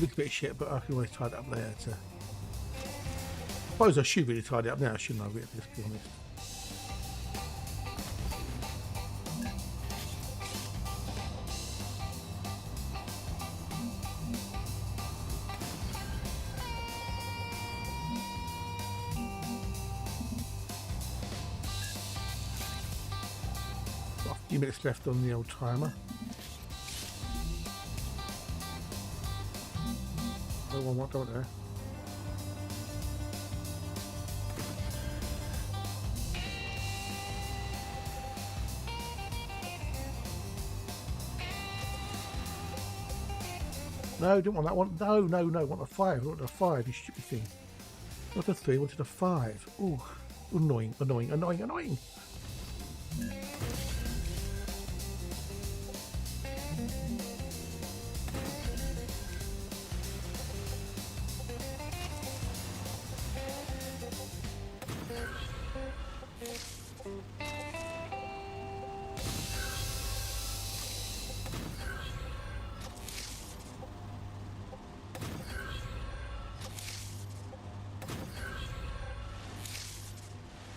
looks a bit of shit, but I can always tie it up there. To... I suppose I should really tidy it up now, shouldn't I? Really, let's be honest. Got a few minutes left on the old timer. What don't there? No, didn't want that one. No, no, no. I want a 5. I want a 5, you stupid thing. Not a 3, I wanted a 5. Ooh, annoying, annoying, annoying, annoying.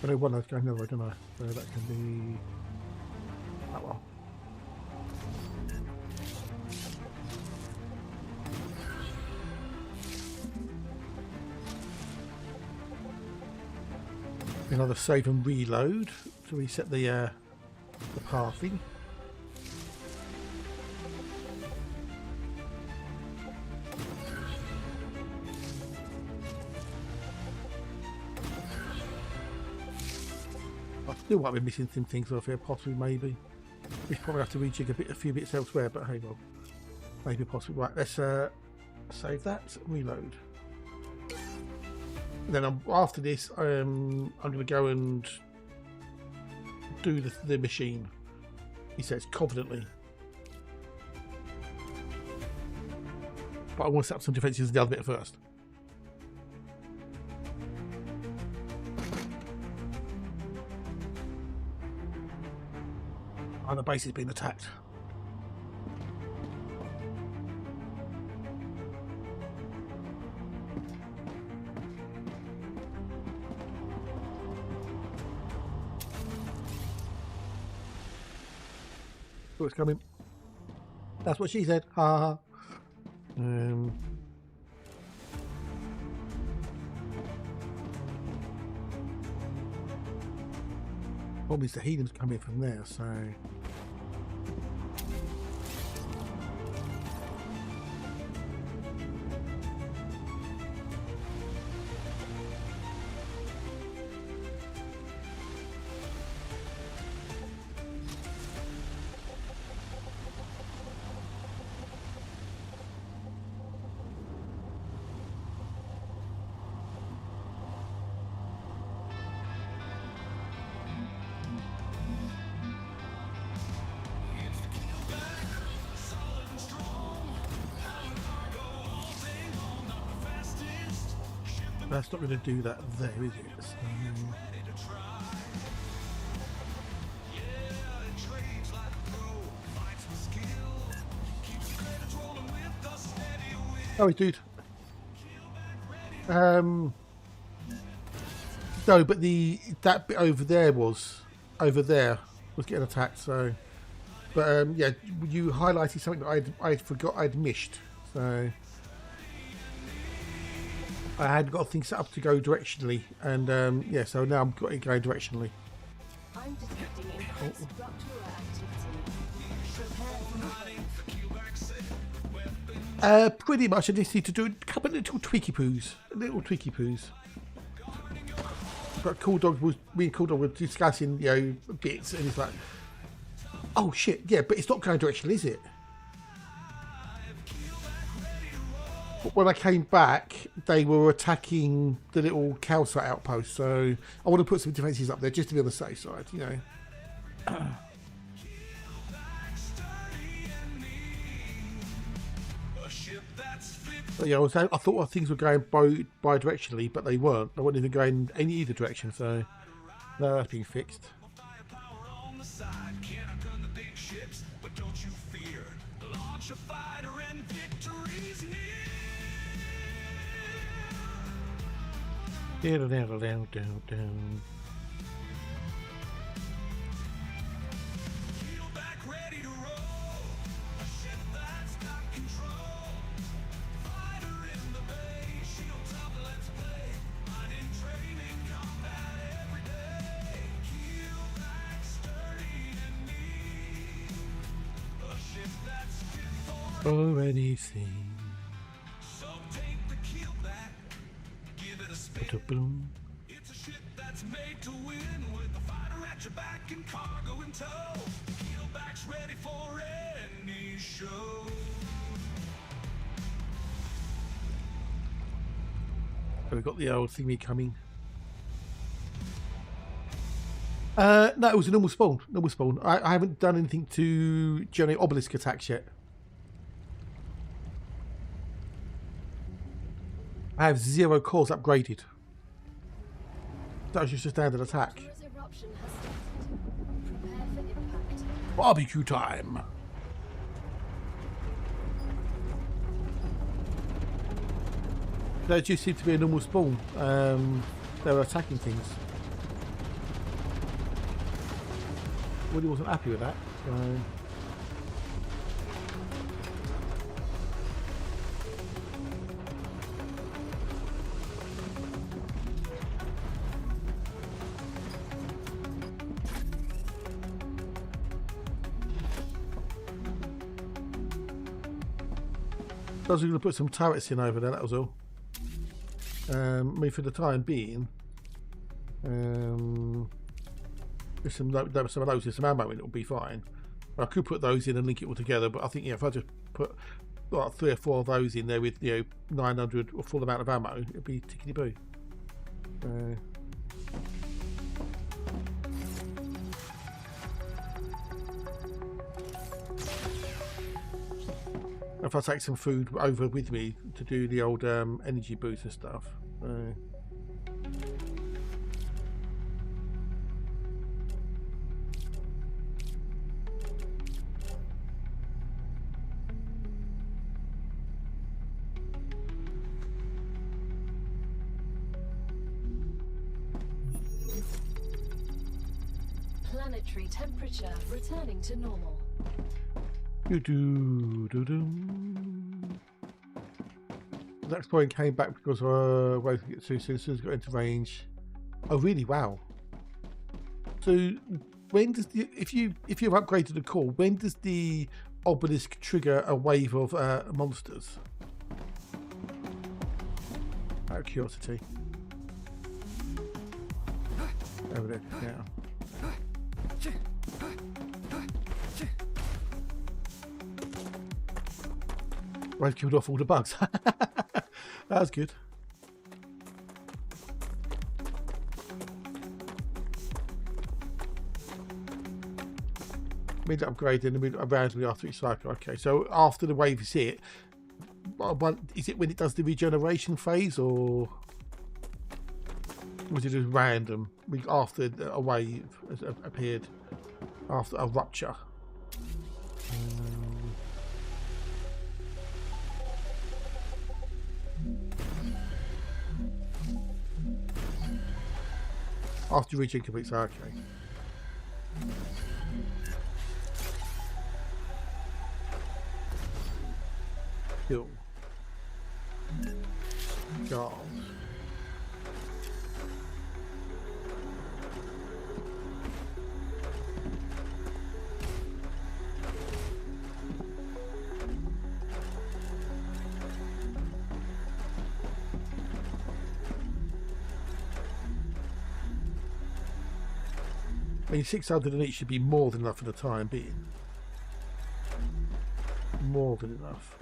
I know one of those going another way, don't I? So that can be that one. Another save and reload to reset the pathing. Still might be missing some things off here, possibly, maybe. We probably have to rejig a few bits elsewhere, but hey, well, maybe possibly. Right, let's save that, reload. And then after this, I'm going to go and do the machine. He says confidently, but I want to set up some defences in the other bit first. And the base is being attacked. Oh, it's coming. That's what she said. Ha ha. Problem is the helium's coming from there, so. That's not going to do that there, is it? So, oh, dude. No, but that bit over there was getting attacked. So, but yeah, you highlighted something that I forgot I'd missed. So. I had got things set up to go directionally, and yeah, so now I'm going directionally. I'm detecting increased StarRupture activity. Pretty much, I just need to do a couple of little tweaky poos. But me and Cool Dog were discussing, you know, bits, and it's like, oh shit, yeah, but it's not going directionally, is it? When I came back, they were attacking the little calcite outpost, so I want to put some defences up there just to be on the safe side, you know. But yeah, I thought things were going bi-directionally, but they weren't. They weren't even going either direction, so no, that's been fixed. Down, down, down, down, down. Keel back, ready to roll. A ship that's got control. Fighter in the bay, shield up, let's play. Mine in training, combat every day. Keel back, sturdy and neat. A ship that's fit for Or anything. so take the keel back, give it a spin. Boom. It's a ship that's made to win with a fighter at your back and cargo in tow. Keelback's ready for any show. So we've got the old thingy coming. No, it was a normal spawn. Normal spawn. I haven't done anything to generate obelisk attacks yet. I have 0 cores upgraded. That was just a standard attack. Rapture's eruption has started. Prepare for impact. Barbecue time. There just seemed to be a normal spawn. They were attacking things. Woody wasn't happy with that. So. I was going to put some turrets in over there, that was all. I mean, for the time being, there's some of those, there's some ammo in, it'll be fine. I could put those in and link it all together, but I think, yeah, if I just put like 3 or 4 of those in there with, 900 or full amount of ammo, it'd be tickety-boo. If I take some food over with me to do the old energy boost and stuff. Planetary temperature returning to normal. Next point came back because waiting to get too soon. As soon as got into range. Oh really? Wow. So when does the if you've upgraded the core, when does the obelisk trigger a wave of monsters? Out of curiosity. Over there, yeah. I've killed off all the bugs. That was good. Mid upgrade and then randomly after each cycle. Okay, so after the wave is hit, is it when it does the regeneration phase, or was it just random after a wave has appeared after a rupture? After reaching complete, okay. Cool. God. I mean, 600 in each should be more than enough for the time being. More than enough.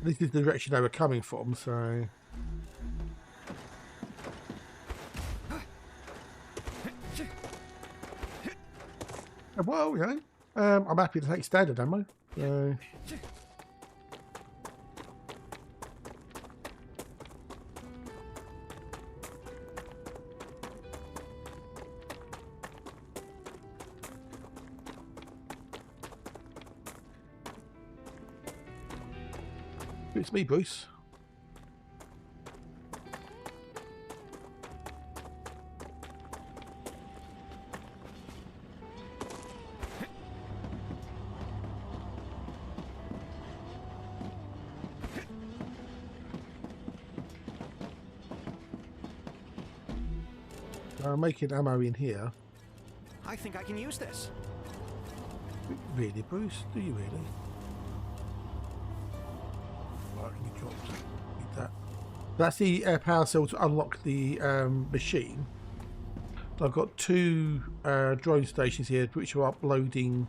This is the direction they were coming from, so... Well, I'm happy to take standard ammo. It's me, Bruce. Making ammo in here. I think I can use this. Really, Bruce? Do you really? Right, you got need that. That's the power cell to unlock the machine. I've got 2 drone stations here which are uploading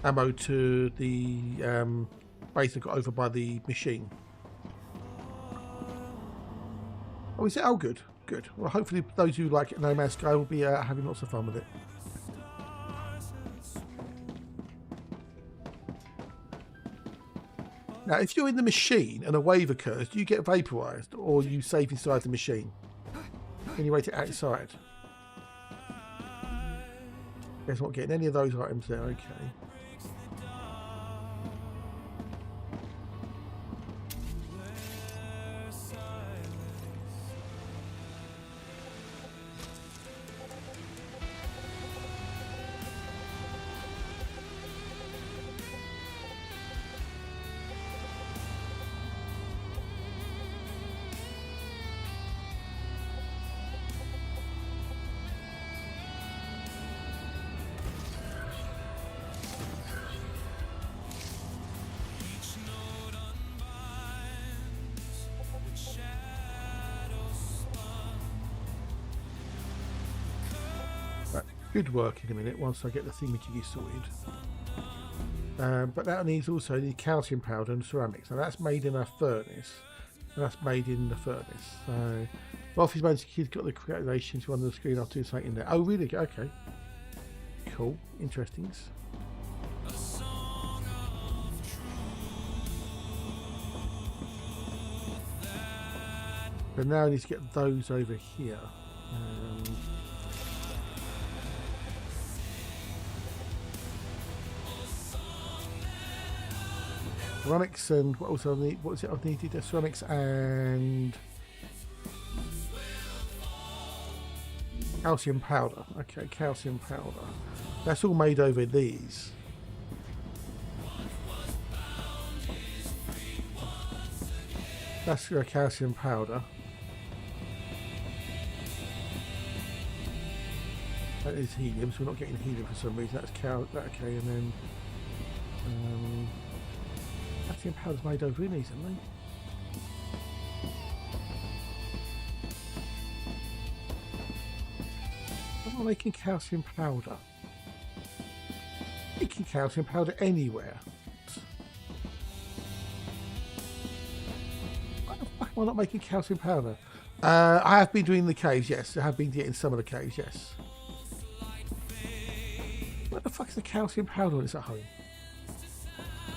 ammo to the base that got over by the machine. Oh, is it? Oh, good, good. Well, hopefully those who like No Man's Sky will be having lots of fun with it. Now, if you're in the machine and a wave occurs, do you get vaporized or you save inside the machine? Can you wait it outside? Guess not getting any of those items there, okay. Good work in a minute once I get the thingamajiggy sorted. But that needs also the calcium powder and ceramics. Now that's made in a furnace, and that's made in the furnace. So, Wolfie's managed to got the calculations on the screen. I'll do something in there. Oh, really? Okay. Cool. Interesting. But now I need to get those over here. Ceramics and what else I need? What is it I've needed? Ceramics and calcium powder. Okay, calcium powder. That's all made over these. That's calcium powder. That is helium, so we're not getting helium for some reason. That's okay, and then calcium powder's made over in these, aren't they? I'm not making calcium powder. Making calcium powder anywhere. Why the fuck am I not making calcium powder? I have been doing the caves, yes. I have been getting some of the caves, yes. Where the fuck is the calcium powder when it's at home?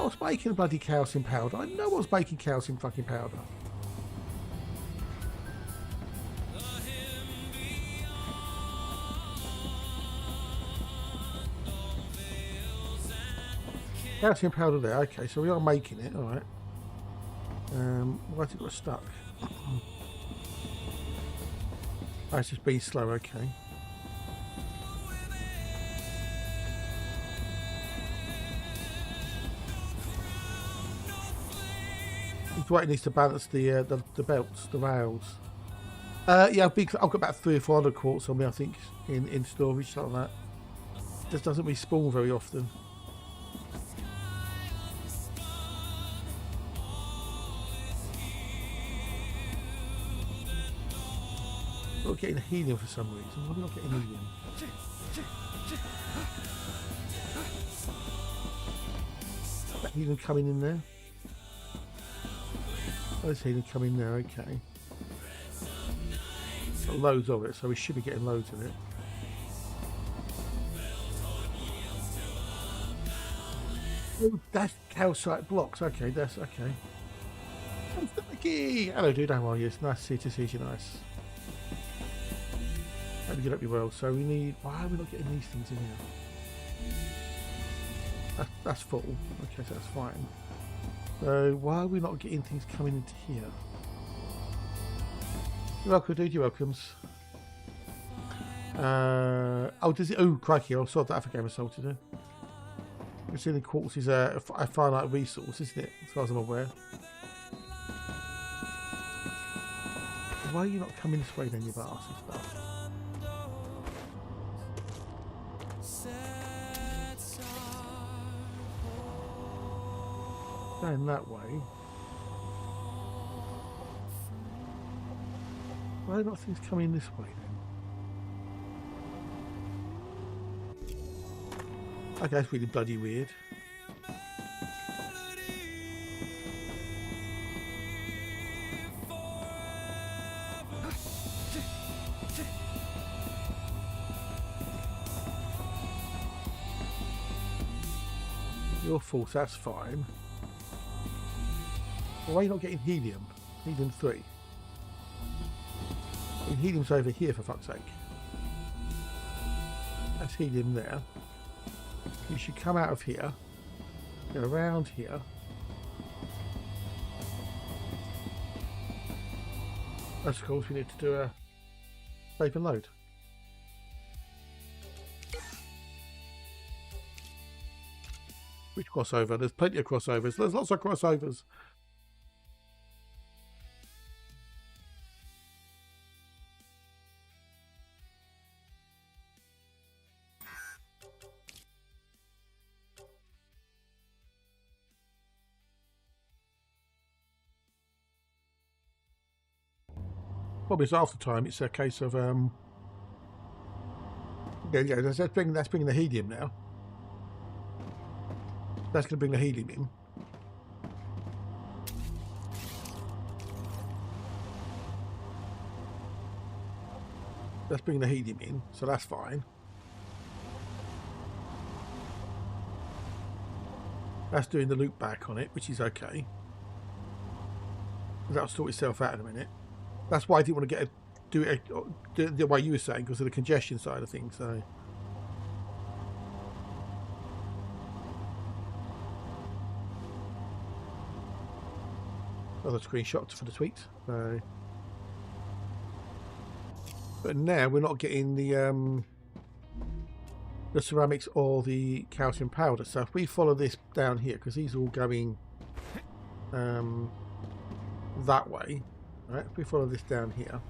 I was making a bloody calcium powder. I know I was making calcium fucking powder. Calcium powder there. Okay, so we are making it. All right. Why has it got stuck? Oh, it's just being slow. Okay. Right, it needs to balance the belts, the rails. Yeah, I've got about 300 or 400 quartz on me, I think, in storage, something like that. Just doesn't respawn very often. We're not getting helium for some reason. Why are we not getting helium? Is that helium coming in there? There's helium coming there, okay. Got loads of it, so we should be getting loads of it. Oh, that's calcite blocks, okay, that's okay. Hello dude, how are you? It's nice to see you, nice. Hope you get up your well. So we need, why are we not getting these things in here? That's full, okay, so that's fine. So why are we not getting things coming into here? You're welcome, dude. You're welcomes. Oh, does it? Oh, crikey! I saw that other game of Soul to do. Receiving quartz is a finite resource, isn't it? As far as I'm aware. Why are you not coming this way then, you bastard stuff? Going that way. Why not things coming this way then? Okay, that's really bloody weird. Your fault, that's fine. Why are you not getting helium? Helium 3. I mean, helium's over here for fuck's sake. That's helium there. You should come out of here, go around here. Of course, we need to do a save and load. Which crossover? There's plenty of crossovers. There's lots of crossovers. Probably it's after time. It's a case of yeah. That's bringing the helium now. That's going to bring the helium in. That's bringing the helium in, so that's fine. That's doing the loop back on it, which is okay. That'll sort itself out in a minute. That's why I didn't want to do it the way you were saying, because of the congestion side of things. So. Another screenshot for the tweet. So. But now we're not getting the ceramics or the calcium powder. So if we follow this down here, because these are all going that way, right? If we follow this down here.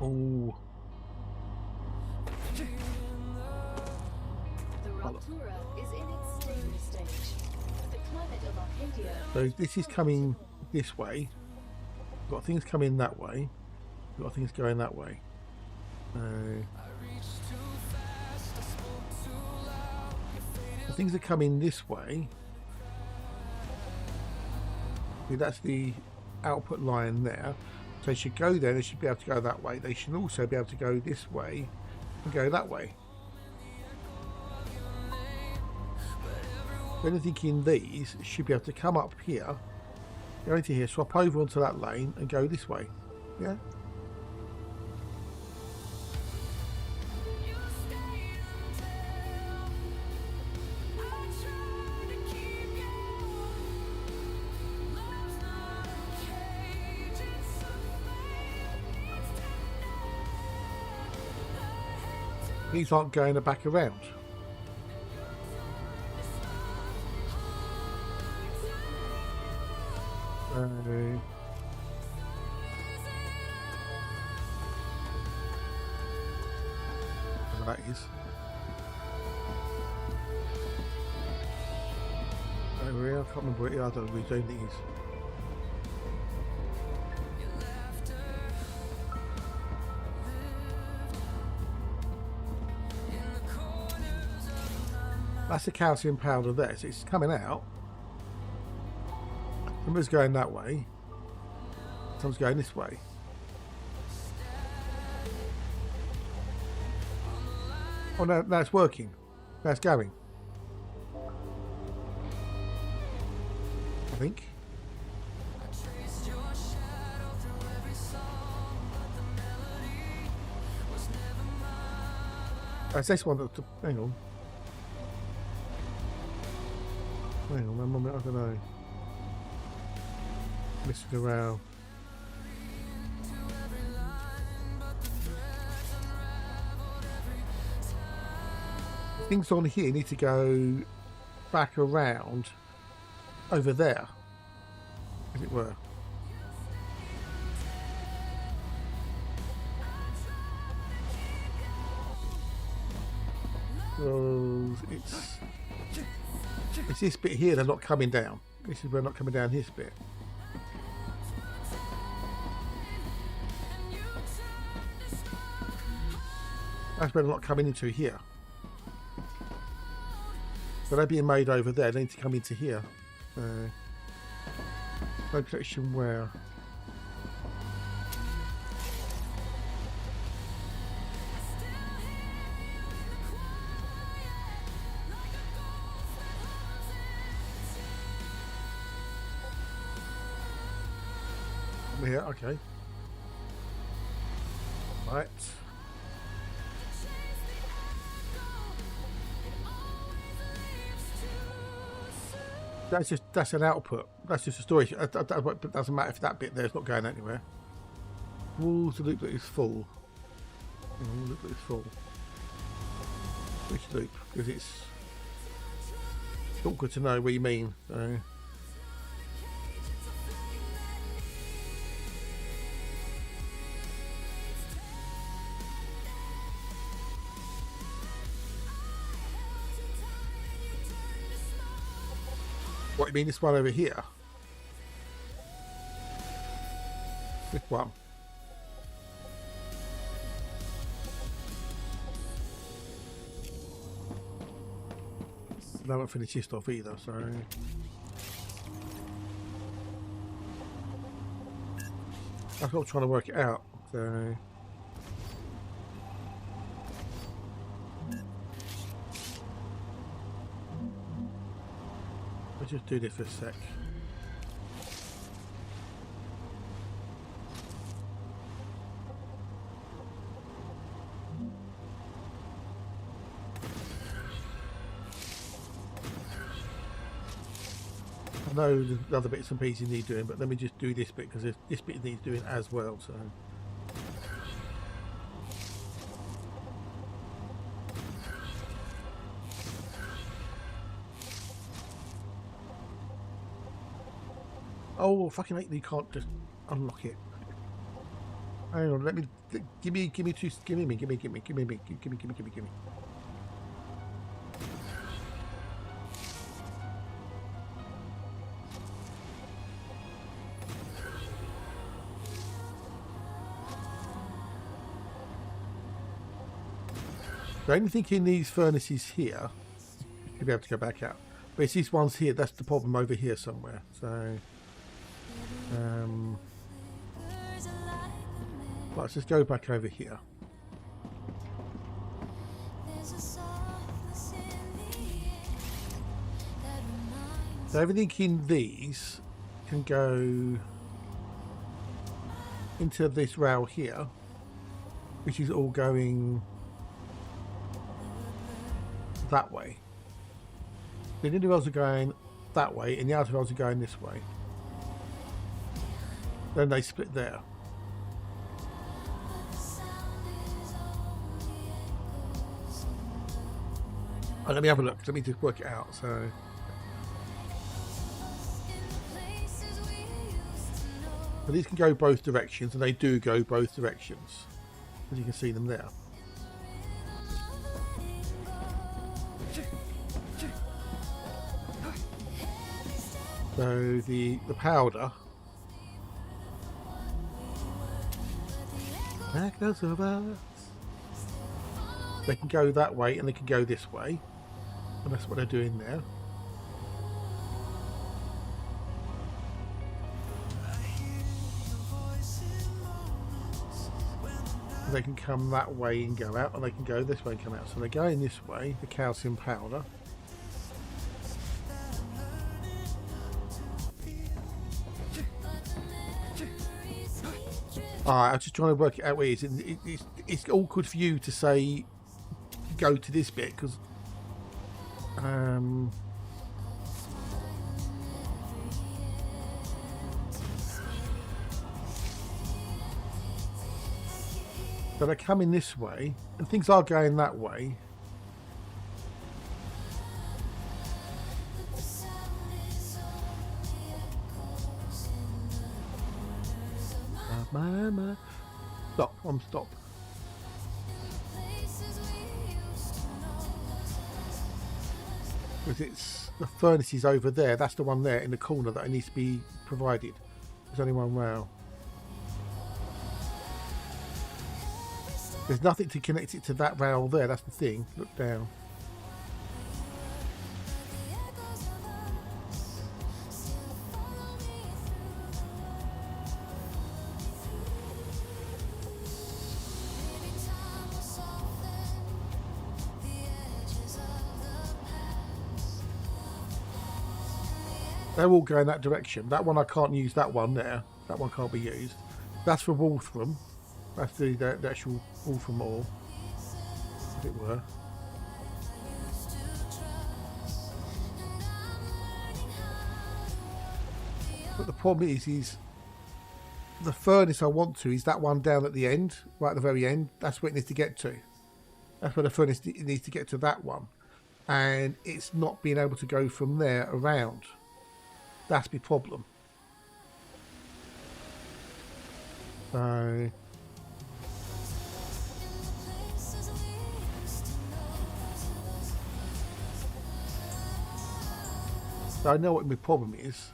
Oh. The Raptura is in its stable stage. The climate of Arcadia. So this is coming this way. We've got things coming that way. We've got things going that way. So things are coming this way. See, that's the output line there. So they should go there, they should be able to go that way. They should also be able to go this way and go that way. Anything in these should be able to come up here, go into here, swap over onto that lane and go this way. Yeah? These aren't going back around. Whatever that is. Over here, I can't remember what it is. I don't know which zone it is. That's the calcium powder there, so it's coming out. Somebody's going that way. Someone's going this way. Oh no, no, it's working. No, it's going. I think. That's this one. Hang on. Hang on, I don't know. Messing around. Things on here need to go back around over there, as it were. because it's this bit here. They're not coming down. This is where they're not coming down. This bit. That's where they're not coming into here. So they're being made over there. They need to come into here. Location where? Here, okay. Right. That's an output. That's just a storage. It doesn't matter if that bit there's not going anywhere. Walls the loop that is full. Loop that is full. Which loop? Because it's awkward to know what you mean. So. What, you mean this one over here? This one. I haven't finished this off either, so... That's what I'm trying to work it out, so... Let's just do this for a sec. I know the other bits and pieces need doing, but let me just do this bit because this bit needs doing as well. So. Oh, fucking hate, you can't just unlock it. Hang on, let me give me two, give me. So anything in these furnaces here, you'll be able to go back out. But it's these ones here, that's the problem over here somewhere. So, let's just go back over here. So everything in these can go into this rail here, which is all going that way. The inner rails are going that way and the outer rails are going this way. Then they split there. Oh, let me have a look. Let me just work it out. So these can go both directions, and they do go both directions, as you can see them there. So the powder, they can go that way and they can go this way, and that's what they're doing there. They can come that way and go out, and they can go this way and come out. So they're going this way, the calcium powder. Alright, I'm just trying to work it out where it is. It's awkward for you to say go to this bit because so they're coming this way and things are going that way. Stop, stop. Because it's the furnace is over there. That's the one there in the corner that needs to be provided. There's only one rail. There's nothing to connect it to that rail there. That's the thing. Look down. They're all going that direction. That one I can't use. That one there. That one can't be used. That's for Wolfram. That's the actual Wolfram ore, as it were. But the problem is the furnace I want to is that one down at the end, right at the very end. That's where it needs to get to. That's where the furnace needs to get to, that one. And it's not being able to go from there around. That's my problem. So I know what my problem is.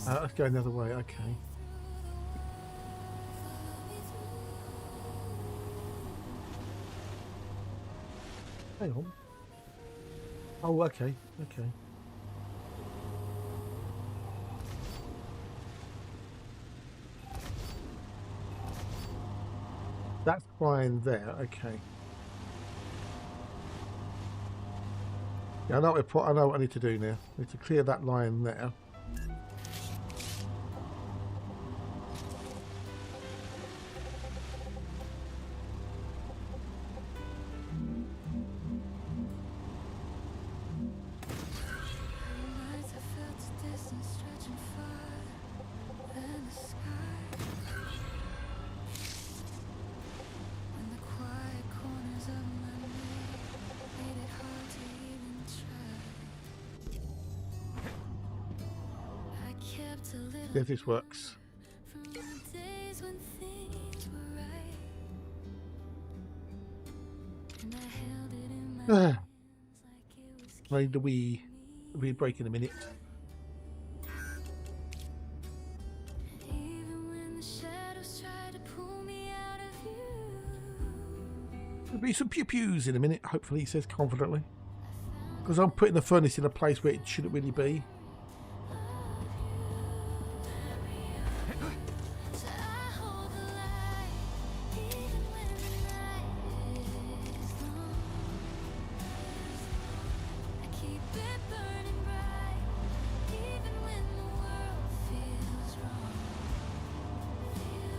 Let's go another way, okay. Hang on. Oh, okay, okay. That's fine there, okay. Yeah, I know what I need to do now. I need to clear that line there. See if this works. Need the wee break in a minute. There'll be some pew-pews in a minute, hopefully, he says confidently. Because I'm putting the furnace in a place where it shouldn't really be.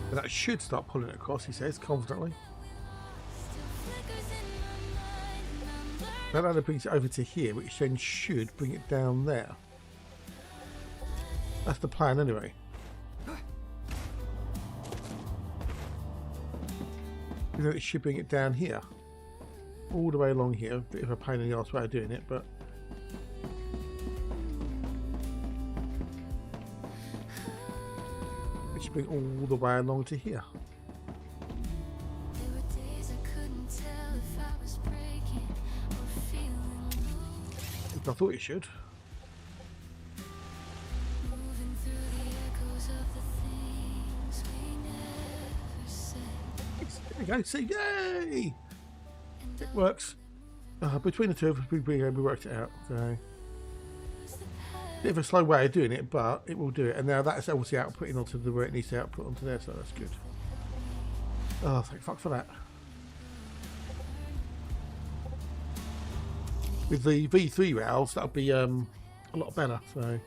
But that should start pulling it across, he says confidently. That only brings it over to here, which then should bring it down there. That's the plan anyway. And then it should bring it down here. All the way along here. A bit of a pain in the arse way of doing it, but it should bring all the way along to here. I thought it should. There we go. See, yay! It works. Between the two of us, we worked it out. So, bit of a slow way of doing it, but it will do it. And now that's obviously outputting onto the where it needs to output onto there, so that's good. Oh, thank fuck for that. With the V3 rails, that'll be a lot better. So,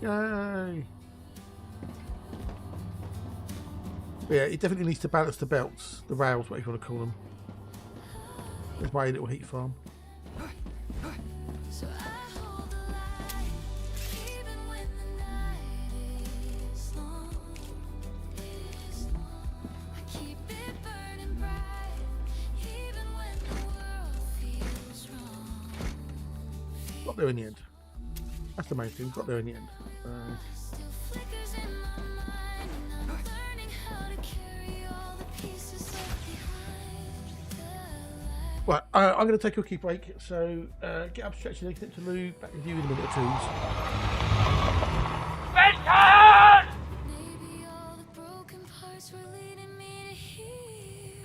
yay! But yeah, it definitely needs to balance the belts, the rails, whatever you want to call them. There's my little heat farm. Got there in the end. That's the main thing. We got there in the end. Still flickers in my mind, and I'm learning how to carry all the pieces left behind the light. Right, I'm going to take a cookie break. So get up, stretch your legs, to Lou. Back with you in a minute or two. Maybe all the broken parts were leading me to here.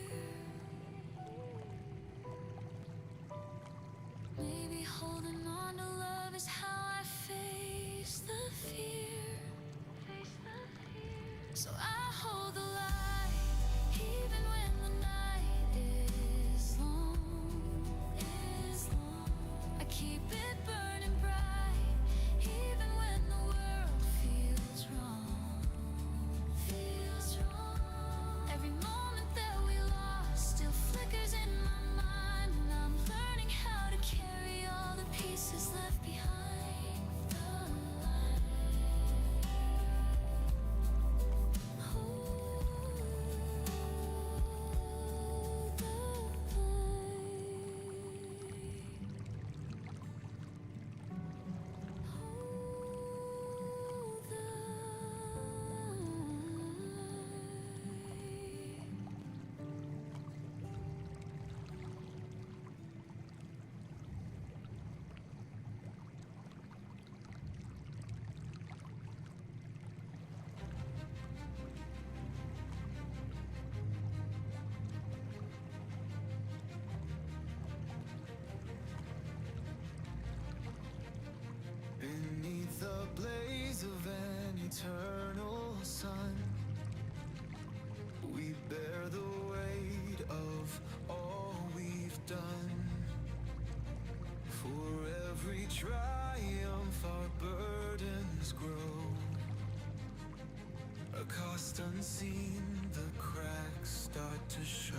Maybe holding on to love is how I face the fear. So I hold the light, even when the night is long, I keep it burning bright, even when the world feels wrong, Every moment that we lost still flickers in my mind, and I'm learning how to carry all the pieces left behind the light. Beneath the blaze of an eternal sun, we bear the weight of all we've done. For every triumph our burdens grow. A cost unseen, the cracks start to show.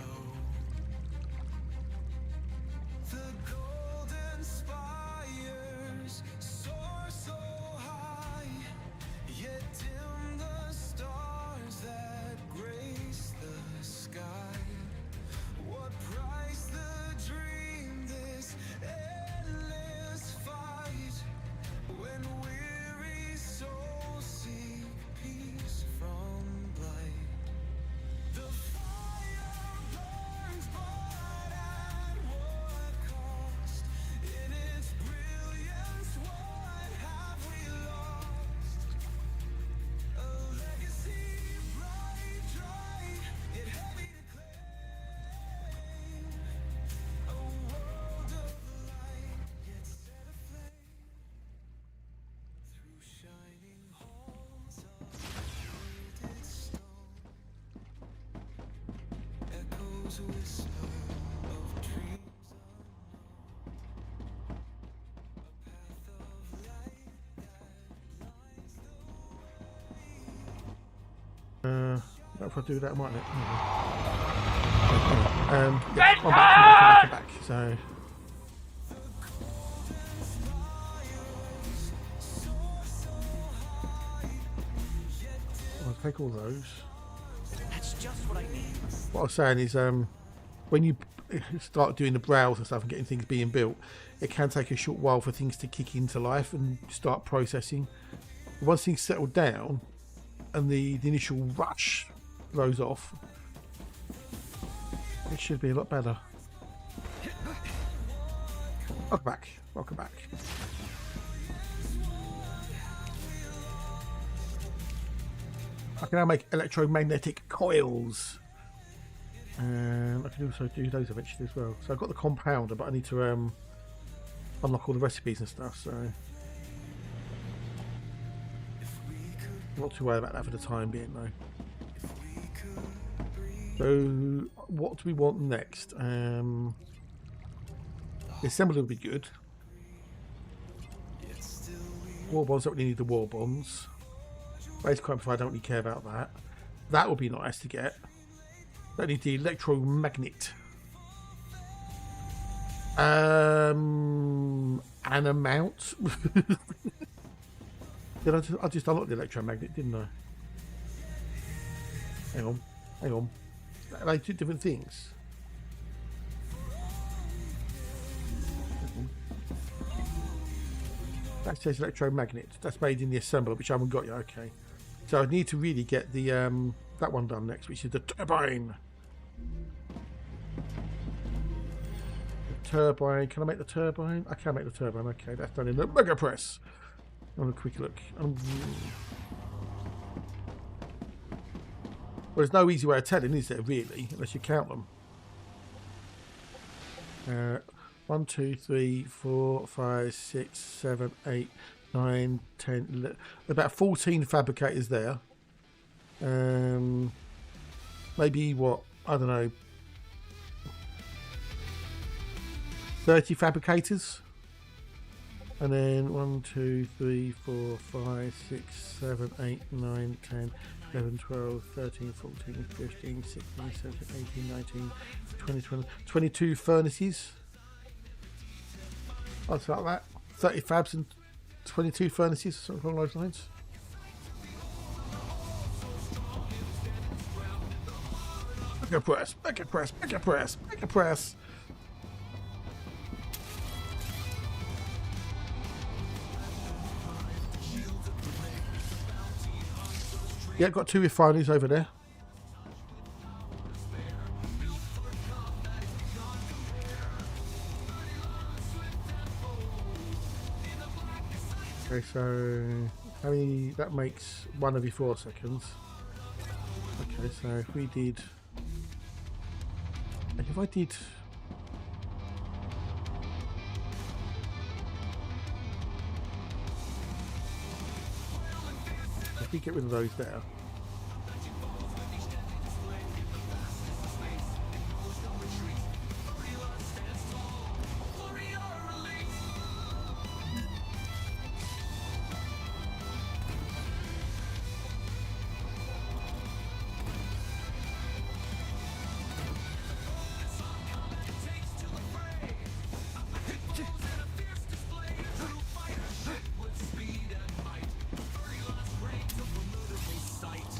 The golden spires soar so high, yet dim the stars that grace the sky. What price the dream, this endless fight, when weary souls seek peace from blight. The fire burns, but at what cost? In its brilliance, what have we lost? A legacy bright, dry, yet heavy to claim. A world of light, yet set aflame. Through shining halls of gilded stone, echoes whisper of dreams unknown. A path of light that lights the way. If I do that, might it? Yeah, I'm back. So. I'll take all those. That's just what I need. What I was saying is, when you start doing the browse and stuff and getting things being built, it can take a short while for things to kick into life and start processing. Once things settle down and the initial rush blows off, it should be a lot better. Welcome back. Welcome back. I can now make electromagnetic coils. I can also do those eventually as well. So I've got the compounder, but I need to unlock all the recipes and stuff. So not too worried about that for the time being, though. So what do we want next? The assembly would be good. War bonds, don't really need the war bonds. Base crime, I don't really care about that. That would be nice to get. Don't need the electromagnet. And a mount. I just unlocked the electromagnet, didn't I? Hang on. Are they two different things? That says electromagnet. That's made in the assembler, which I haven't got yet. Okay. So I need to really get the that one done next, which is the turbine. The turbine. Can I make the turbine? I can make the turbine. Okay, that's done in the mega press. Have a quick look. Well, there's no easy way of telling, is there, really, unless you count them. 1, 2, 3, 4, 5, 6, 7, 8, 9, 10, 11. About 14 fabricators there. Maybe what? I don't know. 30 fabricators. And then 1, 2, 3, 4, 5, 6, 7, 8, 9, 10, 11, 12, 13, 14, 15, 16, 17, 18, 19, 20, 22 furnaces. I'd say like that. 30 fabs and 22 furnaces, something along those lines. Mega press, mega press, mega press, mega press. Yeah, got 2 refineries over there. Okay, so how many? That makes 1 every 4 seconds. Okay, so if we did, if I did, if we get rid of those there.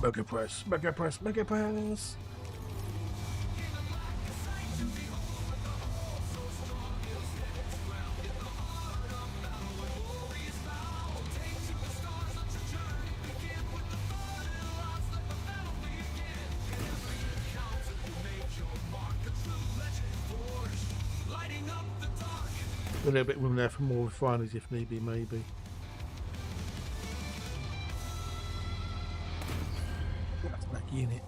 Mega press, mega press, mega press. A little bit of room there for more refineries if need be, maybe. That's back in it.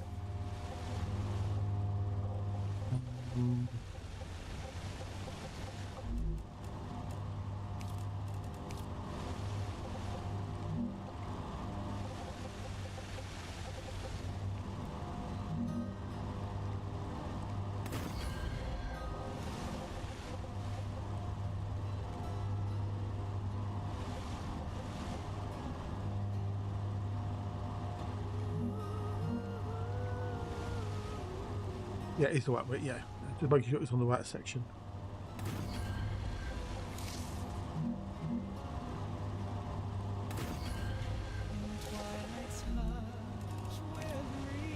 Yeah, it's the right way, yeah. Just making sure it's on the right section.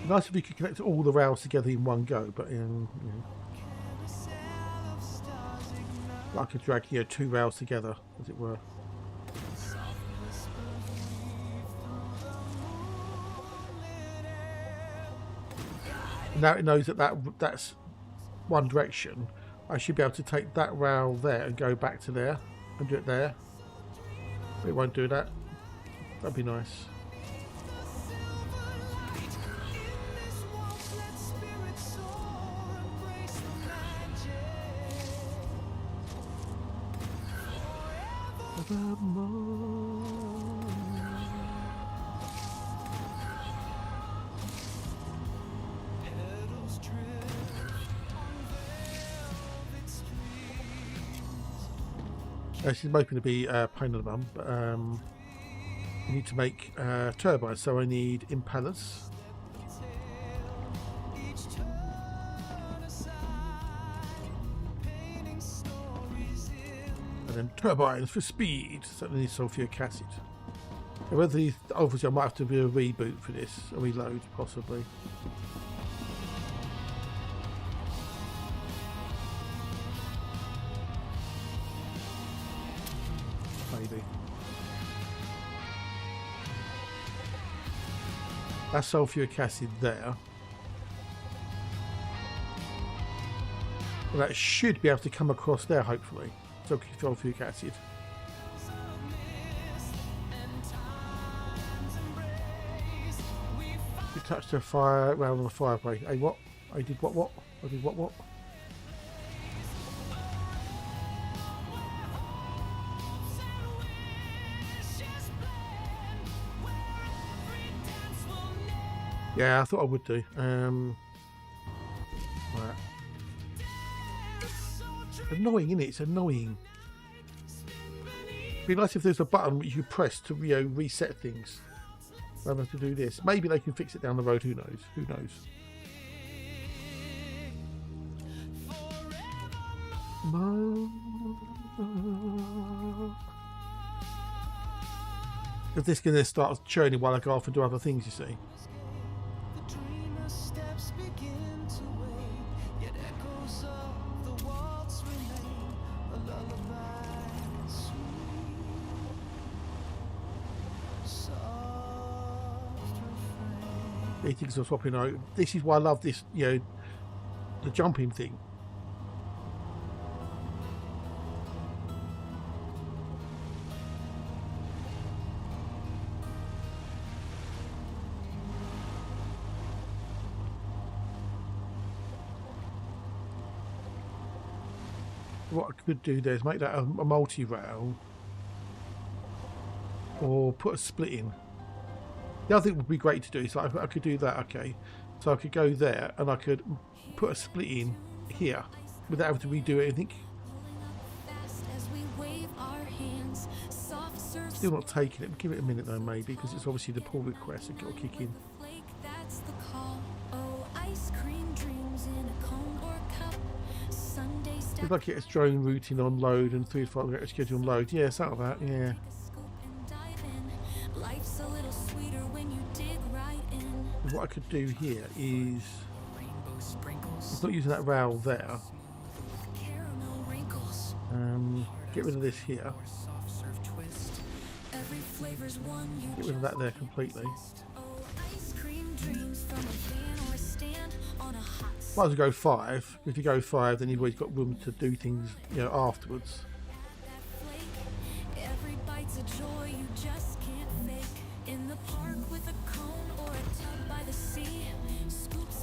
Nice if you could connect all the rails together in one go, but you know, I could drag 2 rails together, as it were. Now it knows that that's one direction. I should be able to take that rail there and go back to there and do it there. But it won't do that. That'd be nice. This is hoping to be a pain in the bum, but I need to make turbines, so I need impellers. And then turbines for speed, so I need sulfuric acid. And whether these, obviously I might have to do a reboot for this, a reload possibly. Maybe. That's sulfuric acid there. And that should be able to come across there, hopefully. Sulfuric acid. You touched the fire around on the fire break. Hey, what? I did what? I did what? Yeah, I thought I would do. Right. Annoying, isn't it? It's annoying. It'd be nice if there's a button which you press to reset things. Rather than to do this. Maybe they can fix it down the road. Who knows? Who knows? If this can then start churning while I go off and do other things, you see. Things are swapping out. This is why I love this, you know, the jumping thing. What I could do there is make that a multi-rail or put a split in. The other thing would be great to do, so I could do that, okay. So I could go there and I could put a split in here without having to redo anything. Still not taking it, give it a minute though maybe, because it's obviously the pull request that will kick in. If I get a drone routing on load and 3 to 5 minute schedule on load, yeah, it's out of that, yeah. What I could do here is it's not using that rail there. Get rid of this here. Get rid of that there completely. Might as well go 5. If you go 5, then you've always got room to do things, you know, afterwards.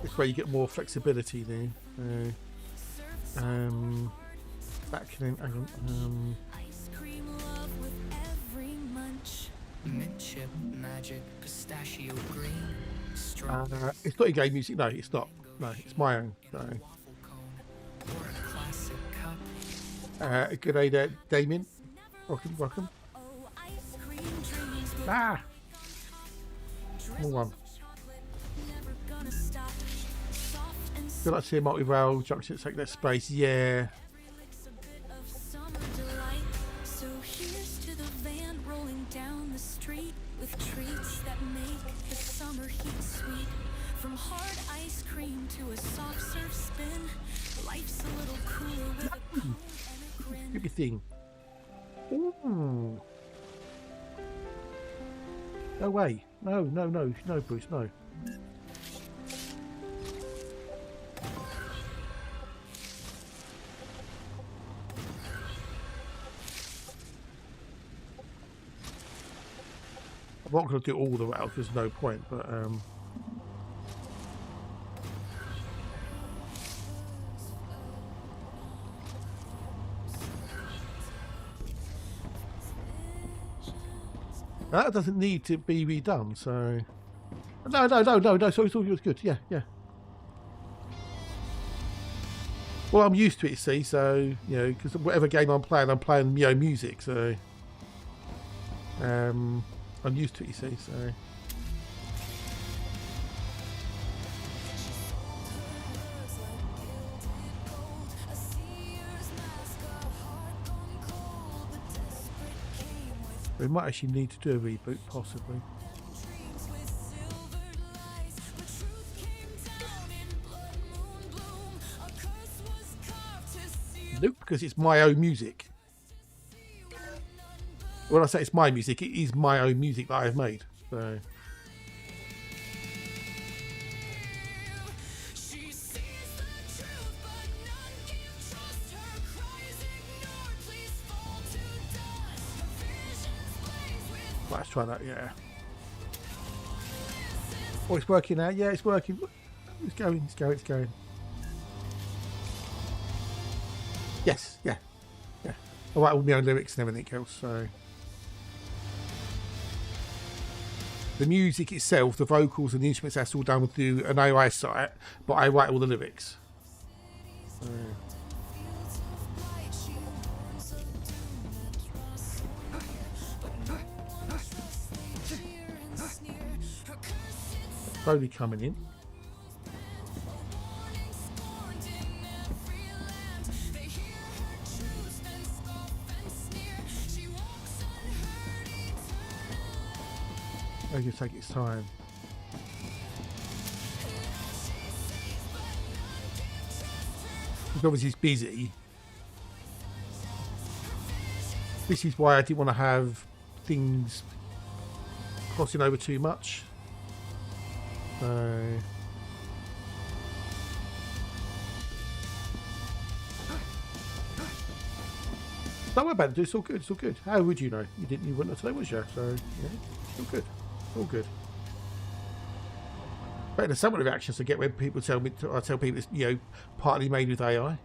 It's where you get more flexibility there. That can hang on. Mint chip, magic, pistachio green, it's not in-game music. No, it's not. No, it's my own. So. Good day there, Damien. Welcome, welcome. Ah! More one. Feel like to see a multi-rail junction take that space. Yeah. So here's to the van rolling down the street with treats that make the summer heat sweet. From hard ice cream to a soft serve spin, life's a little cooler with a cone and a grin. Give me thing. Ooh. No way. No, Bruce, no. I'm not going to do all the routes, there's no point, but that doesn't need to be redone, so no, so it's all good, yeah. Well, I'm used to it, you see, so, you know, because whatever game I'm playing, you know, music, so I'm used to it, you see, so. We might actually need to do a reboot, possibly. Nope, because it's my own music. When I say it's my music, it is my own music that I've made. So let's try that. Yeah. Oh, it's working now. Yeah, it's working. It's going. It's going. It's going. Yes. Yeah. Yeah. I write all my own lyrics and everything else. So the music itself, the vocals and the instruments, that's all done through an AI site. But I write all the lyrics. So. Slowly coming in. I can take its time. Because obviously it's busy. This is why I didn't want to have things crossing over too much. So don't worry about it. It's all good. It's all good. How would you know? You didn't. You wouldn't have today, was you? So yeah, it's all good. All good. But there's some of the reactions I get when people tell me, I tell people it's, you know, partly made with AI.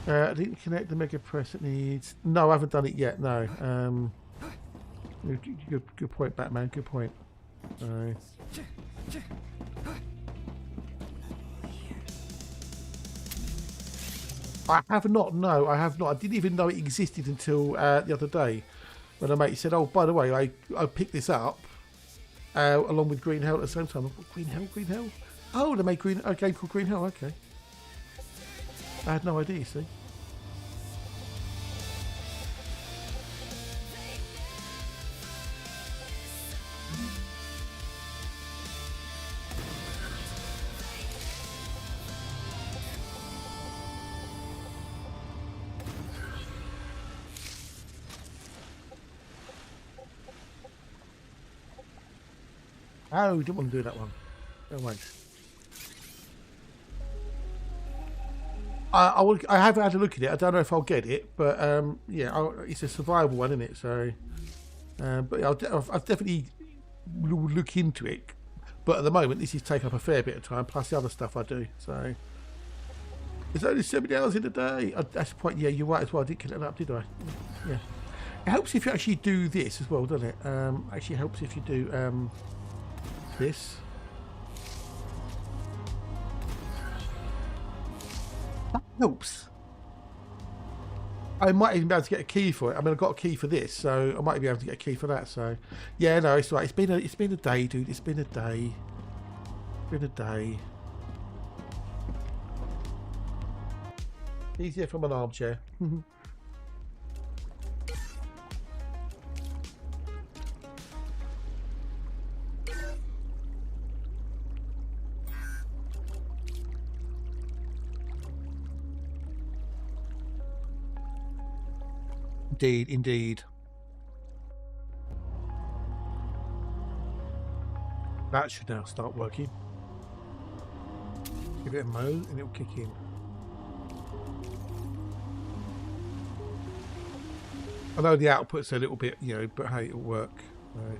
I didn't connect the mega press it needs. No, I haven't done it yet. No. Good point, Batman. Good point. I have not. No, I have not. I didn't even know it existed until the other day when a mate said, "Oh, by the way, I picked this up along with Green Hell at the same time." Green Hell. Oh, they made a game called Green Hell. Okay, I had no idea. See. Oh, didn't want to do that one. No way. I have had a look at it. I don't know if I'll get it, but yeah, it's a survival one, isn't it? So, but I'll definitely look into it. But at the moment, this is taking up a fair bit of time, plus the other stuff I do. So, it's only 70 hours in a day. That's the point. Yeah, you're right as well. I didn't connect that up, did I? Yeah. It helps if you actually do this as well, doesn't it? Actually helps if you do this. That helps. I might even be able to get a key for it. I mean, I've got a key for this, so I might be able to get a key for that. So, yeah, no, it's right. It's been a day, dude. It's been a day. Been a day. Easier from an armchair. Indeed, indeed. That should now start working. Give it a mo and it'll kick in. I know the output's a little bit, you know, but hey, it'll work. Right.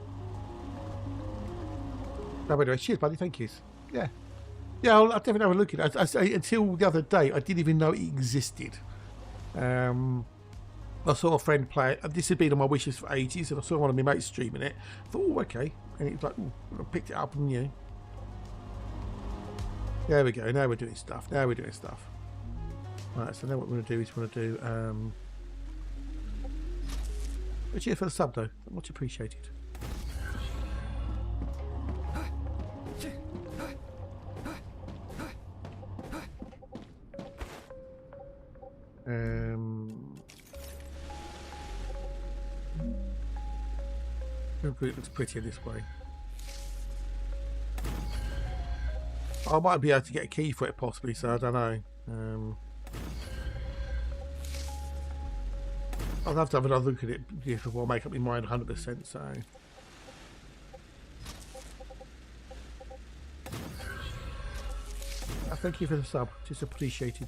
No, anyway, cheers, buddy. Thank you. Yeah. Yeah, I'll definitely have a look at it. Until the other day, I didn't even know it existed. I saw a friend play it. This had been on my wishes for ages, and I saw one of my mates streaming it. I thought, oh, okay. And it was like, ooh, I picked it up, and you know. There we go. Now we're doing stuff. Right, so now what we're going to do is we're going to do. Cheers for the sub, though. Much appreciated. It looks prettier this way. I might be able to get a key for it possibly, so I don't know. I'll have to have another look at it before I make up my mind 100%. So, thank you for the sub, just appreciated.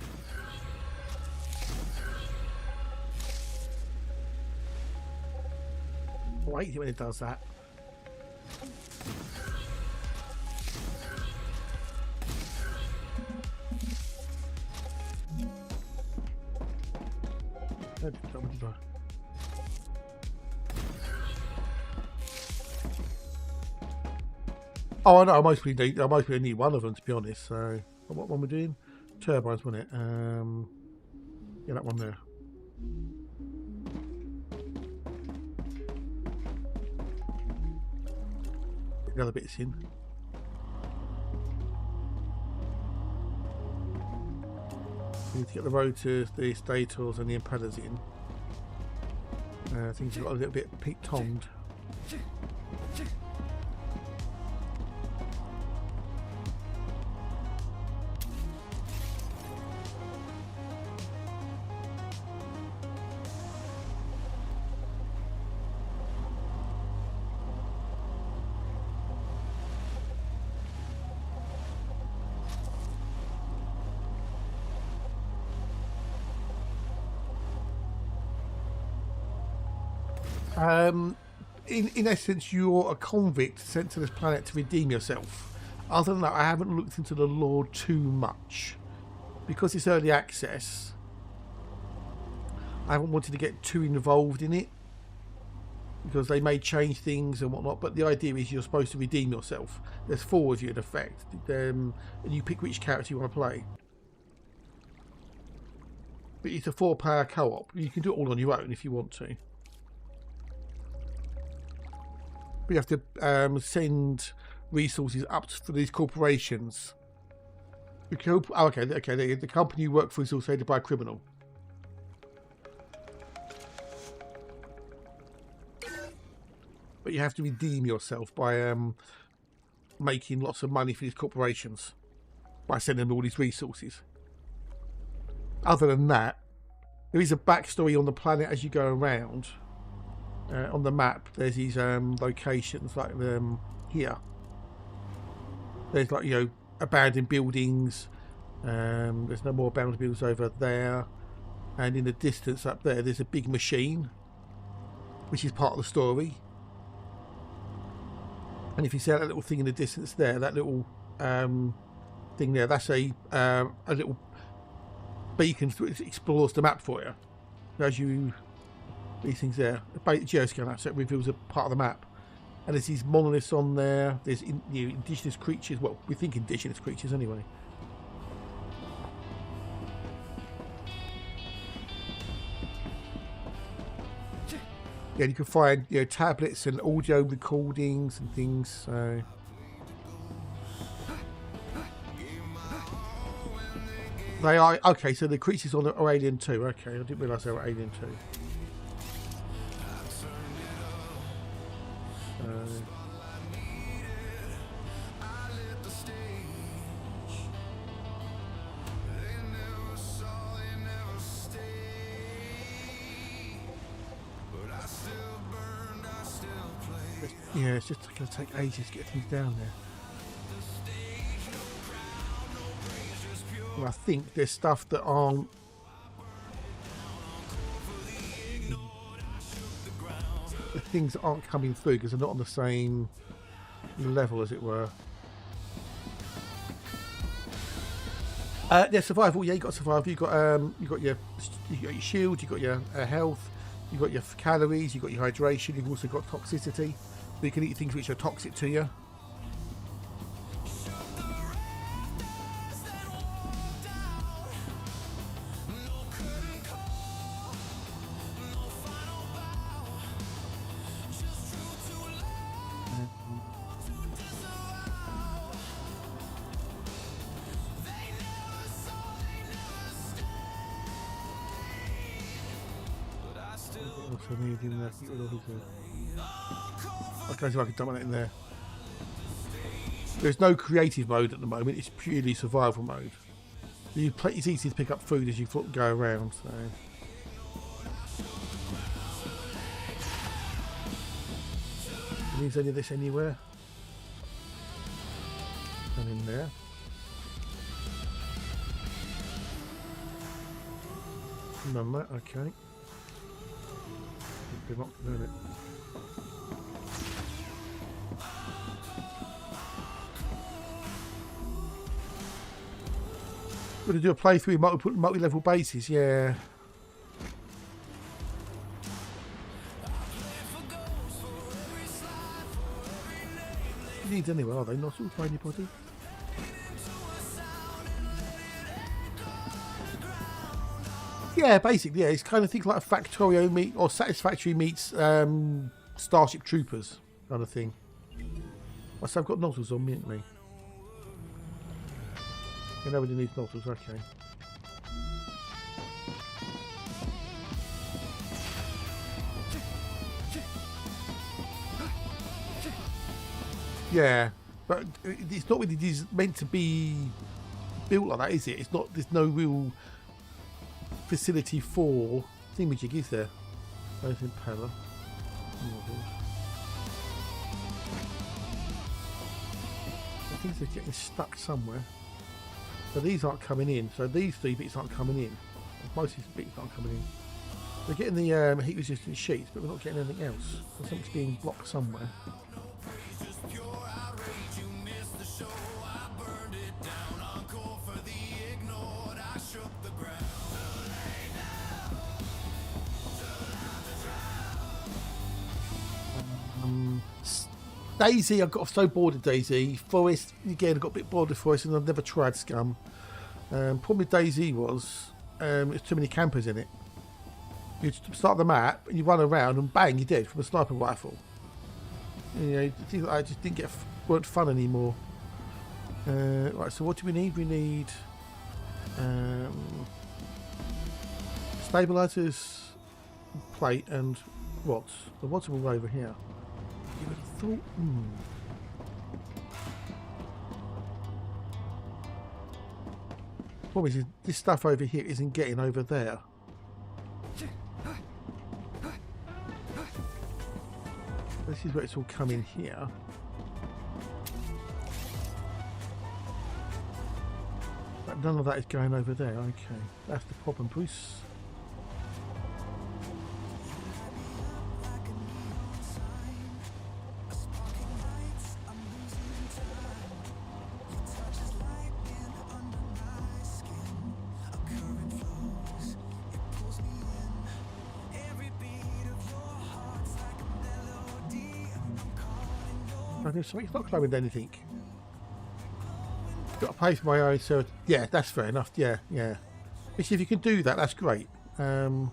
Oh, I hate it when it does that. Oh, no, I mostly need one of them, to be honest. So, what one we're doing? Turbines, wasn't it? Yeah, that one there. The other bits in. We need to get the rotors, the stators, and the impellers in. Things have got a little bit peak-tongued. In essence, you're a convict sent to this planet to redeem yourself. Other than that, I haven't looked into the lore too much. Because it's early access, I haven't wanted to get too involved in it. Because they may change things and whatnot, but the idea is you're supposed to redeem yourself. There's 4 of you in effect. And you pick which character you want to play. But it's a 4-player co-op. You can do it all on your own if you want to. We have to send resources up for these corporations. Okay. The company you work for is also headed by a criminal. But you have to redeem yourself by making lots of money for these corporations by sending them all these resources. Other than that, there is a backstory on the planet as you go around. On the map, there's these locations like here. There's like, you know, abandoned buildings. There's no more abandoned buildings over there. And in the distance up there, there's a big machine, which is part of the story. And if you see that little thing in the distance there, that little thing there, that's a little beacon that explores the map for you. As you... these things there, a geoscanner, so it reveals a part of the map. And there's these monoliths on there. There's indigenous creatures. Well, we think indigenous creatures anyway. Yeah, you can find, you know, tablets and audio recordings and things. So they are okay. So the creatures on are Alien 2. Okay, I didn't realise they were Alien 2. Yeah, it's just going to take ages to get things down there. Well, I think there's stuff that aren't... the things that aren't coming through because they're not on the same level, as it were. Yeah, survival. Yeah, you got survival. You got your shield. You got your health. You got your calories. You got your hydration. You've also got toxicity. So you can eat things which are toxic to you. Also need in there. Okay, so I can dump that in there. There's no creative mode at the moment. It's purely survival mode. It's easy to pick up food as you go around. So. Leaves any of this anywhere? And in there. None of that. Okay. Good luck doing it. Got to do a playthrough multi-level basis, yeah. Needs anyway, are they? Not all for anybody. Yeah, basically, yeah. It's kind of things like a Factorio meet or Satisfactory meets Starship Troopers kind of thing. Must have got nozzles on me, haven't we? Yeah, nobody needs nozzles, okay. Yeah, but it's not really meant to be built like that, is it? It's not. There's no real facility for thingamajig, is there? Anything power. I think they're getting stuck somewhere. So these aren't coming in. So these 3 bits aren't coming in. Most of these bits aren't coming in. We're getting the heat resistant sheets, but we're not getting anything else. Something's being blocked somewhere. Daisy, I got so bored of Daisy. Forest, again, I got a bit bored of Forest, and I've never tried Scum. Problem with Daisy was there's too many campers in it. You start the map and you run around and bang, you're dead from a sniper rifle. You know, things like that just weren't fun anymore. Right, so what do we need? We need stabilizers, plate, and rods. The rods are all over here. You would have thought. Problem is, this stuff over here isn't getting over there. This is where it's all coming here. But none of that is going over there. Okay, that's the problem, Bruce. So it's not climbing anything. Got to pay for my own, so yeah, that's fair enough. Yeah, yeah. Which if you can do that, that's great. I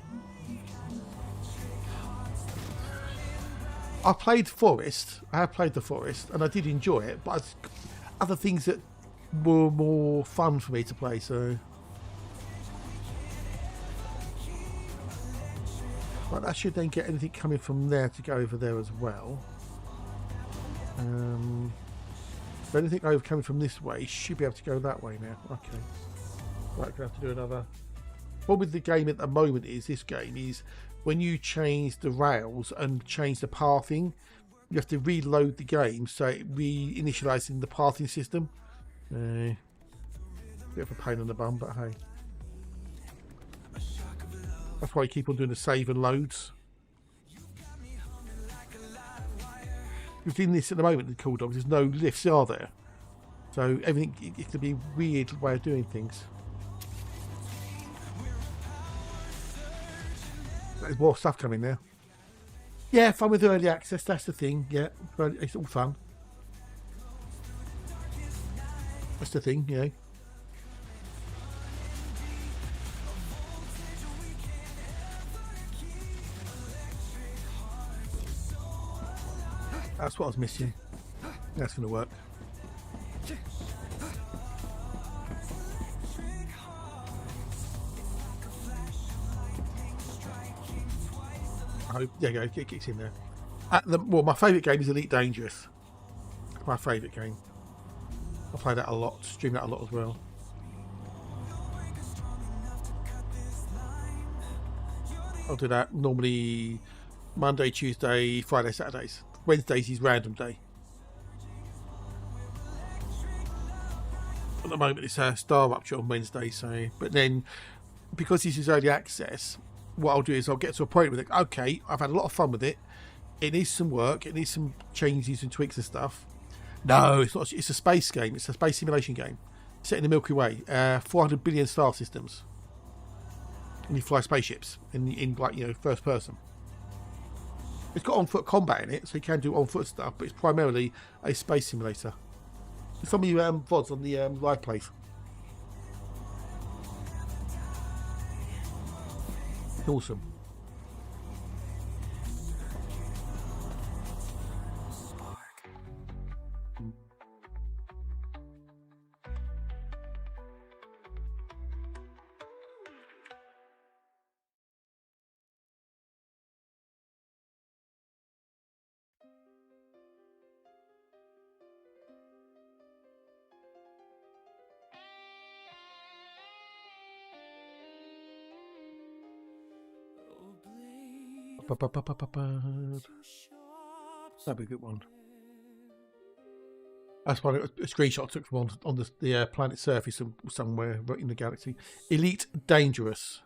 played Forest. I have played the Forest, and I did enjoy it. But other things that were more fun for me to play. So, but that should then get anything coming from there to go over there as well. So anything over coming from this way should be able to go that way now. Okay. Right, gonna have to do another. What with the game at the moment is this game is when you change the rails and change the pathing, you have to reload the game so it re-initializing the pathing system. Bit of a pain in the bum, but hey. That's why you keep on doing the save and loads. Within this at the moment, the Cool Dogs, there's no lifts, are there? So everything, it could be a weird way of doing things. There's more stuff coming now. Yeah, fun with early access, that's the thing. Yeah, it's all fun. That's the thing, you know. That's what I was missing. That's going to work. Oh, there you go. It kicks in there. Well, my favourite game is Elite Dangerous. My favourite game. I play that a lot. Stream that a lot as well. I'll do that normally Monday, Tuesday, Friday, Saturdays. Wednesdays is random day. At the moment it's StarRupture on Wednesday, so but then because this is early access, what I'll do is I'll get to a point with it. Okay, I've had a lot of fun with it. It needs some work. It needs some changes and tweaks and stuff. No, it's not. It's a space game. It's a space simulation game. set in the Milky Way. 400 billion star systems. And you fly spaceships in like, you know, first person. It's got on-foot combat in it, so you can do on-foot stuff, but it's primarily a space simulator. Some of you VODs on the live plays. Awesome. That'd be a good one. That's one a screenshot I took from on the planet's surface somewhere in the galaxy. Elite Dangerous.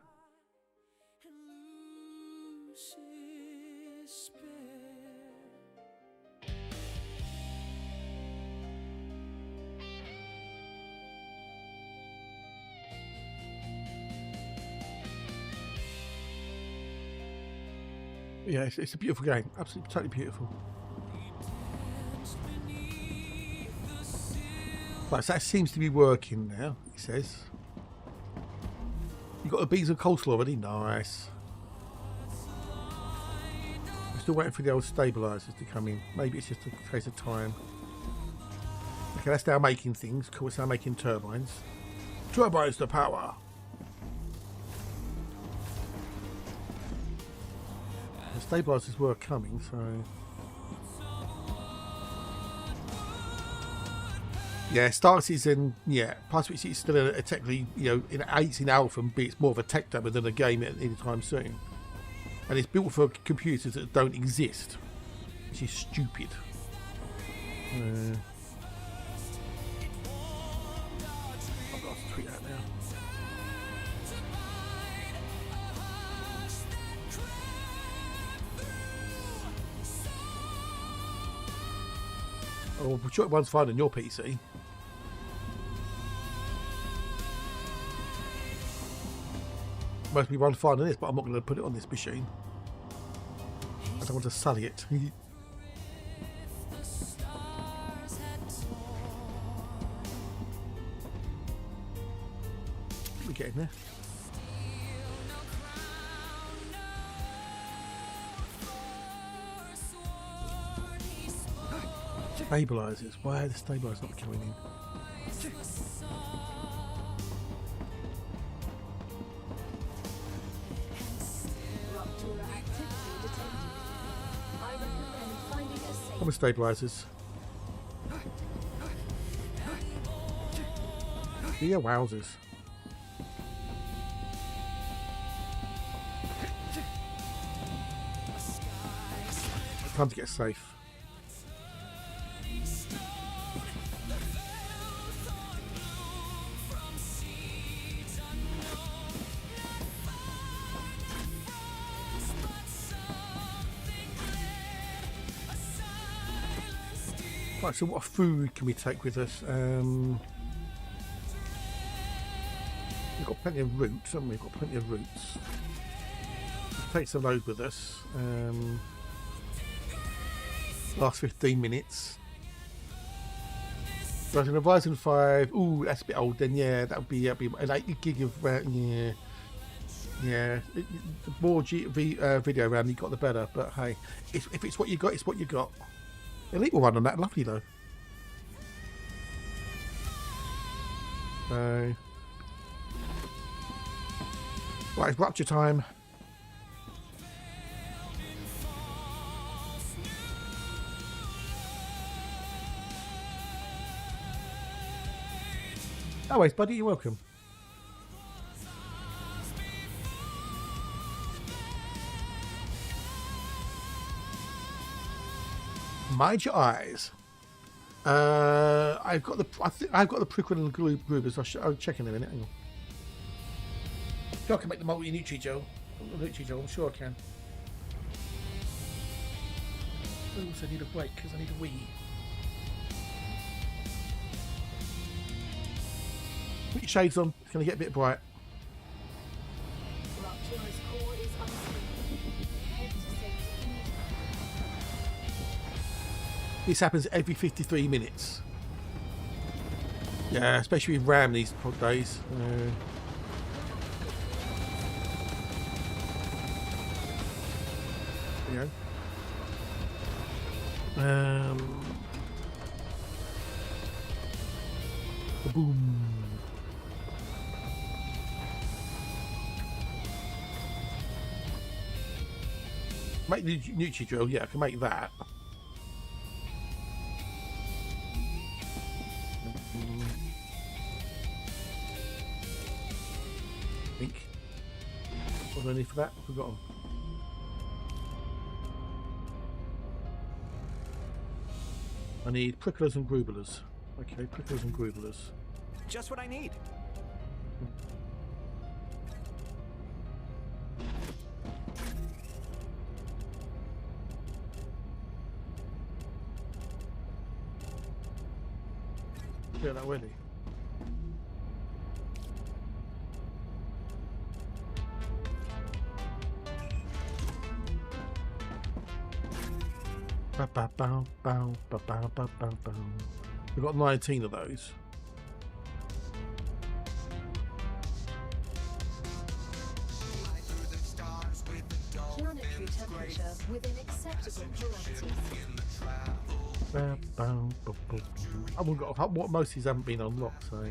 Yeah, it's a beautiful game. Absolutely, totally beautiful. Right, so that seems to be working now, he says. You got the beans and coleslaw already? Nice. I'm still waiting for the old stabilizers to come in. Maybe it's just a case of time. Okay, that's now making things. Cool, it's now making turbines. Turbines to power. The stabilizers were coming, so... Yeah, Star Citizen, yeah, Past which it's still a technically, you know, it's in alpha, and B, it's more of a tech demo than a game at any time soon. And it's built for computers that don't exist, which is stupid. I've got to tweet that now. Oh, I'm sure one's fine on your PC. Must be one fine on this, but I'm not going to put it on this machine. I don't want to sully it. We get in there. Stabilizers. Why are the stabilizers not coming in? How many stabilizers? Yeah, wowzers. Time to get safe. Right, so what food can we take with us? We've got plenty of roots, haven't we? We've got plenty of roots. Let's take some of those with us. Last 15 minutes. Right, an Horizon 5. Ooh, that's a bit old then. Yeah, that would be an 80 gig of yeah. Yeah, the more video RAM you got, the better. But hey, if it's what you got, it's what you got. Elite will run on that, lovely though. So, right, it's Rupture time. Always, buddy, you're welcome. Mind your eyes. I've got the prickle and the groovers. I'll check in a minute. Hang on. Sure, I can make the multi-nutri gel. I'm sure I can. I also need a break because I need a wee. Put your shades on. It's going to get a bit bright. Raptura's core is unstable. Head to safety. This happens every 53 minutes. Yeah, especially with RAM these days. You know. Boom. Make the Nutri drill. Yeah, I can make that. Think. What do I need for that? I've forgotten. I need pricklers and grubelers. Okay, pricklers and grubelers. Just what I need. Yeah, that ready. We've got 19 of those. Planetary temperature within acceptable parameters. I haven't got what most of these haven't been unlocked, so.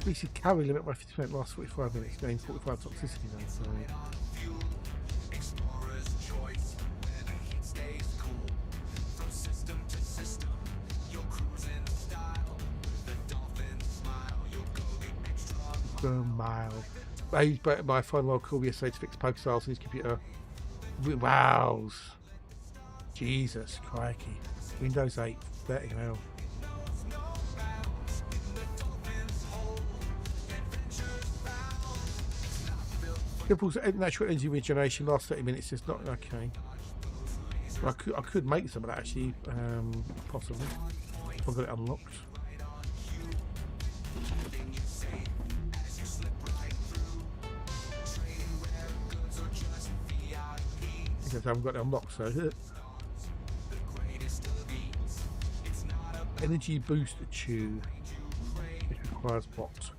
We should carry limit by 50% last 45 minutes, gain 45 toxicity now, so. Mile. I used my phone while call yesterday to fix poke styles on his computer. Wow. Jesus crikey. Windows 8, 30 hell. Cripples natural energy regeneration last 30 minutes is not okay. Well, I could make some of that actually, possibly. If I got it unlocked. Because I haven't got it unlocked, so energy booster tube. It requires bot.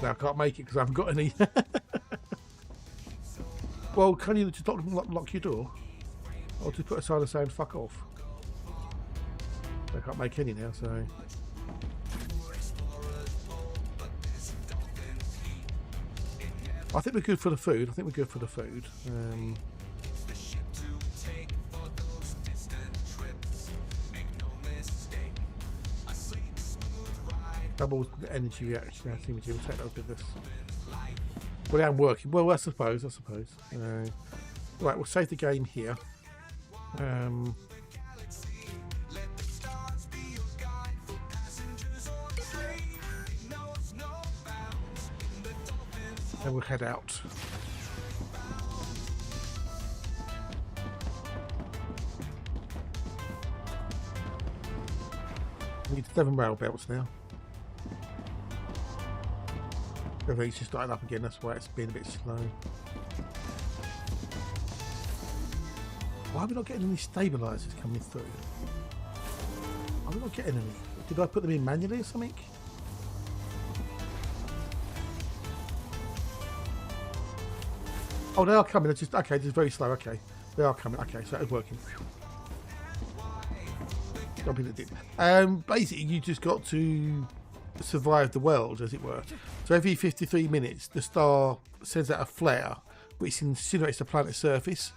Now I can't make it because I haven't got any. Well, can you just lock your door? Or just put a sign saying fuck off? I can't make any now, so. I think we're good for the food. Double energy reaction. I think we'll take that with this. Well, I'm working. Well, I suppose. Right, we'll save the game here. And we'll head out. We need 7 rail belts now. Everything's just starting up again, that's why it's been a bit slow. Why are we not getting any stabilizers coming through? Are we not getting any? Did I put them in manually or something? Oh, they are coming. They're just okay. Just very slow. Okay, they are coming. Okay, so it's working. Basically, you just got to survive the world, as it were. So every 53 minutes, the star sends out a flare, which incinerates the planet's surface,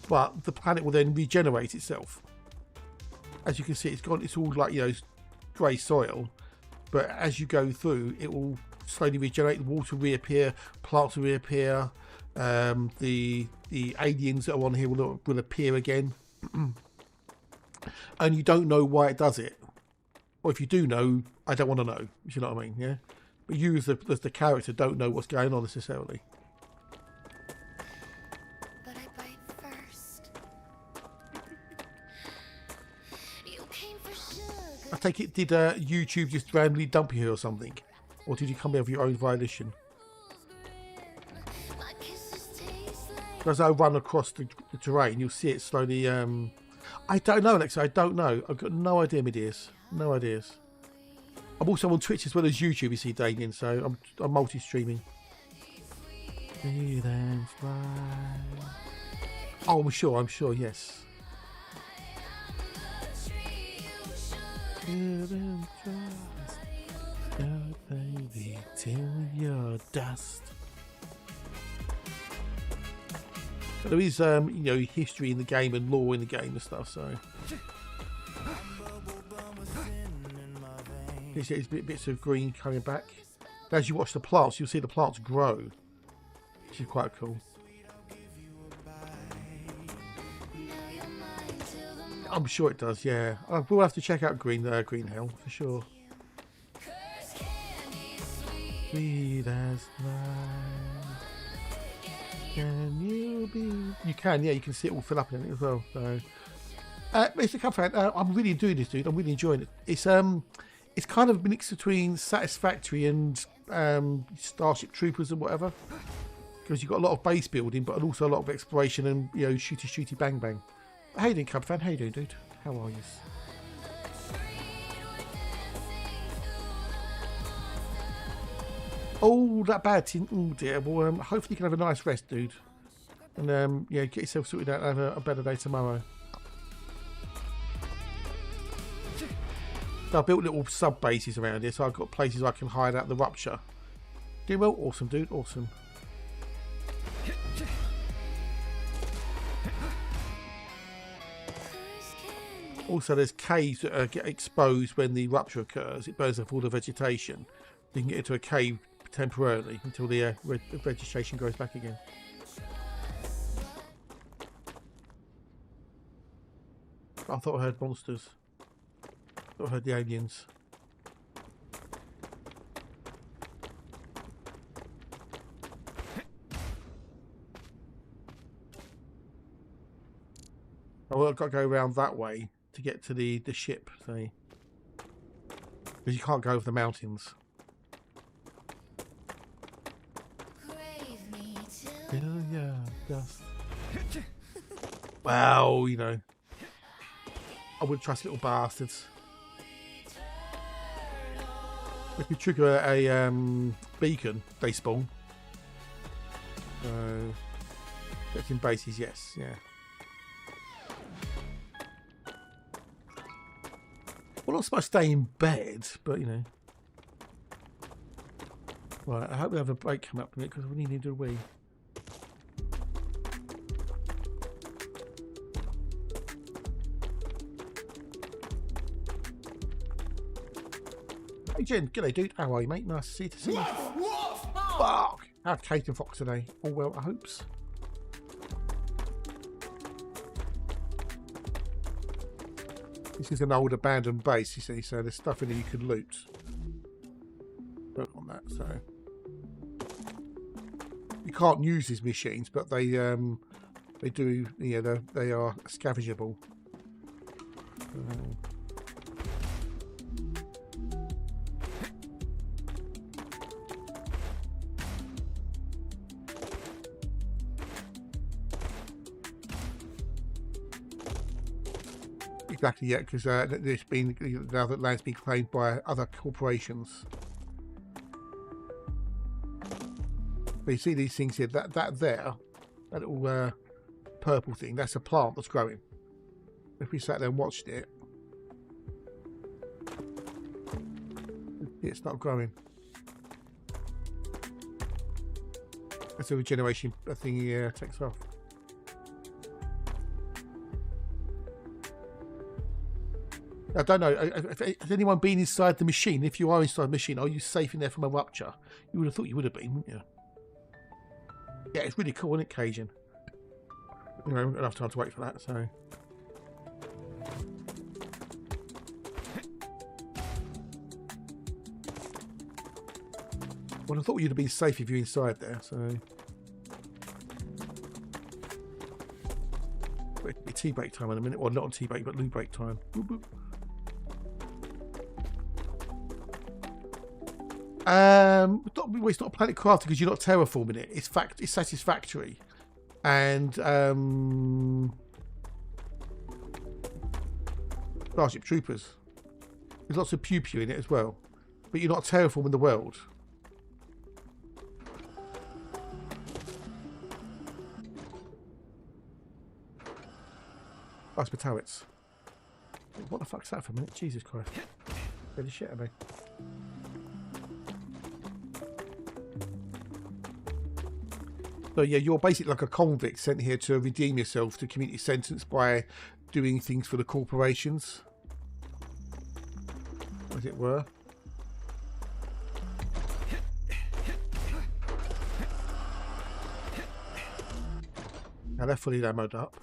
but the planet will then regenerate itself. As you can see, it's gone. It's all like, you know, grey soil, but as you go through, it will slowly regenerate. The water will reappear, plants will reappear. The aliens that are on here will appear again, and you don't know why it does it. Or if you do know, I don't want to know. You know what I mean? Yeah. But you as the character don't know what's going on necessarily. But I bite first. You came for sugar. I take it, did YouTube just randomly dump you here or something? Or did you come here of your own volition? My kisses taste like As I run across the terrain, you'll see it slowly. I don't know, Alexa. I don't know. I've got no idea, my dears. No ideas. I'm also on Twitch as well as YouTube, you see, Damien. So I'm multi-streaming. Breathe and fly. Oh, I'm sure. Yes. Breathe and trust. Go, baby, till you're dust. There is, you know, history in the game and lore in the game and stuff, so. There's bits of green coming back. As you watch the plants, you'll see the plants grow, which is quite cool. I'm sure it does, yeah. We'll have to check out Green Hell for sure. Breathe as light. Can you be? You can, yeah. You can see it all fill up in it as well. So, Mr. Cubfan, I'm really enjoying this, dude. I'm really enjoying it. It's kind of a mix between Satisfactory and Starship Troopers and whatever, because you've got a lot of base building, but also a lot of exploration and, you know, shooty bang bang. How you doing, Cubfan? How you doing, dude? How are you? Oh, that bad tin. Oh dear. Well, hopefully you can have a nice rest, dude, and yeah, get yourself sorted out and have a better day tomorrow. So I built little sub bases around here, so I've got places I can hide out the rupture. Doing well, awesome, dude, awesome. Also, there's caves that get exposed when the rupture occurs. It burns up all the vegetation. You can get into a cave temporarily until the vegetation goes back again. I thought I heard monsters. I thought I heard the aliens. Oh, I've got to go around that way to get to the ship, see? Because you can't go over the mountains. Yeah, dust. Well, you know, I wouldn't trust little bastards. If you trigger a beacon, they spawn. So, getting bases, yes, yeah. Well, not supposed to stay in bed, but you know. Right, I hope we have a break come up in it because we need to do a wee. Hey Jen, g'day dude, how are you mate? Nice to see you. Fuck! How's Kate and Fox today? All well, I hopes. This is an old abandoned base, you see, so there's stuff in here you could loot. But on that, so you can't use these machines, but they do, you know, they are scavengeable. Exactly, yeah, because there's been, now that land's been claimed by other corporations. But you see these things here, that there, that little purple thing, that's a plant that's growing. If we sat there and watched it, it's not growing. That's a regeneration thing he takes off. I don't know. Has anyone been inside the machine? If you are inside the machine, are you safe in there from a rupture? You would have thought you would have been, wouldn't you? Yeah, it's really cool, isn't it, Cajun? You know, we haven't got enough time to wait for that, so. Well, I thought you'd have been safe if you're inside there, so... It'll be tea break time in a minute. Well, not tea break, but loo break time. Boop, boop. Well, it's not Planet Crafter because you're not terraforming it. It's Satisfactory. And Starship Troopers. There's lots of pew-pew in it as well. But you're not terraforming the world. Ice turrets. What the fuck's that for a minute? Jesus Christ. Get the shit out of me. So yeah, you're basically like a convict sent here to redeem yourself to community sentence by doing things for the corporations. As it were. Now they're fully ammoed up.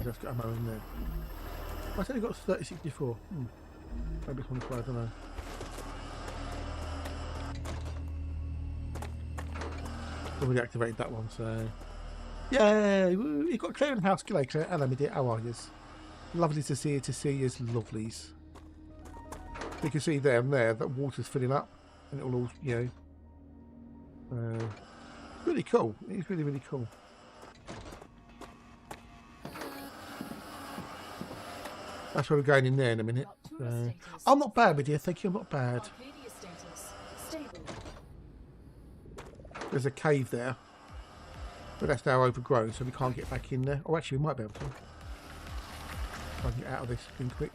Let's get ammo in there. I think they've got 3064. Maybe it's 25, I don't know. Already activated that one, so. Yay! You've got clearing house, Claire. Hello, my dear. How are you? Lovely to see you, yous, lovelies. You can see there and there that water's filling up, and it'll all, you know. Really cool. It's really, really cool. That's where we're going in there in a minute. I'm not bad, my dear. Thank you. I'm not bad. There's a cave there, but that's now overgrown, so we can't get back in there. Oh, actually, we might be able to. If I can get out of this thing quick.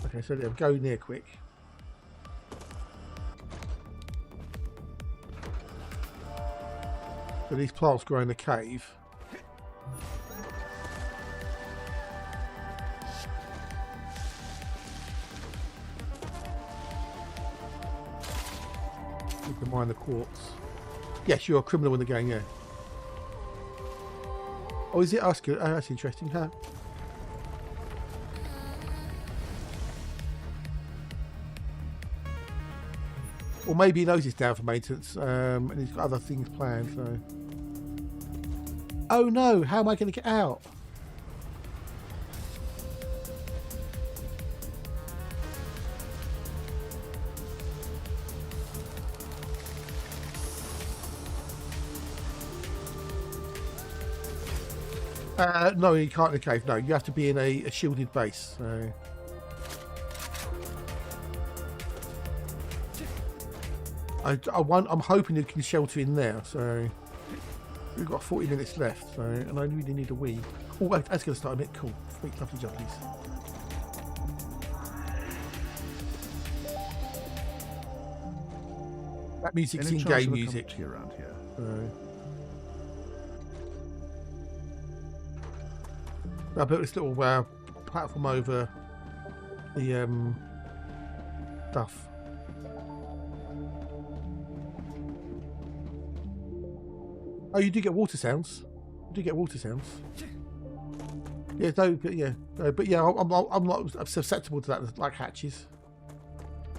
Okay, so there, go in there quick. So these plants grow in the cave. You can mine the quartz. Yes, you're a criminal in the game, yeah. Oh, is it us? Oh, that's interesting, huh? Or maybe he knows it's down for maintenance, and he's got other things planned, so... Oh no, how am I going to get out? No, you can't in a cave. No, you have to be in a shielded base. So. I'm hoping you can shelter in there. So we've got 40 minutes left. So, and I really need a wee. Oh, that's going to start a bit cool. Sweet, lovely jollies. That music's in-game music. Around here. I built this little platform over the stuff. Oh, you do get water sounds. You do get water sounds. Yeah, no, but yeah, I'm not susceptible to that like hatches.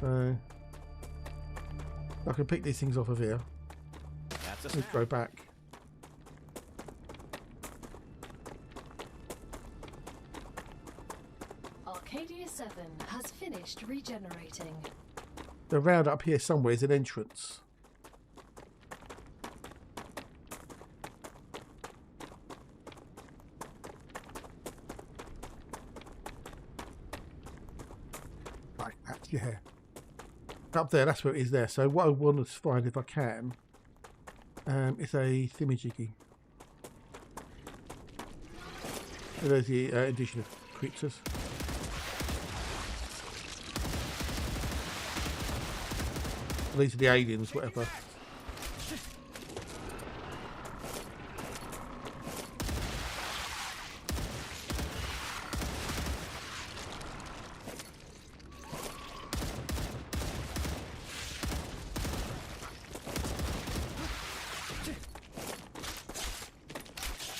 So I can pick these things off of here. Let's go back. Arcadia 7 has finished regenerating. The round up here somewhere is an entrance. Like that, yeah. Up there, that's where it is there. So what I want to find, if I can, is a thingamajiggy. There's the addition of creatures. These are the aliens, whatever.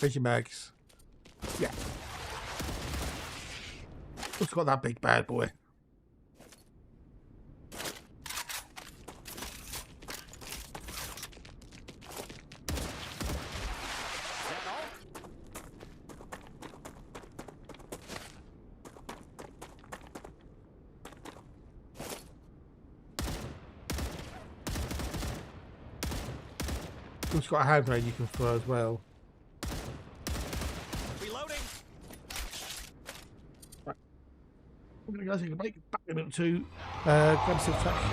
There's your mags. Yeah. What's got that big bad boy? It's got a hand grenade you can throw as well. Reloading. Right. I'm going to go take a break, back in a minute to grab some facts.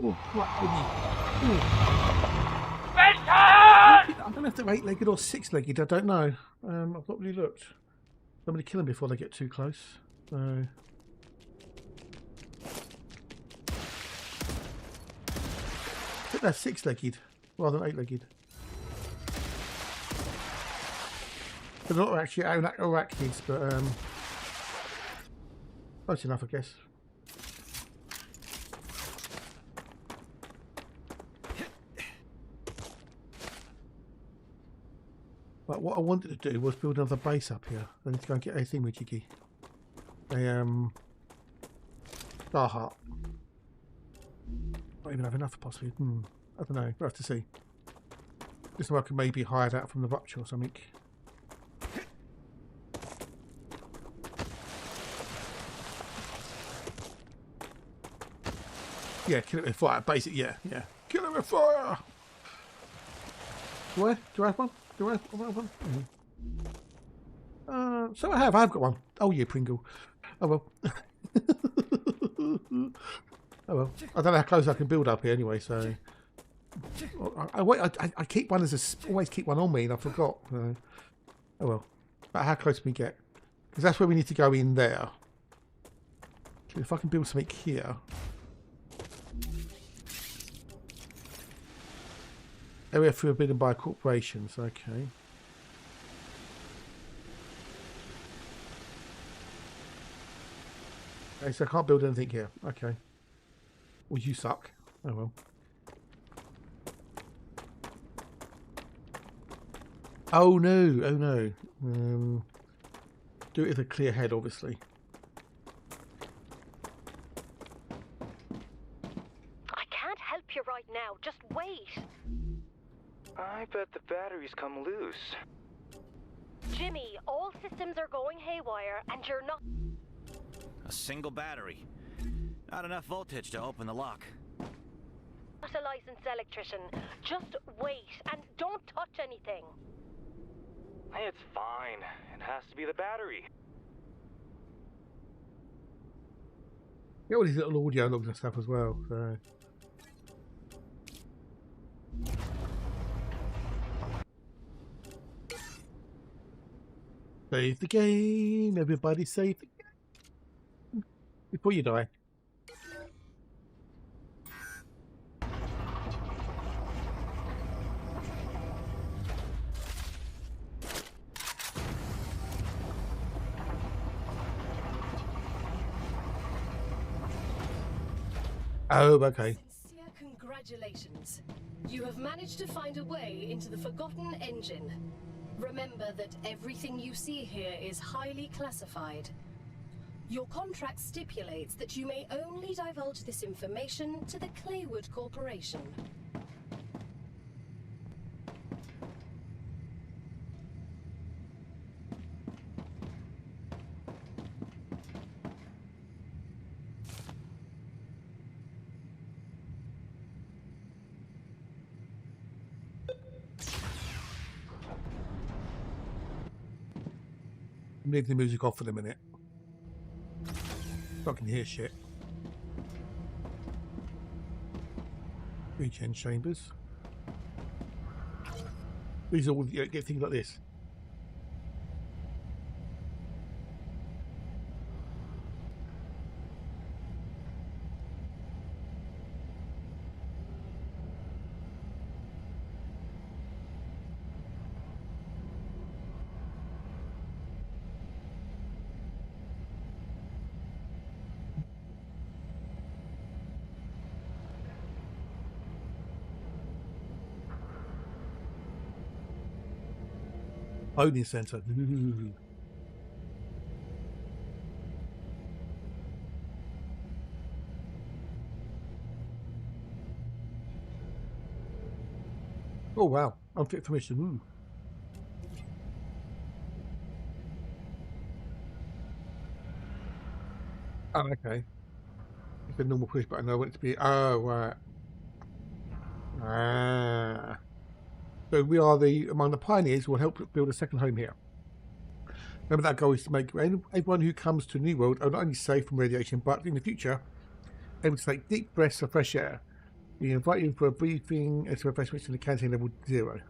I don't know if they're 8-legged or 6-legged. I don't know. I've not really looked. I'm going to kill them before they get too close. So. I think they're 6-legged rather than 8-legged. They're not actually arachnids, but close enough, I guess. But what I wanted to do was build another base up here. I need to go and get a thingamajiggy. A star heart. Not even have enough possibly. I don't know. We'll have to see. This one I can maybe hire that from the Rupture or something. Yeah, kill it with fire. Basic, yeah. Kill it with fire! Do I have one? Do I have one? So I have. I've got one. Oh, you Pringle. Oh, well. Oh, well. I don't know how close I can build up here anyway, so... I keep one always keep one on me, and I forgot. Oh, well. But how close can we get? Because that's where we need to go in there. If I can build something here... Area forbidden by corporations, okay. Okay, so I can't build anything here. Okay. Well, you suck. Oh well. Oh no, oh no. Do it with a clear head, obviously. I can't help you right now, just wait. I bet the batteries come loose. Jimmy, all systems are going haywire and you're not. A single battery. Not enough voltage to open the lock. Not a licensed electrician. Just wait and don't touch anything. It's fine. It has to be the battery. Get all these little audio logs and stuff as well. So. Save the game, everybody save the game. Before you die. Oh, okay. Sincere congratulations. You have managed to find a way into the Forgotten Engine. Remember that everything you see here is highly classified. Your contract stipulates that you may only divulge this information to the Claywood Corporation. Leave the music off for a minute. I can hear shit. Regen chambers. These are all get things like this. Loading center. Oh wow, unfit for mission. Ooh. Oh, okay. It's a normal push button. I want it to be. Oh, right. Ah. So we are among the pioneers who will help build a second home here. Remember that goal is to make everyone who comes to New World not only safe from radiation, but in the future, able to take deep breaths of fresh air. We invite you for a briefing as to refreshments in the canteen level 0.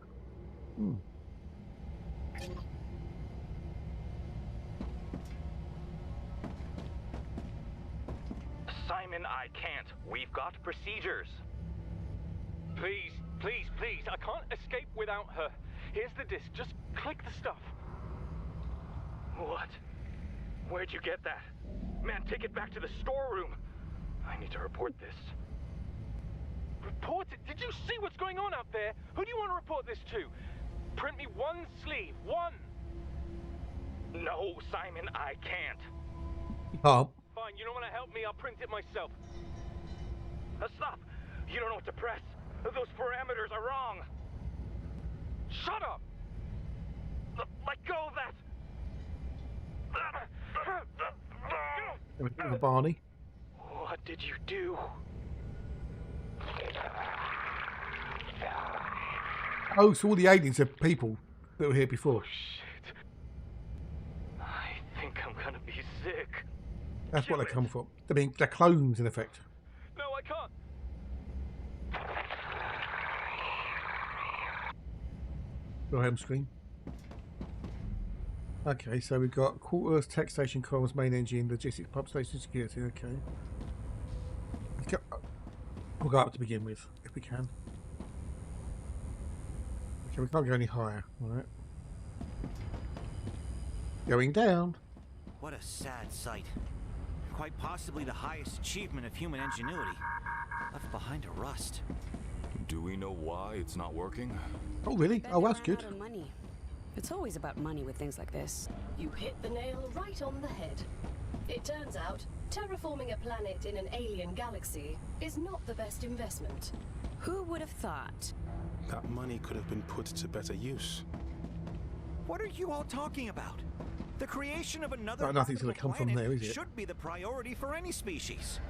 Simon, I can't. We've got procedures. Please, please, please. I can't escape without her. Here's the disc. Just click the stuff. What? Where'd you get that? Man, take it back to the storeroom. I need to report this. Report it? Did you see what's going on out there? Who do you want to report this to? Print me one sleeve. One. No, Simon, I can't. Oh. Fine, you don't want to help me? I'll print it myself. Stop! You don't know what to press. Those parameters are wrong. Shut up! Let go of that! Barney. What did you do? Oh, so all the aliens are people that were here before. Shit. I think I'm gonna be sick. That's what they come from. I mean, they're clones in effect. No, I can't. Your home screen. Okay, so we've got quarters, tech station, comms, main engine, logistics, pump station, security. Okay. We'll go up to begin with, if we can. Okay, we can't go any higher. All right. Going down. What a sad sight. Quite possibly the highest achievement of human ingenuity. Left behind to rust. Do we know why it's not working? Oh, really? Oh, that's good. Out of money. It's always about money with things like this. You hit the nail right on the head. It turns out, terraforming a planet in an alien galaxy is not the best investment. Who would have thought? That money could have been put to better use. What are you all talking about? The creation of another Nothing's going to come from there, is it? should be the priority for any species.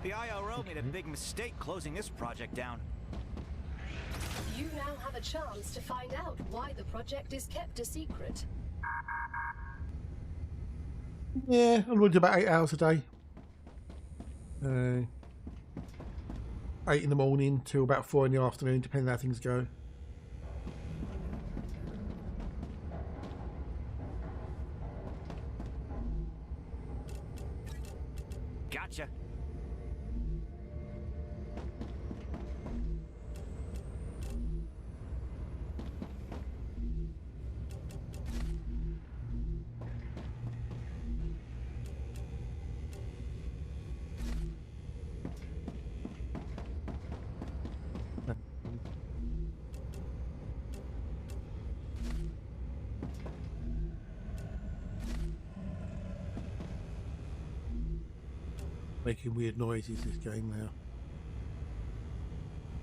The IRO made a big mistake closing this project down. You now have a chance to find out why the project is kept a secret. Yeah, I'm going to do about 8 hours a day. 8 in the morning till about 4 in the afternoon, depending on how things go. Gotcha. Making weird noises, this game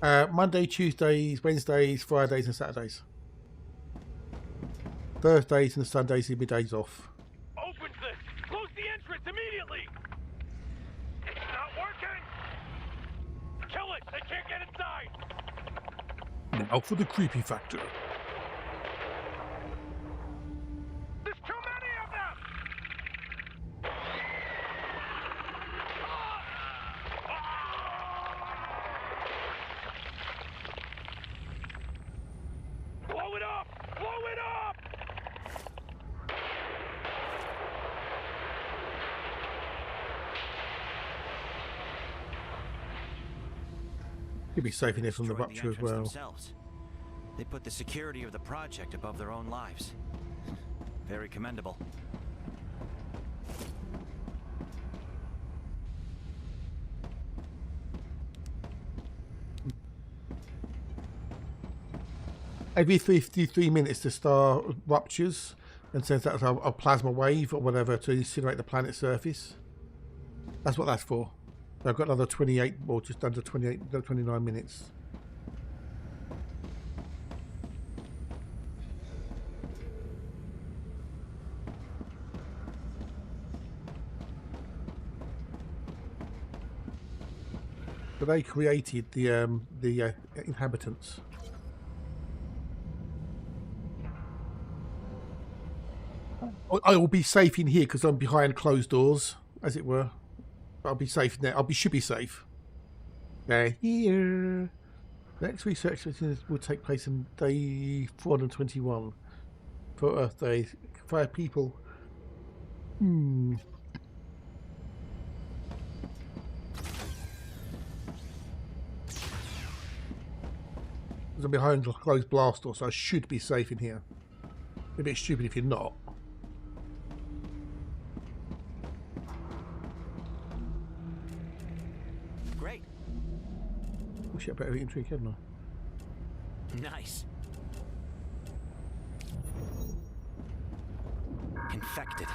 now. Monday, Tuesdays, Wednesdays, Fridays and Saturdays. Thursdays and Sundays will be days off. Open this! Close the entrance immediately! It's not working! Kill it! They can't get inside! Now for the creepy factor. There's too many of them! Blow it up! Blow it up! You'll be safe in here from the Destroyed rupture as entrance well. themselves. They put the security of the project above their own lives. Very commendable. Every 53 minutes the star ruptures and sends out a plasma wave or whatever to incinerate the planet's surface. That's what that's for. I've got another 28 or just under 29 minutes. But they created the inhabitants. I will be safe in here because I'm behind closed doors, as it were. I'll be safe there. Should be safe. Here. Next research will take place on day 421 for Earth Day. 5 people. I'm behind a closed blast door, so I should be safe in here. A bit stupid if you're not. Great. Oh shit, I better drink, hadn't I? Nice. Infected.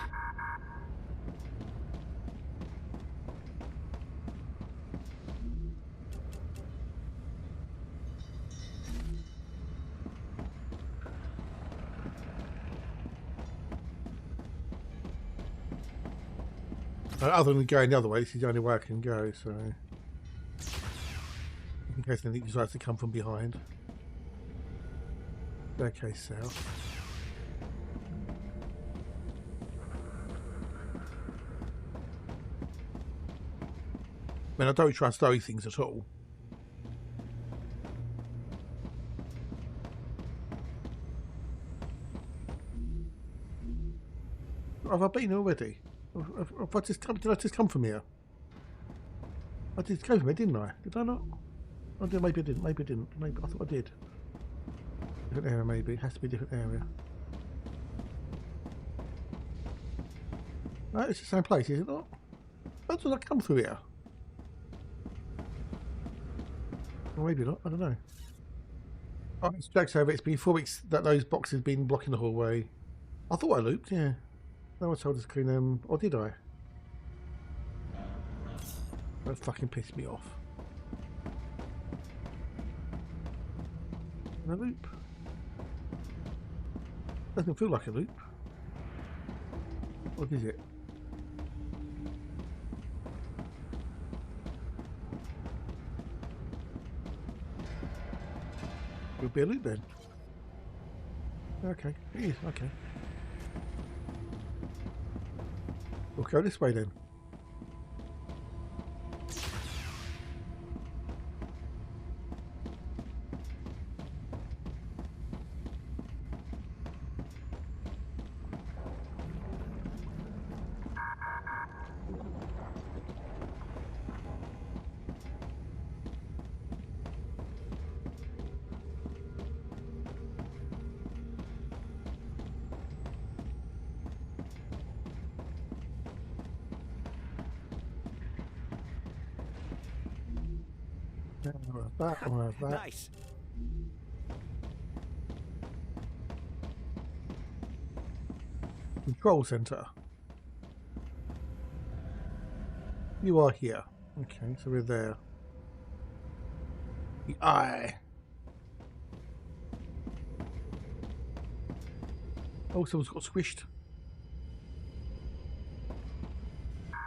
Other than going the other way, this is the only way I can go, so... In case anything decides to come from behind. Okay, south. I mean, I don't trust those things at all. Have I been already? Have I just come, did I just come from here? I did come from here, didn't I? Did I not? Oh, maybe I didn't. Maybe I didn't. Maybe I thought I did. Different area, maybe. It has to be a different area. No, it's the same place, is it not? How did I come through here? Or maybe not. I don't know. Oh, it's Jack's over. It's been 4 weeks that those boxes have been blocking the hallway. I thought I looped, yeah. No one told us to clean them. Or did I? That fucking pissed me off. Can I loop? Doesn't feel like a loop. What is it? Will be a loop then. Okay, it is, okay. We'll go this way then. That. Nice. Control center. You are here. Okay, so we're there. The eye. Oh, someone's got squished.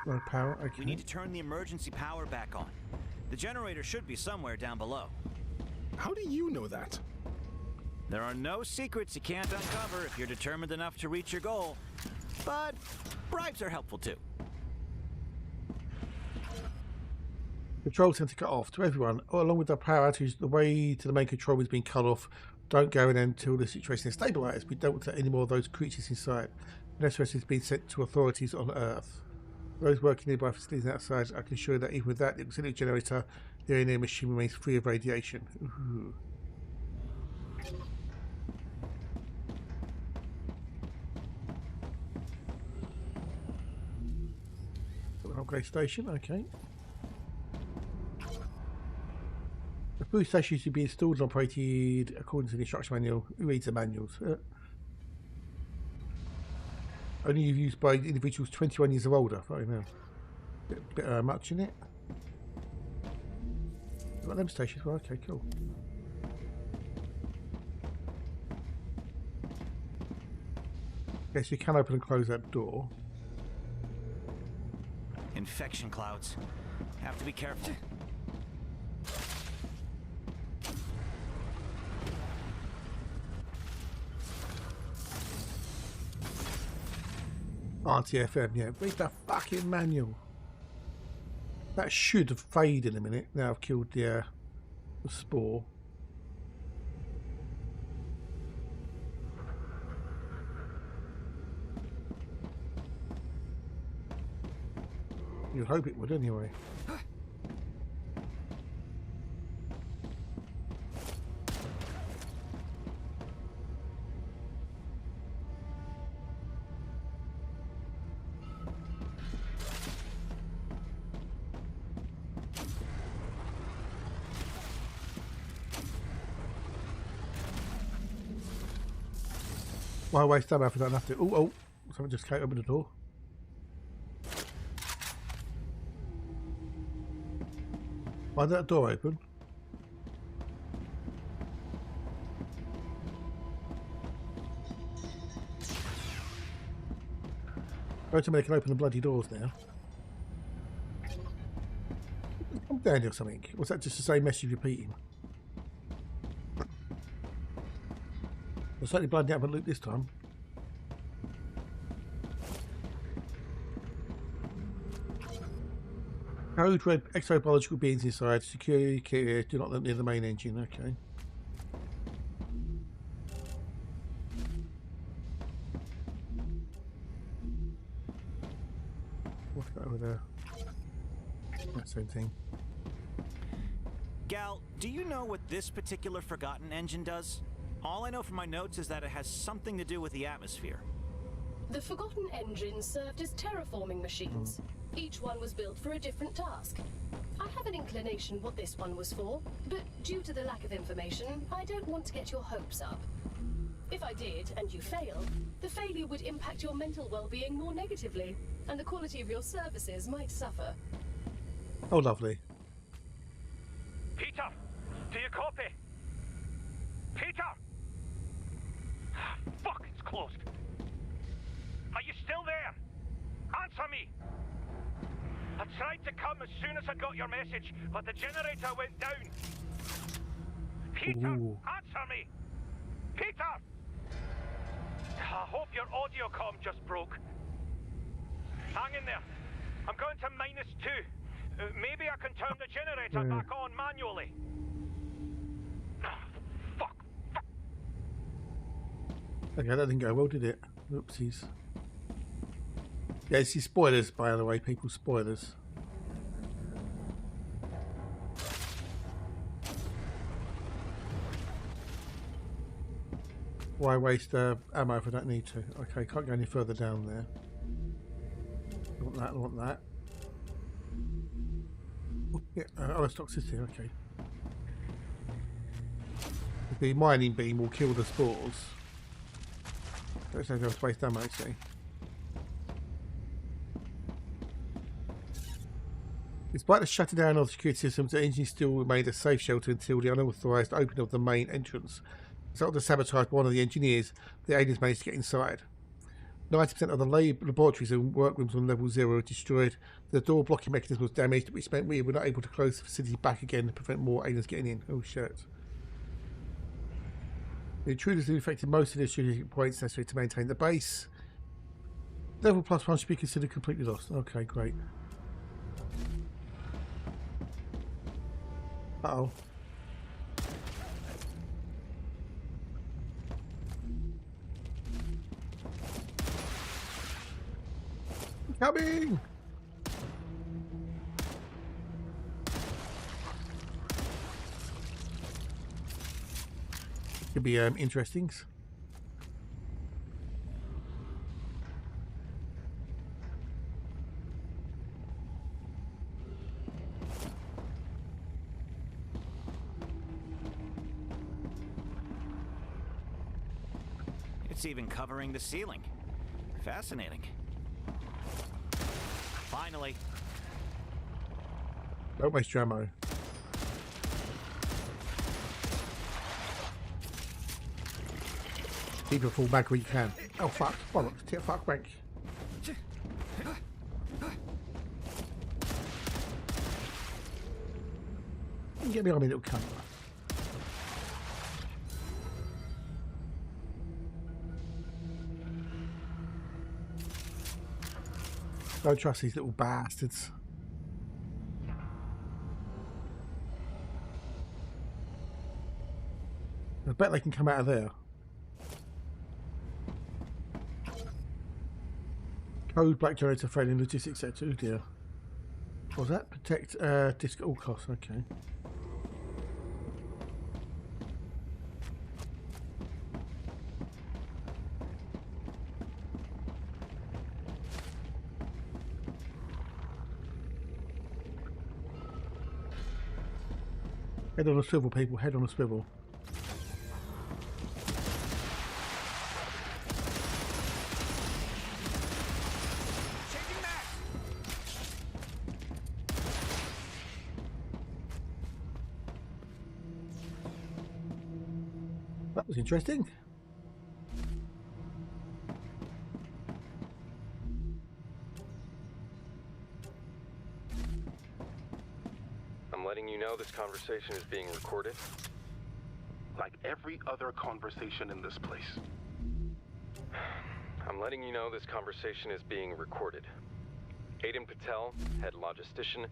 No power. Okay. We need to turn the emergency power back on. The generator should be somewhere down below. How do you know that? There are no secrets you can't uncover if you're determined enough to reach your goal. But bribes are helpful too. Control center cut off to everyone. Oh, along with the power outage, the way to the main control is being cut off. Don't go in until the situation is stabilized. We don't want any more of those creatures inside. An SOS is being sent to authorities on Earth. Those working nearby facilities outside, I can assure you that even with that, the auxiliary generator, the A&M machine remains free of radiation. Ooh. Upgrade station, okay. The food station should be installed and operated according to the instruction manual. Who reads the manuals? Only used by individuals 21 years or older. Right now. Bit much in it. Got them stations. Well, okay, cool. Okay, so you can open and close that door. Infection clouds. Have to be careful. RTFM, yeah. Read the fucking manual. That should have faded in a minute. Now I've killed the spore. You'd hope it would anyway. Why waste time if I don't have to? Oh, someone just came open the door. Why did that door open? Go to me, they can open the bloody doors now. Calm down or something. Was that just the same message repeating? I certainly bloody haven't looked this time. Code red exobiological beings inside. Security clear. Do not let near the main engine. Okay. What's that over there? That same thing. Gal, do you know what this particular forgotten engine does? All I know from my notes is that it has something to do with the atmosphere. The Forgotten engines served as terraforming machines. Each one was built for a different task. I have an inclination what this one was for, but due to the lack of information, I don't want to get your hopes up. If I did, and you failed, the failure would impact your mental well-being more negatively, and the quality of your services might suffer. Oh, lovely. Peter, do you copy? Peter! Fuck, it's close. tried to come as soon as I got your message, but the generator went down. Peter, Ooh. answer me! Peter! I hope your audio comm just broke. Hang in there. I'm going to -2. Maybe I can turn the generator back on manually. Fuck. Okay, that didn't go well, did it? Oopsies. Yeah, this is spoilers, by the way, people. Spoilers. Why waste ammo if I don't need to? Okay, can't go any further down there. I want that, I want that. Oh, yeah, that's toxicity, okay. The mining beam will kill the spores. Let's not go to waste ammo, see. Despite the shutting down of the security systems, the engine still remained a safe shelter until the unauthorized opening of the main entrance. As a result of the sabotage by one of the engineers, the aliens managed to get inside. 90% of the laboratories and workrooms on level 0 were destroyed. The door blocking mechanism was damaged, which meant we were not able to close the facility back again to prevent more aliens getting in. Oh shit. The intruders have infected most of the strategic points necessary to maintain the base. Level +1 should be considered completely lost. Okay, great. Uh-oh. Coming! Could be interesting. It's even covering the ceiling. Fascinating. Finally. Don't waste your ammo. Keep it full back where you can. Oh fuck. Well, look, fuck back. Get me on me, little cunt. Don't trust these little bastards. I bet they can come out of there. Code black generator failing logistics sector. Oh dear. What was that? Protect disk at all costs. Okay. Head on a swivel, people. Head on a swivel. That was interesting. I'm letting you know this conversation is being recorded. Like every other conversation in this place. I'm letting you know this conversation is being recorded. Aiden Patel, head logistician.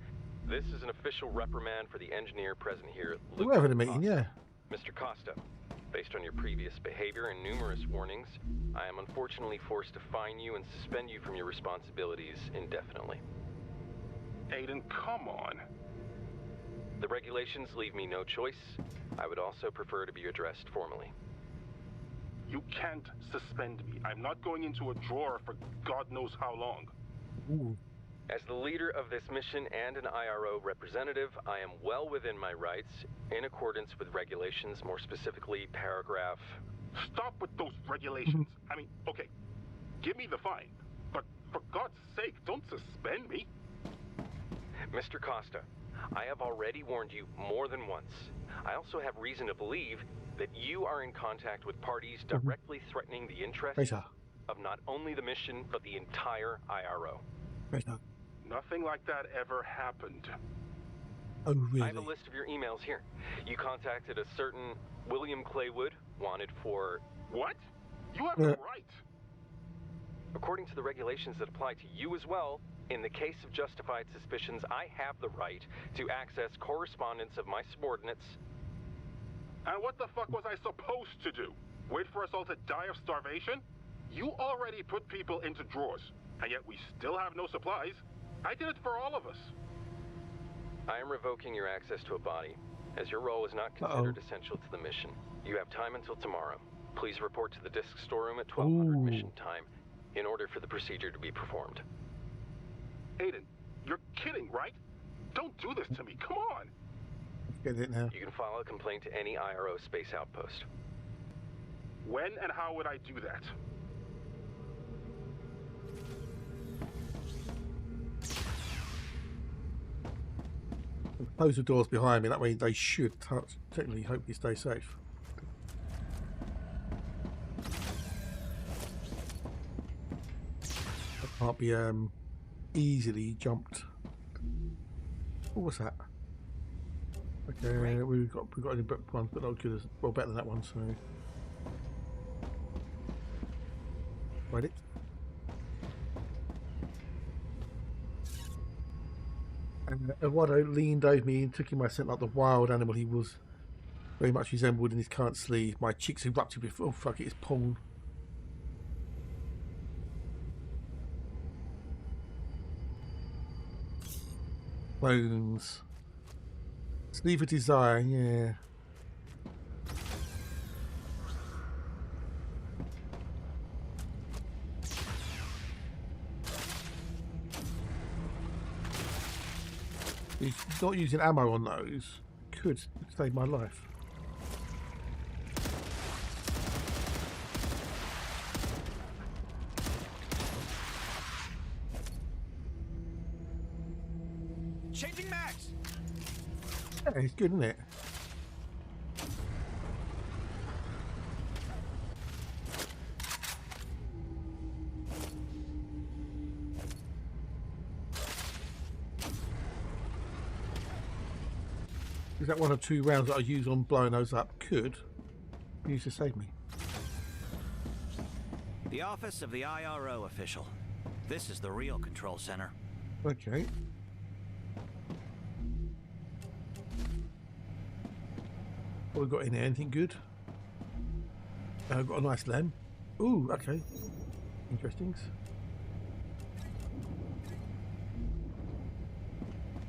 This is an official reprimand for the engineer present here at We're having a meeting, yeah. Mr. Costa, based on your previous behavior and numerous warnings, I am unfortunately forced to fine you and suspend you from your responsibilities indefinitely. Aiden, come on. The regulations leave me no choice. I would also prefer to be addressed formally. You can't suspend me. I'm not going into a drawer for God knows how long. Ooh. As the leader of this mission and an IRO representative, I am well within my rights in accordance with regulations, more specifically paragraph... Stop with those regulations. I mean, okay, give me the fine, but for God's sake, don't suspend me. Mr. Costa, I have already warned you more than once. I also have reason to believe that you are in contact with parties directly threatening the interests of not only the mission, but the entire IRO. Nothing like that ever happened. Oh, really? I have a list of your emails here. You contacted a certain William Claywood, wanted for... What? You have no right. According to the regulations that apply to you as well, in the case of justified suspicions, I have the right to access correspondence of my subordinates. And what the fuck was I supposed to do? Wait for us all to die of starvation? You already put people into drawers, and yet we still have no supplies. I did it for all of us. I am revoking your access to a body, as your role is not considered essential to the mission. You have time until tomorrow. Please report to the disk storeroom at 1200 mission time in order for the procedure to be performed. Aiden, you're kidding, right? Don't do this to me, come on! Get it now. You can file a complaint to any IRO space outpost. When and how would I do that? Close the doors behind me, that way they should technically hopefully stay safe. That can't be easily jumped. What was that? Okay, we've got any book ones, but not good as well, better than that one, so read it. And Eduardo leaned over me and took in my scent like the wild animal he was. Very much resembled in his current sleeve. My cheeks erupted with, oh fuck it, it's porn. Bones. Sleeve of desire, yeah. Not using ammo on those could save my life. Changing mags. Yeah, it's good, isn't it? Is that one or two rounds that I use on blowing those up could be used to save me? The office of the IRO official. This is the real control center. Okay. What we got in there? Anything good? I've got a nice lamb. Ooh, okay. Interesting.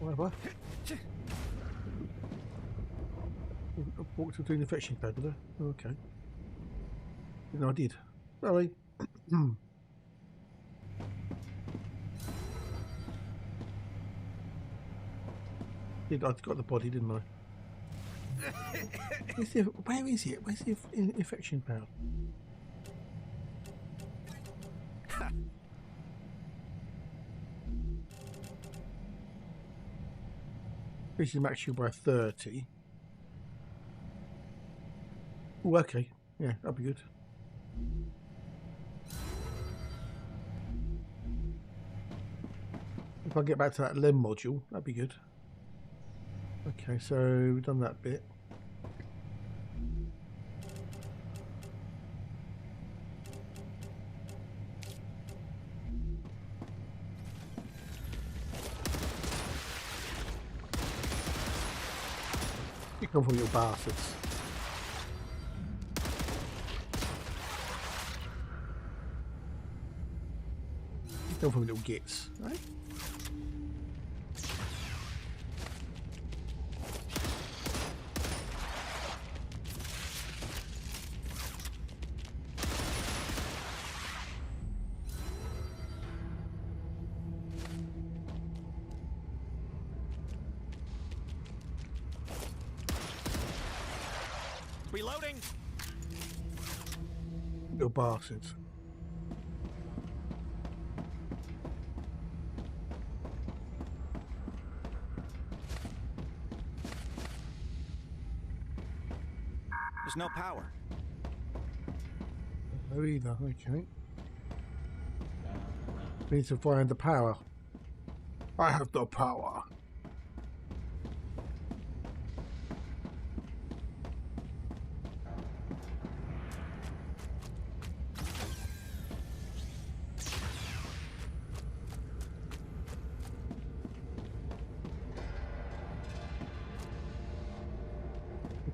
Whatever. Walked through the infection pad, did I? Okay. No, I did. Sorry. I got the body, didn't I? Where is it? Where's the infection pad? This is max shield by 30. Oh, okay. Yeah, that'll be good. If I get back to that LEM module, that'd be good. Okay, so we've done that bit. You come from your bastards. Come from little gits, right? Reloading. Little bastards. There's no power. No either, okay. We need to find the power. I have the power.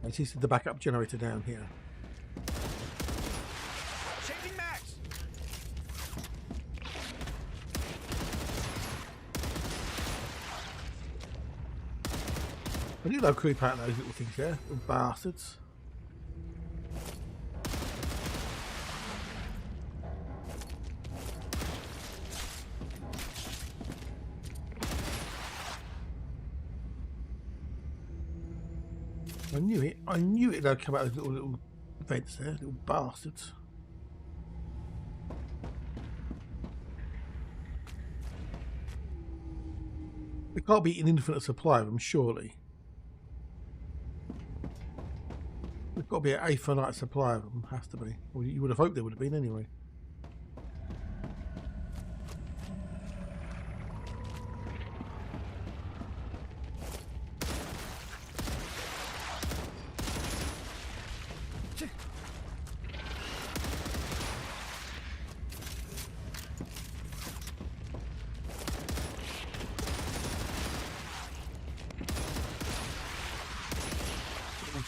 This is the backup generator down here. Changing max. I knew they'll creep out those little things there, little bastards. I knew it. I knew it. They'd come out of those little vents there, little bastards. There can't be an infinite supply of them, surely. There's got to be an infinite supply of them. Has to be. Well, you would have hoped there would have been anyway.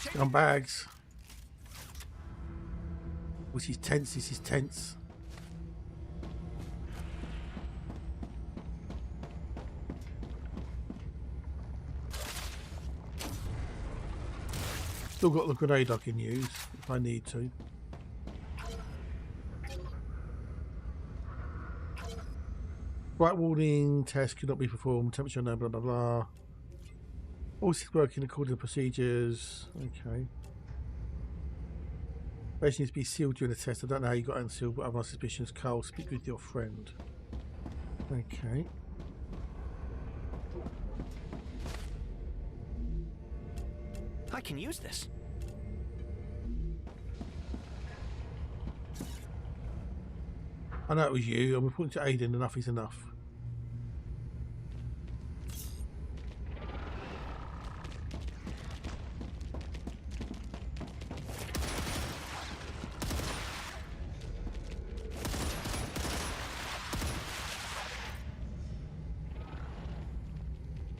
Scumbags. This is tense, this is tense. Still got the grenade I can use if I need to. Bright warning test cannot be performed, temperature no, blah blah blah. All this is working according to procedures. Okay. Base needs to be sealed during the test. I don't know how you got unsealed, but I have my suspicions. Carl, speak with your friend. Okay. I can use this. I know it was you. I'm reporting to Aiden. Enough is enough.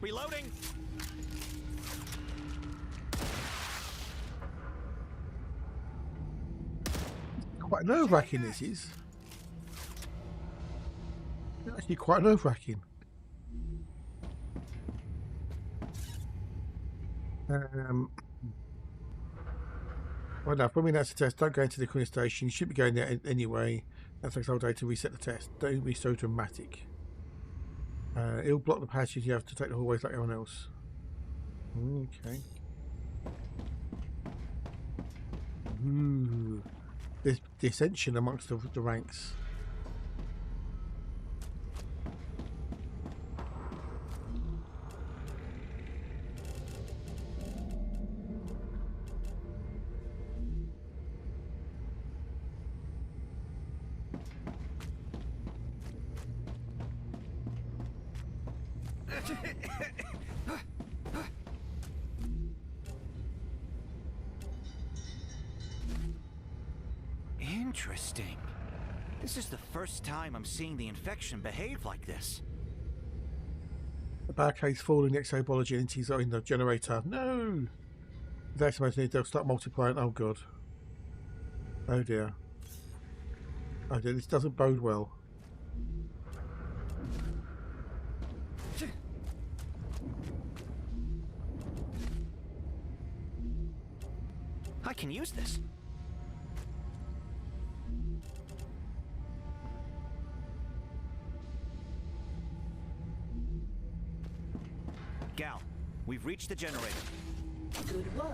Reloading. Quite nerve-wracking this is. It's actually quite nerve-wracking. Well, enough. When we announce the test, don't go into the cooling station. You should be going there anyway. That takes all day to reset the test. Don't be so dramatic. It'll block the passage. You have to take the hallways like everyone else. Okay. Ooh. There's dissension amongst the ranks. Interesting. This is the first time I'm seeing the infection behave like this. The barricade's falling. The exobiology entities are in the generator. No! That's amazing. They'll start multiplying. Oh god. Oh dear. Oh dear. This doesn't bode well. I can use this. Gal, we've reached the generator. Good work.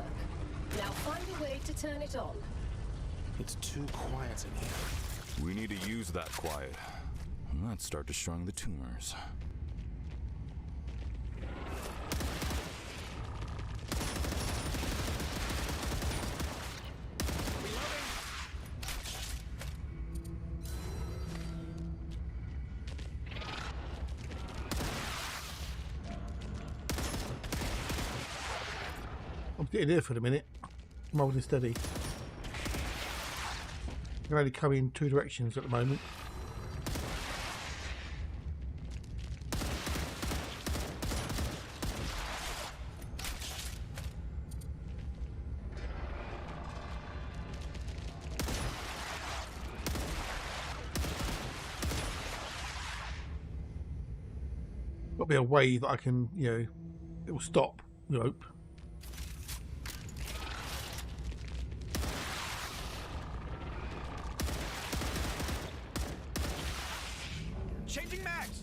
Now find a way to turn it on. It's too quiet in here. We need to use that quiet. Let's start destroying the tumors. I'm sitting here for the minute. I'm holding steady. I can only come in two directions at the moment. Got to be a way that I can, you know, it will stop. We hope. Changing mags.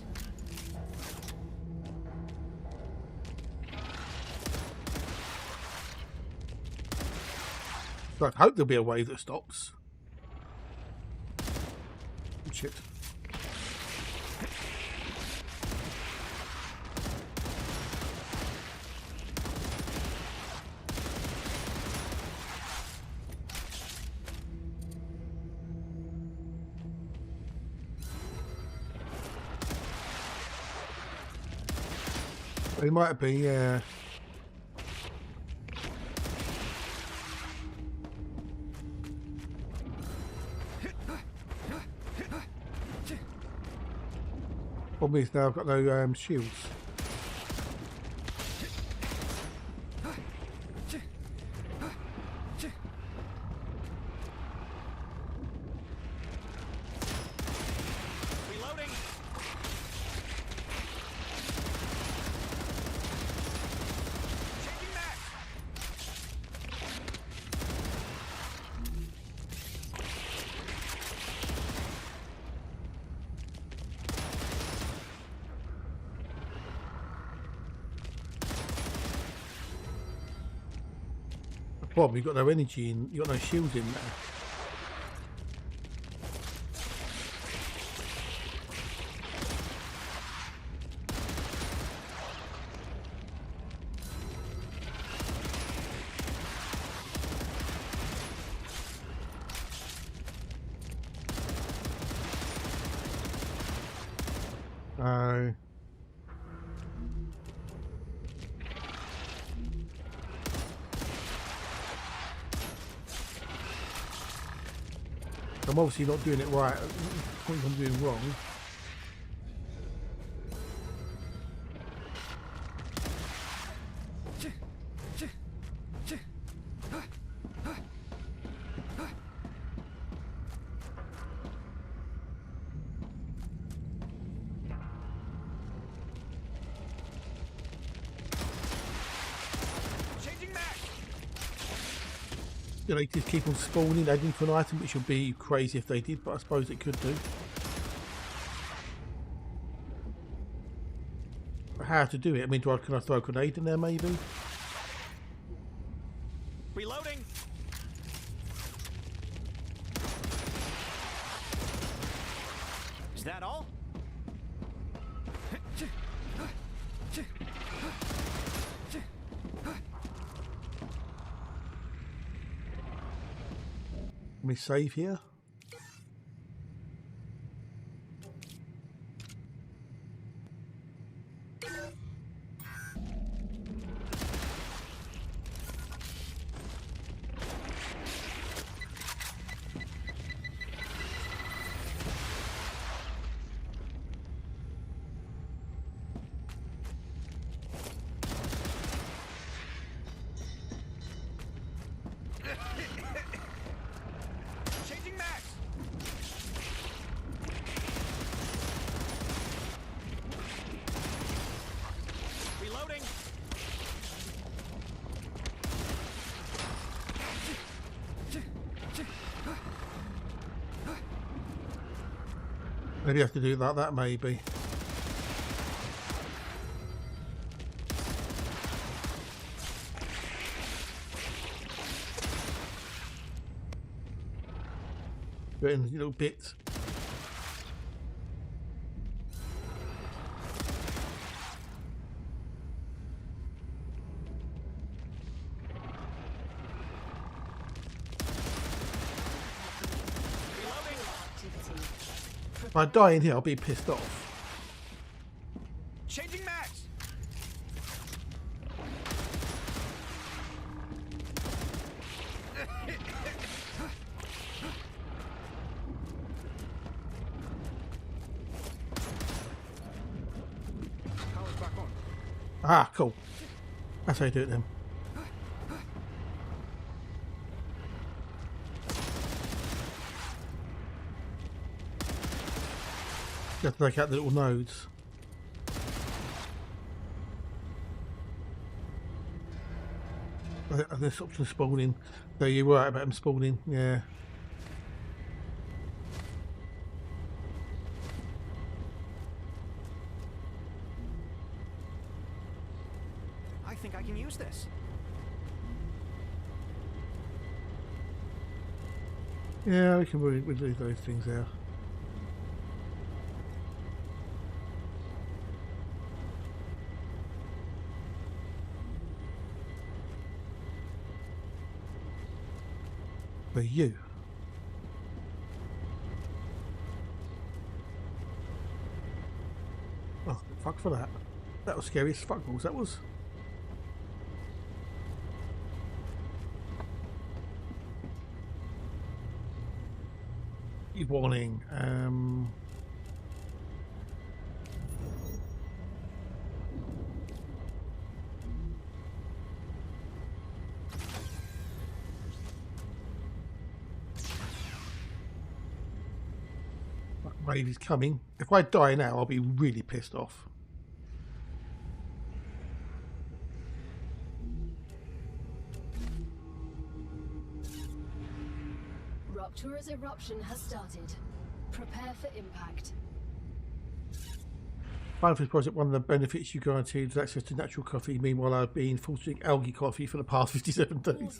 So I hope there'll be a way that stops. Oh, shit. It might be, yeah. Problem is now I've got no shields. Reloading. Changing mags. The problem, you've got no energy and you've got no shields in there. I'm obviously not doing it right. I think I'm doing wrong. You know, you just keep on spawning, adding for an item, which would be crazy if they did, but I suppose it could do. But how to do it? I mean, can I throw a grenade in there, maybe? Reloading. Is that all? Let me save here. Changing mags. Reloading. Maybe I have to do it like that, maybe. Do it in little bits. If I die in here, I'll be pissed off. Changing mags. Ah, cool. That's how you do it then. You have to take out the little nodes. And this option spawning. So you were right about them spawning, yeah. I think I can use this. Yeah, we can we'll leave those things there. For you. Oh, fuck for that. That was scary as fuck balls, that was. Warning. Wave is coming. If I die now, I'll be really pissed off. Ruptura's eruption has started. Prepare for impact. Final Fantasy Project, one of the benefits you guaranteed is access to natural coffee. Meanwhile, I've been forced to drink algae coffee for the past 57 days. Warning.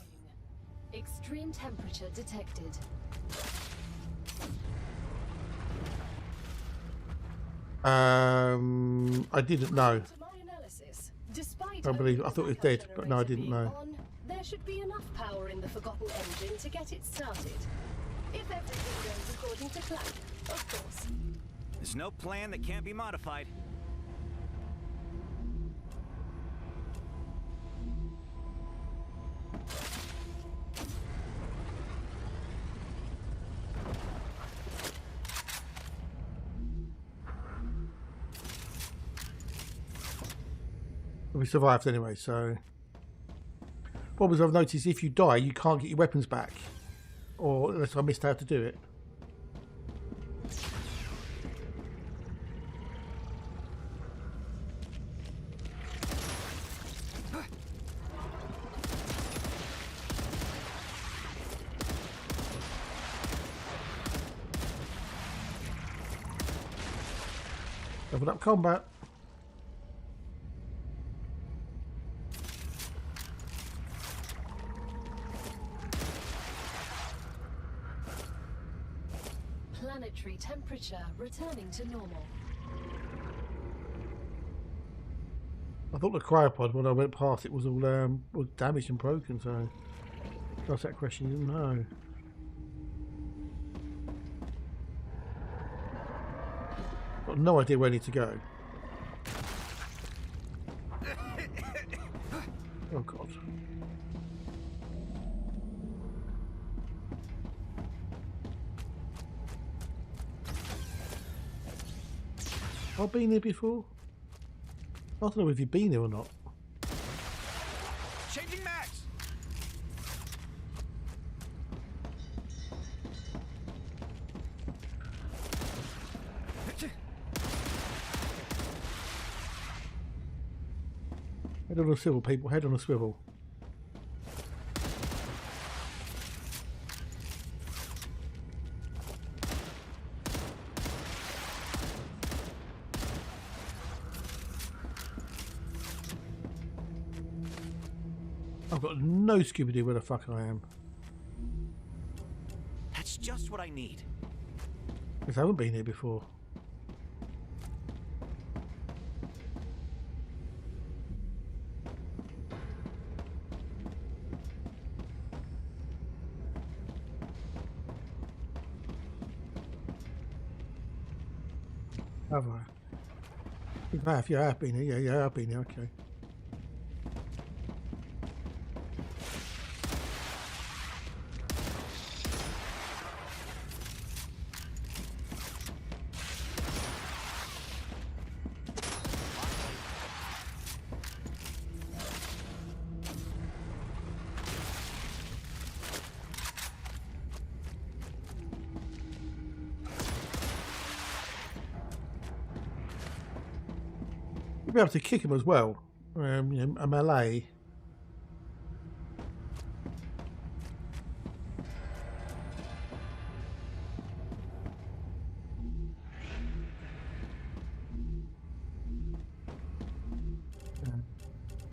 Extreme temperature detected. I didn't know. To my analysis, despite I believe I thought it was dead, but no, I didn't know. There should be enough power in the Forgotten engine to get it started. If everything goes according to plan, of course. There's no plan that can't be modified. We survived anyway, so. Problems I've noticed, if you die, you can't get your weapons back. Or unless I missed how to do it. Level up combat. Planetary temperature returning to normal. I thought the cryopod, when I went past it, was all was damaged and broken, so that's that question, you didn't know. Got no idea where I need to go. Oh god. I've been here before. I don't know if you've been here or not. Changing max. Head on a swivel, people. Head on a swivel. I've got no Scooby-Doo where the fuck I am. That's just what I need. Because I haven't been here before. Have I? Yeah, I've been here. Yeah, I've been here. Okay. be able to kick him as well. You know, a melee.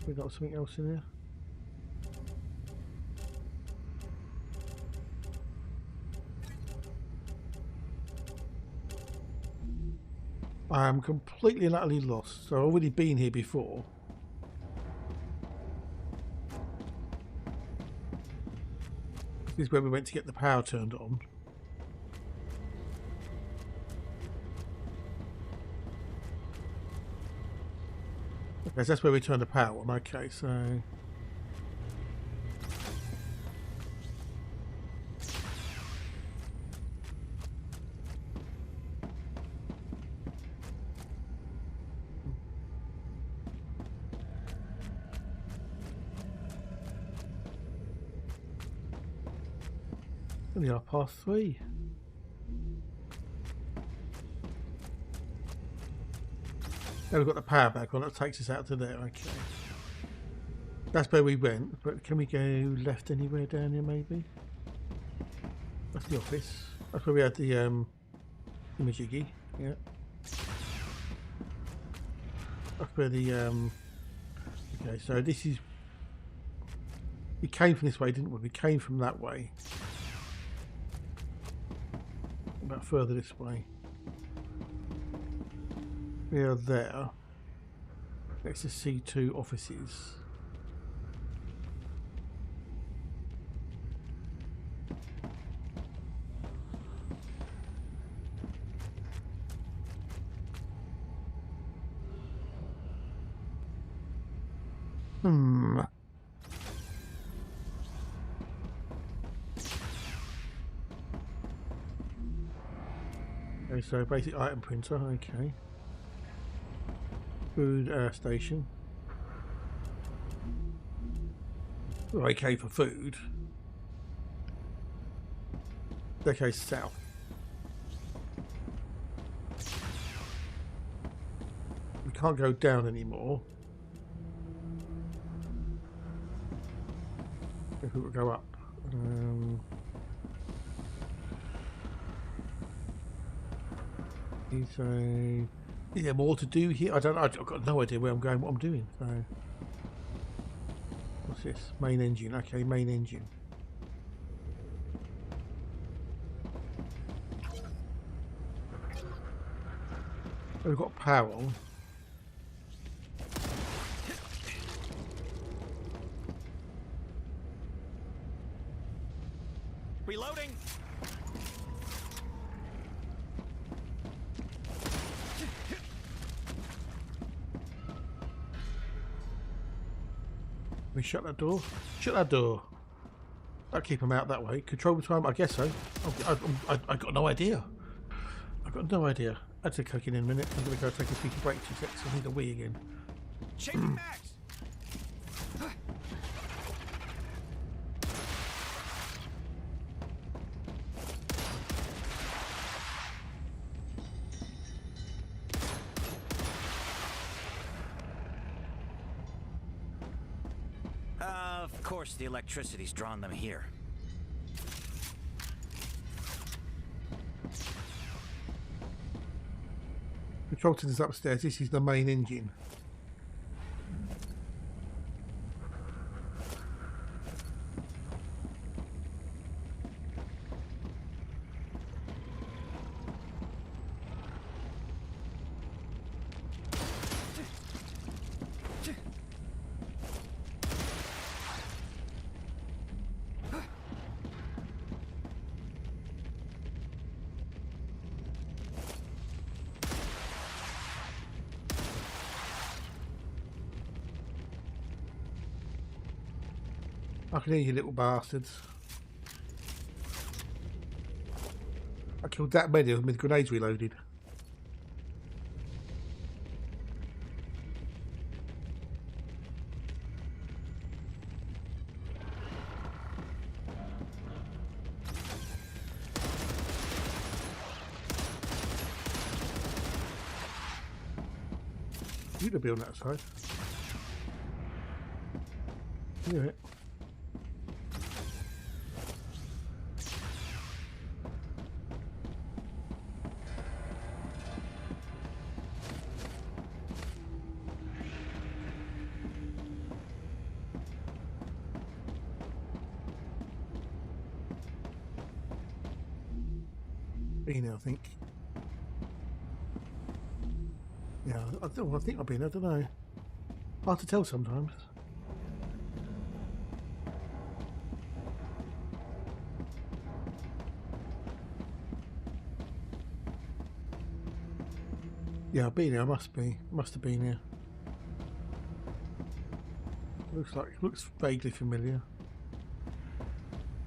We got something else in there. I am completely and utterly lost. So I've already been here before. This is where we went to get the power turned on. Okay, so that's where we turn the power on. Okay, so only 3:30. Now we've got the power back on. That takes us out to there. Okay, that's where we went. But can we go left anywhere down here? Maybe that's the office. That's where we had the majiggy. Yeah, that's where the okay. So this is. We came from this way, didn't we? We came from that way. About further this way. We are there. Next to C2 offices. Okay, so basic item printer, okay. Food station. We're okay for food. Okay, south. We can't go down anymore. If we would go up. So, is there more to do here? I don't know. I've got no idea where I'm going, what I'm doing. So, what's this? Main engine. Okay, main engine. We've got power on. Reloading. We shut that door. Shut that door. I'll keep them out that way. Control time, I guess so. I got no idea. I got no idea. That's a cooking in a minute. I'm gonna go take a cheeky break. 2 seconds. I need a wee again. Changing max. Of course, the electricity's drawn them here. Control is upstairs. This is the main engine. I can hear you, little bastards. I killed that many of them with grenades reloaded. You to be on that side. Knew it. I think. Yeah, I think I've been. I don't know. Hard to tell sometimes. Yeah, I've been here. I must have been here. Looks vaguely familiar.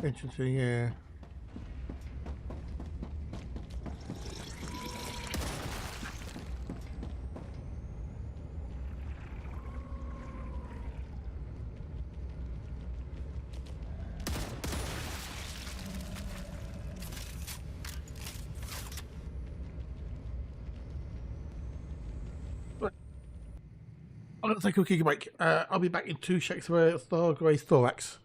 Entrance, yeah. I'm going to take a quick break. I'll be back in 2 seconds for a Stargraze Thorax.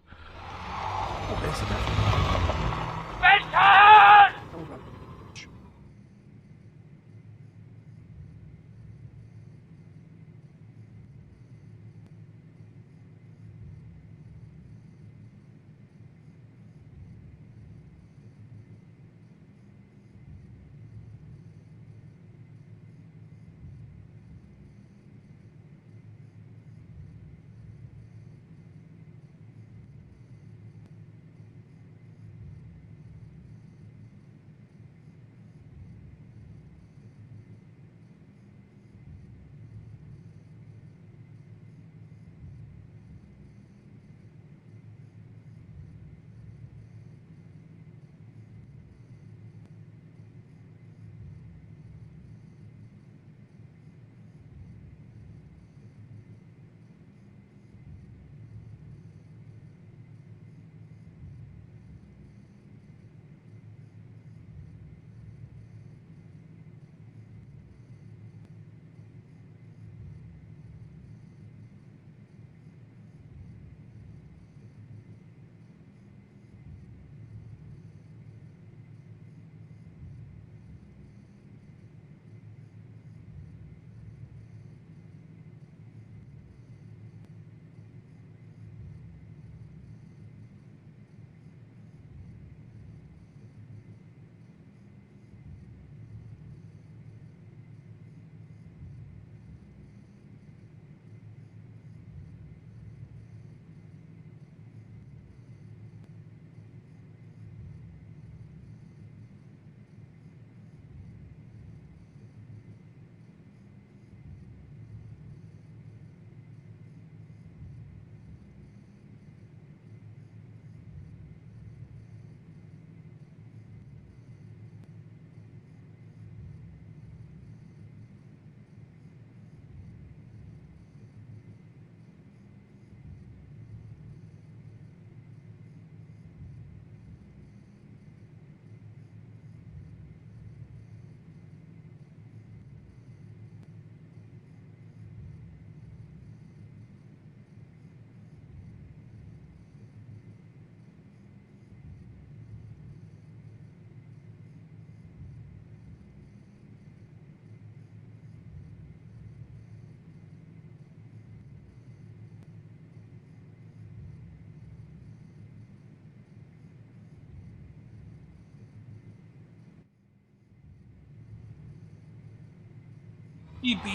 You be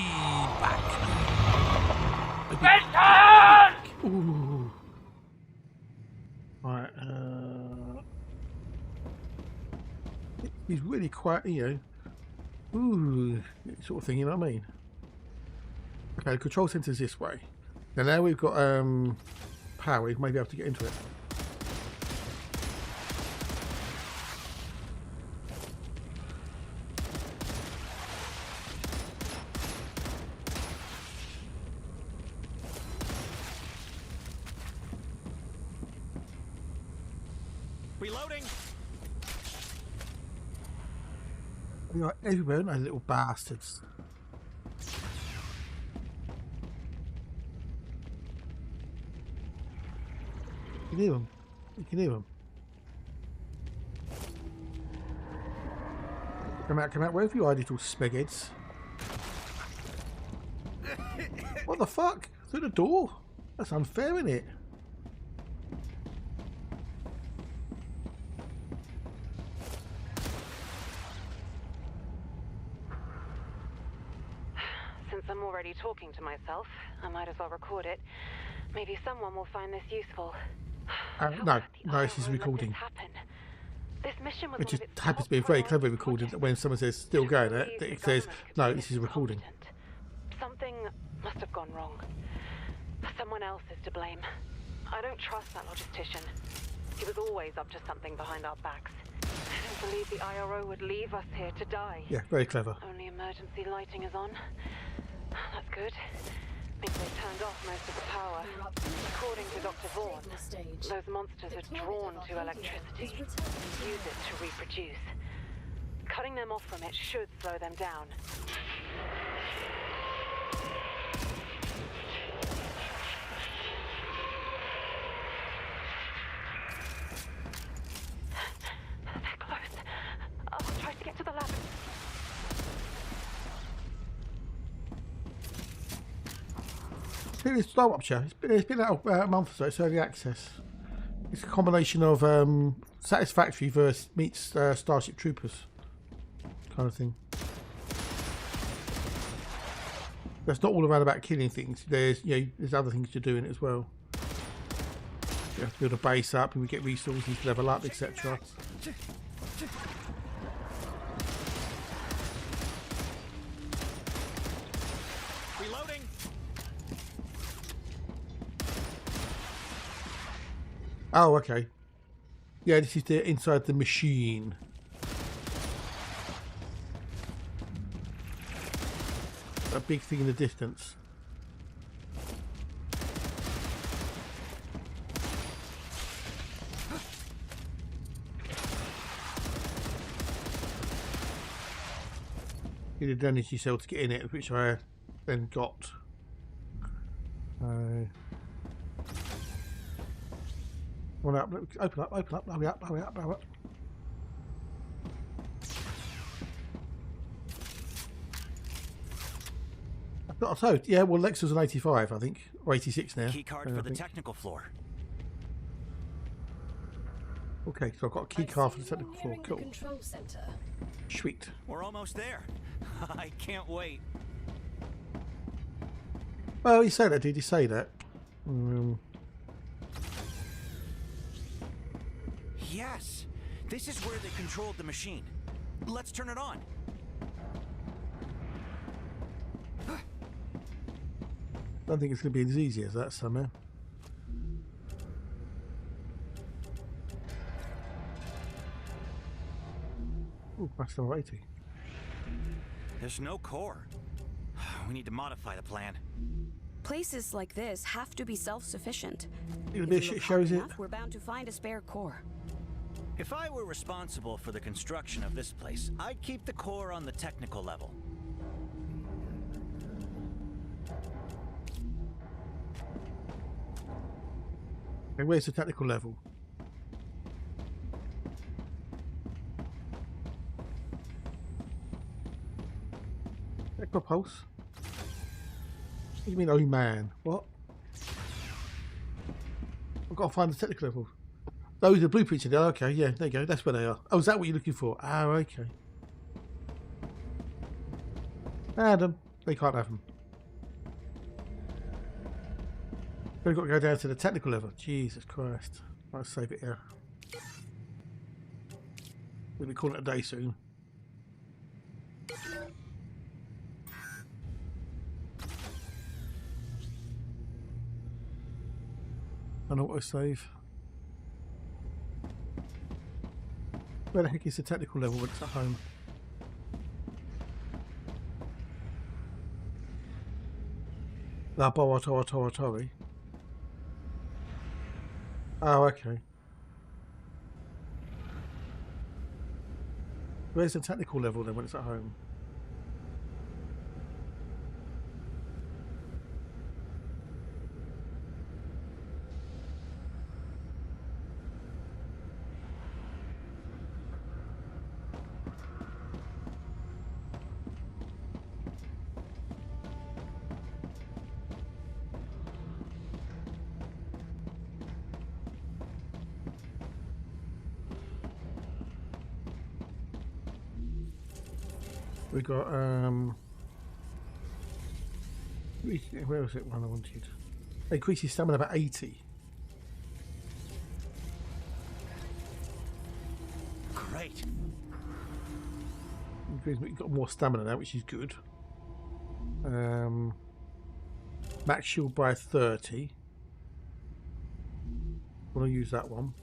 back. Ooh. Right. He's really quite, ooh, sort of thing. You know what I mean? Okay, the control center's this way. Now we've got power. We may be able to get into it. Reloading. We are everywhere, those little bastards. You can hear them. You can hear them. Come out, wherever you are, little spegheads. What the fuck? Through the door? That's unfair, isn't it? Since I'm already talking to myself, I might as well record it. Maybe someone will find this useful. No, this is recording. This mission was It just happens to be a very clever recording that when someone says still going, it says, no, this is a recording. Something must have gone wrong. Someone else is to blame. I don't trust that logistician. He was always up to something behind our backs. I don't believe the IRO would leave us here to die. Yeah, very clever. Only emergency lighting is on. That's good. Means they've turned off most of the power. According to Dr. Vaughn, those monsters are drawn to electricity, use it to reproduce. Cutting them off from it should slow them down. They're close. I'll try to get to the lab. It's StarRupture. It's been out about a month or so. It's early access. It's a combination of Satisfactory versus meets Starship Troopers kind of thing. That's not all around about killing things. There's there's other things to do in it as well. You have to build a base up, and we get resources to level up, etc. Reloading. Oh, okay. Yeah, this is the inside the machine. A big thing in the distance. You need an energy cell to get in it, which I then got. One up, open up, hurry up. I've got a toad. Yeah, well, Lex was an 85, I think, or 86 now. Key card for the technical floor. Okay, so I've got a key card for the technical floor. Cool. Control center. Sweet. We're almost there. I can't wait. Well, you say that, did you say that? Yes! This is where they controlled the machine. Let's turn it on. I don't think it's going to be as easy as that somehow. Oh, that's number 80. There's no core. We need to modify the plan. Places like this have to be self-sufficient. It'll be a shit show, is it? We're bound to find a spare core. If I were responsible for the construction of this place, I'd keep the core on the technical level. Okay, where's the technical level? Technical pulse? What do you mean, oh man? What? I've got to find the technical level. Those are the blueprints in there. Okay, yeah, there you go. That's where they are. Oh, is that what you're looking for? Ah, okay. Adam, they can't have them. We've got to go down to the technical level. Jesus Christ. I'll save it here. We'll be calling it a day soon. An autosave. Where the heck is the technical level when it's at home? Laboratory. Oh, okay. Where's the technical level then when it's at home? We got where was it one I wanted? Increases stamina by 80. Great. We've got more stamina now, which is good. Max shield by 30. I want to use that one.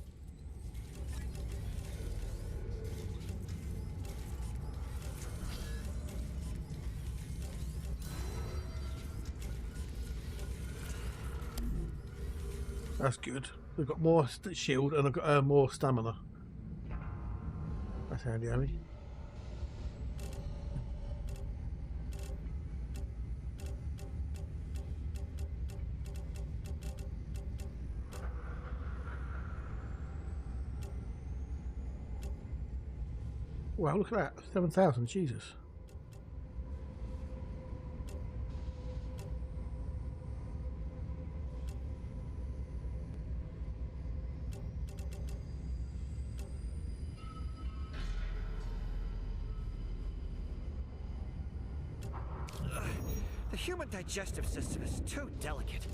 That's good. We've got more shield and I've got more stamina. That's handy, Abby. Wow, look at that. 7,000, Jesus. The human digestive system is too delicate.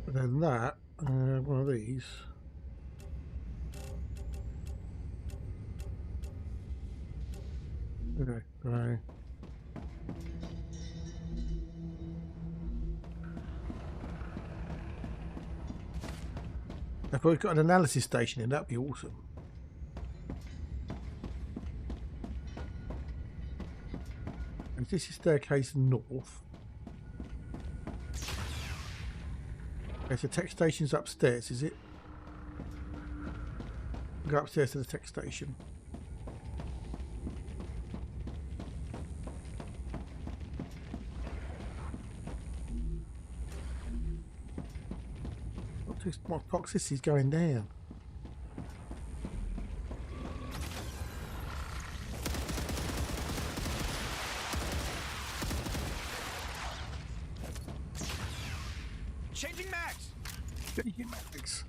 And then that, one of these. Okay, right. If we've got an analysis station in, that'd be awesome. And this is staircase north. Okay, so tech station's upstairs, is it? Go upstairs to the tech station. What toxicity is going down? Changing mags. Changing mags.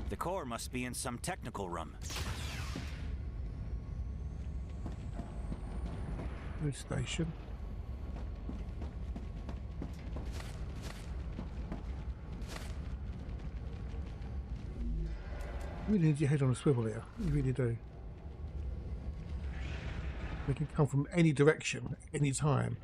The core must be in some technical room. Police station. You really need your head on a swivel here. You really do. They can come from any direction, any time.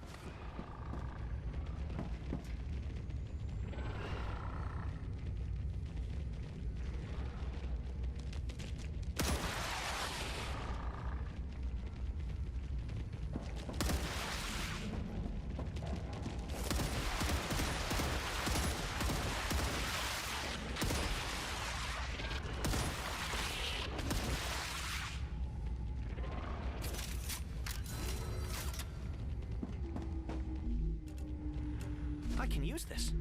I can use this.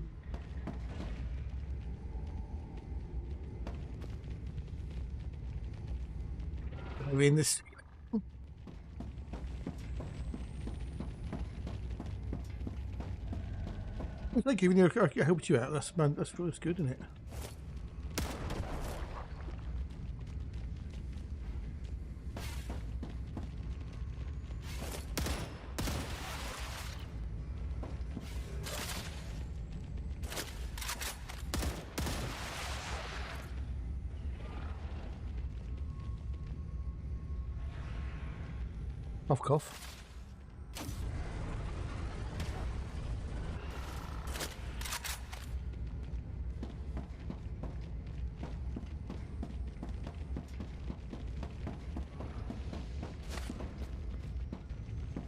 Are we in this? Thank you. I helped you out. That's good, isn't it? Cough.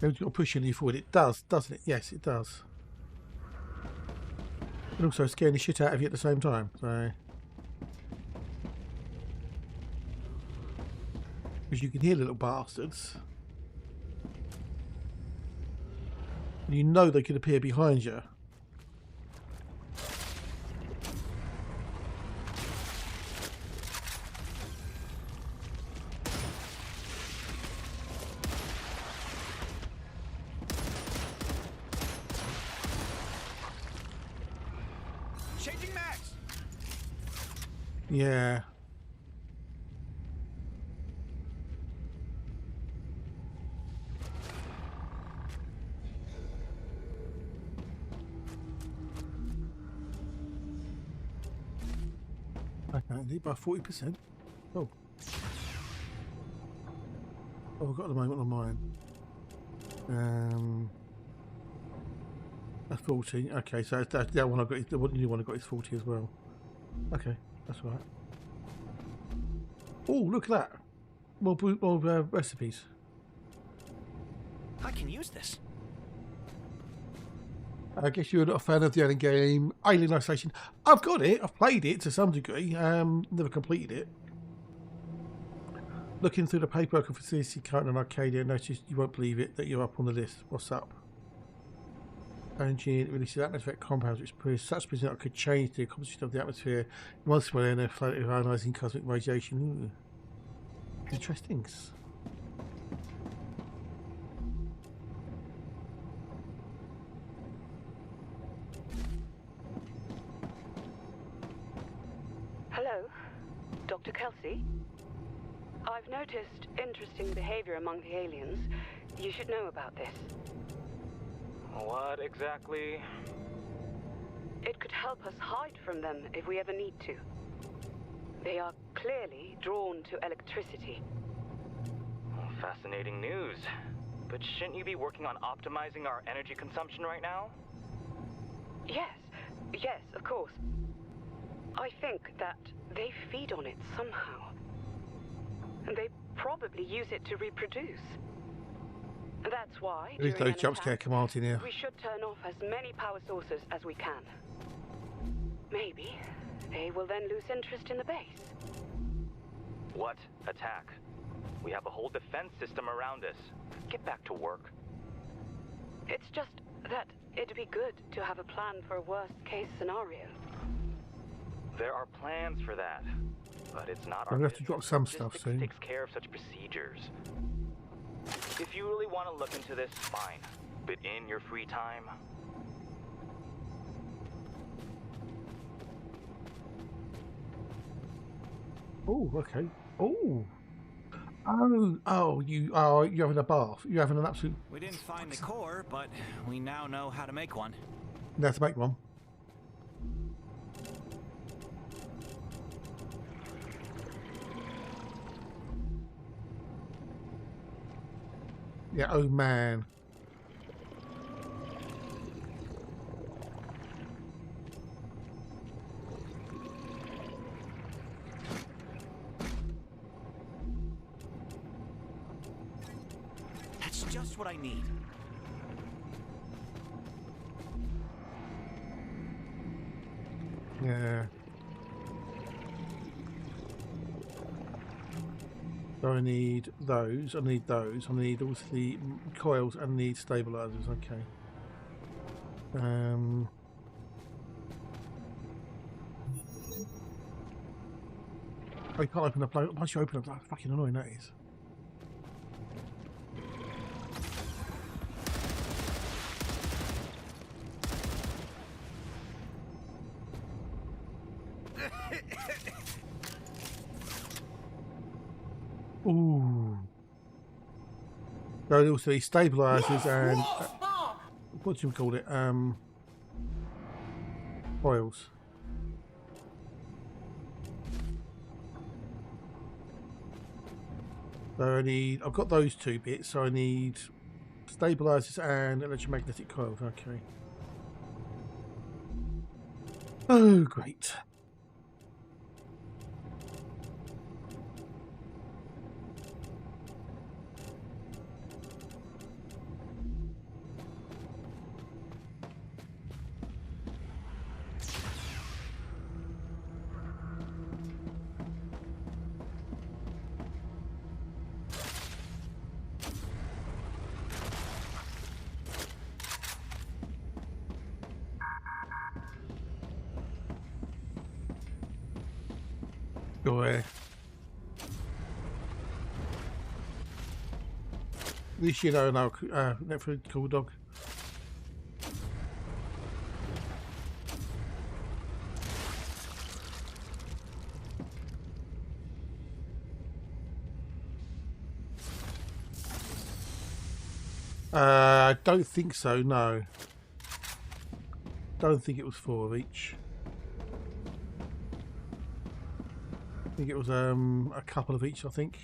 You've got to push any forward. It does, doesn't it? Yes, it does. And also scaring the shit out of you at the same time. So, because you can hear little bastards. You know they could appear behind you. Changing max. Yeah. Okay, need by 40%. Oh. Oh, I've got the moment on mine. That's 40. Okay, so that's that one I got. The new one I got is 40 as well. Okay, that's all right. Oh, look at that! More recipes. I can use this. I guess you're not a fan of the other game, Alien Isolation. I've got it. I've played it to some degree. Never completed it. Looking through the paperwork of facility current in Arcadia, notice you won't believe it that you're up on the list. What's up? Engine releases atmospheric compounds which produce such present could change the composition of the atmosphere once we're in a flood of ionizing cosmic radiation. Ooh. Interesting. Hello, Dr. Kelsey? I've noticed interesting behavior among the aliens. You should know about this. What exactly? It could help us hide from them if we ever need to. They are clearly drawn to electricity. Fascinating news. But shouldn't you be working on optimizing our energy consumption right now? Yes, of course. I think that they feed on it somehow. And they probably use it to reproduce. That's why, There's during no an jump scare attack, command in here. we should turn off as many power sources as we can. Maybe they will then lose interest in the base. What attack? We have a whole defense system around us. Get back to work. It's just that it'd be good to have a plan for a worst-case scenario. There are plans for that, but it's not I'm our gonna have to drop some stuff Logistics soon. takes care of such procedures. If you really want to look into this, fine. But in your free time, Oh, okay. Oh, you're having a bath. You're having an absolute. We didn't find the core, but we now know how to make one. You have to make one. Yeah. Oh man. That's just what I need. Yeah. So I need those. I need those. I need also the coils and need stabilizers. Okay. Oh, you can't open up. Once you open up, that's fucking annoying. That is. Ooh. There are also these stabilizers and what do you call it? Coils. So I need. I've got those two bits. So I need stabilizers and electromagnetic coils. Okay. Oh, great. guy. At least you know now, Netflix cool dog. I don't think so, no. Don't think it was 4 of each. I think it was a couple of each, I think.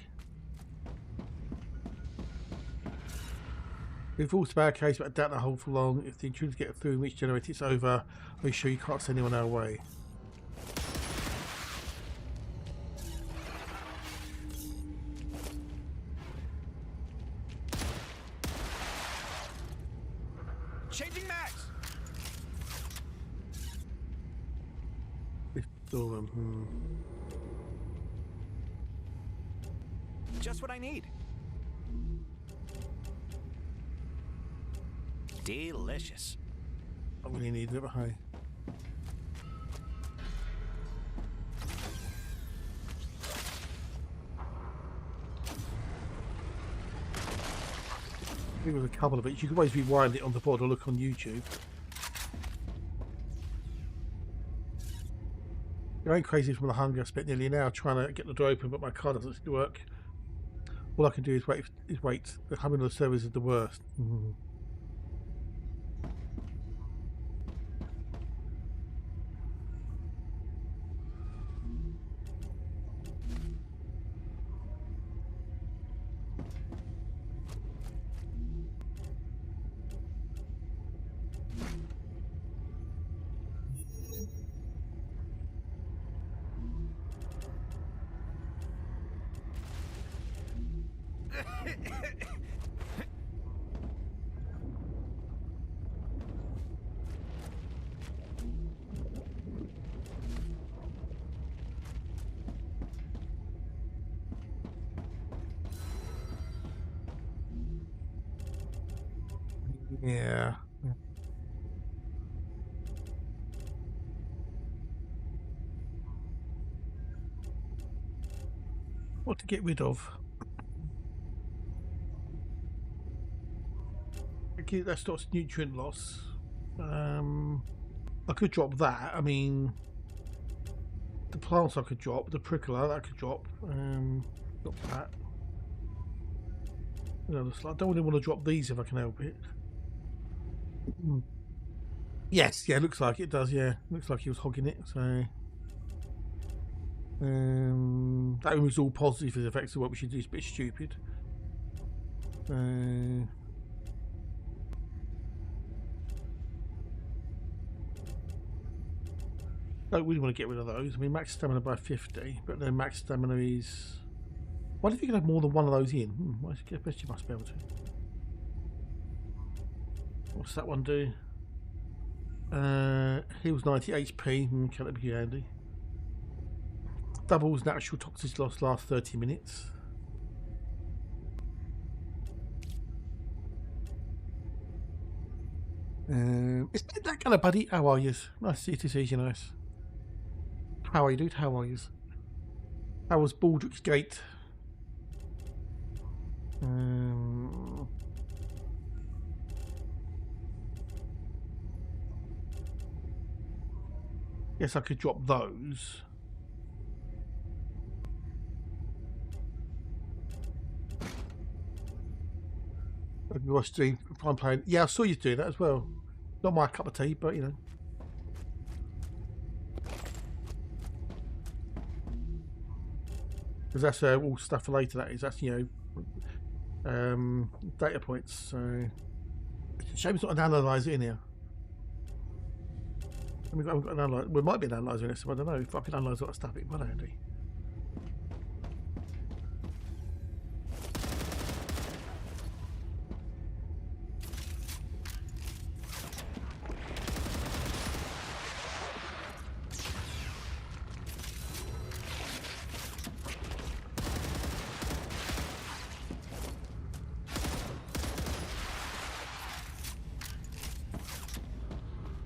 We've also bad case but doubt the hole for long. If the intruders get through and reach generate, it's over. Are you sure you can't send anyone our way? Changing max. Just what I need. Delicious. I really need it, but hey. I think it was a couple of it. You could always rewind it on the board or look on YouTube. I ain't crazy from the hunger. I spent nearly an hour trying to get the door open, but my car doesn't work. All I can do is wait. The humming of the servers is the worst. Yeah. What to get rid of? Okay, that starts nutrient loss. I could drop that. I mean, the plants I could drop. The prickler that I could drop. Drop that. You know, I don't really want to drop these if I can help it. Yes, yeah, looks like it does. Yeah, looks like he was hogging it. So that was all positive for the effects of what we should do is a bit stupid. Don't really want to get rid of those. I mean, max stamina by 50, but then max stamina is. What if you can have more than one of those in? I guess you must be able to. What's that one do? Heals 90 HP. Can that be handy? Doubles natural toxicity loss last 30 minutes. It's been that kind of buddy. How are you? Nice to see you. Nice. How are you, dude? How are you? How was Baldrick's Gate? Yes, I could drop those. I'm playing. Yeah, I saw you do that as well. Not my cup of tea, but you know. Because that's all stuff for later. That is, that's data points. So shame it's not an analyzer in here. We've got an analyzer. Well, might be an analyzer in this. So I don't know if I can analyze what stuff. It might handy.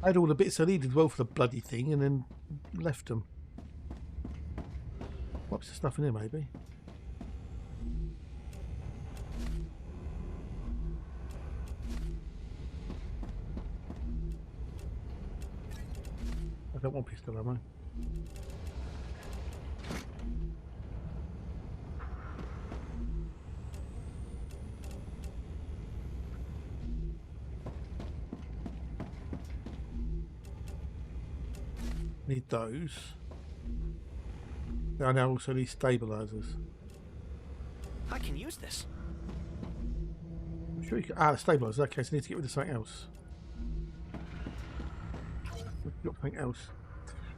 I had all the bits I needed well for the bloody thing and then left them. Drops the stuff in here, maybe. I don't want pistol ammo. Need those. I now also need stabilizers. I can use this. I'm sure you can. Ah, the stabilizers. Okay, so I need to get rid of something else. Got something else.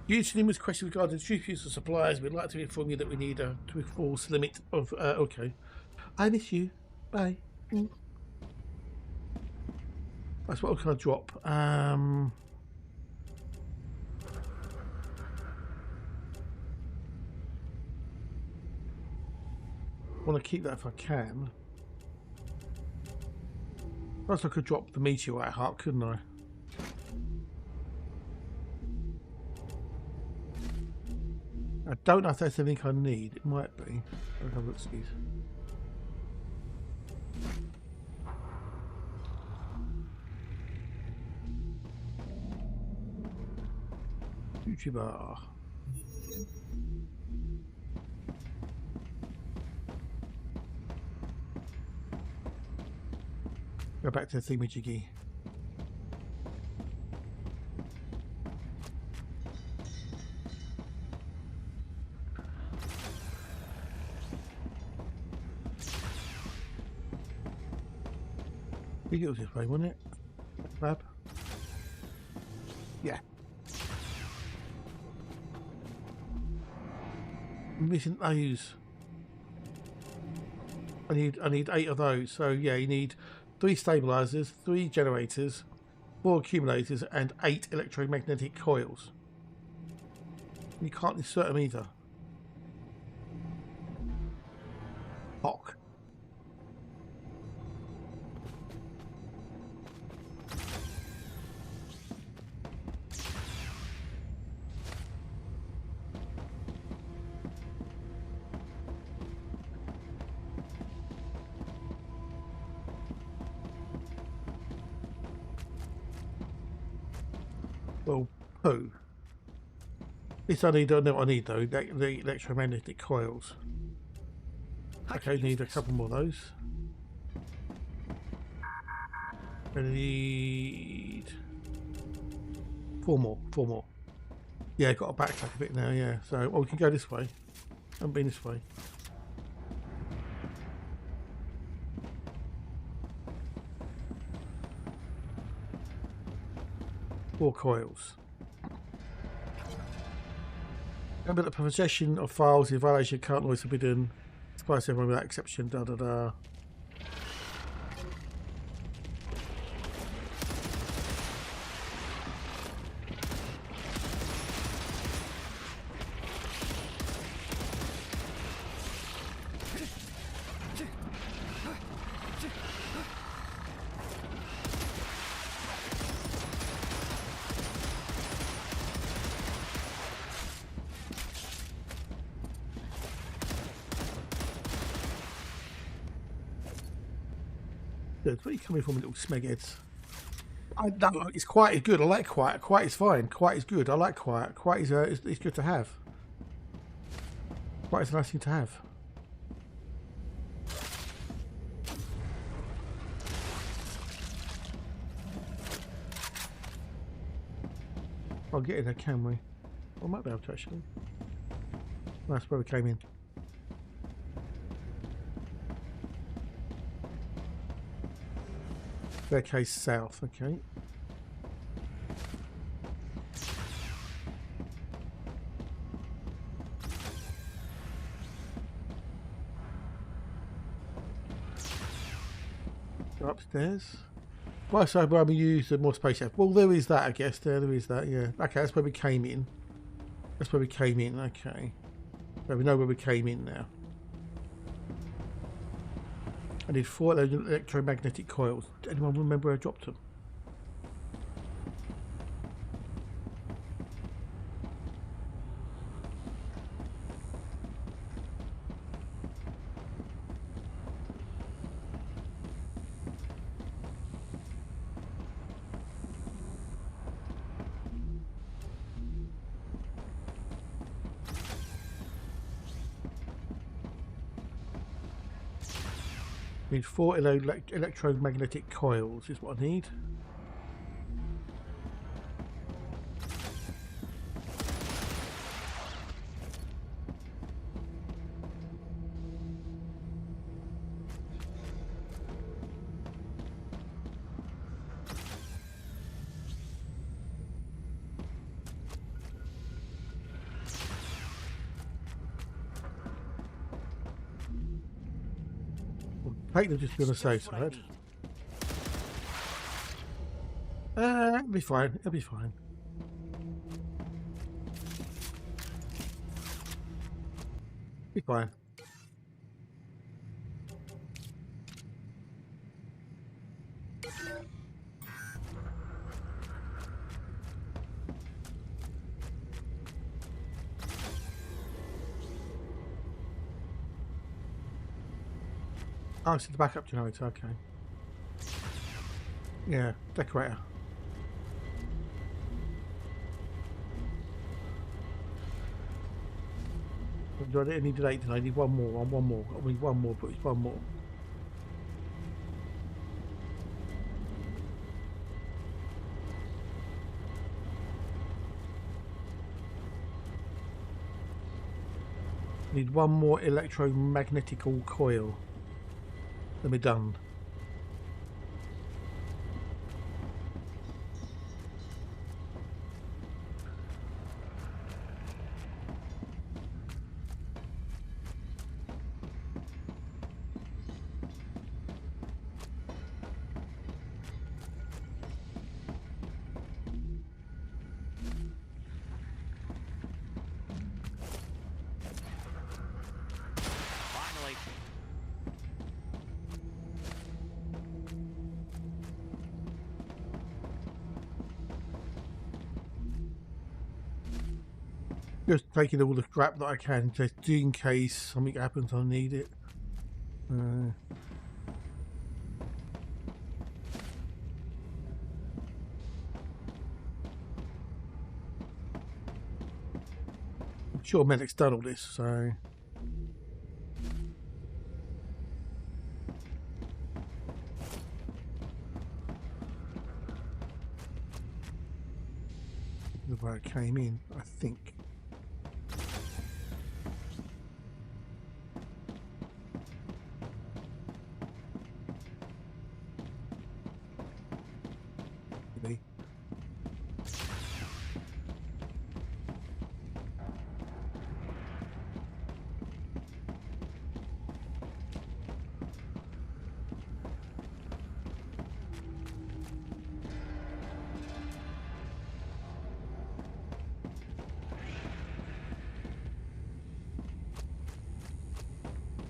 Due to numerous questions regarding distribution of supplies, we'd like to inform you that we need a to-force limit of. Okay. I miss you. Bye. That's what can I drop? I want to keep that if I can. Perhaps I could drop the meteorite heart, couldn't I? I don't know if that's anything I need. It might be. I'll have a look, excuse. Future bar. Go back to the thingamajiggy. I think it was this way, wasn't it? Grab. Yeah. I'm missing those. I need 8 of those. So yeah, you need 3 stabilizers, 3 generators, 4 accumulators, and 8 electromagnetic coils. You can't insert them either. Fuck. Well, poo. This I need. I know what I need though. The electromagnetic coils. Okay, need a couple more of those. I need 4 more. 4 more. Yeah, got to backtrack a bit now. Yeah, so we can go this way. I haven't been this way. Four coils. Remember that possession of files in violation of current law is forbidden. Supplies everyone without exception. Da da da. Good. Where are you coming from, little smegheads? No, it's quiet is good. I like quiet. Quiet is fine. Quiet is good. I like quiet. Quiet is it's good to have. Quiet is a nice thing to have. I'll get in there, can we? I might be able to actually. That's where we came in. Staircase south, okay. Go upstairs. Right, so where we use the more space. Well, there is that, I guess. There is that, yeah. Okay, that's where we came in. That's where we came in, okay. So we know where we came in now. I need 4 electromagnetic coils. Anyone remember where I dropped them? Need 4 electromagnetic coils is what I need. Take them just gonna say so. It'll be fine. It'll be fine. Be fine. Oh, it's the backup generator. Okay. Yeah, decorator. Do I need 8? I need one more. One more. I need one more, but it's one more. Need one more electromagnetical coil. Then we're done. Finally. Just taking all the crap that I can, just in case something happens. I need it. I'm sure Medic's done all this, so. The way it came in, I think. Maybe.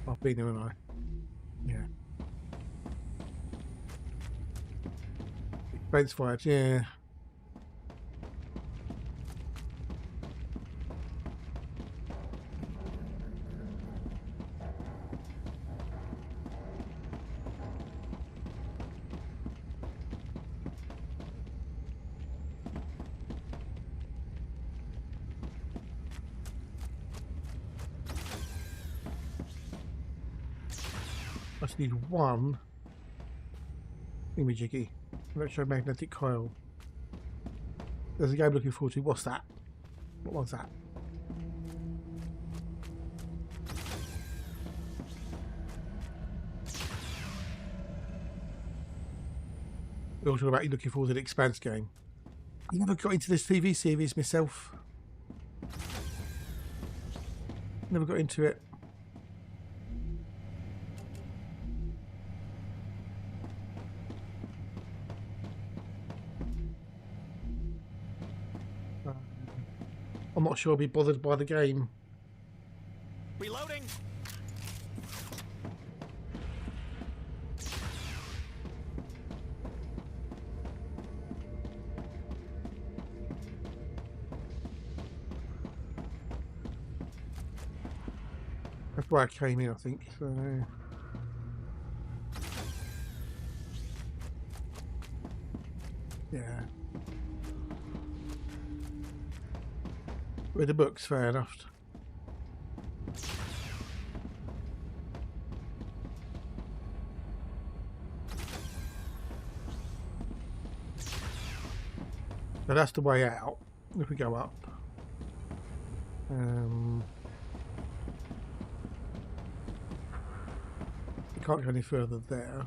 I've been there, haven't I? Yeah. Expense vibes, yeah. I just need one thingy-jiggy electromagnetic coil. There's a game looking forward to. What's that? What was that? We're all talking about you looking forward to the Expanse game. I never got into this TV series myself. Never got into it. I'm not sure I'll be bothered by the game. Reloading. That's where I came in, I think. So. Yeah. With the books, fair enough. So that's the way out. If we go up. We can't go any further there.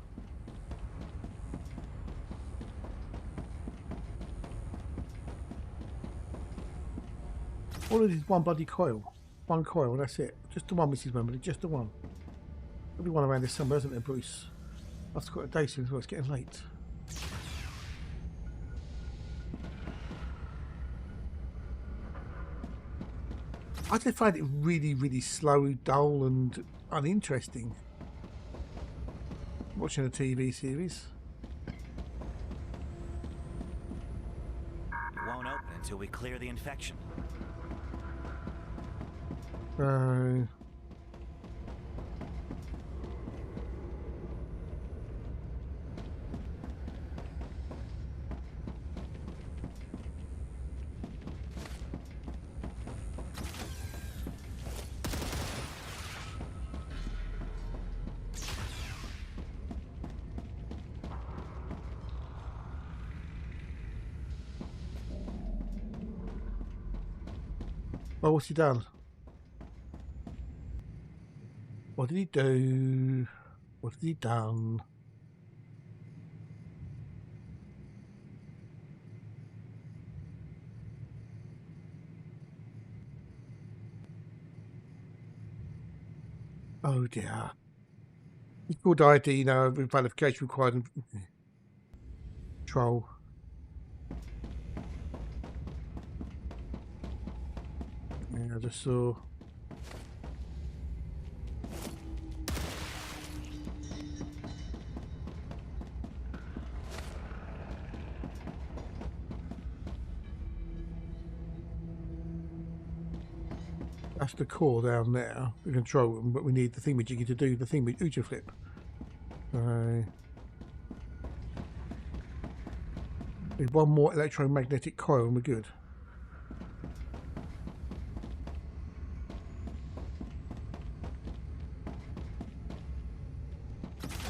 All it is one bloody coil. One coil, that's it. Just the one, Mrs. Wembley, just the one. There'll be one around this somewhere, isn't there, Bruce? I've got a day soon as well, it's getting late. I just find it really, really slow, dull and uninteresting. Watching a TV series. It won't open until we clear the infection. Oh, what's he done? What did he do? What has he done? Oh dear. It's called ID now, with verification required. Control. Yeah, I just saw. That's the core down there, the control room, but we need the thingamajiggy to do the thingamajiggy flip. Need one more electromagnetic coil and we're good.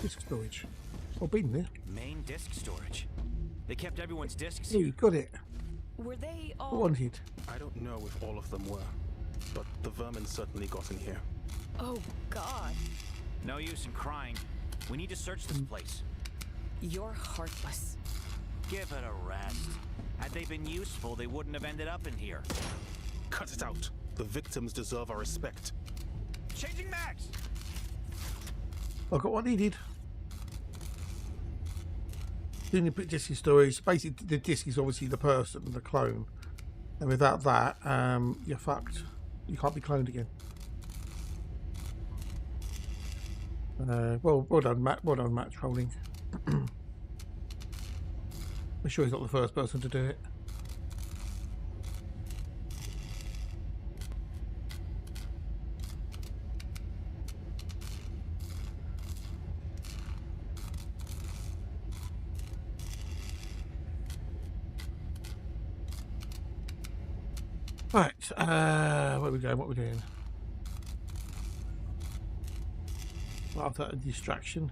Disk storage. Oh, been there. Main disk storage. They kept everyone's disks Oh, here. you got it. Were they What all... wanted? I don't know if all of them were, but the vermin certainly got in here. Oh, God. No use in crying. We need to search this place. You're heartless. Give it a rest. Had they been useful, they wouldn't have ended up in here. Cut it out. The victims deserve our respect. Changing mags! I got what needed. Doing the disk in storage. Basically, the disk is obviously the person, the clone. And without that, you're fucked. You can't be cloned again. Well done, Matt. Well done, Matt, trolling. I'm sure he's not the first person to do it. Right, where are we going? What are we doing? After a distraction.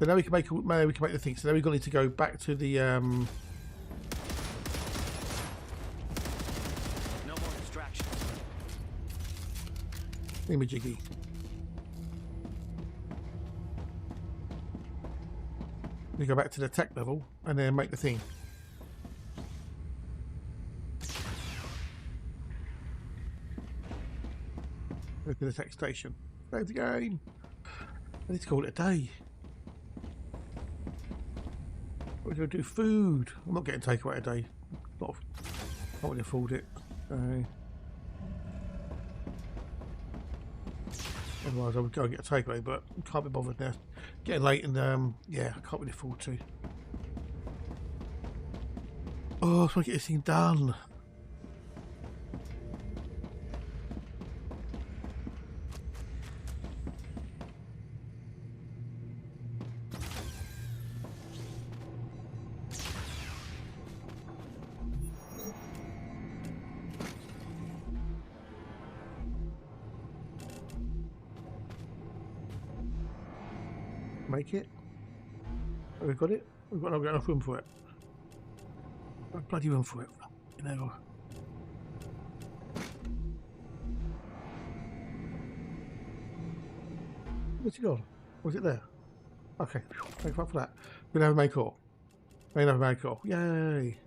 So now we can make the thing. So now we've got to go back to the No more distractions. thingamajiggy. We go back to the tech level and then make the thing. Go to the tech station. Save the game. I need to call it a day. We're going to do food. I'm not getting takeaway a day. Can't really afford it. Otherwise I would go and get a takeaway, but can't be bothered now. Getting late and yeah, I can't really afford to. Oh, I just want to get this thing done. Make it. Oh, we've got it. We've got enough room for it. I'll bloody run for it. You know. Where's it gone? Was it there? Okay. Thank you for that. We're gonna have a main call. We're gonna have a main call. Yay!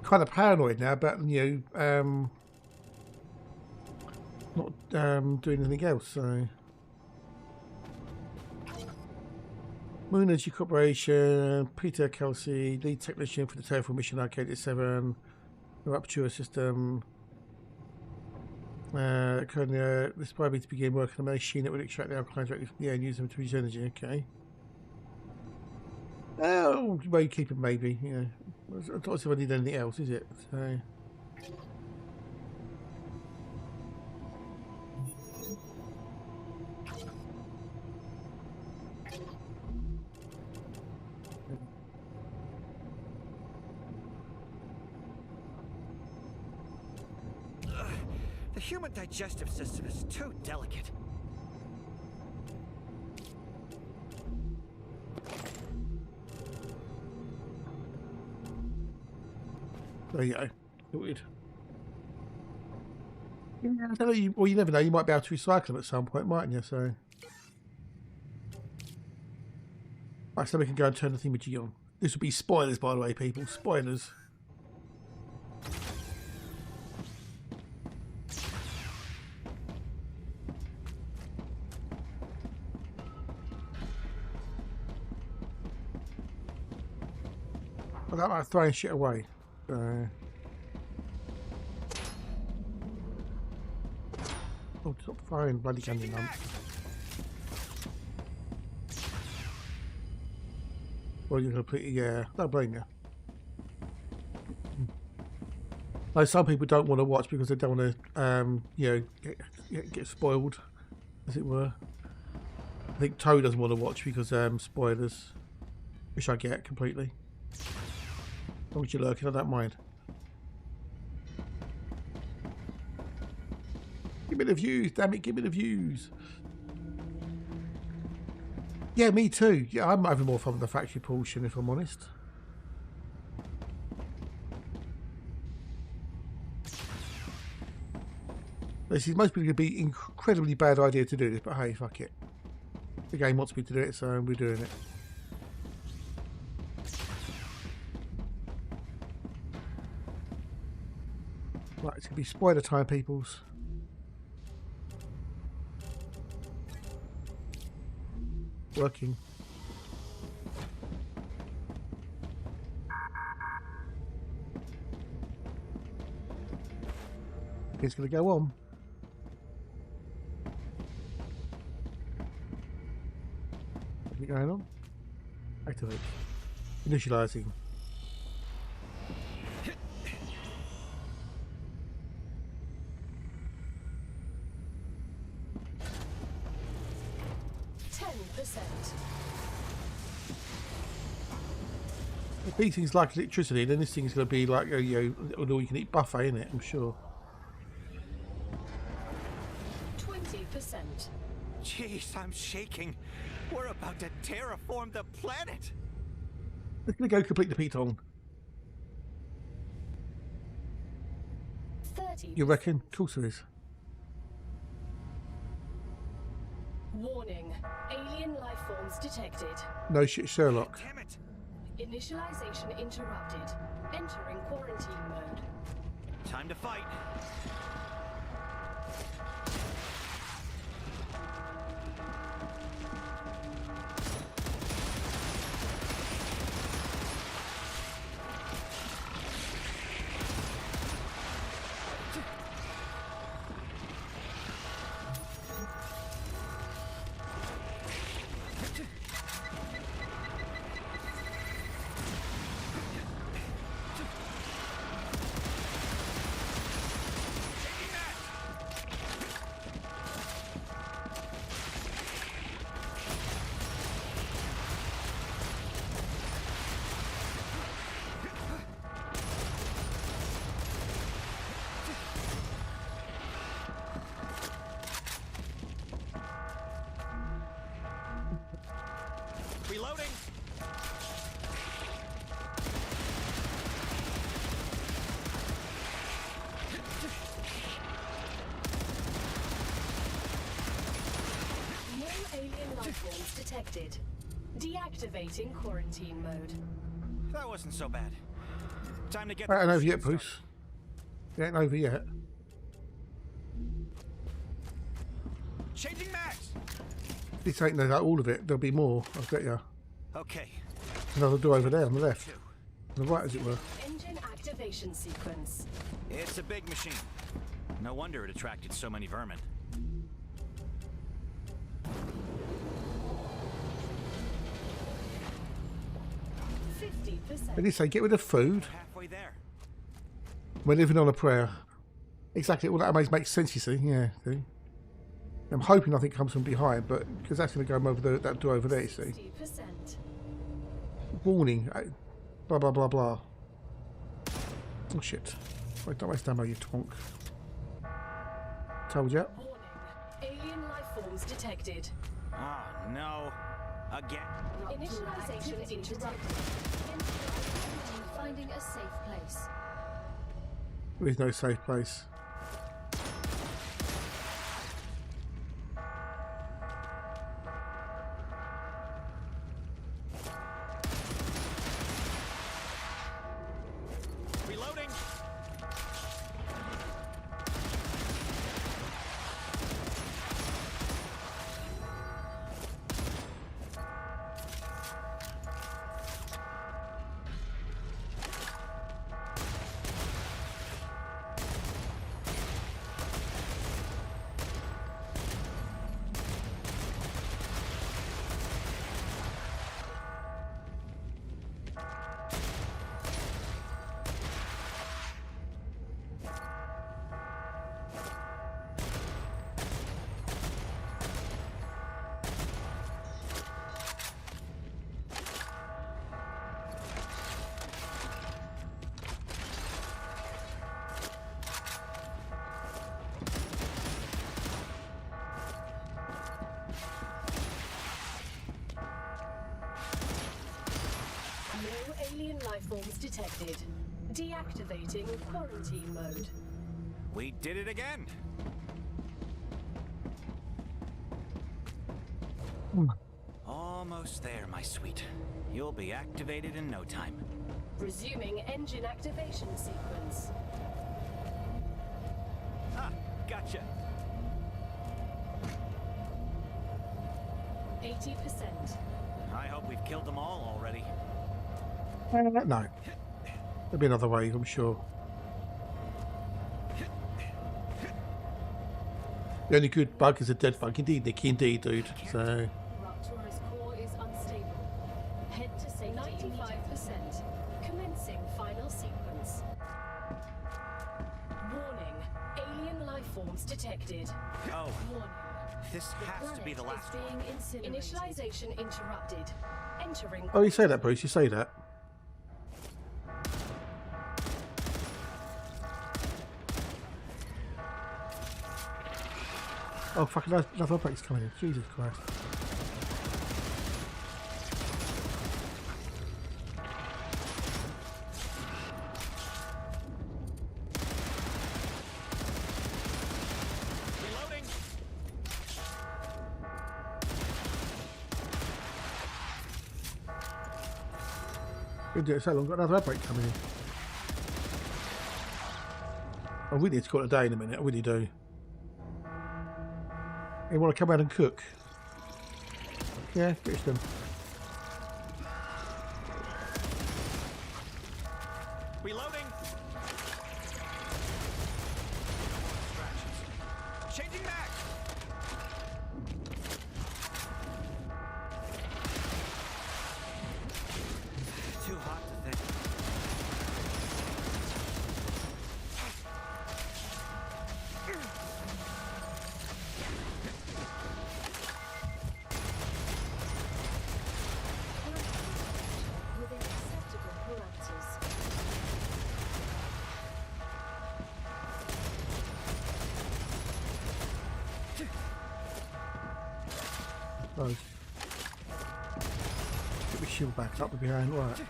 Kind of paranoid now about not doing anything else. So, Moon Energy Corporation, Peter Kelsey, lead technician for the Terraform mission Arcadia 7, StarRupture system. Currently, this required me to begin working on a machine that would extract the alkaline directly from the air and use them to produce energy. Okay. Oh, well, you keep it maybe. Yeah. It's not as if I need anything else, is it? So. The human digestive system is too delicate. There you go. Weird. Yeah, I don't know. Well, you never know. You might be able to recycle them at some point, mightn't you? So, right, so we can go and turn the thingamajig on. This will be spoilers, by the way, people. Spoilers. I don't like throwing shit away. Oh, stop throwing bloody candy lumps. Well, you're completely, yeah, don't blame you. Like, some people don't want to watch because they don't want to, get spoiled, as it were. I think Toe doesn't want to watch because spoilers, which I get completely. As long as you're lurking, I don't mind. Give me the views, damn it, give me the views. Yeah, me too. Yeah, I'm having more fun with the factory portion, if I'm honest. This is most people going to be incredibly bad idea to do this, but hey, fuck it. The game wants me to do it, so we're doing it. Right, it's going to be spoiler time, peoples. Working. It's going to go on. What's it going on? Activate. Initializing. If these things like electricity, then this thing's going to be like an all-you-can-eat buffet, isn't it? I'm sure. 20%. Jeez, I'm shaking. We're about to terraform the planet. It's going to go complete the Piton. 30%. You reckon? Of course there is. Warning. Alien life forms detected. No shit, Sherlock. Damn it. Initialization interrupted. Entering quarantine mode. Time to fight. Reloading. life forms detected. Deactivating quarantine mode. That wasn't so bad. Time to get. Ain't over yet, Bruce. It ain't over yet. Changing max. This ain't all of it. There'll be more. I'll bet you. Okay. Another door over there on the left. On the right, as it were. Engine activation sequence. It's a big machine. No wonder it attracted so many vermin. 50%. They did say get rid of food. Halfway there. We're living on a prayer. Exactly. Well, that makes sense, you see. Yeah. See? I'm hoping nothing comes from behind, but because that's going to go over that door over there, you see. 50%. Warning. Blah, blah, blah, blah. Oh, shit. Wait, don't waste ammo, you twonk. Told ya. Warning. Alien life forms detected. Oh, no. Again. Initialization interrupted. Finding a safe place. There is no safe place. Reloading. Alien life forms detected. Deactivating quarantine mode. We did it again. Almost there, my sweet. You'll be activated in no time. Resuming engine activation sequence. Ah, gotcha. 80%. I hope we've killed them all already. No. There'll be another way, I'm sure. The only good bug is a dead bug. Indeed, Nick. Indeed, dude. So. Raptura's core is unstable. Head to safety 95%. Commencing final sequence. Warning. Alien life forms detected. Oh, Warning. this has to be the last one. Initialization interrupted. Entering. Oh, you say that, Bruce. You say that. Oh, fucking another break's coming in. Jesus Christ. Reloading. Been doing it so long, got another outbreak coming in. I really need to call it a day in a minute. I really do. You want to come out and cook? Yeah, finish them. Reloading. Changing back. Too hot to think. Within acceptable parameters. Right. Get my shield back up behind, right.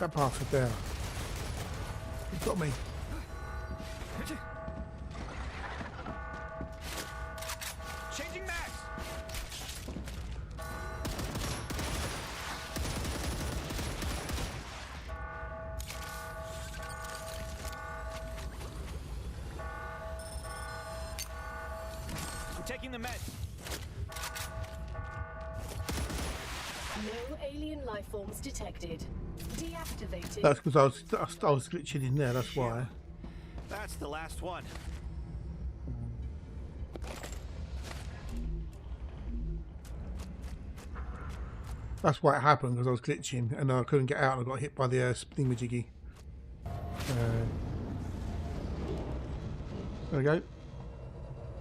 That bastard there. It's got me. Changing max. We're taking the med. No alien life forms detected. Deactivated. That's because I was glitching in there. That's why. That's the last one. That's why it happened, because I was glitching and I couldn't get out and I got hit by the thingamajiggy. There we go.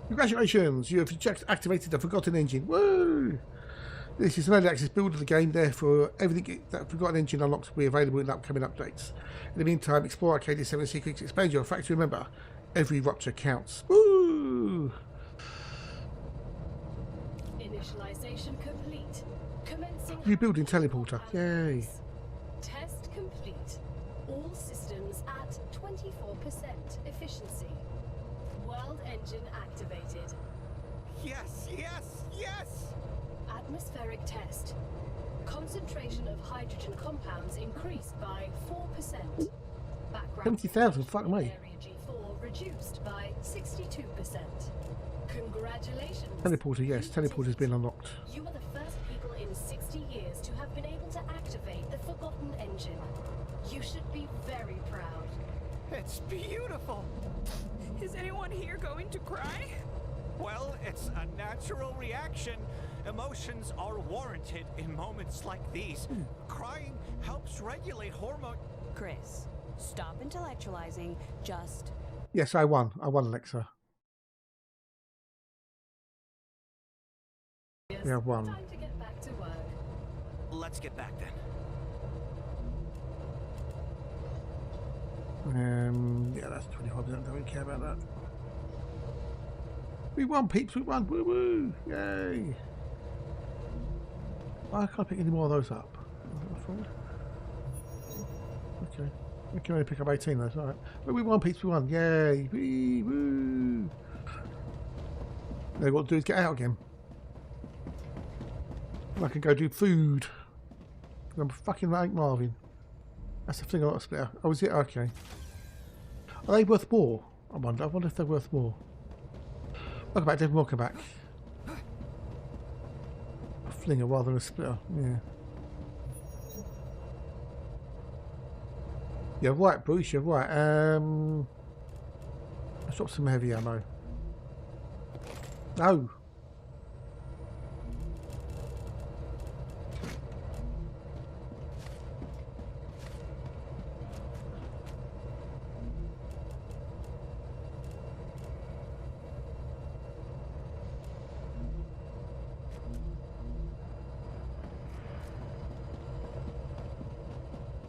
Congratulations! You have activated the Forgotten Engine. Woo! This is an early access build of the game, therefore everything that Forgotten Engine unlocks will be available in upcoming updates. In the meantime, explore Arcadia's 7 secrets, expand your factory. Remember, every rupture counts. Woo! Initialization complete. Commencing. Rebuilding teleporter. Yay! Test complete. All systems at 24% efficiency. World engine activated. Yes, yes, yes! Atmospheric test. Concentration of hydrogen compounds increased by 4%. Background 70,000, fuck me. area G4 reduced by 62%. Congratulations. Teleporter, yes, teleporter's been unlocked. You are the first people in 60 years to have been able to activate the Forgotten Engine. You should be very proud. It's beautiful. Is anyone here going to cry? Well, it's a natural reaction. Emotions are warranted in moments like these. Crying helps regulate hormone. Chris, stop intellectualizing. Just. Yes, I won. I won, Alexa. Yeah, I've won. Time to get back to work. Let's get back then. Yeah, that's 25%. Don't care about that. We won, peeps. We won. Woo woo! Yay! I can't pick any more of those up. Okay. We can only pick up 18 though. Alright. But we won, peeps. We won. Yay! Wee woo! Now what to do is get out again. I can go do food. I'm fucking like Marvin. That's the thing I got to split out. Oh, is it? Okay. Are they worth more? I wonder if they're worth more. Welcome back, David. Welcome back. A flinger rather than a splitter. Yeah. You're right, Bruce. You're right. Let's drop some heavy ammo. No.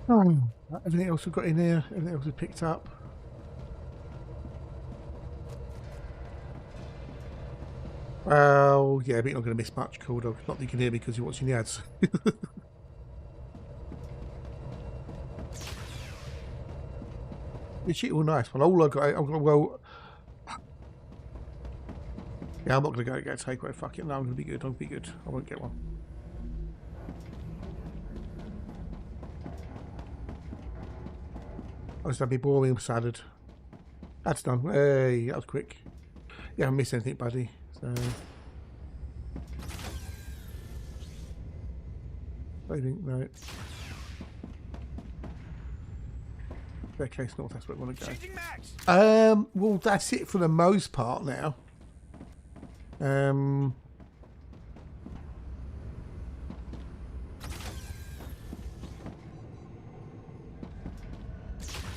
Oh, everything else we've got in here, everything else we've picked up. Well, yeah, but you're not going to miss much, cool dog. Not that you can hear me because you're watching the ads. It's all nice. Well, all I've got, well, yeah, I'm not going to go get a takeaway. Fuck it, no, I'm going to be good. I'll be good. I won't get one. I just had me boring salad. That's done. Hey, that was quick. You haven't missed anything, buddy. So, I think no. Staircase north. That's where I want to go. Well, that's it for the most part now.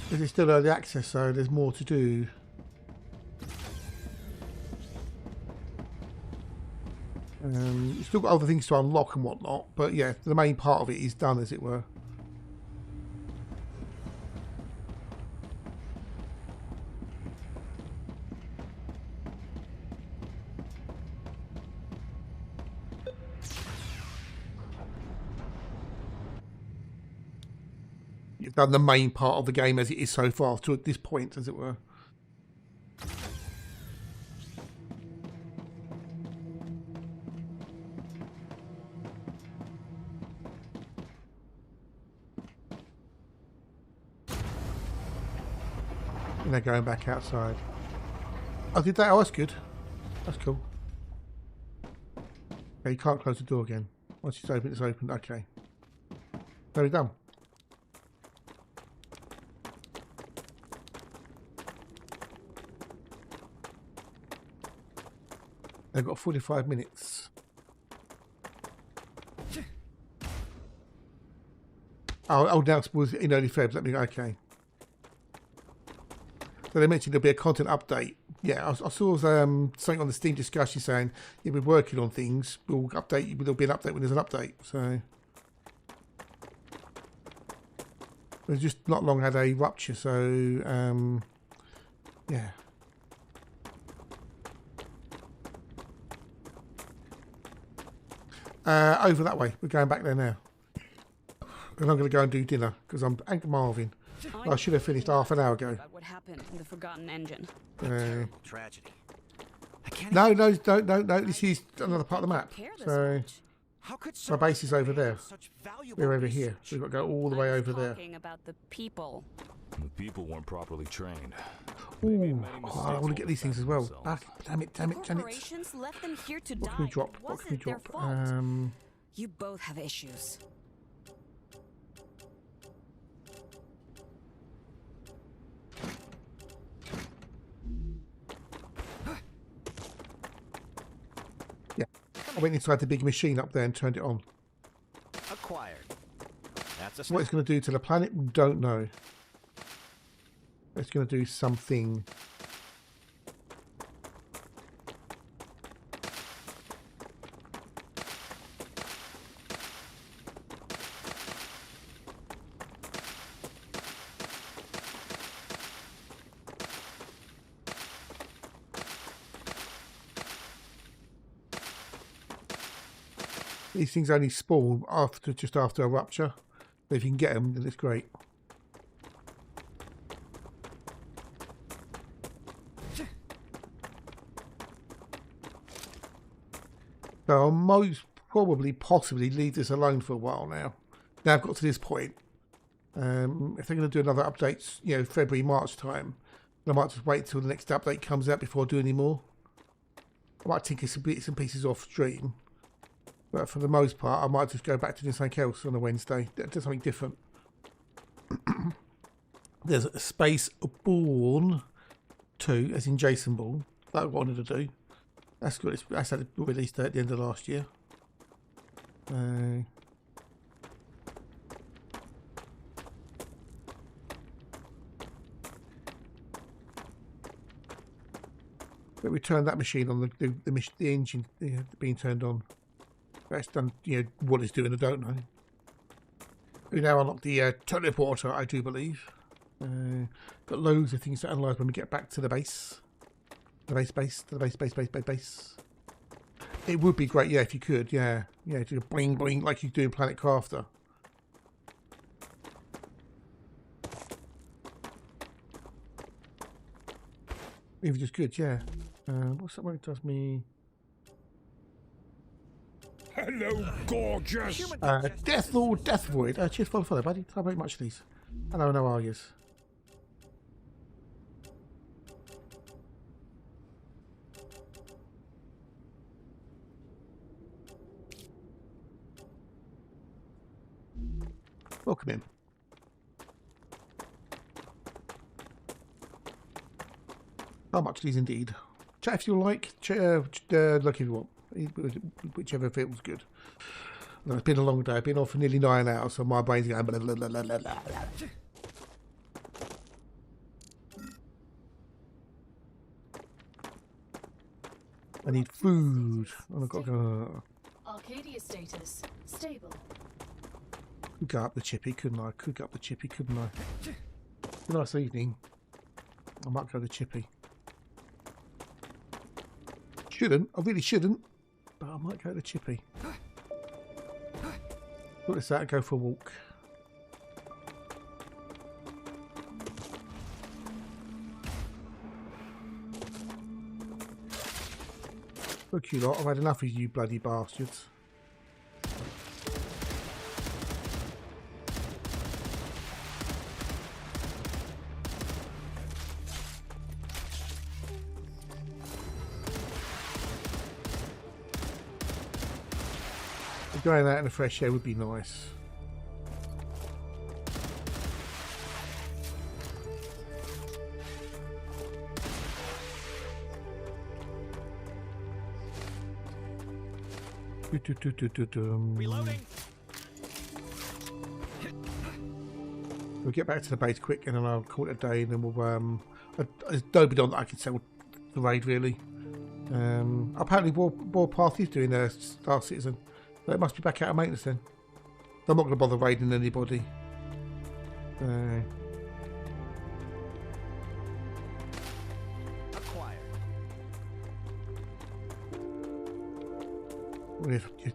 This is still early access, so there's more to do. You've still got other things to unlock and whatnot, but yeah, the main part of it is done, as it were. you've done the main part of the game as it is so far to this point, as it were. And they're going back outside. I did that. Oh, that's good. That's cool. Okay, you can't close the door again. Once it's open, it's open. Okay. Very done. They've got 45 minutes. Oh, now it was in early Feb. Let me. Okay. So they mentioned there'll be a content update. Yeah, I saw something on the Steam discussion saying, yeah, we're working on things. We'll update you. There'll be an update when there's an update. So we've just not long had a rupture. So yeah. Over that way. We're going back there now. And I'm going to go and do dinner because I'm Marvin. I should have finished half an hour ago. What happened in the Forgotten Engine? Tragedy. No. This is another part of the map. So my base is over there. We're over here. So we've got to go all the way over there. Talking about the people. The people weren't properly trained. Ooh, I want to get these things as well. Ah, damn it. Corporations left them here to die. What can we drop? What can we drop? You both have issues. Yeah, I went inside the big machine up there and turned it on. Acquired. That's a What it's going to do to the planet, we don't know. It's going to do something. These things only spawn just after a rupture. But if you can get them, then it's great. So I'll most probably, possibly leave this alone for a while now. Now I've got to this point. If they're going to do another update, you know, February, March time, then I might just wait till the next update comes out before I do any more. I might tinker some bits and pieces off stream. But for the most part, I might just go back to doing something else on a Wednesday. Do something different. There's a Spaceborne 2, as in Jason Bourne, that I wanted to do. That's good. That's had a release date at the end of last year. But we turned that machine on, the engine being turned on. That's done, you know, what it's doing, I don't know. We now unlock the teleporter, I do believe. Got loads of things to analyse when we get back to the base. The base. It would be great, yeah, if you could, yeah. Yeah, do a bling bling like you do in Planet Crafter. Even just good, yeah. What's that one that does me? Hello, gorgeous. Death Lord, Death Void. Cheers for the follow, buddy. How very much of these? Hello, how are yous? Welcome in. How much of these indeed? Chat if you like. Look if you want. Whichever feels good. It's been a long day. I've been on for nearly 9 hours, so my brain's going blah, blah, blah, blah, blah, blah. I need food. And I've got to Arcadia status stable. could go up the chippy, couldn't I? Could go up the chippy, couldn't I? It's a nice evening. I might go the chippy. Shouldn't. I really shouldn't. But I might go to the chippy. Look this out and go for a walk. Look, you lot, I've had enough of you bloody bastards. Going out in the fresh air would be nice. Reloading. We'll get back to the base quick, and then I'll call it a day, and then we'll there's nobody on that I can sell the raid really. Apparently War Party's doing their Star Citizen. So it must be back out of maintenance then. I'm not going to bother raiding anybody.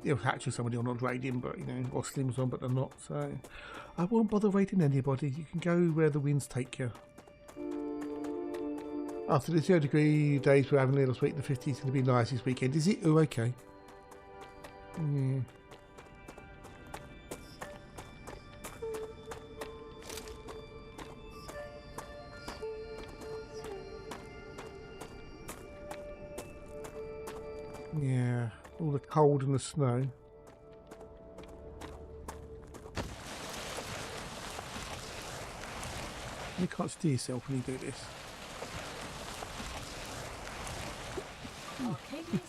If actually somebody on not raiding, but you know, or Slim's on, but they're not. So I won't bother raiding anybody. You can go where the winds take you. After the 0-degree days we're having last week, the 50 is going to be nice this weekend. Is it? Oh, okay. Yeah. Yeah, all the cold and the snow. You can't steer yourself when you do this. Arcadia 7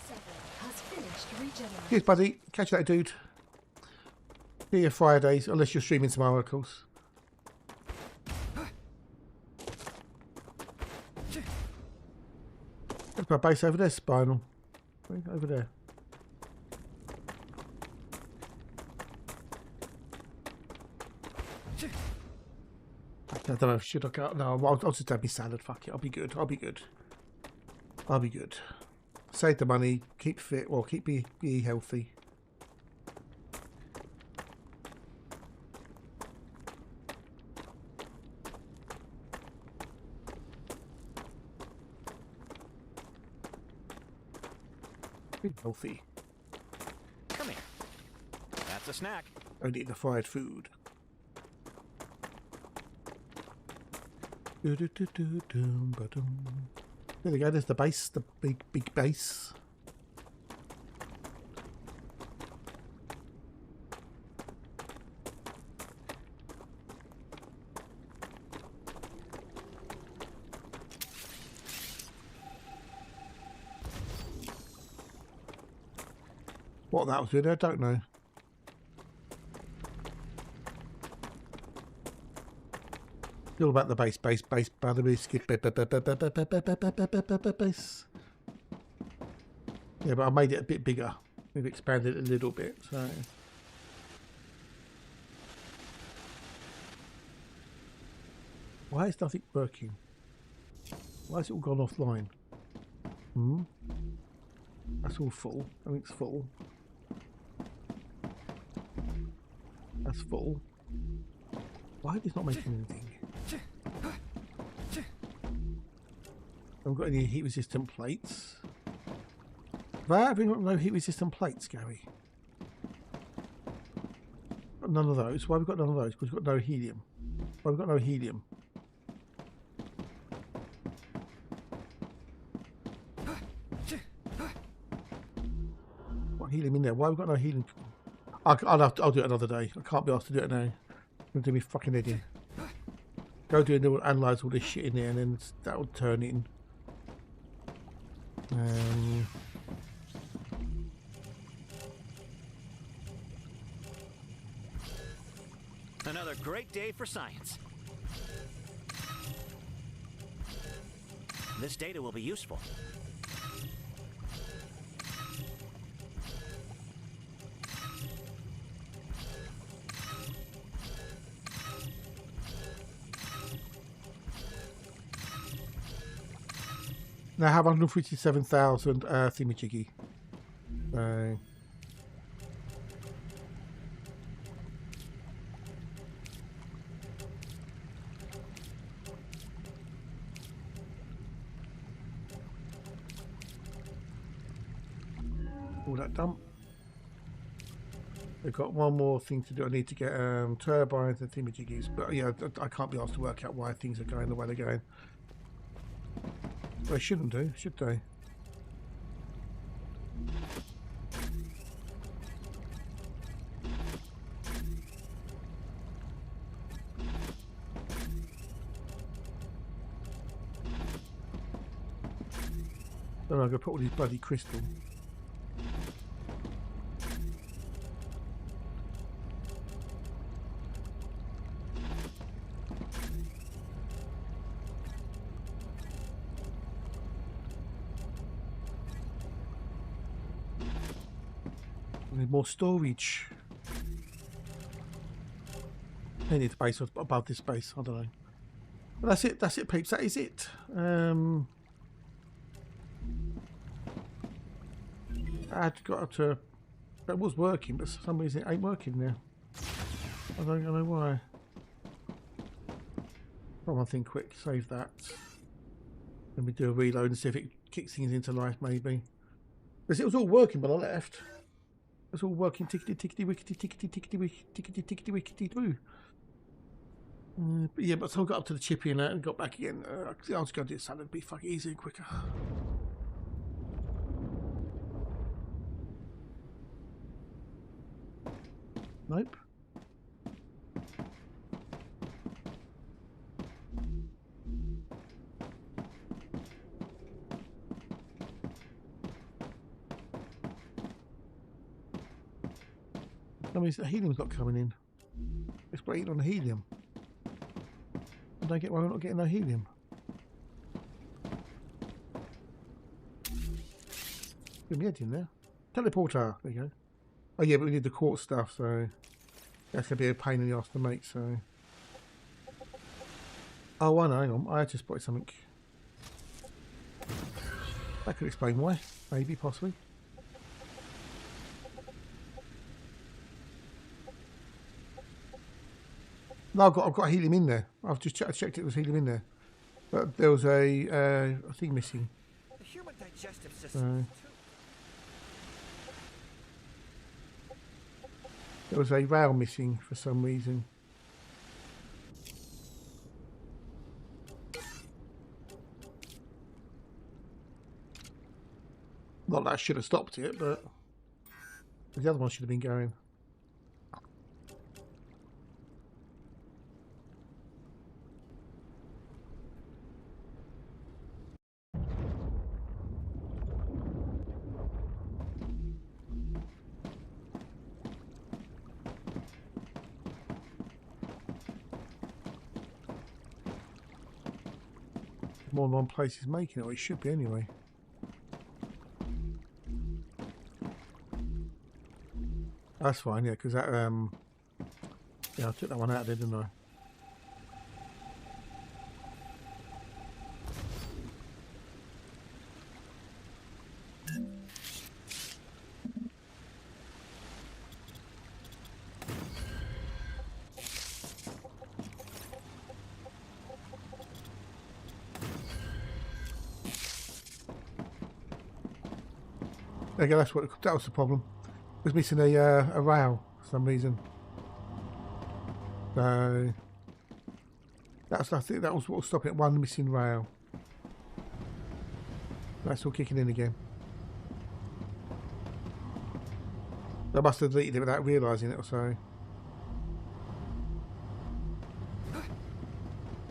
has finished regenerating. Cheers, buddy. Catch you later, dude. See you Fridays, unless you're streaming tomorrow, of course. There's my base over there, Spinal. Over there. I don't know. Should I go? No, I'll just have my salad. Fuck it. I'll be good. I'll be good. I'll be good. Save the money. Keep fit. Well, be healthy. Be healthy. Come here. That's a snack. Only the fried food. There we go, there's the base, the big base. What that was doing, I don't know. All about the base, by the biscuit, base. Yeah, but I made it a bit bigger. We've expanded it a little bit, so. Why is nothing working? Why has it all gone offline? That's all full. I think it's full. That's full. Why is it not making anything? I haven't got any heat resistant plates. Why have we got no heat resistant plates, Gary? Got none of those. Why have we got none of those? Because we've got no helium. Why have we got no helium? What helium in there? Why have we got no helium? I'll do it another day. I can't be asked to do it now. I'm going to do me fucking head in. Go do and analyse all this shit in there, and then that'll turn it in. Another great day for science. This data will be useful. Now I have 157,000 thingamajiggy. So. all that done. We've got one more thing to do. I need to get turbines and thingamajiggies, but yeah, I can't be asked to work out why things are going the way they're going. They shouldn't do, should they? Then I'm going to put all these bloody crystal. I need more storage. I need space above this space. I don't know. But that's it. That's it, peeps. That is it. I'd got to. That was working, but for some reason it ain't working now. I don't know why. One thing quick, save that. Let me do a reload and see if it kicks things into life, maybe. Because it was all working when I left. It was all working tickety tickety wickety tickety tickety wickety tickety wickety woo. But yeah, but so I got up to the chippy and that and got back again. I was going to do a salad, it'd be fucking easier and quicker. Nope. That means the helium's not coming in. It's waiting on the helium. I don't get why we're not getting no helium. Get me head in there. Teleporter. There you go. Oh yeah, but we need the quartz stuff, so that's gonna be a pain in the ass to make. So. Oh, I know. Hang on. I just spotted something. That could explain why. Maybe, possibly. No, I've got helium in there. I've just checked it was helium in there, but there was a thing missing. The human digestive system. There was a rail missing for some reason. Not that I should have stopped it, but the other one should have been going. More than one place is making it, or it should be anyway. That's fine, yeah, because that yeah, I took that one out there, didn't I? Okay, that was the problem. It was missing a rail for some reason. So I think that was what was stopping it. One missing rail. That's all kicking in again. I must have deleted it without realising it or so.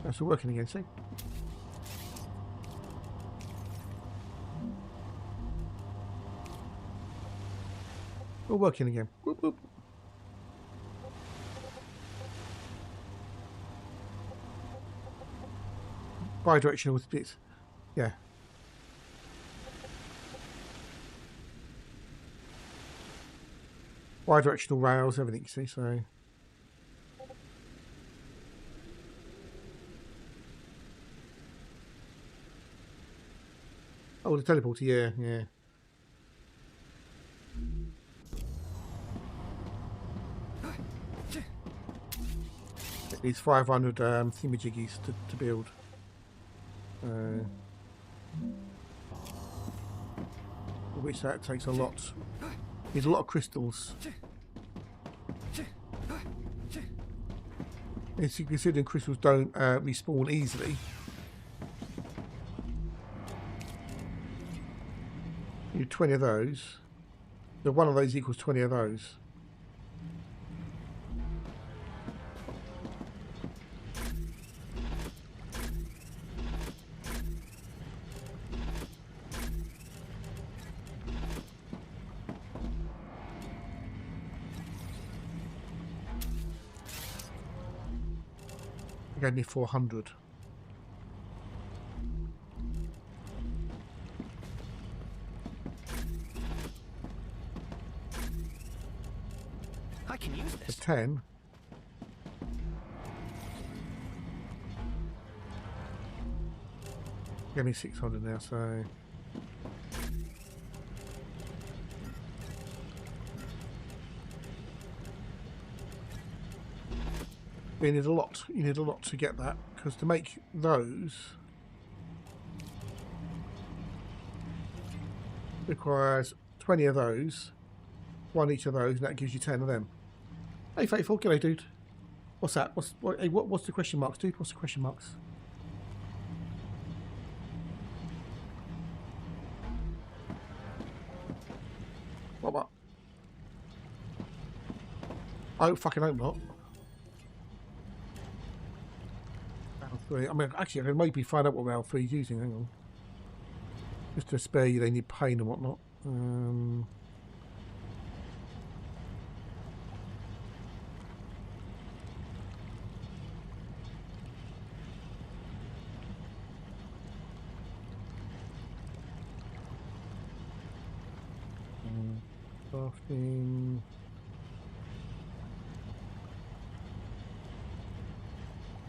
That's all working again. See. All working again. Whoop, whoop. Bi-directional bits. Yeah. Bi-directional rails, everything you see, so. Oh, the teleporter, yeah. These 500 thingamajiggies to build. which that takes a lot. Needs a lot of crystals. It's considering crystals don't respawn easily. You need 20 of those. So one of those equals 20 of those. Gave me 400. I can use this. For 10. Give me 600 now, so. You need a lot. You need a lot to get that, because to make those requires 20 of those, one each of those, and that gives you 10 of them. Hey, Faithful, g'day, dude. What's that? What's the question marks, dude? What's the question marks? What? Oh, fucking hope not. I mean, actually, I can maybe find out what round 3 is using. Hang on. Just to spare you, they need pain and whatnot. Crafting.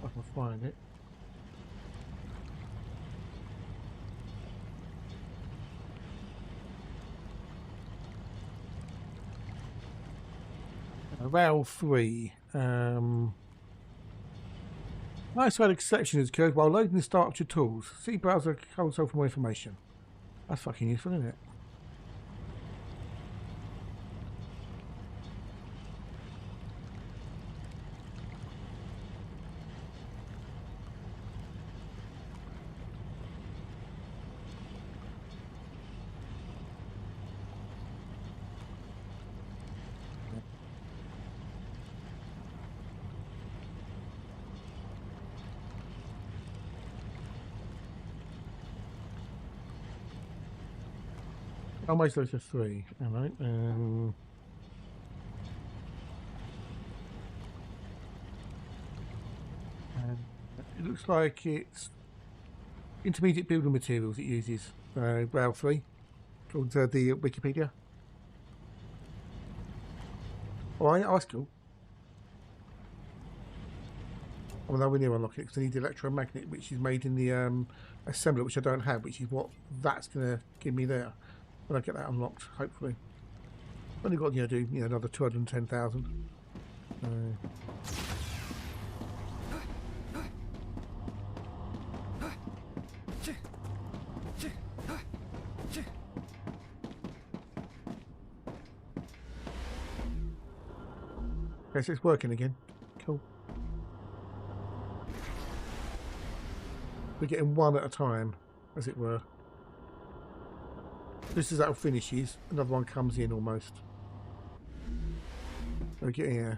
I can find it. Rail 3. Nice red exception has occurred while loading the StarRupture tools. See browser console for more information. That's fucking useful, isn't it? Almost those are 3. Alright. It looks like it's intermediate building materials it uses. Rail 3, according to the Wikipedia. Alright, that's cool. I mean, we need to unlock it because I need the electromagnet, which is made in the assembler, which I don't have, which is what that's going to give me there. When I get that unlocked, hopefully. Only got, do another 210,000. Okay, so it's working again. Cool. We're getting one at a time, as it were. Just as that finishes, another one comes in almost. Okay, yeah.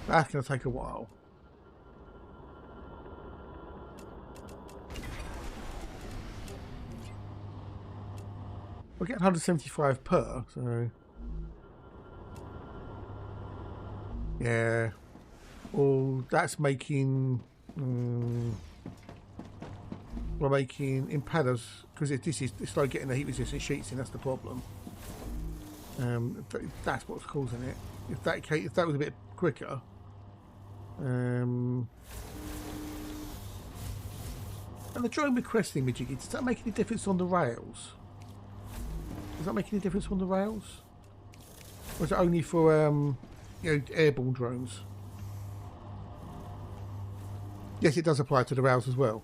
That's going to take a while. We're getting 175 per, so... Yeah. Well, that's making... we're making impellers, because it's like getting the heat resistant sheets in, that's the problem. That's what's causing it. If that was a bit quicker... and the drone requesting Majiggy, does that make any difference on the rails? Does that make any difference on the rails? Or is it only for airborne drones? Yes, it does apply to the rails as well.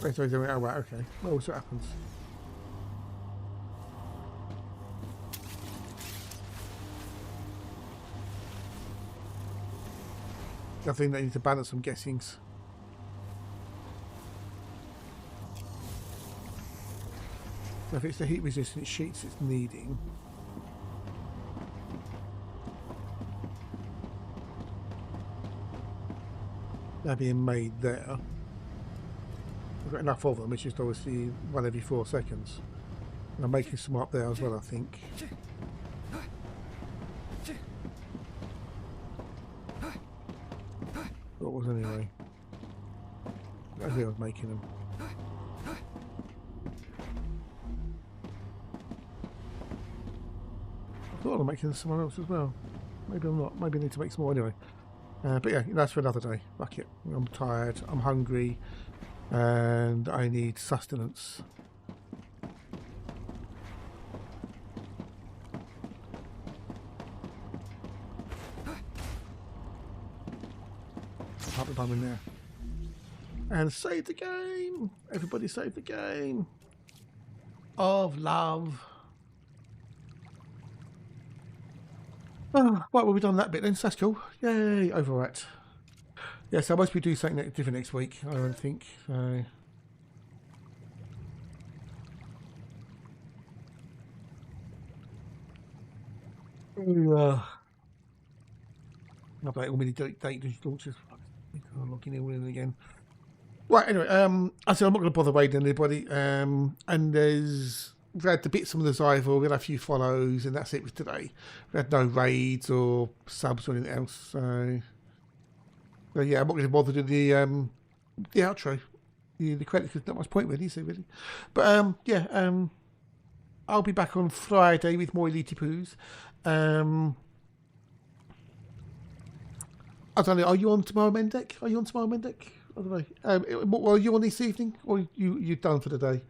Wait, sorry, oh, right, okay. Well, we'll see what happens. I think they need to balance some guessings. So if it's the heat resistant sheets it's needing. They're being made there. We've got enough of them, it's just obviously one every 4 seconds. And I'm making some up there as well, I think. What was anyway? I think I was making them. I thought I was making someone else as well. Maybe I'm not. Maybe I need to make some more anyway. But yeah, that's for another day. Fuck it. I'm tired. I'm hungry. And I need sustenance. I'll put them in there. And save the game. Everybody save the game. Of love. Oh, right, well, we've done that bit then, so that's cool. Yay, overwrite. Yeah, so I must be doing something different next week, I don't think. So. I'll play all many date launches. I'm looking in again. Right, anyway, I said I'm not going to bother waiting anybody. And we've had the bits from the Zyval, we had a few follows, and that's it for today. We had no raids or subs or anything else. So yeah, I'm not going to bother doing the outro. The credits, there's not much point really, so really. But yeah, I'll be back on Friday with more Elite Poos. I don't know, are you on tomorrow, Mendek? Are you on tomorrow, Mendek? I don't know. Well, are you on this evening, or you're done for the day?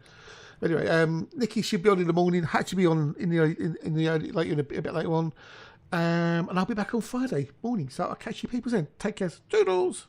Anyway, Nikki should be on in the morning. Had to be on in the early, like a bit later on. And I'll be back on Friday morning. So I'll catch you people then. Take care. Doodles.